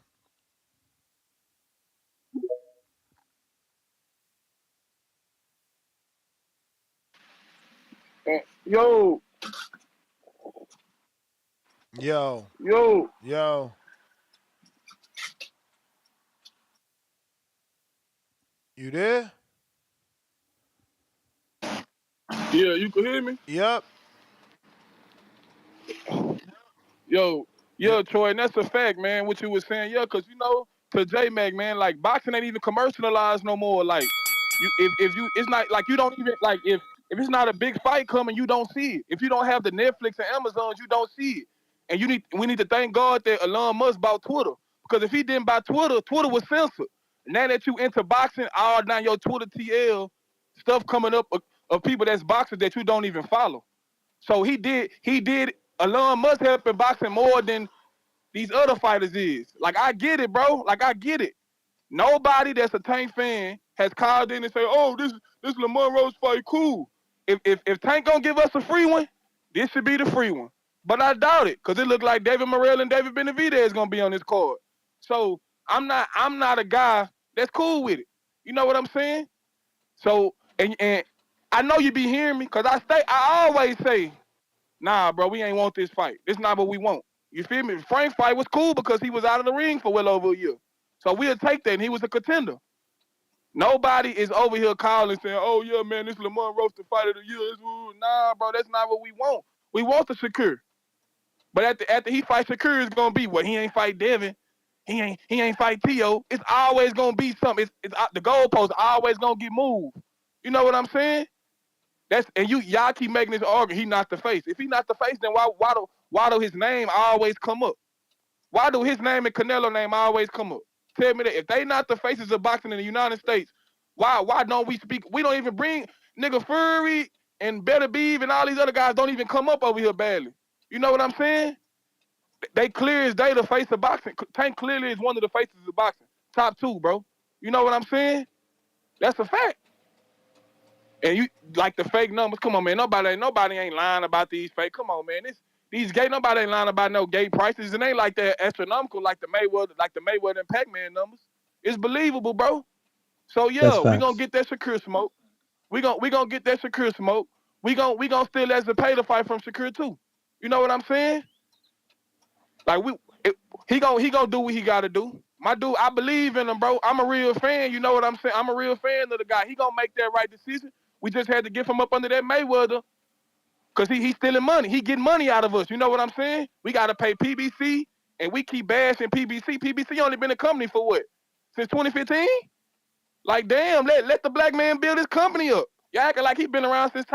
Yo, Yo. yo. Yo. You there? Yeah, you can hear me? Yep. Yo, yeah, Troy, and that's a fact, man, what you was saying. Yeah, because, to J-Mac, man, like, boxing ain't even commercialized no more. Like, if you, it's not, like, you don't even, like, if it's not a big fight coming, you don't see it. If you don't have the Netflix and Amazons, you don't see it. And we need to thank God that Elon Musk bought Twitter. Because if he didn't buy Twitter, Twitter was censored. Now that you into boxing, all down your Twitter TL, stuff coming up of people that's boxers that you don't even follow. So he did Elon Musk helping boxing more than these other fighters is. Like, I get it, bro. Like, I get it. Nobody that's a Tank fan has called in and say, oh, this Lamar Rose fight cool. If Tank gonna give us a free one, this should be the free one. But I doubt it, because it looked like David Morrell and David Benavidez is gonna be on this card. So I'm not a guy that's cool with it. You know what I'm saying? So and I know you be hearing me because I always say, nah, bro, we ain't want this fight. This not what we want. You feel me? Frank fight was cool because he was out of the ring for well over a year. So we'll take that, and he was a contender. Nobody is over here calling saying, oh, yeah, man, this Lamont Roach the fight of the year. Nah, bro, that's not what we want. We want the Shakur. But after he fights Shakur, it's going to be what? He ain't fight Devin. He ain't fight Tio. It's always going to be something. It's the goalposts always going to get moved. You know what I'm saying? Y'all keep making this argument. He not the face. If he not the face, then why do his name always come up? Why do his name and Canelo name always come up? Tell me that if they not the faces of boxing in the United States, why don't we speak? We don't even bring nigga Fury and Better Beeve and all these other guys don't even come up over here badly. You know what I'm saying? They clear as day the face of boxing. Tank clearly is one of the faces of boxing. Top 2, bro. You know what I'm saying? That's a fact. And you like the fake numbers. Come on, man. Nobody ain't lying about these fake. Come on, man. These gay, nobody ain't lying about no gay prices. It ain't like that astronomical like the Mayweather and Pac-Man numbers. It's believable, bro. So That's yeah, we gonna facts. get that Shakur smoke. We gonna get that Shakur smoke. We gonna still as a pay to fight from Shakur too. You know what I'm saying? Like he gonna do what he gotta do. My dude, I believe in him, bro. I'm a real fan. You know what I'm saying? I'm a real fan of the guy. He gonna make that right decision. We just had to get him up under that Mayweather. Cause he's stealing money. He getting money out of us. You know what I'm saying? We gotta pay PBC and we keep bashing PBC. PBC only been a company for what? Since 2015? Like damn, let the black man build his company up. Y'all acting like he been around since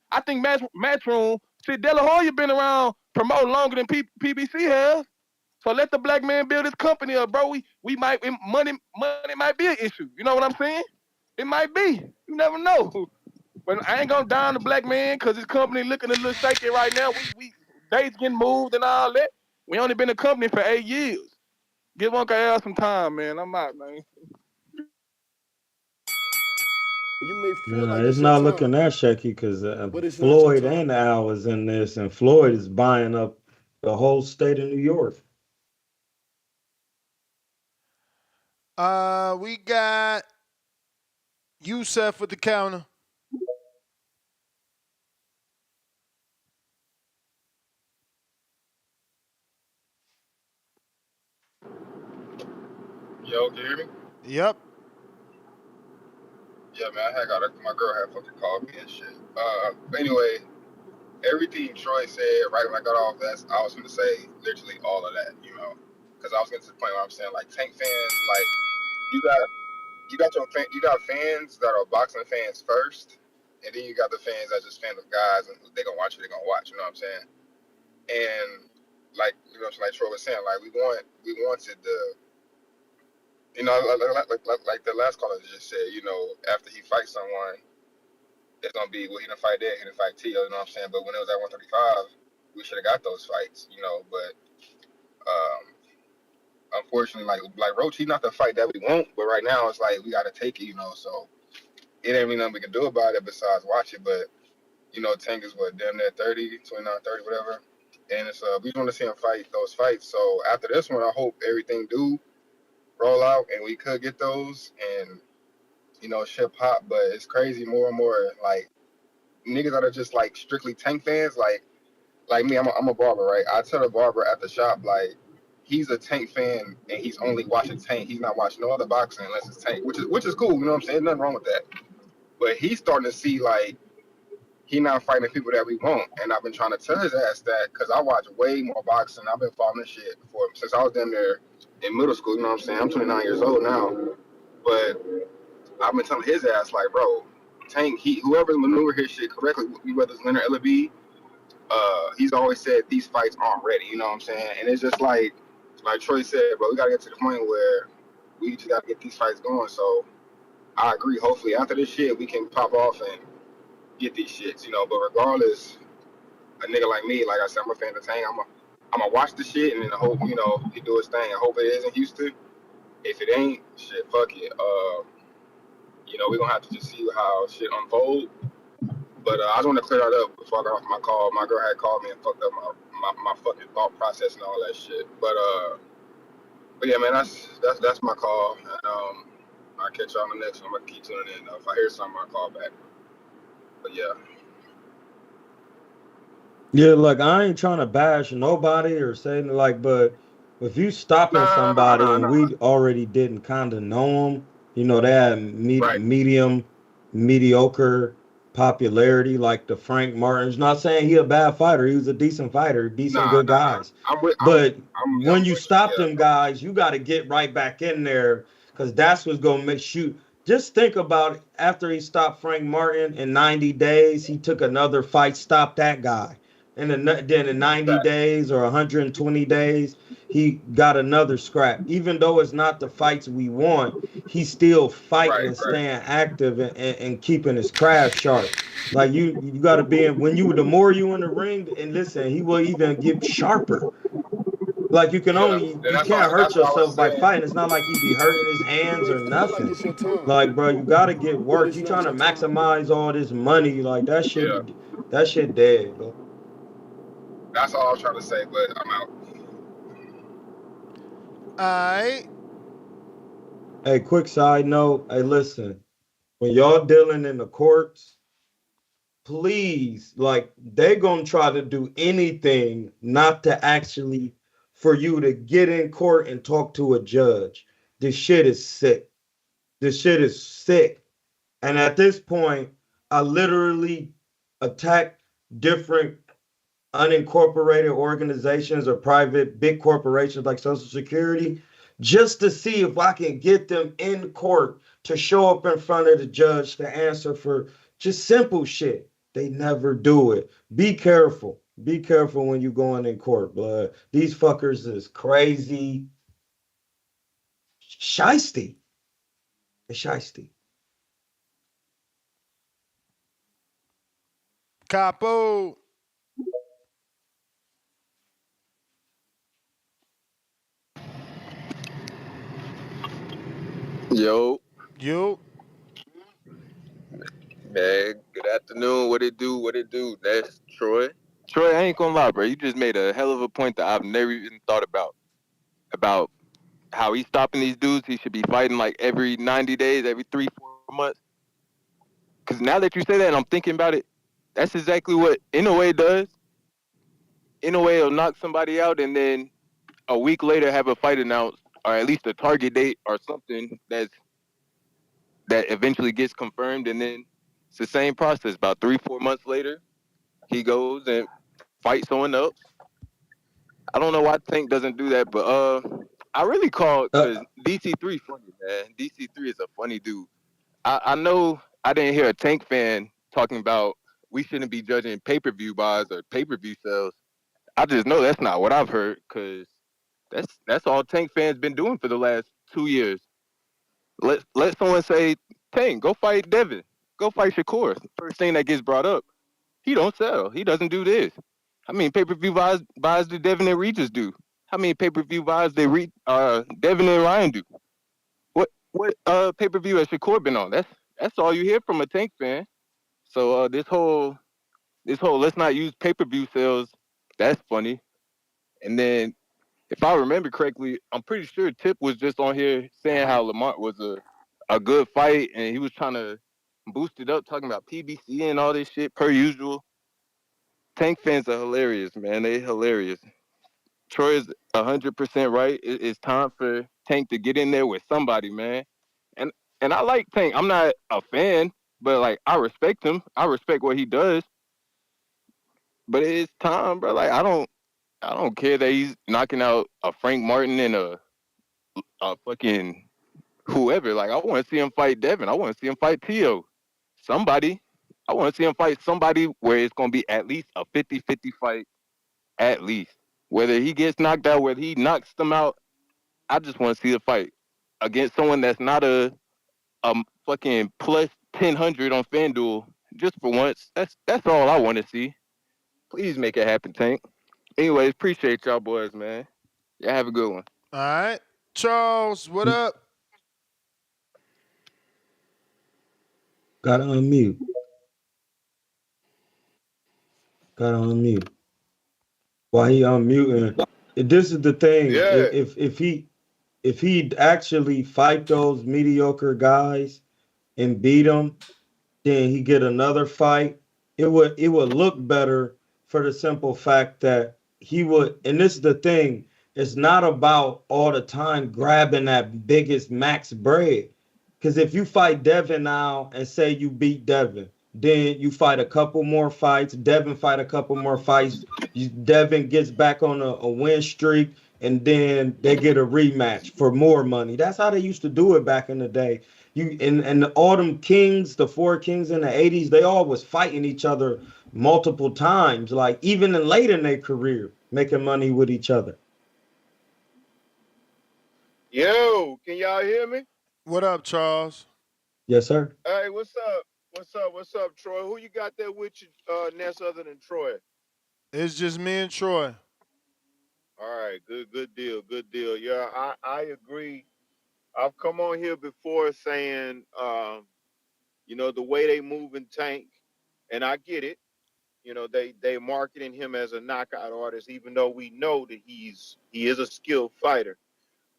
I think Matchroom. Shit, De La Hoya been around promoting longer than PBC has. So let the black man build his company up, bro. Money might be an issue. You know what I'm saying? It might be. You never know. But I ain't gonna down the black man because his company looking a little shaky right now. We dates getting moved and all that. We only been a company for 8 years. Give Uncle Al some time, man. I'm out, man. You may feel Nah, like it's it's your not looking time, that shaky because but it's not your Floyd time. and Al is in this, and Floyd is buying up the whole state of New York. We got Youssef with the counter. Yo, can you hear me? Yep. Yeah, man. My girl had fucking called me and shit. But anyway, everything Troy said right when I got off, I was gonna say literally all of that, because I was getting to the point where I'm saying like Tank fans, like you got you got fans that are boxing fans first, and then you got the fans that just fan of guys and they gonna watch what they gonna watch. You know what I'm saying? And like like Troy was saying, like we wanted the like the last caller just said, after he fights someone, it's gonna be he didn't fight that, he didn't fight Tio, you know what I'm saying? But when it was at 135, we should have got those fights, But unfortunately, like Roach, he's not the fight that we want. But right now, it's like we gotta take it. So it ain't really nothing we can do about it besides watch it. But Tank is what damn near 30, 29, 30, whatever. And it's we want to see him fight those fights. So after this one, I hope everything do roll out and we could get those and shit pop. But it's crazy more and more like niggas that are just like strictly Tank fans, like me, I'm a barber, right? I tell the barber at the shop, like, he's a Tank fan and he's only watching Tank. He's not watching no other boxing unless it's Tank, which is cool, you know what I'm saying? Nothing wrong with that. But he's starting to see like he not fighting people that we want. And I've been trying to tell his ass that because I watch way more boxing. I've been following this shit before since I was down there in middle school, you know what I'm saying? I'm 29 years old now. But I've been telling his ass like, bro, Tank, whoever maneuver his shit correctly, whether it's Leonard Ellaby, he's always said these fights aren't ready, you know what I'm saying? And it's just like Troy said, bro, we gotta get to the point where we just gotta get these fights going. So I agree. Hopefully after this shit, we can pop off and get these shits, But regardless, a nigga like me, like I said, I'm a fan of Tank. I'm gonna watch the shit and then hope, he do his thing. I hope it is in Houston. If it ain't, shit, fuck it. We gonna have to just see how shit unfolds. But I just want to clear that up before I got off my call. My girl had called me and fucked up my fucking thought process and all that shit. But But yeah, man, that's my call. And I'll catch y'all on the next one. I'm gonna keep tuning in. If I hear something, I'll call back. But yeah. Yeah, like I ain't trying to bash nobody or say like, but if you stopping somebody and Nah. we already didn't kind of know them, you know, they had Right. medium, mediocre popularity, like the Frank Martins. Not saying he a bad fighter, he was a decent fighter, he beat some Nah. good guys. I'm with But I'm when you with you. stop Yeah. them guys, you got to get right back in there because that's what's gonna make shoot. Just think about it. After he stopped Frank Martin in 90 days, he took another fight, stopped that guy. And then in 90 days or 120 days, he got another scrap. Even though it's not the fights we want, he's still fighting Right. and staying active and keeping his craft sharp. Like you got to be in when you the more you in the ring and listen, he will even get sharper. Like Yeah. And you can't hurt that's what I was yourself by saying. fighting. It's not like he be hurting his You hands may or feel like nothing. it's your time, Like, bro, you gotta get but work. it's You not trying to your time. maximize all this money, like Yeah. that shit dead, bro. That's all I was trying to say. But I'm out. All right. Hey, quick side note. Hey, listen, when y'all dealing in the courts, please, like, they gonna try to do anything not to actually for you to get in court and talk to a judge. This shit is sick. This shit is sick. And at this point, I literally attack different unincorporated organizations or private big corporations like Social Security just to see if I can get them in court to show up in front of the judge to answer for just simple shit. They never do it. Be careful. Be careful when you going in court, blood. These fuckers is crazy. Shiesty. It's shiesty. Capo. Yo. You. Man, good afternoon. What it do? What it do? That's Troy. Troy, I ain't gonna lie, bro. You just made a hell of a point that I've never even thought about. About how he's stopping these dudes. He should be fighting like every 90 days, every 3, 4 months. Because now that you say that and I'm thinking about it, that's exactly what Inoue does. Inoue will knock somebody out and then a week later have a fight announced, or at least a target date or something that eventually gets confirmed. And then it's the same process. About 3, 4 months later, he goes and fights someone else. I don't know why Tank doesn't do that, but I really called because DC3 funny, man. DC3 is a funny dude. I know I didn't hear a Tank fan talking about we shouldn't be judging pay-per-view buys or pay-per-view sales. I just know that's not what I've heard because that's all Tank fans been doing for the last 2 years. Let someone say, Tank, go fight Devin. Go fight Shakur. First thing that gets brought up. He don't sell. He doesn't do this. How many pay-per-view buys do Devin and Regis do? How many pay-per-view buys Devin and Ryan do? What pay-per-view has Shakur been on? That's all you hear from a Tank fan. So this whole let's not use pay-per-view sales, that's funny. And then if I remember correctly, I'm pretty sure Tip was just on here saying how Lamont was a good fight and he was trying to boost it up, talking about PBC and all this shit per usual. Tank fans are hilarious, man. They hilarious. Troy is 100% right. It's time for Tank to get in there with somebody, man. And and I like Tank. I'm not a fan, but like I respect him. I respect what he does. But it's time, bro. Like I don't care that he's knocking out a Frank Martin and a fucking whoever. Like I want to see him fight Devin. I want to see him fight Tio. Somebody. I want to see him fight somebody where it's gonna be at least a 50-50 fight. At least. Whether he gets knocked out, whether he knocks them out, I just want to see the fight against someone that's not a fucking plus 1000 on FanDuel just for once. That's all I want to see. Please make it happen, Tank. Anyways, appreciate y'all boys, man. Y'all have a good one. All right. Charles, what up? Gotta unmute. Gotta unmute. While he unmuting, this is the thing. Yeah. If he if he'd actually fight those mediocre guys and beat them, then he get another fight, it would look better for the simple fact that he would. And this is the thing: it's not about all the time grabbing that biggest max bread. Because if you fight Devin now and say you beat Devin, then you fight a couple more fights, Devin fight a couple more fights, Devin gets back on a win streak, and then they get a rematch for more money. That's how they used to do it back in the day. You and all them kings, the four kings in the 80s, they all was fighting each other multiple times, like even in late in their career, making money with each other. Yo, can y'all hear me? What up, Charles? Yes, sir. Hey, what's up? What's up? What's up, Troy? Who you got there with you, Ness, other than Troy? It's just me and Troy. All right, good deal, good deal. Yeah, I agree. I've come on here before saying, the way they move in Tank, and I get it. They marketing him as a knockout artist, even though we know that he is a skilled fighter.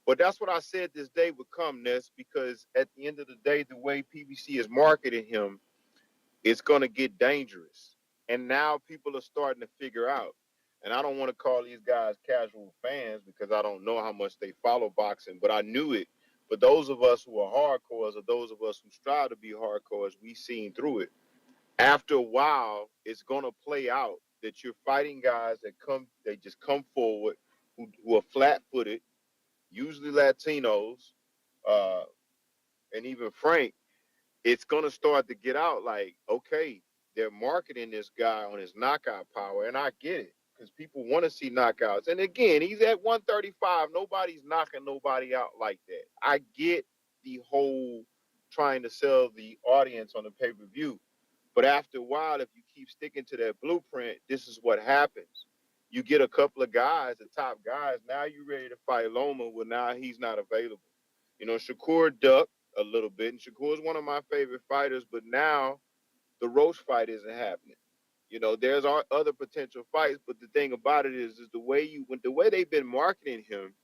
But that's what I said this day would come, Ness, because at the end of the day, the way PBC is marketing him, it's going to get dangerous. And now people are starting to figure out. And I don't want to call these guys casual fans because I don't know how much they follow boxing, but I knew it. But those of us who are hardcores, or those of us who strive to be hardcores, we seen through it. After a while, it's going to play out that you're fighting guys they just come forward, who are flat-footed, usually Latinos, uh, and even Frank. It's going to start to get out like, okay, they're marketing this guy on his knockout power, and I get it because people want to see knockouts. And again, he's at 135. Nobody's knocking nobody out like that. I get the whole trying to sell the audience on the pay-per-view. But after a while, if you keep sticking to that blueprint, this is what happens. You get a couple of guys, the top guys, now you're ready to fight Loma. Well, now he's not available. Shakur ducked a little bit, and Shakur is one of my favorite fighters, but now the Roach fight isn't happening. There's other potential fights, but the thing about it is the way they've been marketing him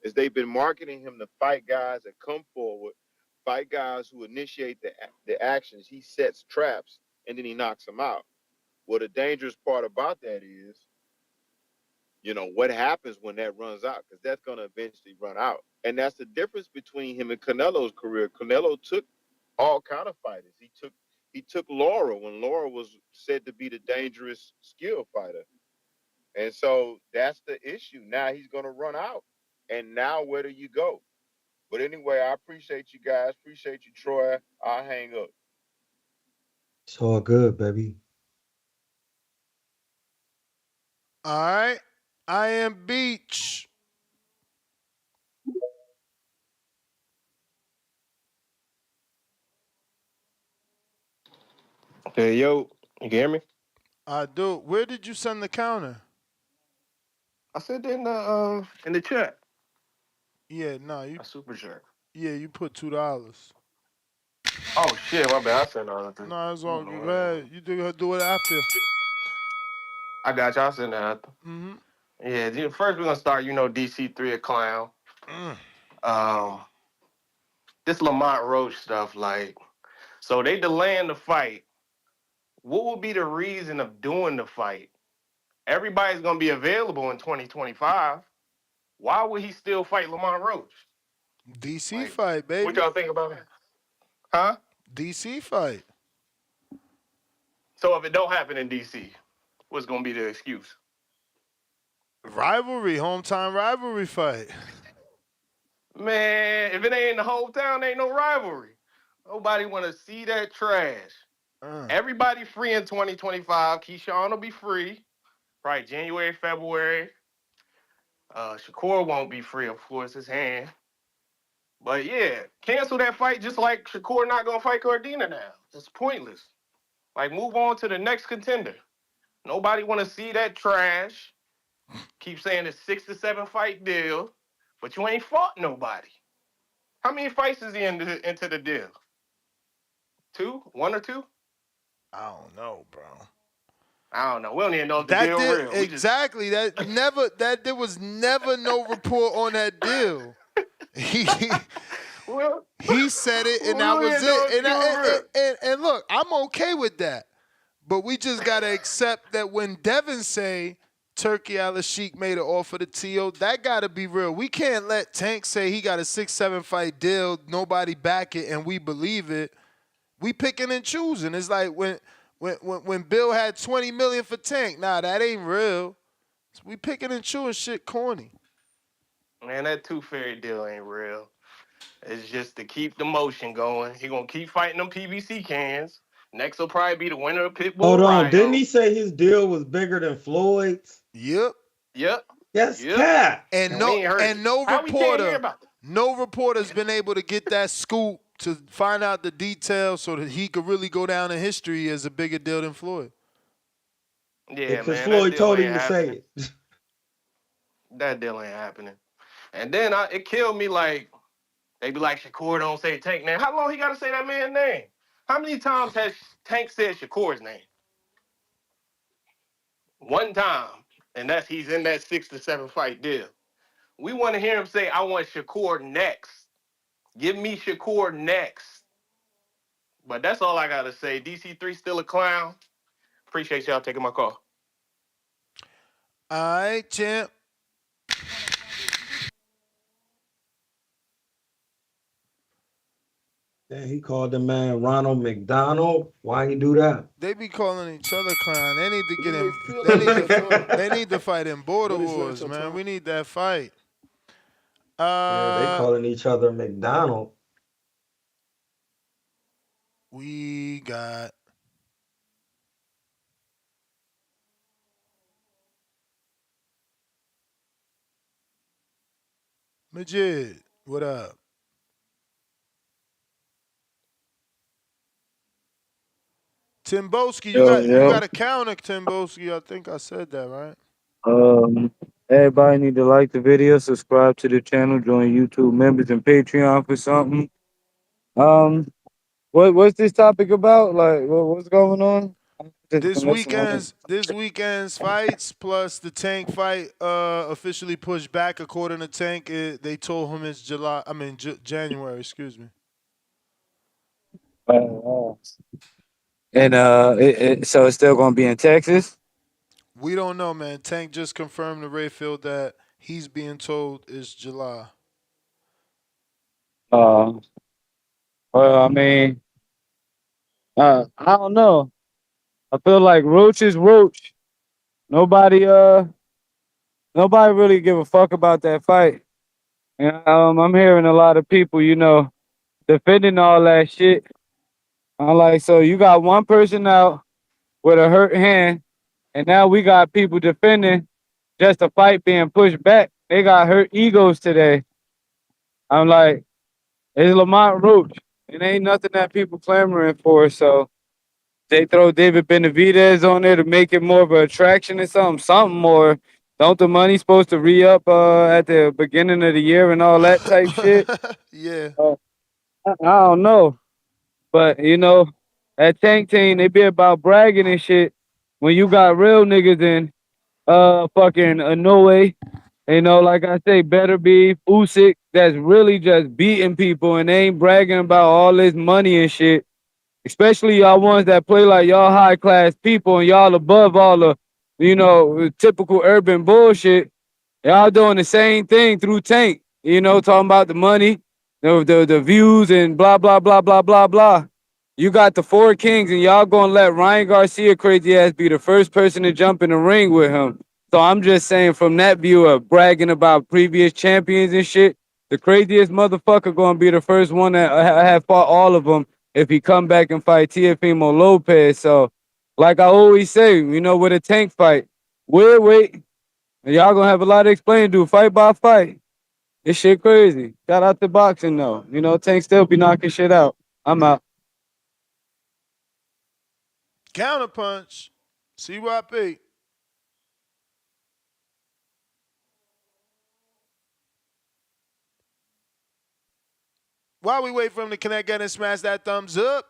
is they've been marketing him to fight guys that come forward, fight guys who initiate the actions. He sets traps, and then he knocks them out. Well, the dangerous part about that is, what happens when that runs out, because that's going to eventually run out. And that's the difference between him and Canelo's career. Canelo took all kind of fighters. He took Laura when Laura was said to be the dangerous skill fighter. And so that's the issue. Now he's going to run out. And now where do you go? But anyway, I appreciate you guys. Appreciate you, Troy. I'll hang up. It's all good, baby. All right. I am Beach. Hey, yo, you can hear me? I do. Where did you send the counter? I said in the chat. Yeah, no, you. A super chat. Yeah, you put $2. Oh shit, my bad. I said nothing. No, it's all good. Go ahead. You do it after. I got y'all send that after. Mm-hmm. Yeah, first we're gonna start. DC3 a clown. This Lamont Roach stuff, like, so they delaying the fight. What would be the reason of doing the fight? Everybody's gonna be available in 2025. Why would he still fight Lamont Roach? DC fight, baby. What y'all think about it? Huh? DC fight. So if it don't happen in DC, what's gonna be the excuse? Rivalry, hometown rivalry fight. Man, if it ain't in the hometown, ain't no rivalry. Nobody want to see that trash. Everybody free in 2025. Keyshawn will be free. Right, January, February. Shakur won't be free, of course, his hand. But yeah, cancel that fight just like Shakur not going to fight Cordina now. It's pointless. Like, move on to the next contender. Nobody want to see that trash. Keep saying it's 6 to 7 fight deal, but you ain't fought nobody. How many fights is he into the deal? 2? 1 or 2? I don't know, bro. I don't know. We don't even know if the deal real. Exactly. There was never no report on that deal. Well, He said it, and that we'll was hear those it. keep it real. And look, I'm okay with that. But we just gotta accept that when Devin say Turkey Al-Sheikh made an offer to T.O., that gotta be real. We can't let Tank say he got a 6-7 fight deal, nobody back it, and we believe it. We picking and choosing. It's like when Bill had 20 million for Tank. Nah, that ain't real. So we picking and choosing shit corny. Man, that Tooth Fairy deal ain't real. It's just to keep the motion going. He gonna keep fighting them PVC cans. Next will probably be the winner of Hold Pitbull on, didn't Ryo. he say his deal was bigger than Floyd's? Yep. Yep. Yes, Yep. cat. And And we ain't heard it. no How we can't hear reporter, about it? no reporter's been able to get that scoop to find out the details so that he could really go down in history as a bigger deal than Floyd. Yeah, Because man, that Floyd deal told ain't him to happening. say it. That deal ain't happening. And then it killed me like they be like Shakur don't say Tank name. How long he gotta say that man's name? How many times has Tank said Shakur's name? One time. And that's he's in that 6-7 fight deal. We want to hear him say, I want Shakur next. Give me Shakur next. But that's all I gotta say. DC3 still a clown. Appreciate y'all taking my call. All right, champ. Then he called the man Ronald McDonald. Why he do that? They be calling each other clown. They need to You get may in. feel They like need it's your to. time, They need to fight in border but it's not wars, your man. time. We need that fight. Yeah, they calling each other McDonald. We got Majid. What up? Timboski, Yo, you yo. got a counter, Timboski. I think I said that, right? Everybody need to like the video, subscribe to the channel, join YouTube members and Patreon for something. Um, what's this topic about? Like, what's going on? I'm just This been listening. weekend's fights plus the Tank fight officially pushed back according to Tank. They told him it's January, excuse me. Uh, and so it's still gonna be in Texas. We don't know, man. Tank just confirmed to Rayfield that he's being told it's July. Uh, well, I mean, I don't know. I feel like Roach is Roach. Nobody, nobody really give a fuck about that fight. And I'm hearing a lot of people, defending all that shit. I'm like, so you got one person out with a hurt hand, and now we got people defending just a fight being pushed back. They got hurt egos today. I'm like, it's Lamont Roach. It ain't nothing that people clamoring for. So they throw David Benavidez on there to make it more of an attraction or something more. Don't the money supposed to re-up at the beginning of the year and all that type shit? Yeah. I don't know. But that tank team, they be about bragging and shit. When you got real niggas in fucking Inoue, like I say, Better Be Usyk, that's really just beating people and they ain't bragging about all this money and shit. Especially y'all ones that play like y'all high class people and y'all above all the, typical urban bullshit. Y'all doing the same thing through Tank, talking about the money, the views and blah, blah, blah, blah, blah, blah. You got the four kings and y'all gonna let Ryan Garcia crazy ass be the first person to jump in the ring with him. So I'm just saying from that view of bragging about previous champions and shit, the craziest motherfucker gonna be the first one that have fought all of them if he come back and fight Teofimo Lopez. So like I always say, with a Tank fight, wait. Y'all gonna have a lot to explain, dude. Fight by fight. This shit crazy. Shout out to boxing though. Tank still be knocking shit out. I'm out. Counterpunch. CYP. While we wait for him to connect, get and smash that thumbs up.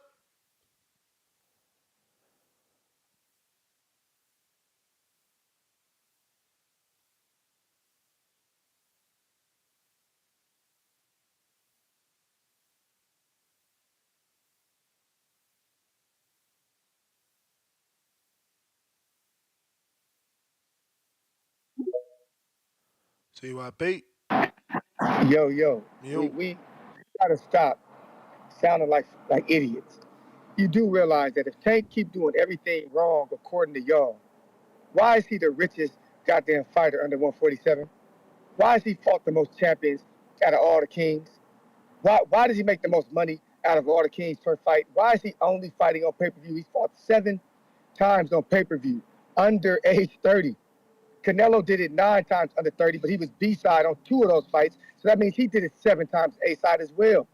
CYP. Yo, Yo. we gotta stop sounding like idiots. You do realize that if Tank keep doing everything wrong according to y'all, why is he the richest goddamn fighter under 147? Why has he fought the most champions out of all the kings? Why does he make the most money out of all the kings per fight? Why is he only fighting on pay-per-view? He's fought 7 times on pay-per-view under age 30. Canelo did it 9 times under 30, but he was B-side on 2 of those fights. So that means he did it 7 times A-side as well.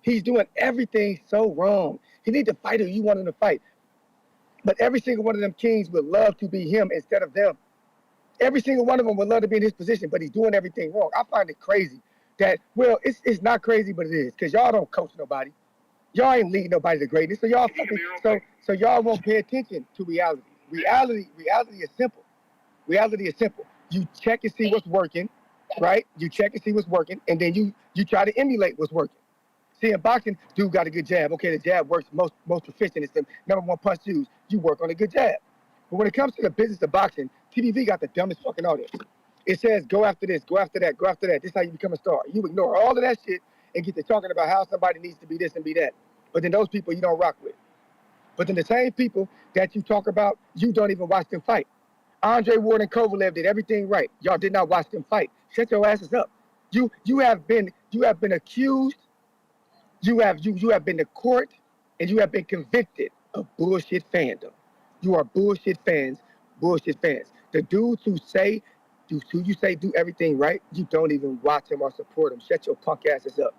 He's doing everything so wrong. He needs to fight who you want him to fight. But every single one of them kings would love to be him instead of them. Every single one of them would love to be in his position, but he's doing everything wrong. I find it crazy that, well, it's not crazy, but it is, because y'all don't coach nobody. Y'all ain't leading nobody to greatness, so so y'all won't pay attention to reality. Reality is simple. Reality is simple. You check and see what's working, right? You check and see what's working, and then you try to emulate what's working. See, in boxing, dude got a good jab. Okay, the jab works most proficient. It's the number one punch used. You work on a good jab. But when it comes to the business of boxing, TVV got the dumbest fucking audience. It says, go after this, go after that, go after that. This is how you become a star. You ignore all of that shit and get to talking about how somebody needs to be this and be that. But then those people you don't rock with. But then the same people that you talk about, you don't even watch them fight. Andre Ward and Kovalev did everything right. Y'all did not watch them fight. Shut your asses up. You have been accused. You have been to court, and you have been convicted of bullshit fandom. You are bullshit fans, bullshit fans. The dudes who you say do everything right, you don't even watch them or support them. Shut your punk asses up.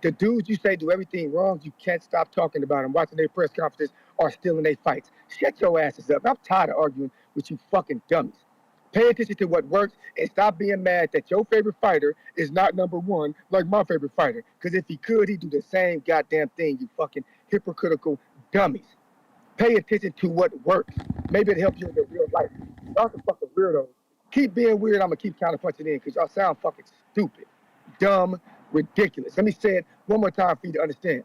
The dudes you say do everything wrong, you can't stop talking about them, watching their press conferences or still in their fights. Shut your asses up. I'm tired of arguing with you fucking dummies. Pay attention to what works and stop being mad that your favorite fighter is not number one like my favorite fighter. Because if he could, he'd do the same goddamn thing, you fucking hypocritical dummies. Pay attention to what works. Maybe it'll help you in your real life. Y'all some fucking weirdos. Keep being weird, I'm gonna keep counterpunching in because y'all sound fucking stupid, dumb, ridiculous. Let me say it one more time for you to understand.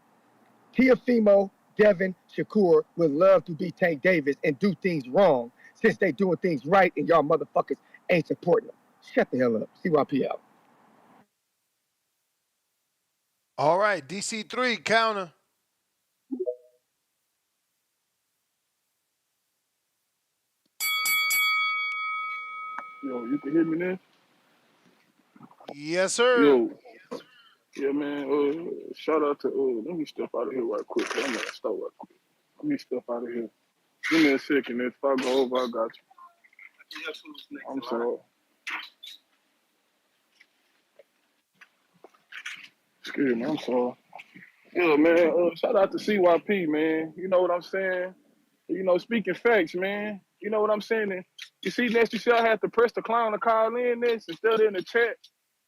Tiafimo, Devin, Shakur would love to be Tank Davis and do things wrong since they doing things right and y'all motherfuckers ain't supporting them. Shut the hell up. CYP out. All right, DC3 counter. Yo, you can hear me now? Yes, sir. Yo, yeah, man. Shout out to let me step out of here right quick. I'm gonna start right quick. Let me step out of here. Give me a second. If I go over, I got you. I'm sorry. Excuse me. I'm sorry. Yeah, man. Shout out to CYP, man. You know what I'm saying? You know, speaking facts, man. You know what I'm saying? And you see, next you see, I had to press the clown to call in this instead of in the chat.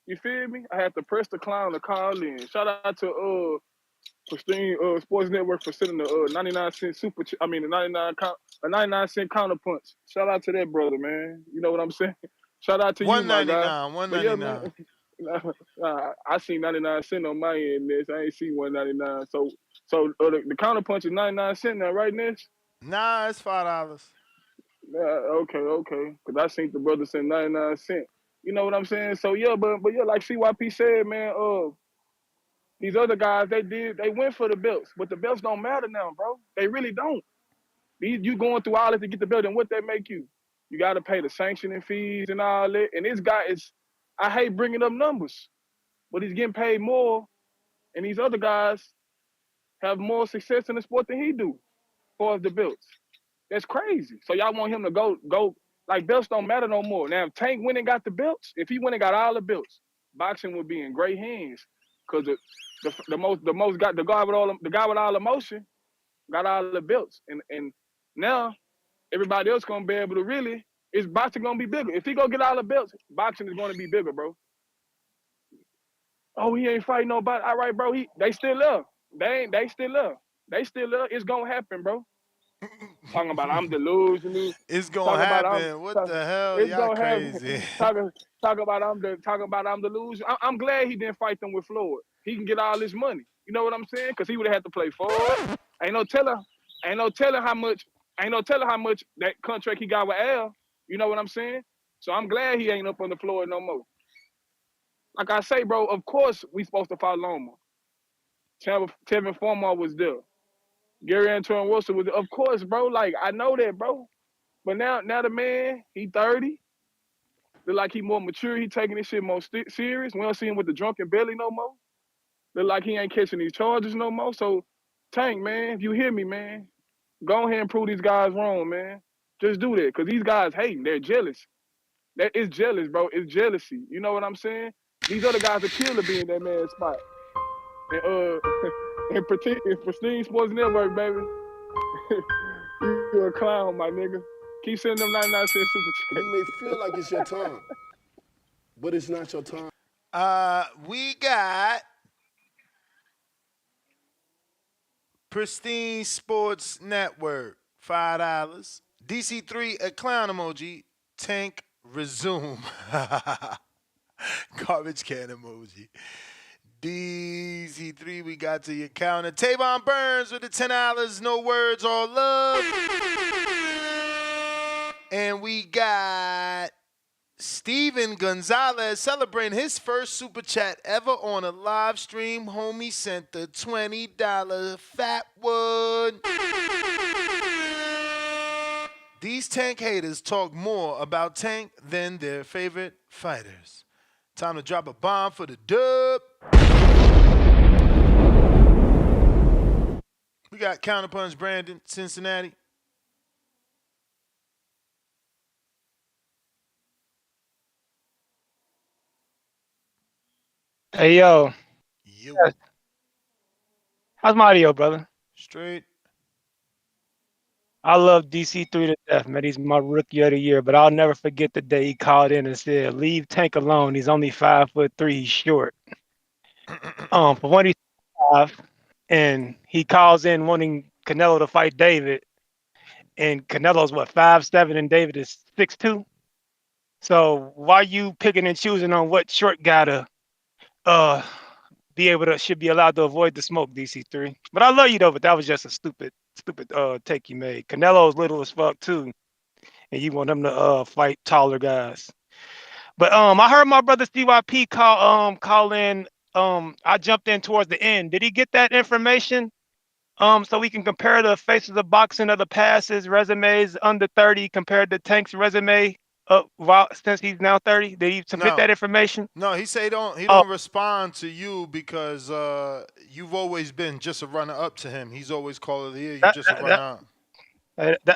You feel me? I had to press the clown to call in. Shout out to Pristine Sports Network for sending the 99-cent the 99-cent counterpunch. Shout out to that brother, man. You know what I'm saying? Shout out to you, my guy. 199, But yeah, man. 199. I see 99 cent on my end, Ness. I ain't see 199. So the counterpunch is 99 cent now, right, Ness? Nah, it's $5. Yeah, okay. Cause I seen the brother send 99 cent. You know what I'm saying? So yeah, but yeah, like CYP said, man. These other guys, they went for the belts, but the belts don't matter now, bro. They really don't. You going through all this to get the belt, and what that make you? You got to pay the sanctioning fees and all that. And this guy is, I hate bringing up numbers, but he's getting paid more, and these other guys have more success in the sport than he do, as far as the belts. That's crazy. So y'all want him to go like belts don't matter no more. Now if Tank went and got the belts, if he went and got all the belts, boxing would be in great hands. Cause the guy with all the motion got all the belts. And now everybody else gonna be able to really is boxing gonna be bigger. If he go get all the belts, boxing is gonna be bigger, bro. Oh, he ain't fighting nobody. All right, bro. They still up. They still up. They still up. It's gonna happen, bro. Talking about I'm delusional. It's gonna Talking about happen. What the hell? it's Y'all gonna happen. crazy. Talking about I'm delusional. I'm glad he didn't fight them with Floyd. He can get all this money. You know what I'm saying? Because he would have had to play Ford. Ain't no telling. Ain't no telling how much. Ain't no telling how much that contract he got with Al. You know what I'm saying? So I'm glad he ain't up on the floor no more. like I say, bro, of course we supposed to fight Loma. Tevin Farmer was there. Gary Antoine Wilson was there. Of course, bro. Like, I know that, bro. But now the man, he 30. Look like he more mature. He taking this shit more serious. We don't see him with the drunken belly no more. Look like he ain't catching these charges no more. So, Tank, man, if you hear me, man, go ahead and prove these guys wrong, man. Just do that. Because these guys hating. They're jealous. That is jealous, bro. It's jealousy. You know what I'm saying? These other guys are killed to be in that man's spot. And in Pristine Sports Network, baby. You a clown, my nigga. Keep sending them 99-cent super You checks. may feel like it's your time, but it's not your time. We got Pristine Sports Network, $5. DC3, a clown emoji. Tank, resume. Garbage can emoji. DC3, we got to your counter. Tavon Burns with the $10. No words, all love. And we got Steven Gonzalez celebrating his first super chat ever on a live stream. Homie sent the $20 fat one. These Tank haters talk more about Tank than their favorite fighters. Time to drop a bomb for the dub. We got Counterpunch Brandon, Cincinnati. Hey, yo. You. How's my audio, brother? Straight. I love DC3 to death, man. He's my rookie of the year, but I'll never forget the day he called in and said, leave Tank alone. He's only 5'3". He's short. For 185, and he calls in wanting Canelo to fight David, and Canelo's what, 5'7", and David is 6'2". So why you picking and choosing on what short guy to should be allowed to avoid the smoke, DC3? But I love you though, but that was just a stupid take you made. Canelo's little as fuck too, and you want him to fight taller guys. But I heard my brother CYP call in. I jumped in towards the end. Did he get that information? So we can compare the faces of boxing of the passes, resumes under 30 compared to Tank's resume since he's now 30. Did he submit that information? No, he say he Oh, don't respond to you because you've always been just a runner up to him. He's always caller of the year. You just a runner up.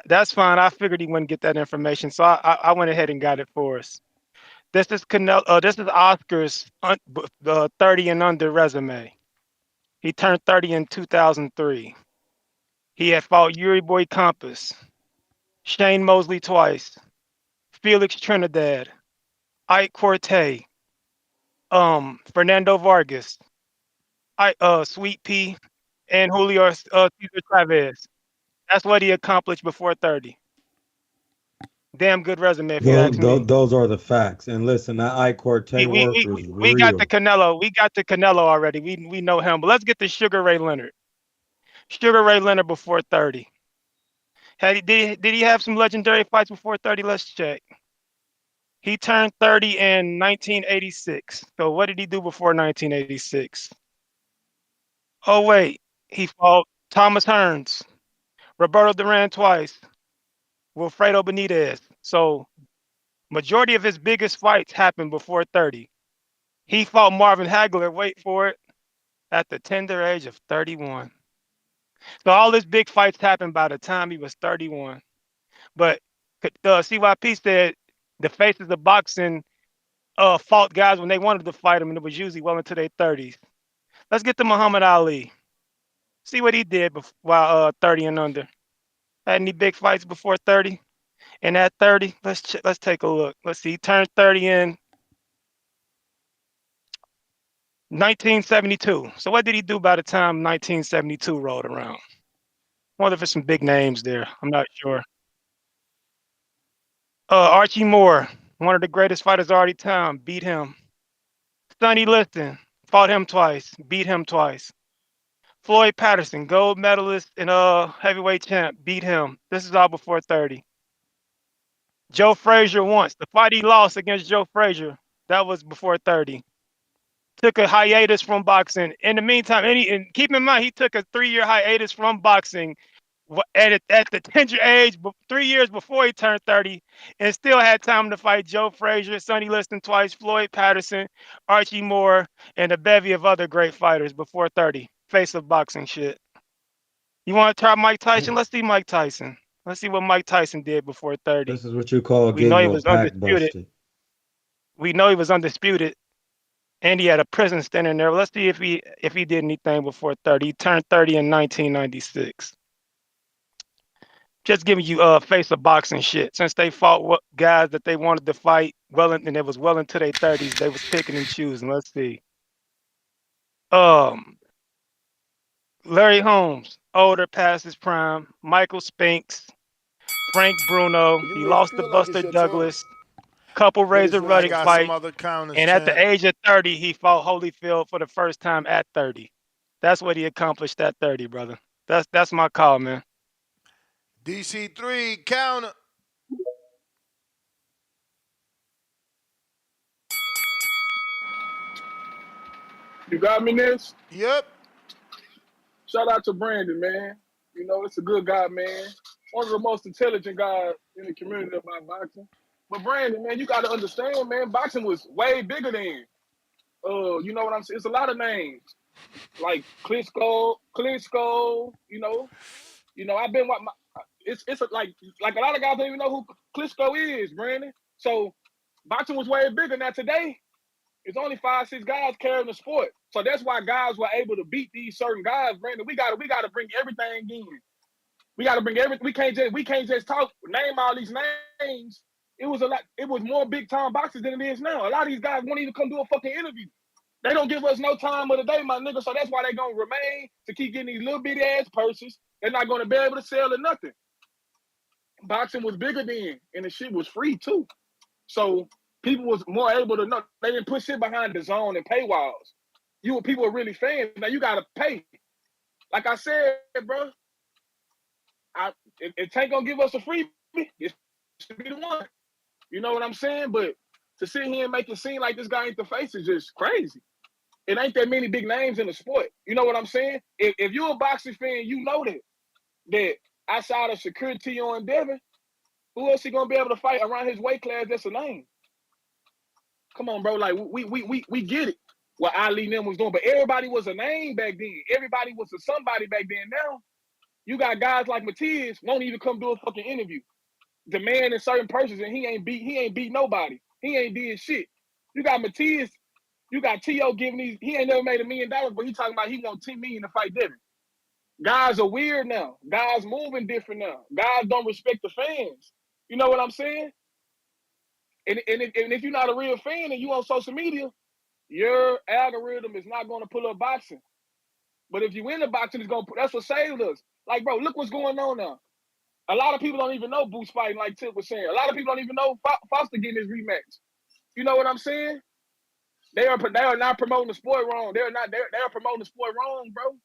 that's fine. I figured he wouldn't get that information, so I went ahead and got it for us. This is This is Oscar's 30 and under resume. He turned 30 in 2003. He had fought Yuri Boy Compass, Shane Mosley twice, Felix Trinidad, Ike Corte, Fernando Vargas, Sweet Pea, and Julio Cesar Chavez. That's what he accomplished before 30. Damn good resume, if you ask me. Those are the facts. And listen, that Ike Corte work was We got the real. Canelo. We got the Canelo already. We know him. But let's get to Sugar Ray Leonard. Sugar Ray Leonard before 30. Did he have some legendary fights before 30? Let's check. He turned 30 in 1986. So what did he do before 1986? Oh wait, he fought Thomas Hearns, Roberto Duran twice, Wilfredo Benitez. So majority of his biggest fights happened before 30. He fought Marvin Hagler, wait for it, at the tender age of 31. So all his big fights happened by the time he was 31. But CYP said the faces of boxing fought guys when they wanted to fight them, and it was usually well into their 30s. Let's get to Muhammad Ali. See what he did while 30 and under. Had any big fights before 30? And at 30, let's take a look. Let's see. He turned 30 in 1972. So what did he do by the time 1972 rolled around? I wonder if there's some big names there. I'm not sure. Archie Moore, one of the greatest fighters of all time, beat him. Sonny Liston, fought him twice, beat him twice. Floyd Patterson, gold medalist and heavyweight champ, beat him. This is all before 30. Joe Frazier once. The fight he lost against Joe Frazier, that was before 30. took a hiatus from boxing. In the meantime, and keep in mind, he took a 3-year hiatus from boxing at the tender age, 3 years before he turned 30, and still had time to fight Joe Frazier, Sonny Liston twice, Floyd Patterson, Archie Moore, and a bevy of other great fighters before 30. Face of boxing shit. You want to try Mike Tyson? Let's see Mike Tyson. Let's see what Mike Tyson did before 30. This is what you call We know getting he your was pack undisputed. busted. We know he was undisputed, and he had a prison stint in there. Let's see if he did anything before 30. He turned 30 in 1996. Just giving you face of boxing shit. Since they fought guys that they wanted to fight and it was well into their 30s, they was picking and choosing. Let's see. Larry Holmes, older, past his prime. Michael Spinks, Frank Bruno. You He may lost to feel like it's Buster your time, Douglas. Couple but Razor it's not I your Ruddock got some time. fights. other counters, And at the champ. age of 30, he fought Holyfield for the first time at 30. That's what he accomplished at 30, brother. That's my call, man. DC3 counter. You got me, Ness? Yep. Shout out to Brandon, man. You know, it's a good guy, man. One of the most intelligent guys in the community about boxing. But Brandon, man, you got to understand, man, boxing was way bigger than. You know what I'm saying? It's a lot of names like Klitschko. I've been like a lot of guys don't even know who Klitschko is, Brandon. So boxing was way bigger. Now today, it's only 5, 6 guys carrying the sport. So that's why guys were able to beat these certain guys, Brandon. We gotta bring everything in. We gotta bring everything. We can't just talk, name all these names. It was more big time boxers than it is now. A lot of these guys won't even come do a fucking interview. They don't give us no time of the day, my nigga. So that's why they gonna remain to keep getting these little bitty ass purses. They're not gonna be able to sell or nothing. Boxing was bigger then, and the shit was free too. So people was more able to know. They didn't put shit behind the zone and paywalls. People were really fans. Now you gotta pay. Like I said, bro, if Tank gonna give us a freebie, it should be the one. You know what I'm saying? But to sit here and make it seem like this guy ain't the face is just crazy. It ain't that many big names in the sport. You know what I'm saying? If you're a boxing fan, you know that outside of Security on Devin, who else he gonna be able to fight around his weight class that's a name? Come on, bro. Like we get it. What Ali and them was doing, but everybody was a name back then. Everybody was a somebody back then. Now you got guys like Matias won't even come do a fucking interview. Demanding certain persons, and he ain't beat nobody. He ain't did shit. You got Matias, you got T.O. giving these. He ain't never made $1 million, but he talking about he want $10 million to fight Devin. Guys are weird now. Guys moving different now. Guys don't respect the fans. You know what I'm saying? And if you're not a real fan and you on social media, your algorithm is not going to pull up boxing. But if you in the boxing, it's going to. That's what saved us. Like, bro, look what's going on now. A lot of people don't even know Boots fighting, like Tip was saying. A lot of people don't even know Foster getting his rematch. You know what I'm saying? They are not promoting the sport wrong. They're promoting the sport wrong, bro.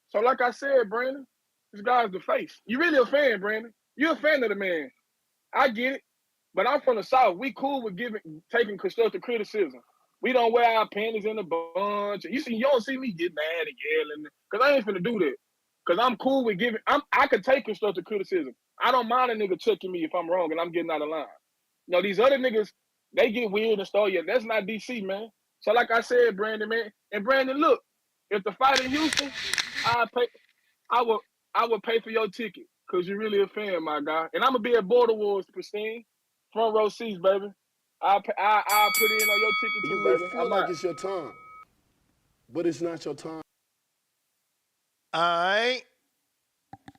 So like I said, Brandon, this guy's the face. You really a fan, Brandon. You're a fan of the man. I get it. But I'm from the South. We cool with taking constructive criticism. We don't wear our panties in a bunch. You don't see me get mad and yelling. Because I ain't finna do that. Because I'm cool with I could take constructive criticism. I don't mind a nigga checking me if I'm wrong and I'm getting out of line. You know, these other niggas, they get weird and stuff. Yeah, that's not DC, man. So like I said, Brandon, man. And Brandon, look, if the fight in Houston, I would pay for your ticket. Because you're really a fan, my guy. And I'm going to be at Border Wars, Pristine. Front row seats, baby. I'll put in on your ticket You too, may baby. feel I'm like out. it's your time, but it's not your time. All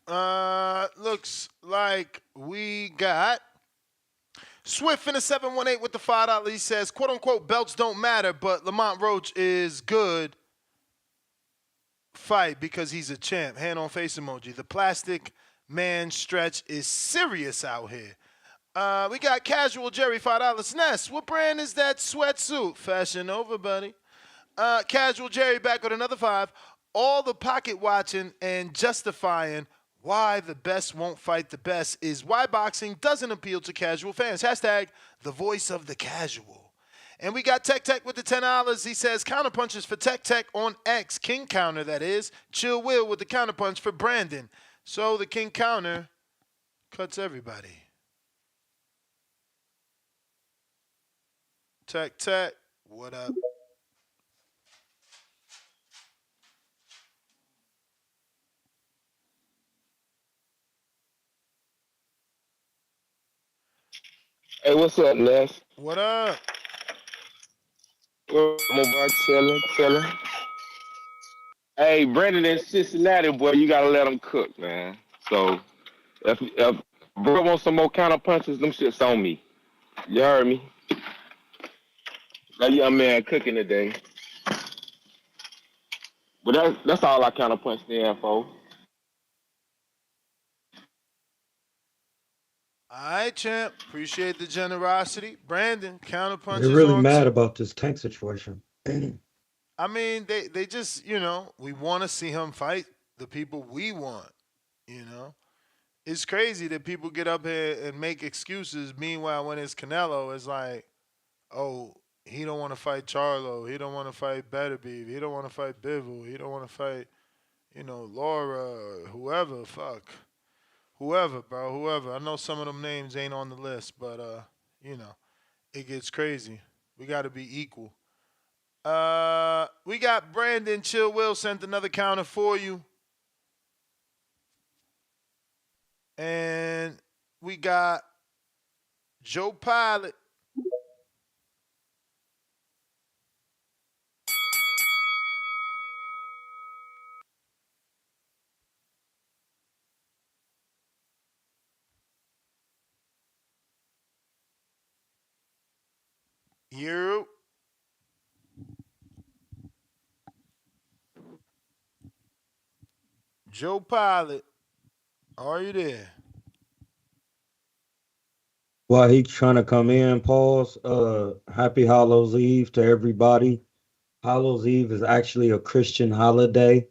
right. Looks like we got Swift in the 718 with the $5. He says, quote unquote, belts don't matter, but Lamont Roach is good fight because he's a champ. Hand on face emoji. The plastic man stretch is serious out here. We got Casual Jerry, $5. Ness, what brand is that sweatsuit? Fashion Over, buddy. Casual Jerry back with another 5. All the pocket watching and justifying why the best won't fight the best is why boxing doesn't appeal to casual fans. Hashtag the voice of the casual. And we got Tech Tech with the $10. He says counter punches for Tech Tech on X. King counter, that is. Chill Will with the counter punch for Brandon. So the King counter cuts everybody. Tech Tech, what up? Hey, what's up, Les? What up? I'm about chilling. Hey, Brandon in Cincinnati, boy, you gotta let him cook, man. So if bro wants some more counter punches, them shits on me. You heard me? That young man cooking today. But that's all I counter punch there for. All right, champ. Appreciate the generosity. Brandon, counter They're punches really on. mad about this tank situation. I mean, they just, we want to see him fight the people we want, you know? It's crazy that people get up here and make excuses. Meanwhile, when it's Canelo, it's like, oh, he don't want to fight Charlo. He don't want to fight Beterbiev. He don't want to fight Bivol. He don't want to fight, Laura, whoever. Fuck. Whoever, bro. Whoever. I know some of them names ain't on the list, but, you know, it gets crazy. We got to be equal. We got Brandon Chill Will sent another counter for you. And we got Joe Pilot. You. Joe Pilot. Are you there? While he trying to come in, pause. Happy Hallows Eve to everybody. Hallows Eve is actually a Christian holiday.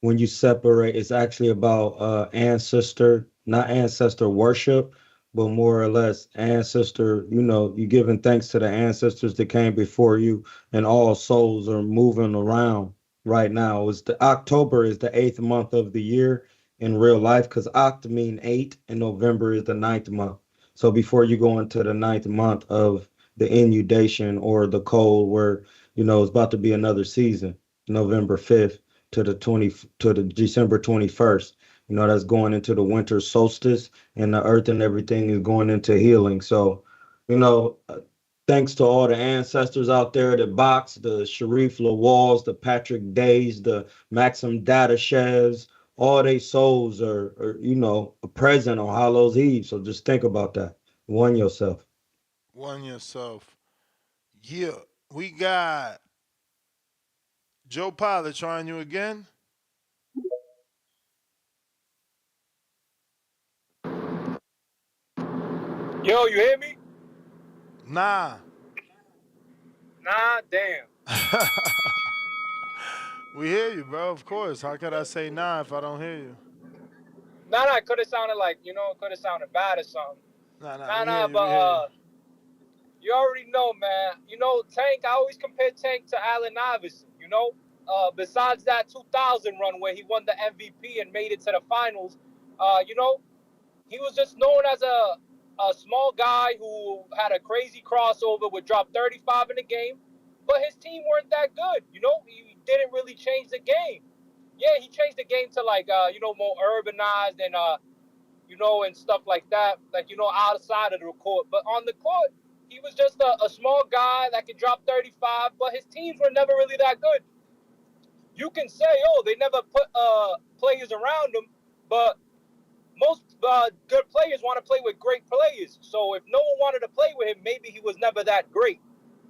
When you separate, it's actually about ancestor, not ancestor worship, but more or less ancestor, you giving thanks to the ancestors that came before you, and all souls are moving around right now. It's the October is the eighth month of the year in real life, because Oct mean eight and November is the ninth month. So before you go into the ninth month of the inundation or the cold, where it's about to be another season, November 5th to the 20 to the December 21st. That's going into the winter solstice, and the earth and everything is going into healing. So, you know, uh, thanks to all the ancestors out there that box, the Sharif Lawals, the Patrick Days, the Maxim Dadashevs, all they souls are present on Hallows Eve. So just think about that. One yourself. One yourself. Yeah. We got Joe Pilot trying you again. Yo, you hear me? Nah. Nah, damn. We hear you, bro. Of course. How could I say nah if I don't hear you? Nah, it could have sounded like, could have sounded bad or something. Nah. Nah, We hear nah, you. but We hear you. you already know, man. Tank, I always compare Tank to Allen Iverson. Besides that 2000 run where he won the MVP and made it to the finals, he was just known as a small guy who had a crazy crossover, would drop 35 in a game, but his team weren't that good. He didn't really change the game. Yeah, he changed the game to like more urbanized and and stuff like that, like outside of the court. But on the court, he was just a small guy that could drop 35, but his teams were never really that good. You can say, oh, they never put players around him, but most good players want to play with great players. So if no one wanted to play with him, maybe he was never that great.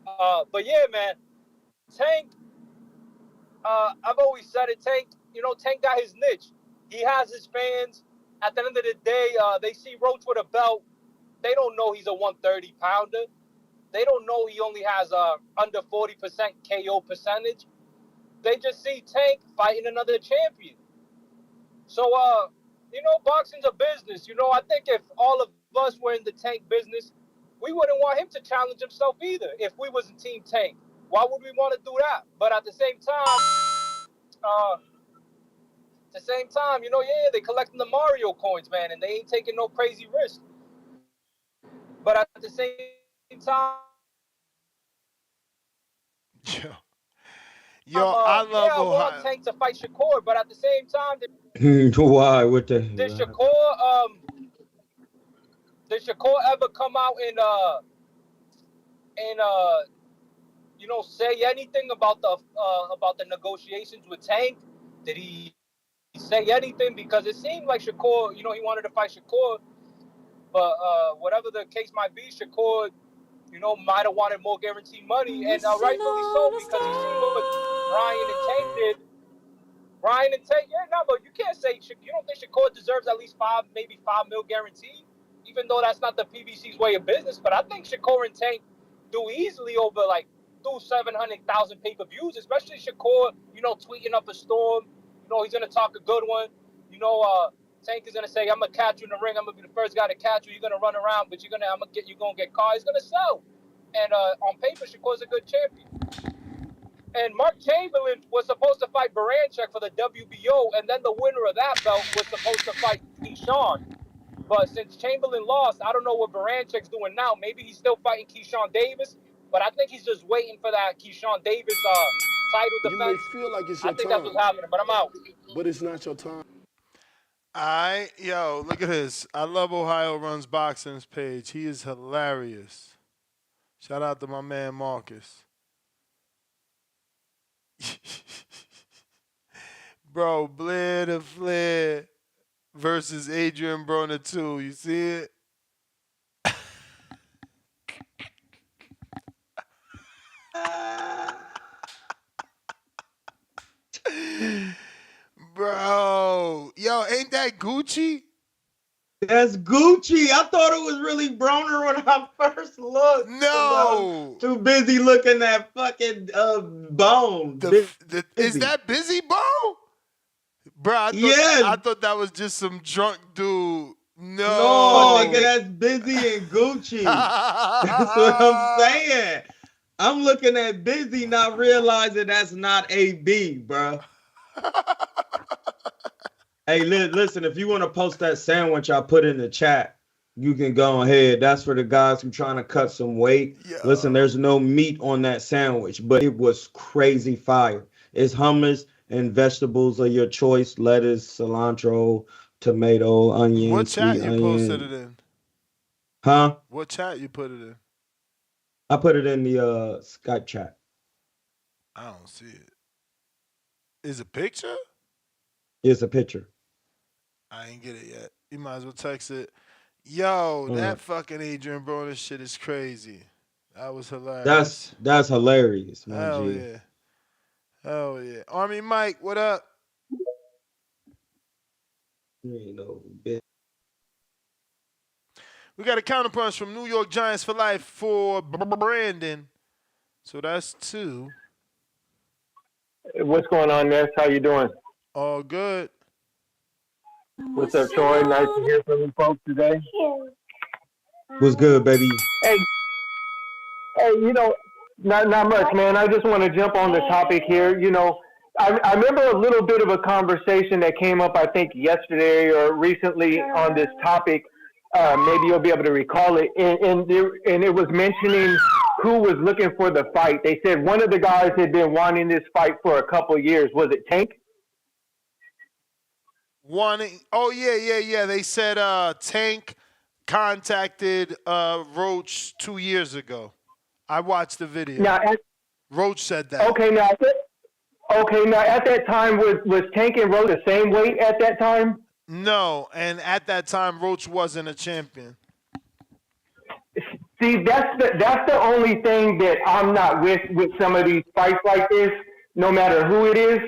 But yeah, man, Tank. I've always said it. Tank got his niche. He has his fans. At the end of the day, they see Roach with a belt. They don't know he's a 130 pounder. They don't know he only has under 40% KO percentage. They just see Tank fighting another champion. So, boxing's a business. I think if all of us were in the Tank business, we wouldn't want him to challenge himself either if we wasn't Team Tank. Why would we want to do that? But at the same time, yeah, they collecting the Mario coins, man, and they ain't taking no crazy risk. But at the same time, I love I want Ohio. Tank to fight Shakur, but at the same time, Why? What the? did Shakur ever come out and say anything about the negotiations with Tank? Did he say anything? Because it seemed like Shakur, he wanted to fight Shakur, but whatever the case might be, Shakur, might have wanted more guaranteed money, and rightfully so, because he seen what Ryan and Tank did. Ryan and Tank, yeah, no, but you can't say you don't think Shakur deserves at least maybe $5 million guaranteed, even though that's not the PBC's way of business. But I think Shakur and Tank do easily do 700,000 pay-per-views, especially Shakur, tweeting up a storm. He's gonna talk a good one. Tank is gonna say, "I'm gonna catch you in the ring. I'm gonna be the first guy to catch you. You're gonna run around, but you're gonna get caught." He's gonna sell. And on paper, Shakur's a good champion. And Mark Chamberlain was supposed to fight Baranchek for the WBO, and then the winner of that belt was supposed to fight Keyshawn. But since Chamberlain lost, I don't know what Baranchek's doing now. Maybe he's still fighting Keyshawn Davis, but I think he's just waiting for that Keyshawn Davis title You may defense. feel like it's I your think that's time, what's happening, but I'm out. but it's not your time. Yo, look at this. I love Ohio Runs Boxing's page. He is hilarious. Shout out to my man Marcus. Bro, Blair to Flair versus Adrian Broner 2. You see it? Bro. Yo, ain't that Gucci? That's Gucci. I thought it was really Broner when I first looked. No. Too busy looking at fucking Bone. Is that Busy Bone? Bro, I thought that was just some drunk dude. No, nigga, that's Busy and Gucci. That's what I'm saying. I'm looking at Busy, not realizing that's not AB, bro. Hey, listen, if you want to post that sandwich I put in the chat, you can go ahead. That's for the guys who trying to cut some weight. Yeah. Listen, there's no meat on that sandwich, but it was crazy fire. It's hummus and vegetables of your choice, lettuce, cilantro, tomato, onion, what chat sweet you onion. posted it in? Huh? What chat you put it in? I put it in the Skype chat. I don't see it. Is a picture? It's a picture. I ain't get it yet. You might as well text it. Yo, that fucking Adrian Broner shit is crazy. That was hilarious. That's hilarious, man. Hell G. Yeah. Hell yeah. Army Mike, what up? You know, bitch. We got a counterpunch from New York Giants for life for Brandon. So that's 2. What's going on, Ness? How you doing? All good. What's up, Troy? Nice to hear from you folks today. What's good, baby? Hey, not much, man. I just want to jump on the topic here. I remember a little bit of a conversation that came up, I think, yesterday or recently on this topic. Maybe you'll be able to recall it. And it was mentioning who was looking for the fight. They said one of the guys had been wanting this fight for a couple of years. Was it Tank? Oh, yeah. They said Tank contacted Roach 2 years ago. I watched the video. Now, Roach said that. Okay, now at that time, was Tank and Roach the same weight at that time? No, and at that time, Roach wasn't a champion. See, that's the only thing that I'm not with some of these fights like this, no matter who it is.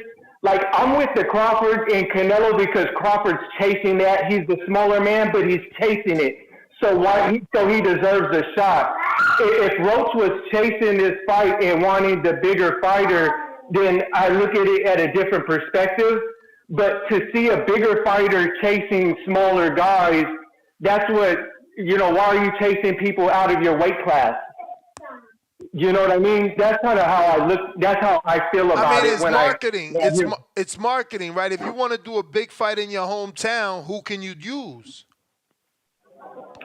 Like, I'm with the Crawford and Canelo because Crawford's chasing that. He's the smaller man, but he's chasing it. So he deserves a shot. If Roach was chasing this fight and wanting the bigger fighter, then I look at it at a different perspective. But to see a bigger fighter chasing smaller guys, that's what why are you chasing people out of your weight class? You know what I mean? That's kind of how I look. That's how I feel I about mean, it it's when I marketing. when I hear. It's marketing, right? If you want to do a big fight in your hometown, who can you use?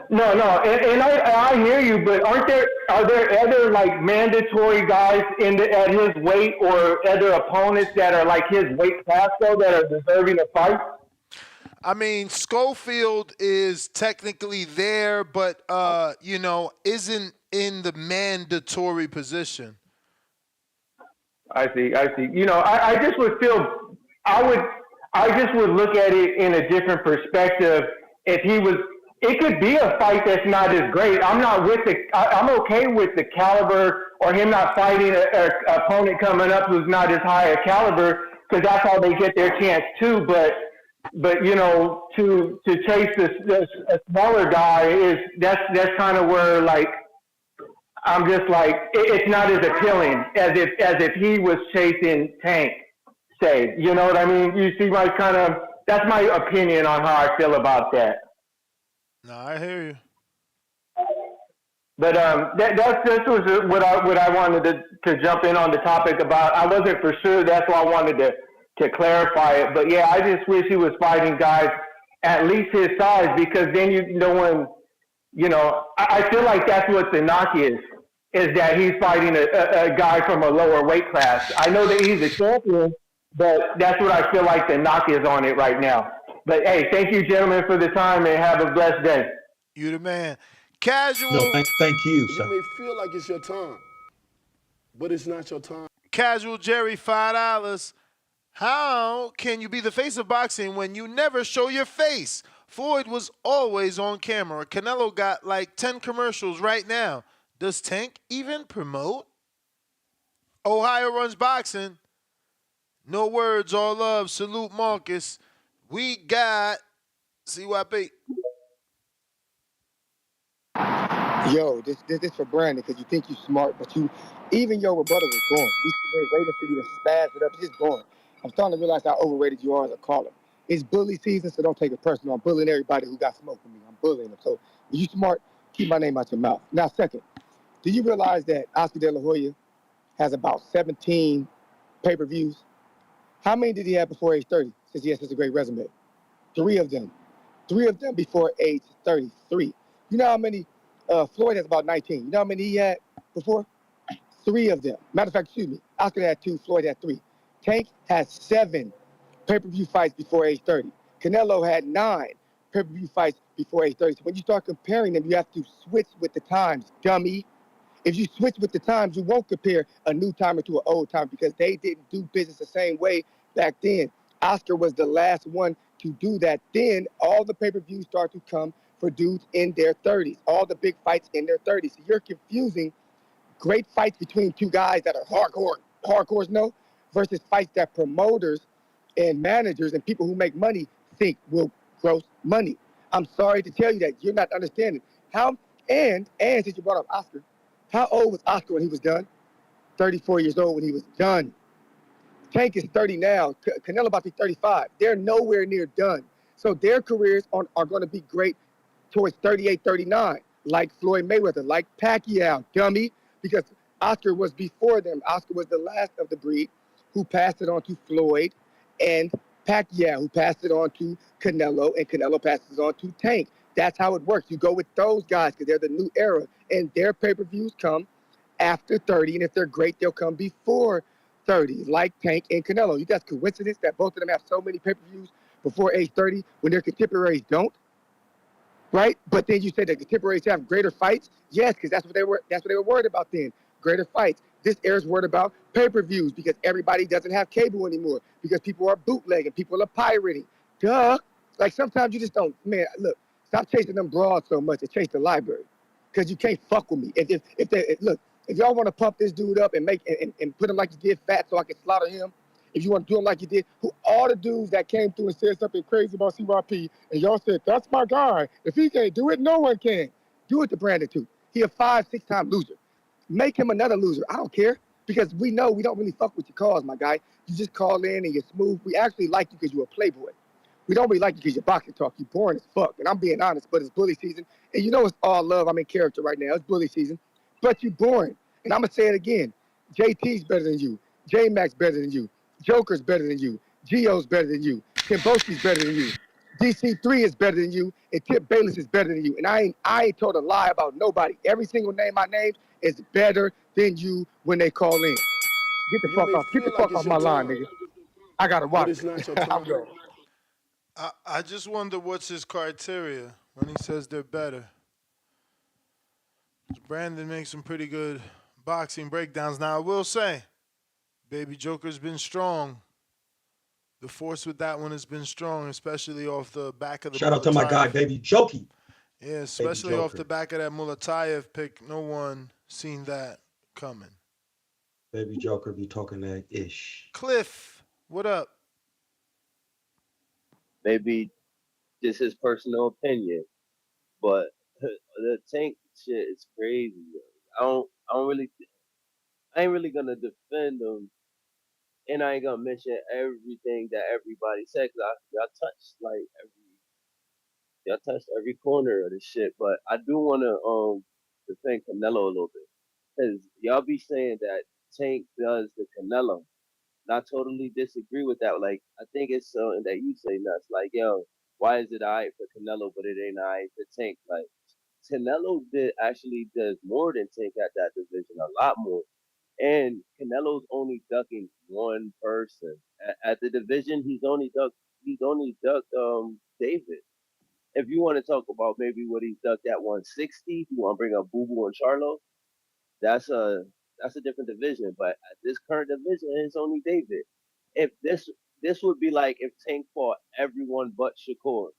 No, no, and I hear you, but are there other like mandatory guys at his weight or other opponents that are like his weight class though that are deserving of fight? I mean, Schofield is technically there, but isn't in the mandatory position. I see, I see. I just would feel I would I just would look at it in a different perspective. If he was, it could be a fight that's not as great. I'm not with the. I'm okay with the caliber or him not fighting a opponent coming up who's not as high a caliber because that's how they get their chance too. But to chase this a smaller guy is that's kind of where like I'm just like it's not as appealing as if he was chasing Tank. Say, you know what I mean? You see my that's my opinion on how I feel about that. No, I hear you. But this was what I wanted to jump in on the topic about. I wasn't for sure. That's why I wanted to clarify it. But yeah, I just wish he was fighting guys at least his size because then no one, I feel like that's what the knock is that he's fighting a guy from a lower weight class. I know that he's a champion, but that's what I feel like the knock is on it right now. But hey, thank you, gentlemen, for the time and have a blessed day. You the man. No, Casual. thank you, You sir. may feel like it's your time, but it's not your time. Casual Jerry, $5. How can you be the face of boxing when you never show your face? Floyd was always on camera. Canelo got like 10 commercials right now. Does Tank even promote? Ohio runs boxing. No words, all love. Salute Marcus. We got CYP. Yo, this for Brandon because you think you smart, but even your rebuttal was gone. We sitting there waiting for you to spaz it up. It's just gone. I'm starting to realize how overrated you are as a caller. It's bully season, so don't take it personal. I'm bullying everybody who got smoke with me. I'm bullying them. So if you smart, keep my name out your mouth. Now, second, do you realize that Oscar De La Hoya has about 17 pay-per-views? How many did he have before age 30, since he has such a great resume? 3 of them. 3 of them before age 33. You know how many? Floyd has about 19. You know how many he had before? 3 of them. Matter of fact, excuse me. Oscar had 2. Floyd had 3. Tank has 7 pay-per-view fights before age 30. Canelo had 9 pay-per-view fights before age 30. So when you start comparing them, you have to switch with the times, dummy. If you switch with the times, you won't compare a new timer to an old timer because they didn't do business the same way back then. Oscar was the last one to do that. Then all the pay-per-views start to come for dudes in their 30s, all the big fights in their 30s. So you're confusing great fights between 2 guys that are hardcores know, versus fights that promoters and managers and people who make money think will gross money. I'm sorry to tell you that you're not understanding how. And since you brought up Oscar, how old was Oscar when he was done? 34 years old when he was done. Tank is 30 now. Canelo about to be 35. They're nowhere near done. So their careers are going to be great towards 38, 39, like Floyd Mayweather, like Pacquiao, dummy, because Oscar was before them. Oscar was the last of the breed who passed it on to Floyd and Pacquiao, who passed it on to Canelo, and Canelo passes it on to Tank. That's how it works. You go with those guys because they're the new era, and their pay-per-views come after 30, and if they're great, they'll come before 30, like Tank and Canelo. You guys coincidence that both of them have so many pay-per-views before age 30 when their contemporaries don't? Right? But then you say that contemporaries have greater fights. Yes, because that's what they were worried about then. Greater fights. This era's worried about pay-per-views because everybody doesn't have cable anymore because people are bootlegging, people are pirating. Duh. Like sometimes you just don't. Man, look, stop chasing them broads so much and chase the library because you can't fuck with me. If y'all want to pump this dude up and and put him like you did Fat so I can slaughter him, if you want to do him like you did, who all the dudes that came through and said something crazy about CYP, and y'all said, that's my guy. If he can't do it, no one can. Do it to Brandon, too. He a 5-6-time loser. Make him another loser. I don't care, because we know we don't really fuck with your calls, my guy. You just call in and you're smooth. We actually like you because you're a playboy. We don't really like you because your boxing talk. You boring as fuck. And I'm being honest, but it's bully season. And you know it's all love. I'm in character right now. It's bully season. But you boring. And I'm going to say it again. JT's better than you. J-Mac's better than you. Joker's better than you. Gio's better than you. Timboski's better than you. DC3 is better than you. And Tip Bayless is better than you. And I ain't told a lie about nobody. Every single name I named is better than you when they call in. Get the You fuck may off. Get the feel like fuck it's off your my line, time, nigga. I got to but watch it's not your it. I'm time. going. I just wonder what's his criteria when he says they're better. Brandon makes some pretty good boxing breakdowns. Now, I will say, Baby Joker's been strong. The force with that one has been strong, especially off the back of the Shout out to my guy, Mulatayev. Baby Jokey. Yeah, Baby especially off the Joker. back of that Mulatayev pick. No one seen that coming. Baby Joker be talking that ish. Cliff, what up? Maybe just his personal opinion, but the Tank shit is crazy. I ain't really gonna defend him, and I ain't gonna mention everything that everybody said because y'all touched every corner of the shit. But I do wanna defend Canelo a little bit because y'all be saying that Tank does the Canelo. And I totally disagree with that. Like, I think it's something that you say nuts. Like, yo, why is it alright for Canelo, but it ain't alright for Tank? Like, Canelo actually does more than Tank at that division, a lot more. And Canelo's only ducking one person at the division. He's only ducked David. If you want to talk about maybe what he's ducked at 160, you want to bring up Boo Boo and Charlo, that's a that's a different division. But at this current division, it's only David. If this would be like if Tank fought everyone but Shakur.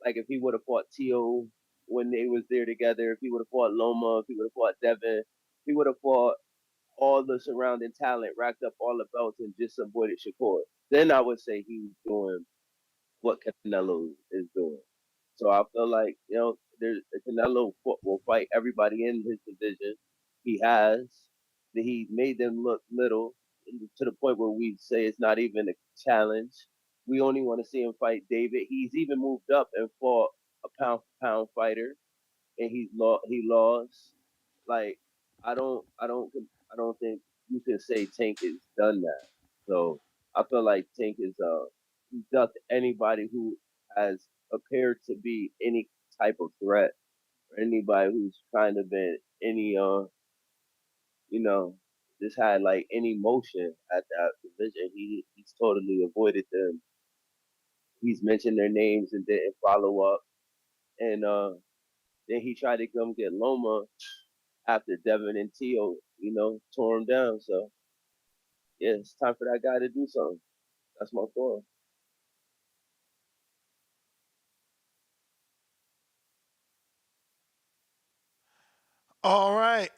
Like if he would have fought Tio when they was there together, if he would have fought Loma, if he would have fought Devin, he would have fought all the surrounding talent, racked up all the belts, and just avoided Shakur. Then I would say he's doing what Canelo is doing. So I feel like there's Canelo will fight everybody in his division. He has. He made them look little to the point where we say it's not even a challenge. We only want to see him fight David. He's even moved up and fought a pound for pound fighter, and he lost. Like I don't think you can say Tank has done that. So I feel like Tank is he's ducked anybody who has appeared to be any type of threat or anybody who's kind of been any you know just had like any motion at that division. He's totally avoided them. He's mentioned their names and didn't follow up. And then he tried to come get Loma after Devin and Tio, tore him down. So yeah, it's time for that guy to do something. That's my thought. All right.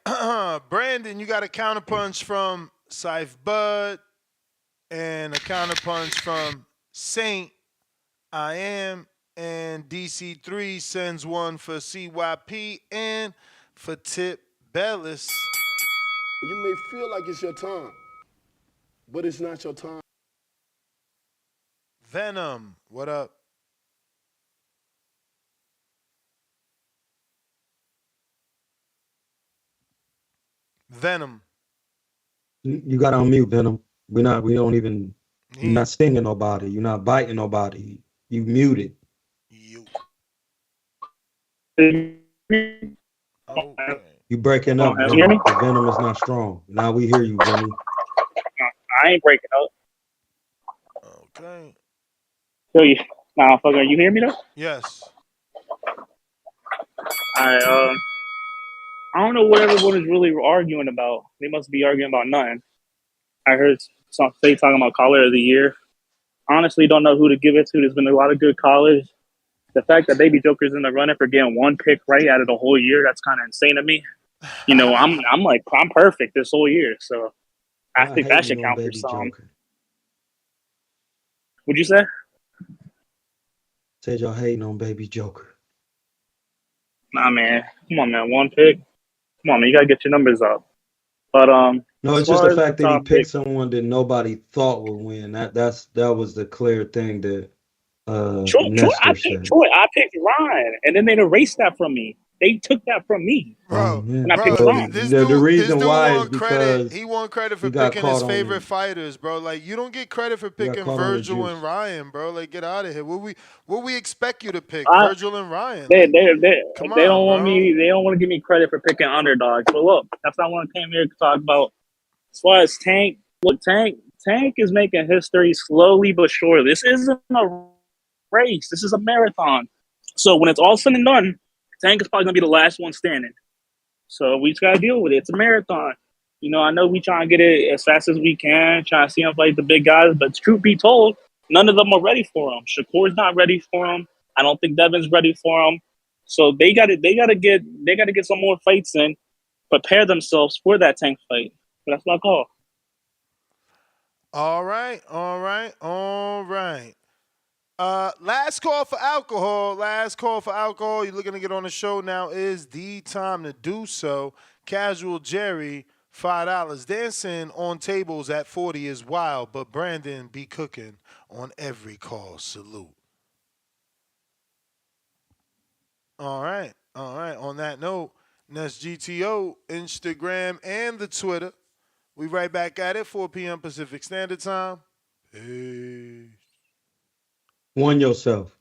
Brandon, you got a counterpunch from Saif Bud and a counterpunch from Saint I Am. And DC3 sends one for CYP and for Tip Bellis. You may feel like it's your time, but it's not your time. Venom, what up? Venom. You got on mute, Venom. We don't even, you're He not stinging nobody. You're not biting nobody. You muted. you Okay. okay. You breaking up, You hear me? Venom. The venom is not strong. Now we hear you, Vinny. I ain't breaking up. Okay. So you, nah, fucker, you hear me though? Yes. I I don't know what everyone is really arguing about. They must be arguing about nothing. I heard some say talking about caller of the year. Honestly, don't know who to give it to. There's been a lot of good callers. The fact that Baby Joker's in the running for getting one pick right out of the whole year, that's kind of insane to me. I'm perfect this whole year, so I Y'all think that hating should on count for Baby some. Joker. Would you say? Said y'all hating on Baby Joker. Nah, man. Come on, man. One pick. Come on, man. You gotta get your numbers up. But No, as it's just the far as the fact that he top picked pick, someone that nobody thought would win. That was the clear thing that Nestor said. I picked Ryan, and then they erased that from me. They took that from me, Bro, Yeah. and I picked bro, Well, Ryan. this the dude, this reason dude why is want credit. because He want credit for he got picking his caught on favorite the fighters, bro. Like you don't get credit for picking Virgil and Ryan, bro. Like get out of here. What we expect you to pick? I, Virgil and Ryan. they, Like, they, they, come they on, don't want bro. me. They don't want to give me credit for picking underdogs. But look, that's not what I came here to talk about. As far as Tank, look, Tank is making history slowly but surely. This isn't a race. This is a marathon. So when it's all said and done, Tank is probably gonna be the last one standing. So we just gotta deal with it. It's a marathon. You know, I know we trying to get it as fast as we can, trying to see him fight the big guys, but truth be told, none of them are ready for him. Shakur's not ready for him. I don't think Devin's ready for him. So they gotta get some more fights in, prepare themselves for that Tank fight. But that's my call. All right, all right, all right. Last call for alcohol. Last call for alcohol. You're looking to get on the show now is the time to do so. Casual Jerry, $5. Dancing on tables at 40 is wild, but Brandon be cooking on every call. Salute. All right, all right. On that note, that's GTO, Instagram, and the Twitter. We right back at it, 4 p.m. Pacific Standard Time. Peace. One yourself.